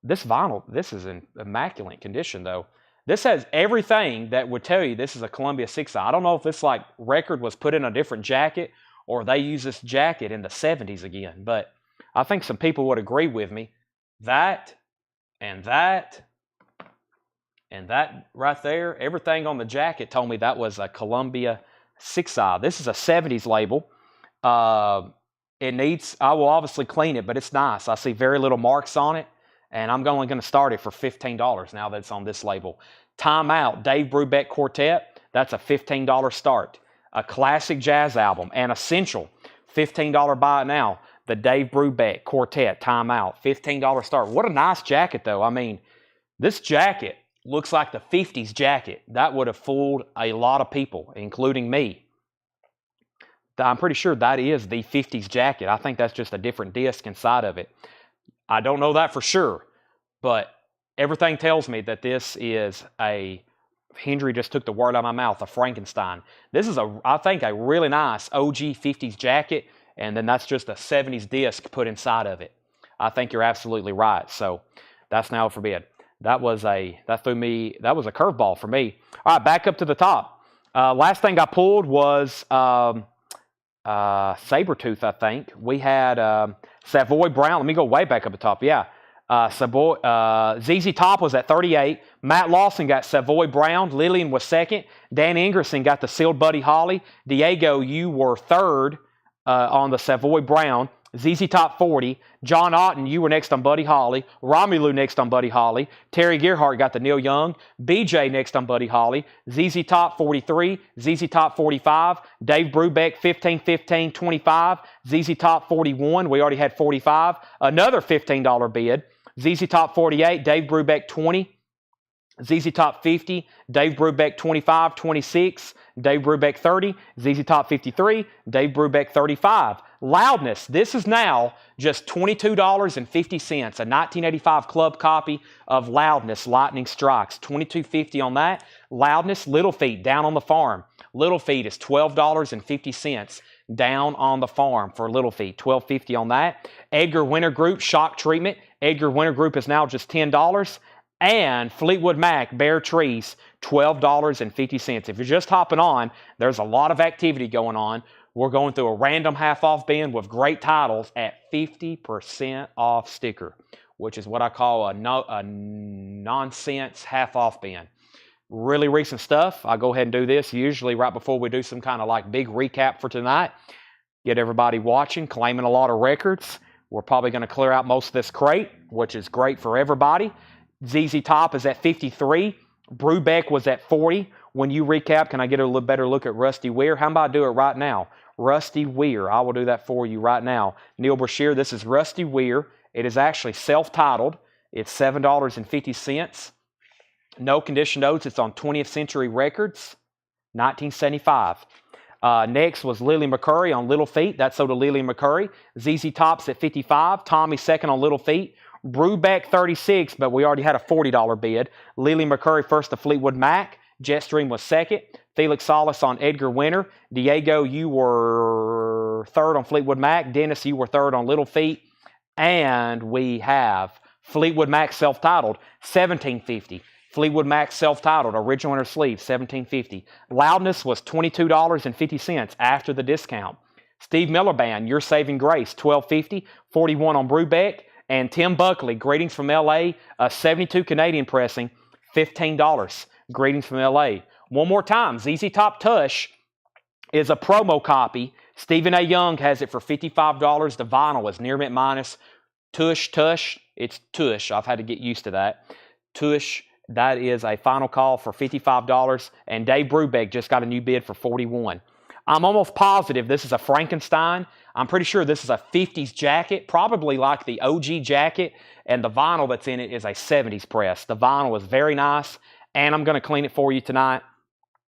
This vinyl, this is in immaculate condition though. This has everything that would tell you this is a Columbia 6i. I don't know if this record was put in a different jacket or they use this jacket in the 70s again, but I think some people would agree with me. That and that and that right there, everything on the jacket told me that was a Columbia 6i. This is a 70s label. I will obviously clean it, but it's nice. I see very little marks on it, and I'm only going to start it for $15 now that it's on this label. Time Out, Dave Brubeck Quartet, that's a $15 start. A classic jazz album, and Essential, $15 buy it now. The Dave Brubeck Quartet, Time Out, $15 start. What a nice jacket, though. I mean, this jacket looks like the 50s jacket. That would have fooled a lot of people, including me. I'm pretty sure that is the 50s jacket. I think that's just a different disc inside of it. I don't know that for sure, but everything tells me that this is Hendry just took the word out of my mouth, a Frankenstein. This is, I think, a really nice OG 50s jacket, and then that's just a 70s disc put inside of it. I think you're absolutely right. So that's now for bid. That was a curveball for me. All right, back up to the top. Last thing I pulled was Sabretooth, I think. We had Savoy Brown. Let me go way back up the top. Yeah. ZZ Top was at 38. Matt Lawson got Savoy Brown. Lillian was second. Dan Ingerson got the sealed Buddy Holly. Diego, you were third on the Savoy Brown. ZZ Top 40. John Otten, you were next on Buddy Holly. Romelu next on Buddy Holly. Terry Gerhardt got the Neil Young. BJ next on Buddy Holly. ZZ Top 43. ZZ Top 45. Dave Brubeck 15, 15, 25. ZZ Top 41. We already had 45. Another $15 bid. ZZ Top 48. Dave Brubeck 20. ZZ Top 50, Dave Brubeck 25, 26, Dave Brubeck 30, ZZ Top 53, Dave Brubeck 35. Loudness, this is now just $22.50, a 1985 club copy of Loudness Lightning Strikes. $22.50 on that. Loudness, Little Feet, Down on the Farm. Little Feet is $12.50 down on the farm for Little Feet. $12.50 on that. Edgar Winter Group, Shock Treatment. Edgar Winter Group is now just $10. And Fleetwood Mac, Bare Trees, $12.50. If you're just hopping on, there's a lot of activity going on. We're going through a random half-off bin with great titles at 50% off sticker, which is what I call a nonsense half-off bin. Really recent stuff. I'll go ahead and do this usually right before we do some kind of like big recap for tonight. Get everybody watching, claiming a lot of records. We're probably going to clear out most of this crate, which is great for everybody. ZZ Top is at 53. Brubeck was at 40. When you recap, can I get a little better look at Rusty Weir? How about I do it right now? Rusty Weir. I will do that for you right now. Neil Brashear, this is Rusty Weir. It is actually self-titled. It's $7.50. No condition notes. It's on 20th Century Records, 1975. Next was Lily McCurry on Little Feet. That's sold to Lily McCurry. ZZ Top's at 55. Tommy second on Little Feet. Brubeck 36, but we already had a $40 bid. Lily McCurry first to Fleetwood Mac. Jetstream was second. Felix Salas on Edgar Winter. Diego, you were third on Fleetwood Mac. Dennis, you were third on Little Feet. And we have Fleetwood Mac self-titled, $17.50. Fleetwood Mac self-titled, original inner sleeve, $17.50. Loudness was $22.50 after the discount. Steve Miller Band, Your Saving Grace, $12.50. 41 on Brubeck. And Tim Buckley, Greetings from L.A., a 72 Canadian pressing, $15. Greetings from L.A. One more time, ZZ Top Tush is a promo copy. Stephen A. Young has it for $55. The vinyl is near mint minus. Tush, it's Tush. I've had to get used to that. Tush, that is a final call for $55. And Dave Brubeck just got a new bid for $41. I'm almost positive this is a Frankenstein. I'm pretty sure this is a 50s jacket, probably like the OG jacket, and the vinyl that's in it is a 70s press. The vinyl is very nice, and I'm going to clean it for you tonight.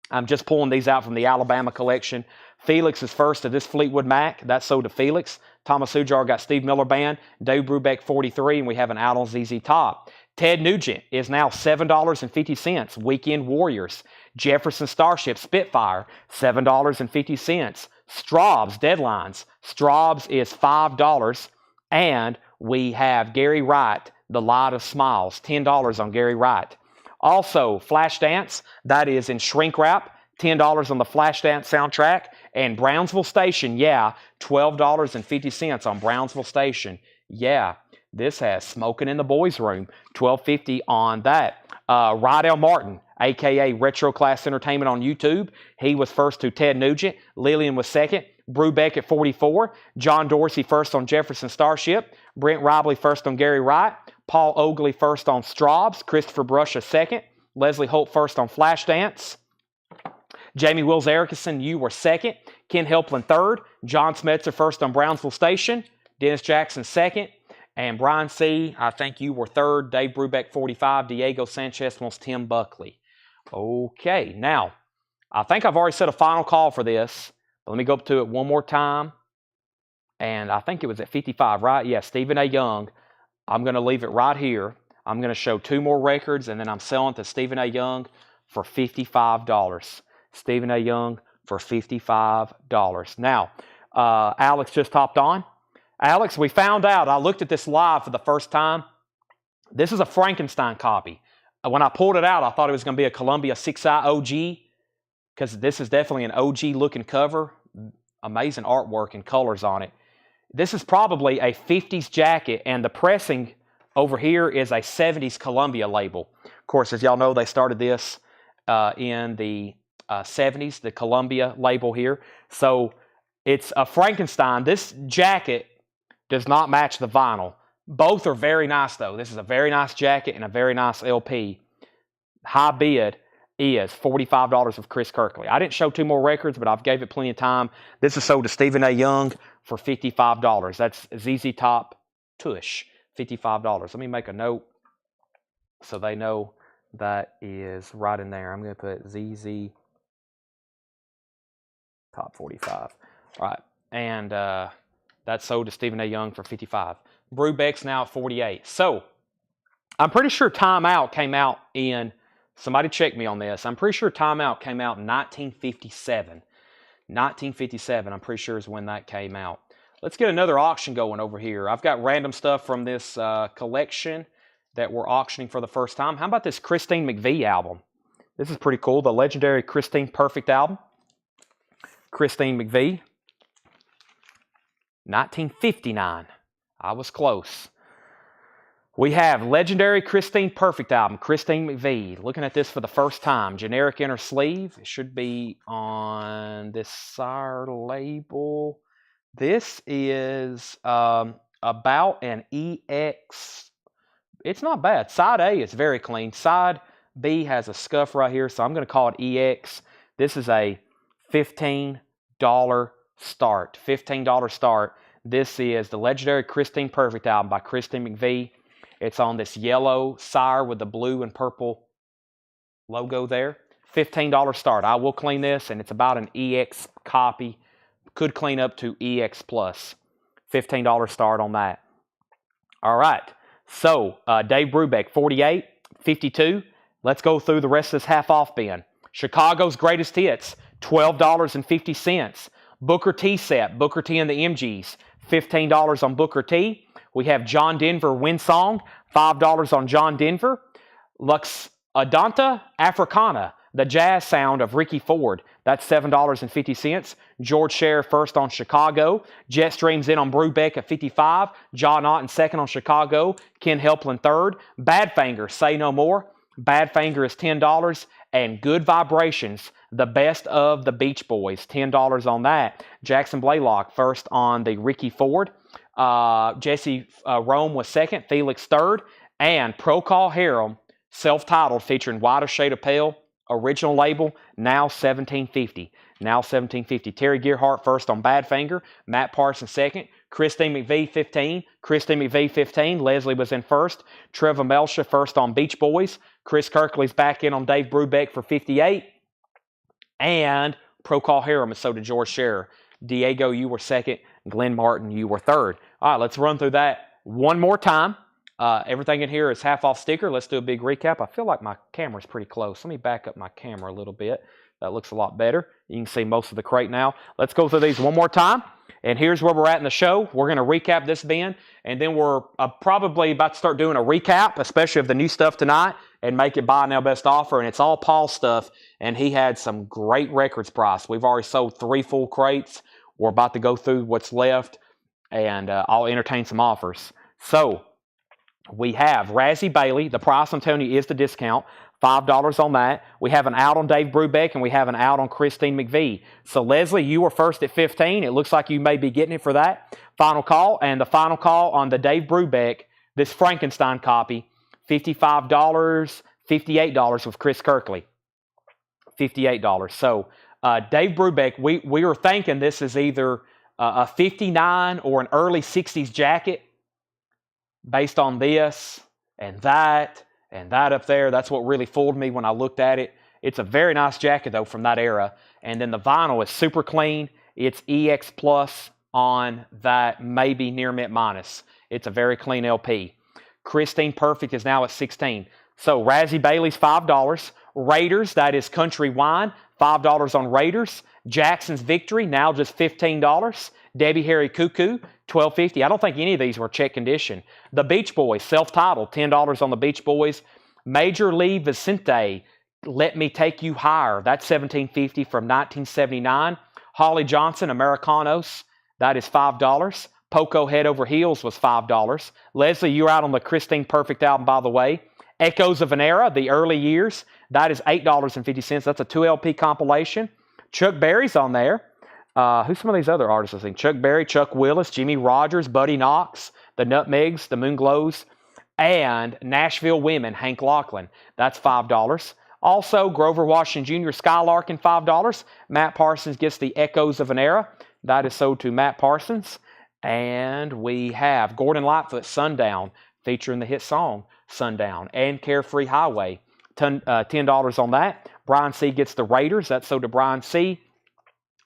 I'm just pulling these out from the Alabama collection. Felix is first to this Fleetwood Mac. That's sold to Felix. Thomas Ujar got Steve Miller Band. Dave Brubeck 43, and we have an out on ZZ Top. Ted Nugent is now $7.50. Weekend Warriors. Jefferson Starship Spitfire, $7.50. Straub's Deadlines. Straub's is $5. And we have Gary Wright, The Light of Smiles, $10 on Gary Wright. Also, Flashdance, that is in shrink wrap, $10 on the Flashdance soundtrack. And Brownsville Station, yeah, $12.50 on Brownsville Station. Yeah, this has Smoking in the Boys Room, $12.50 on that. Rydell Martin, a.k.a. Retro Class Entertainment on YouTube. He was first to Ted Nugent. Lillian was second. Brubeck at 44. John Dorsey first on Jefferson Starship. Brent Ribley first on Gary Wright. Paul Oakley first on Straub's. Christopher Brusha second. Leslie Holt first on Flashdance. Jamie Wills Erickson, you were second. Ken Helplin third. John Smetzer first on Brownsville Station. Dennis Jackson second. And Brian C., I think you were third. Dave Brubeck 45. Diego Sanchez wants Tim Buckley. Okay, now, I think I've already set a final call for this. But let me go up to it one more time. And I think it was at 55, right? Yeah, Stephen A. Young. I'm going to leave it right here. I'm going to show two more records, and then I'm selling to Stephen A. Young for $55. Stephen A. Young for $55. Now, Alex just hopped on. Alex, we found out, I looked at this live for the first time. This is a Frankenstein copy. When I pulled it out, I thought it was going to be a Columbia 6i OG, because this is definitely an OG-looking cover. Amazing artwork and colors on it. This is probably a 50s jacket, and the pressing over here is a 70s Columbia label. Of course, as y'all know, they started this in the 70s, the Columbia label here. So it's a Frankenstein. This jacket does not match the vinyl. Both are very nice, though. This is a very nice jacket and a very nice LP. High bid is $45 of Chris Kirkley. I didn't show two more records, but I've gave it plenty of time. This is sold to Stephen A. Young for $55. That's ZZ Top Tush, $55. Let me make a note so they know that is right in there. I'm going to put ZZ Top 45. All right. And that's sold to Stephen A. Young for 55. Brubeck's now at 48. So I'm pretty sure Time Out came out in, somebody check me on this. I'm pretty sure Time Out came out in 1957. 1957, I'm pretty sure is when that came out. Let's get another auction going over here. I've got random stuff from this collection that we're auctioning for the first time. How about this Christine McVie album? This is pretty cool. The legendary Christine Perfect album. Christine McVie. 1959. I was close. We have legendary Christine Perfect album, Christine McVie. Looking at this for the first time. Generic inner sleeve. It should be on this Sire label. This is about an EX. It's not bad. Side A is very clean. Side B has a scuff right here, so I'm going to call it EX. This is a $15 start. $15 start. This is the legendary Christine Perfect album by Christine McVie. It's on this yellow Sire with the blue and purple logo there. $15 start. I will clean this, and it's about an EX copy. Could clean up to EX plus. $15 start on that. All right. So, Dave Brubeck, 48, 52. Let's go through the rest of this half-off bin. Chicago's Greatest Hits, $12.50. Booker T set, Booker T and the MGs, $15 on Booker T. We have John Denver Win Song, $5 on John Denver. Lux Adanta Africana, the jazz sound of Ricky Ford, that's $7.50. George Scher first on Chicago. Jetstream's in on Brubeck at 55. John Otten second on Chicago. Ken Helplin third. Badfinger, Say No More. Badfinger is $10. And Good Vibrations, the best of the Beach Boys, $10 on that. Jackson Blaylock first on the Ricky Ford. Jesse Rome was second. Felix third. And Procol Harum, self-titled, featuring Whiter Shade of Pale. Original label, now $17.50. Now $17.50. Terry Gearhart first on Badfinger. Matt Parsons second. Christine McVie 15. Christine McVie 15. Leslie was in first. Trevor Melcher first on Beach Boys. Chris Kirkley's back in on Dave Brubeck for 58. And Procol Harum is sold to George Scher. Diego, you were second. Glenn Martin, you were third. All right, let's run through that one more time. Everything in here is half off sticker. Let's do a big recap. I feel like my camera's pretty close. Let me back up my camera a little bit. That looks a lot better. You can see most of the crate now. Let's go through these one more time. And here's where we're at in the show. We're going to recap this bin, and then we're probably about to start doing a recap, especially of the new stuff tonight, and make it buy now best offer. And it's all Paul stuff, and he had some great records price. We've already sold 3 full crates. We're about to go through what's left, and I'll entertain some offers. So we have Razzie Bailey. The price I'm telling you is the discount. $5 on that. We have an out on Dave Brubeck, and we have an out on Christine McVie. So, Leslie, you were first at 15. It looks like you may be getting it for that. Final call, and the final call on the Dave Brubeck, this Frankenstein copy, $55, $58 with Chris Kirkley. $58. So, Dave Brubeck, we were thinking this is either a 59 or an early 60s jacket based on this and that up there. That's what really fooled me when I looked at it. It's a very nice jacket, though, from that era. And then the vinyl is super clean. It's EX Plus on that, maybe near mint minus. It's a very clean LP. Christine Perfect is now at 16. So Razzie Bailey's $5. Raiders, that is Country Wine, $5 on Raiders. Jackson's Victory, now just $15. Debbie Harry Cuckoo, $12.50. I don't think any of these were check condition. The Beach Boys, self-titled, $10 on the Beach Boys. Major League Vicente, Let Me Take You Higher. That's $17.50 from 1979. Holly Johnson, Americanos, that is $5. Poco Head Over Heels was $5. Leslie, you're out on the Christine Perfect album, by the way. Echoes of an Era, the early years, that is $8.50. That's a 2LP compilation. Chuck Berry's on there. Who's some of these other artists I think? Chuck Berry, Chuck Willis, Jimmy Rogers, Buddy Knox, The Nutmegs, The Moonglows, and Nashville Women, Hank Lachlan. That's $5. Also, Grover Washington Jr., Skylarkin, $5. Matt Parsons gets the Echoes of an Era. That is sold to Matt Parsons. And we have Gordon Lightfoot, Sundown, featuring the hit song Sundown, and Carefree Highway. $10 on that. Brian C. gets the Raiders. That's sold to Brian C.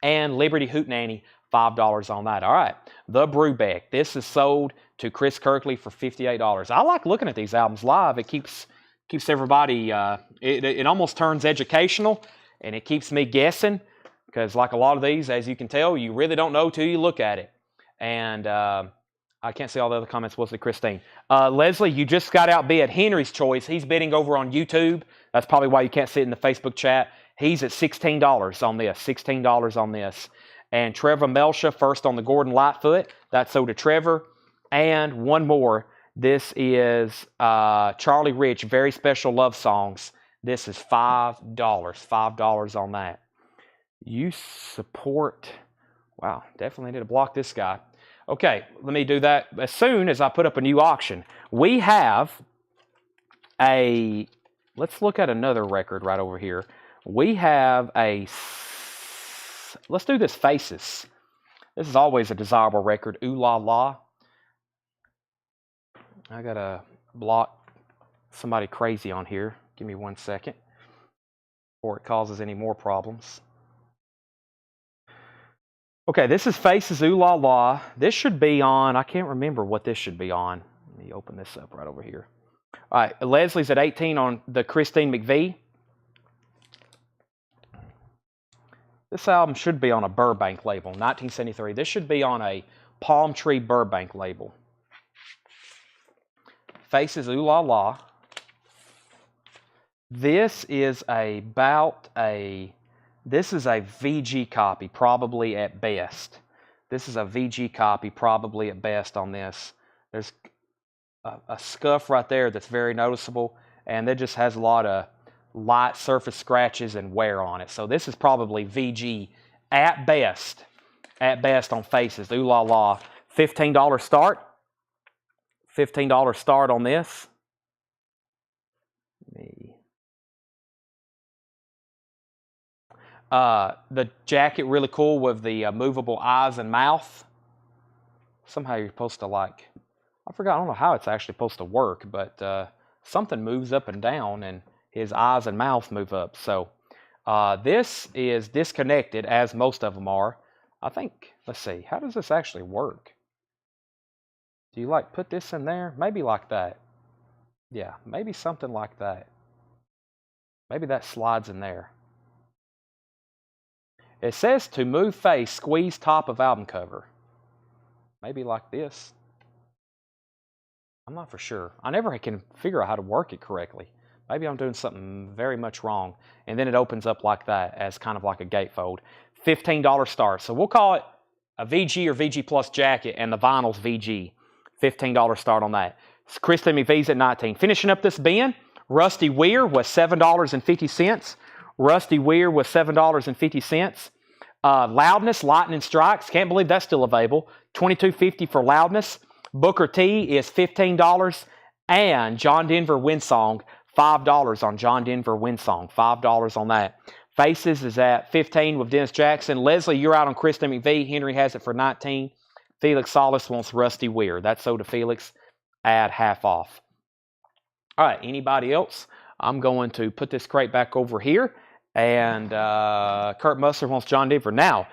And Liberty Hootenanny, $5 on that. All right, The Brubeck. This is sold to Chris Kirkley for $58. I like looking at these albums live. It keeps everybody, it almost turns educational, and it keeps me guessing, because like a lot of these, as you can tell, you really don't know till you look at it. And I can't see all the other comments. What's it, Christine? Leslie, you just got outbid Henry's Choice. He's bidding over on YouTube. That's probably why you can't see it in the Facebook chat. He's at $16 on this. $16 on this. And Trevor Melsha, first on the Gordon Lightfoot. That's sold to Trevor. And one more. This is Charlie Rich, Very Special Love Songs. This is $5. $5 on that. You support... Wow, definitely need to block this guy. Okay, let me do that as soon as I put up a new auction. We have a... Let's look at another record right over here. We have a... Let's do this Faces. This is always a desirable record. Ooh La La. I got to block somebody crazy on here. Give me 1 second before it causes any more problems. Okay, this is Faces, Ooh La La. This should be on, I can't remember what this should be on. Let me open this up right over here. All right, Leslie's at 18 on the Christine McVie. This album should be on a Burbank label, 1973. This should be on a Palm Tree Burbank label. Faces, Ooh La La. This is about a... This is a VG copy, probably at best. This is a VG copy, probably at best on this. There's a scuff right there that's very noticeable, and it just has a lot of light surface scratches and wear on it. So this is probably VG at best on Faces. Ooh La La. $15 start. $15 start on this. The jacket really cool with the movable eyes and mouth. Somehow you're supposed to I don't know how it's actually supposed to work, but something moves up and down and his eyes and mouth move up. So this is disconnected, as most of them are. I think, let's see, how does this actually work? Do you put this in there? Maybe like that. Yeah, maybe something like that. Maybe that slides in there. It says to move face, squeeze top of album cover. Maybe like this. I'm not for sure. I never can figure out how to work it correctly. Maybe I'm doing something very much wrong. And then it opens up like that as kind of like a gatefold. $15 start. So we'll call it a VG or VG Plus jacket, and the vinyl's VG. $15 start on that. Kristen McVie's at 19. Finishing up this bin, Rusty Weir was $7.50. Rusty Weir was $7.50. Loudness, Lightning Strikes. Can't believe that's still available. $22.50 for Loudness. Booker T is $15. And John Denver Windsong, $5 on John Denver Windsong. $5 on that. Faces is at 15 with Dennis Jackson. Leslie, you're out on Kristen McVie. Henry has it for 19. Felix Solis wants Rusty Weir. That's sold to Felix at half off. All right, anybody else? I'm going to put this crate back over here. And Kurt Musser wants John Denver. Now,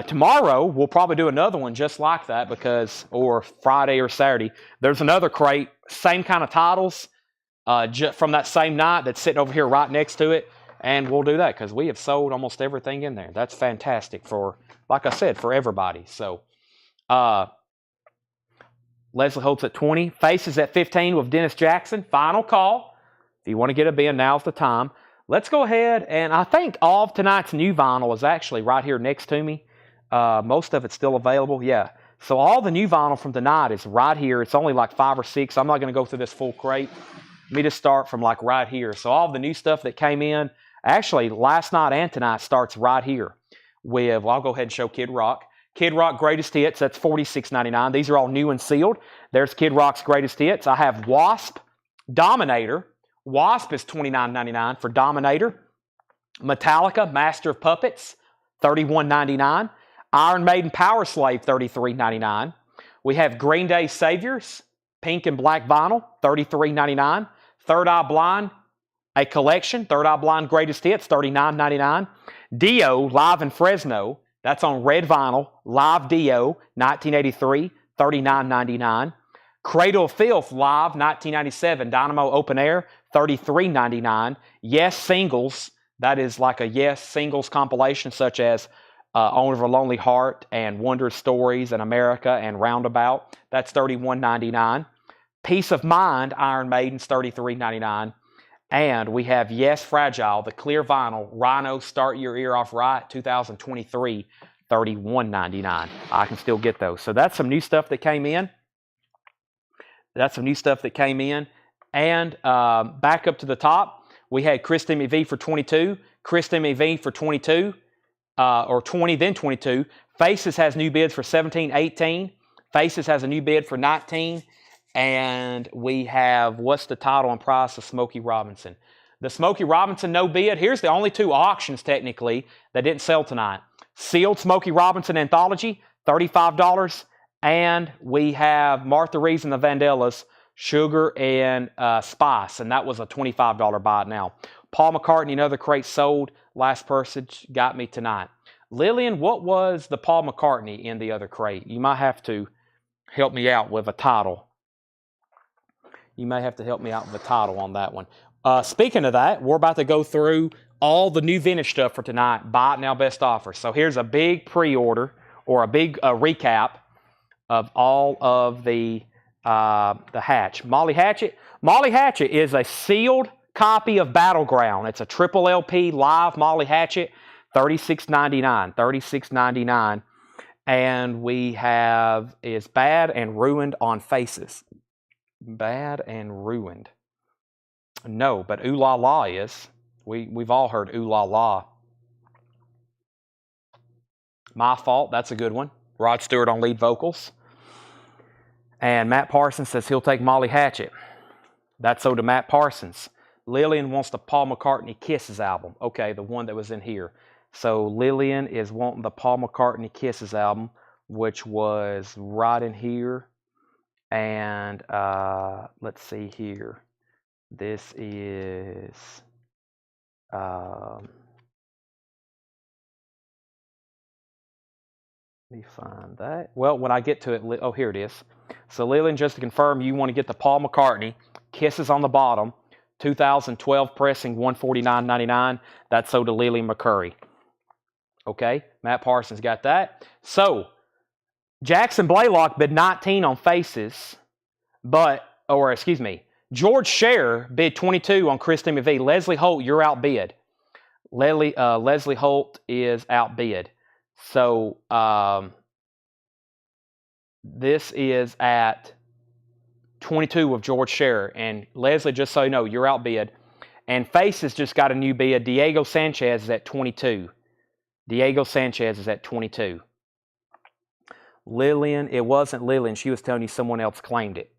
tomorrow, we'll probably do another one just like that or Friday or Saturday. There's another crate, same kind of titles from that same night that's sitting over here right next to it. And we'll do that because we have sold almost everything in there. That's fantastic for, like I said, for everybody. So, Leslie Holtz at 20. Faces at 15 with Dennis Jackson. Final call. If you want to get a bin, now's the time. Let's go ahead, and I think all of tonight's new vinyl is actually right here next to me. Most of it's still available, yeah. So all the new vinyl from tonight is right here. It's only like 5 or 6. I'm not going to go through this full crate. Let me just start from right here. So all the new stuff that came in, actually last night and tonight starts right here with, well, I'll go ahead and show Kid Rock. Kid Rock Greatest Hits, that's $46.99. These are all new and sealed. There's Kid Rock's Greatest Hits. I have Wasp, Dominator. Wasp is $29.99 for Dominator. Metallica, Master of Puppets, $31.99. Iron Maiden, Power Slave, $33.99. We have Green Day Saviors, pink and black vinyl, $33.99. Third Eye Blind, A Collection, Third Eye Blind Greatest Hits, $39.99. Dio, live in Fresno, that's on red vinyl, live Dio, 1983, $39.99. Cradle of Filth, live, 1997, Dynamo Open Air, $33.99. Yes Singles, that is like a Yes Singles compilation, such as Owner of a Lonely Heart and Wondrous Stories and America and Roundabout, that's $31.99. Peace of Mind, Iron Maiden's $33.99. And we have Yes Fragile, the clear vinyl, Rhino Start Your Ear Off Right, 2023, $31.99. I can still get those. So that's some new stuff that came in. And back up to the top, we had Chris MEV for 22, Chris MEV for 22, or 20, then 22. Faces has new bids for 17, 18. Faces has a new bid for 19. And we have, what's the title and price of Smokey Robinson? The Smokey Robinson no bid. Here's the only two auctions, technically, that didn't sell tonight. Sealed Smokey Robinson Anthology, $35. And we have Martha Reeves and the Vandellas, Sugar and Spice. And that was a $25 buy now. Paul McCartney, another crate sold. Last person got me tonight. Lillian, what was the Paul McCartney in the other crate? You might have to help me out with a title. You may have to help me out with the title on that one. Speaking of that, we're about to go through all the new vintage stuff for tonight. Buy it now, best offer. So here's a big pre-order or a big recap of all of the Hatch. Molly Hatchet. Molly Hatchet is a sealed copy of Battleground. It's a triple LP live Molly Hatchet, $36.99. $36.99. And we have is Bad and Ruined on Faces. Bad and Ruined. No, but Ooh La La is. We've all heard Ooh La La. My Fault, that's a good one. Rod Stewart on lead vocals. And Matt Parsons says he'll take Molly Hatchet. That's so to Matt Parsons. Lillian wants the Paul McCartney Kisses album. Okay, the one that was in here. So Lillian is wanting the Paul McCartney Kisses album, which was right in here. And let's see here. This is let me find that. Well, when I get to it, oh, here it is. So Lillian, just to confirm, you want to get the Paul McCartney Kisses on the bottom, 2012 pressing, $149.99. That's sold to Lillian McCurry. Okay, Matt Parsons got that. So Jackson Blaylock bid 19 on Faces, George Scherer bid 22 on Chris MV. Leslie Holt, you're outbid. Leslie Holt is outbid. So this is at 22 of George Scherer. And Leslie, just so you know, you're outbid. And Faces just got a new bid. Diego Sanchez is at 22. Diego Sanchez is at 22. Lillian, it wasn't Lillian. She was telling you someone else claimed it.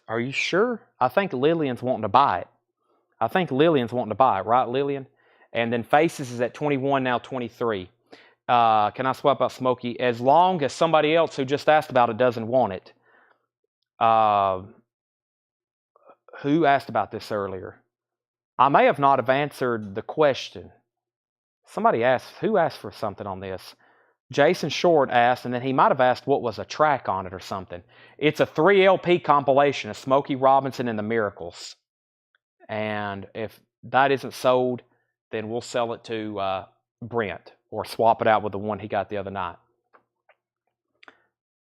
Are you sure? I think Lillian's wanting to buy it. Right, Lillian? And then Faces is at 21, now 23. Can I swap out Smokey? As long as somebody else who just asked about it doesn't want it. Who asked about this earlier? I may have not have answered the question. Somebody asked, who asked for something on this? Jason Short asked, and then he might have asked what was a track on it or something. It's a 3 LP compilation of Smokey Robinson and the Miracles. And if that isn't sold, then we'll sell it to Brent or swap it out with the one he got the other night.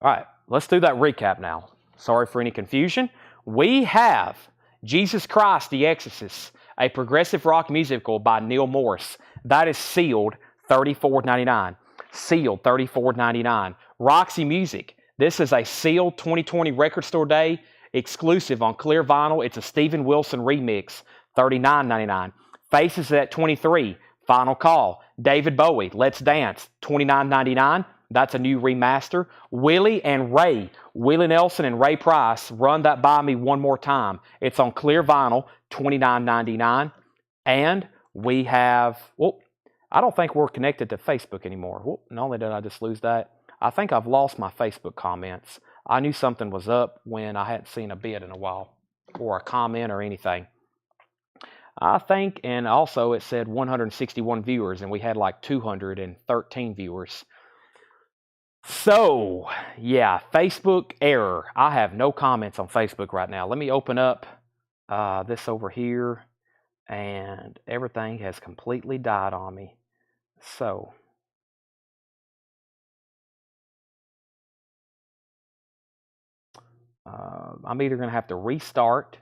All right, let's do that recap now. Sorry for any confusion. We have Jesus Christ the Exorcist, a progressive rock musical by Neil Morris. That is sealed, $34.99. Sealed, $34.99. Roxy Music. This is a sealed 2020 Record Store Day exclusive on clear vinyl. It's a Steven Wilson remix, $39.99. Faces at 23. Final Call. David Bowie, Let's Dance, $29.99. That's a new remaster. Willie and Ray. Willie Nelson and Ray Price, Run That By Me One More Time. It's on clear vinyl, $29.99. And we have, I don't think we're connected to Facebook anymore. Not only did I just lose that, I think I've lost my Facebook comments. I knew something was up when I hadn't seen a bid in a while, or a comment or anything. I think, and also it said 161 viewers, and we had like 213 viewers. So, yeah, Facebook error. I have no comments on Facebook right now. Let me open up this over here, and everything has completely died on me. So, I'm either going to have to restart.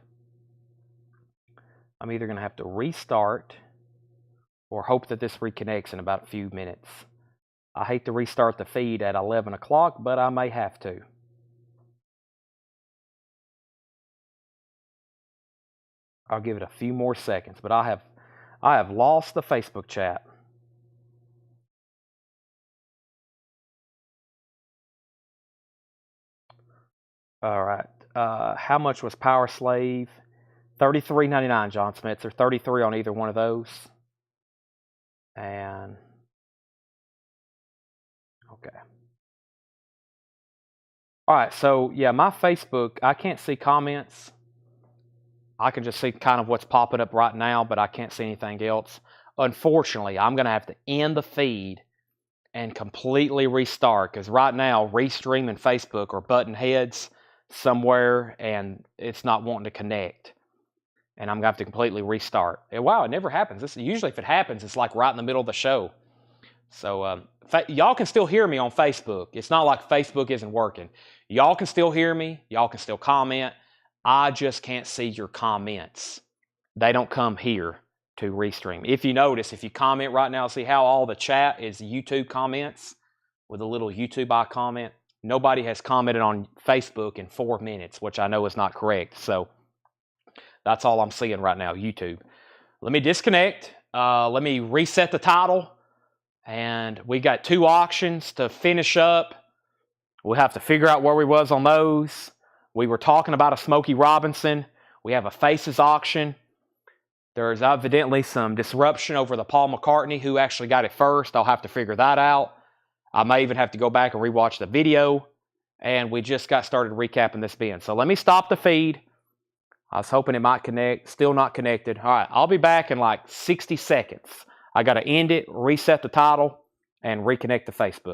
Or hope that this reconnects in about a few minutes. I hate to restart the feed at 11 o'clock, but I may have to. I'll give it a few more seconds, but I have lost the Facebook chat. All right. How much was Power Slave? $33.99, John Spencer. 33 on either one of those. And okay. All right. So yeah, my Facebook, I can't see comments. I can just see kind of what's popping up right now, but I can't see anything else. Unfortunately, I'm going to have to end the feed and completely restart, because right now Restream and Facebook are butting heads somewhere and it's not wanting to connect, and I'm gonna have to completely restart. And wow, it never happens. This usually, if it happens, it's like right in the middle of the show. So y'all can still hear me on Facebook. It's not like Facebook isn't working. Y'all can still hear me. Y'all can still comment. I just can't see your comments. They don't come here to Restream. If you notice, if you comment right now, see how all the chat is YouTube comments with a little YouTube I comment? Nobody has commented on Facebook in 4 minutes, which I know is not correct. So that's all I'm seeing right now, YouTube. Let me disconnect. Let me reset the title. And we got 2 auctions to finish up. We'll have to figure out where we was on those. We were talking about a Smokey Robinson. We have a Faces auction. There's evidently some disruption over the Paul McCartney, who actually got it first. I'll have to figure that out. I may even have to go back and rewatch the video. And we just got started recapping this bin. So let me stop the feed. I was hoping it might connect. Still not connected. All right, I'll be back in like 60 seconds. I got to end it, reset the title, and reconnect to Facebook.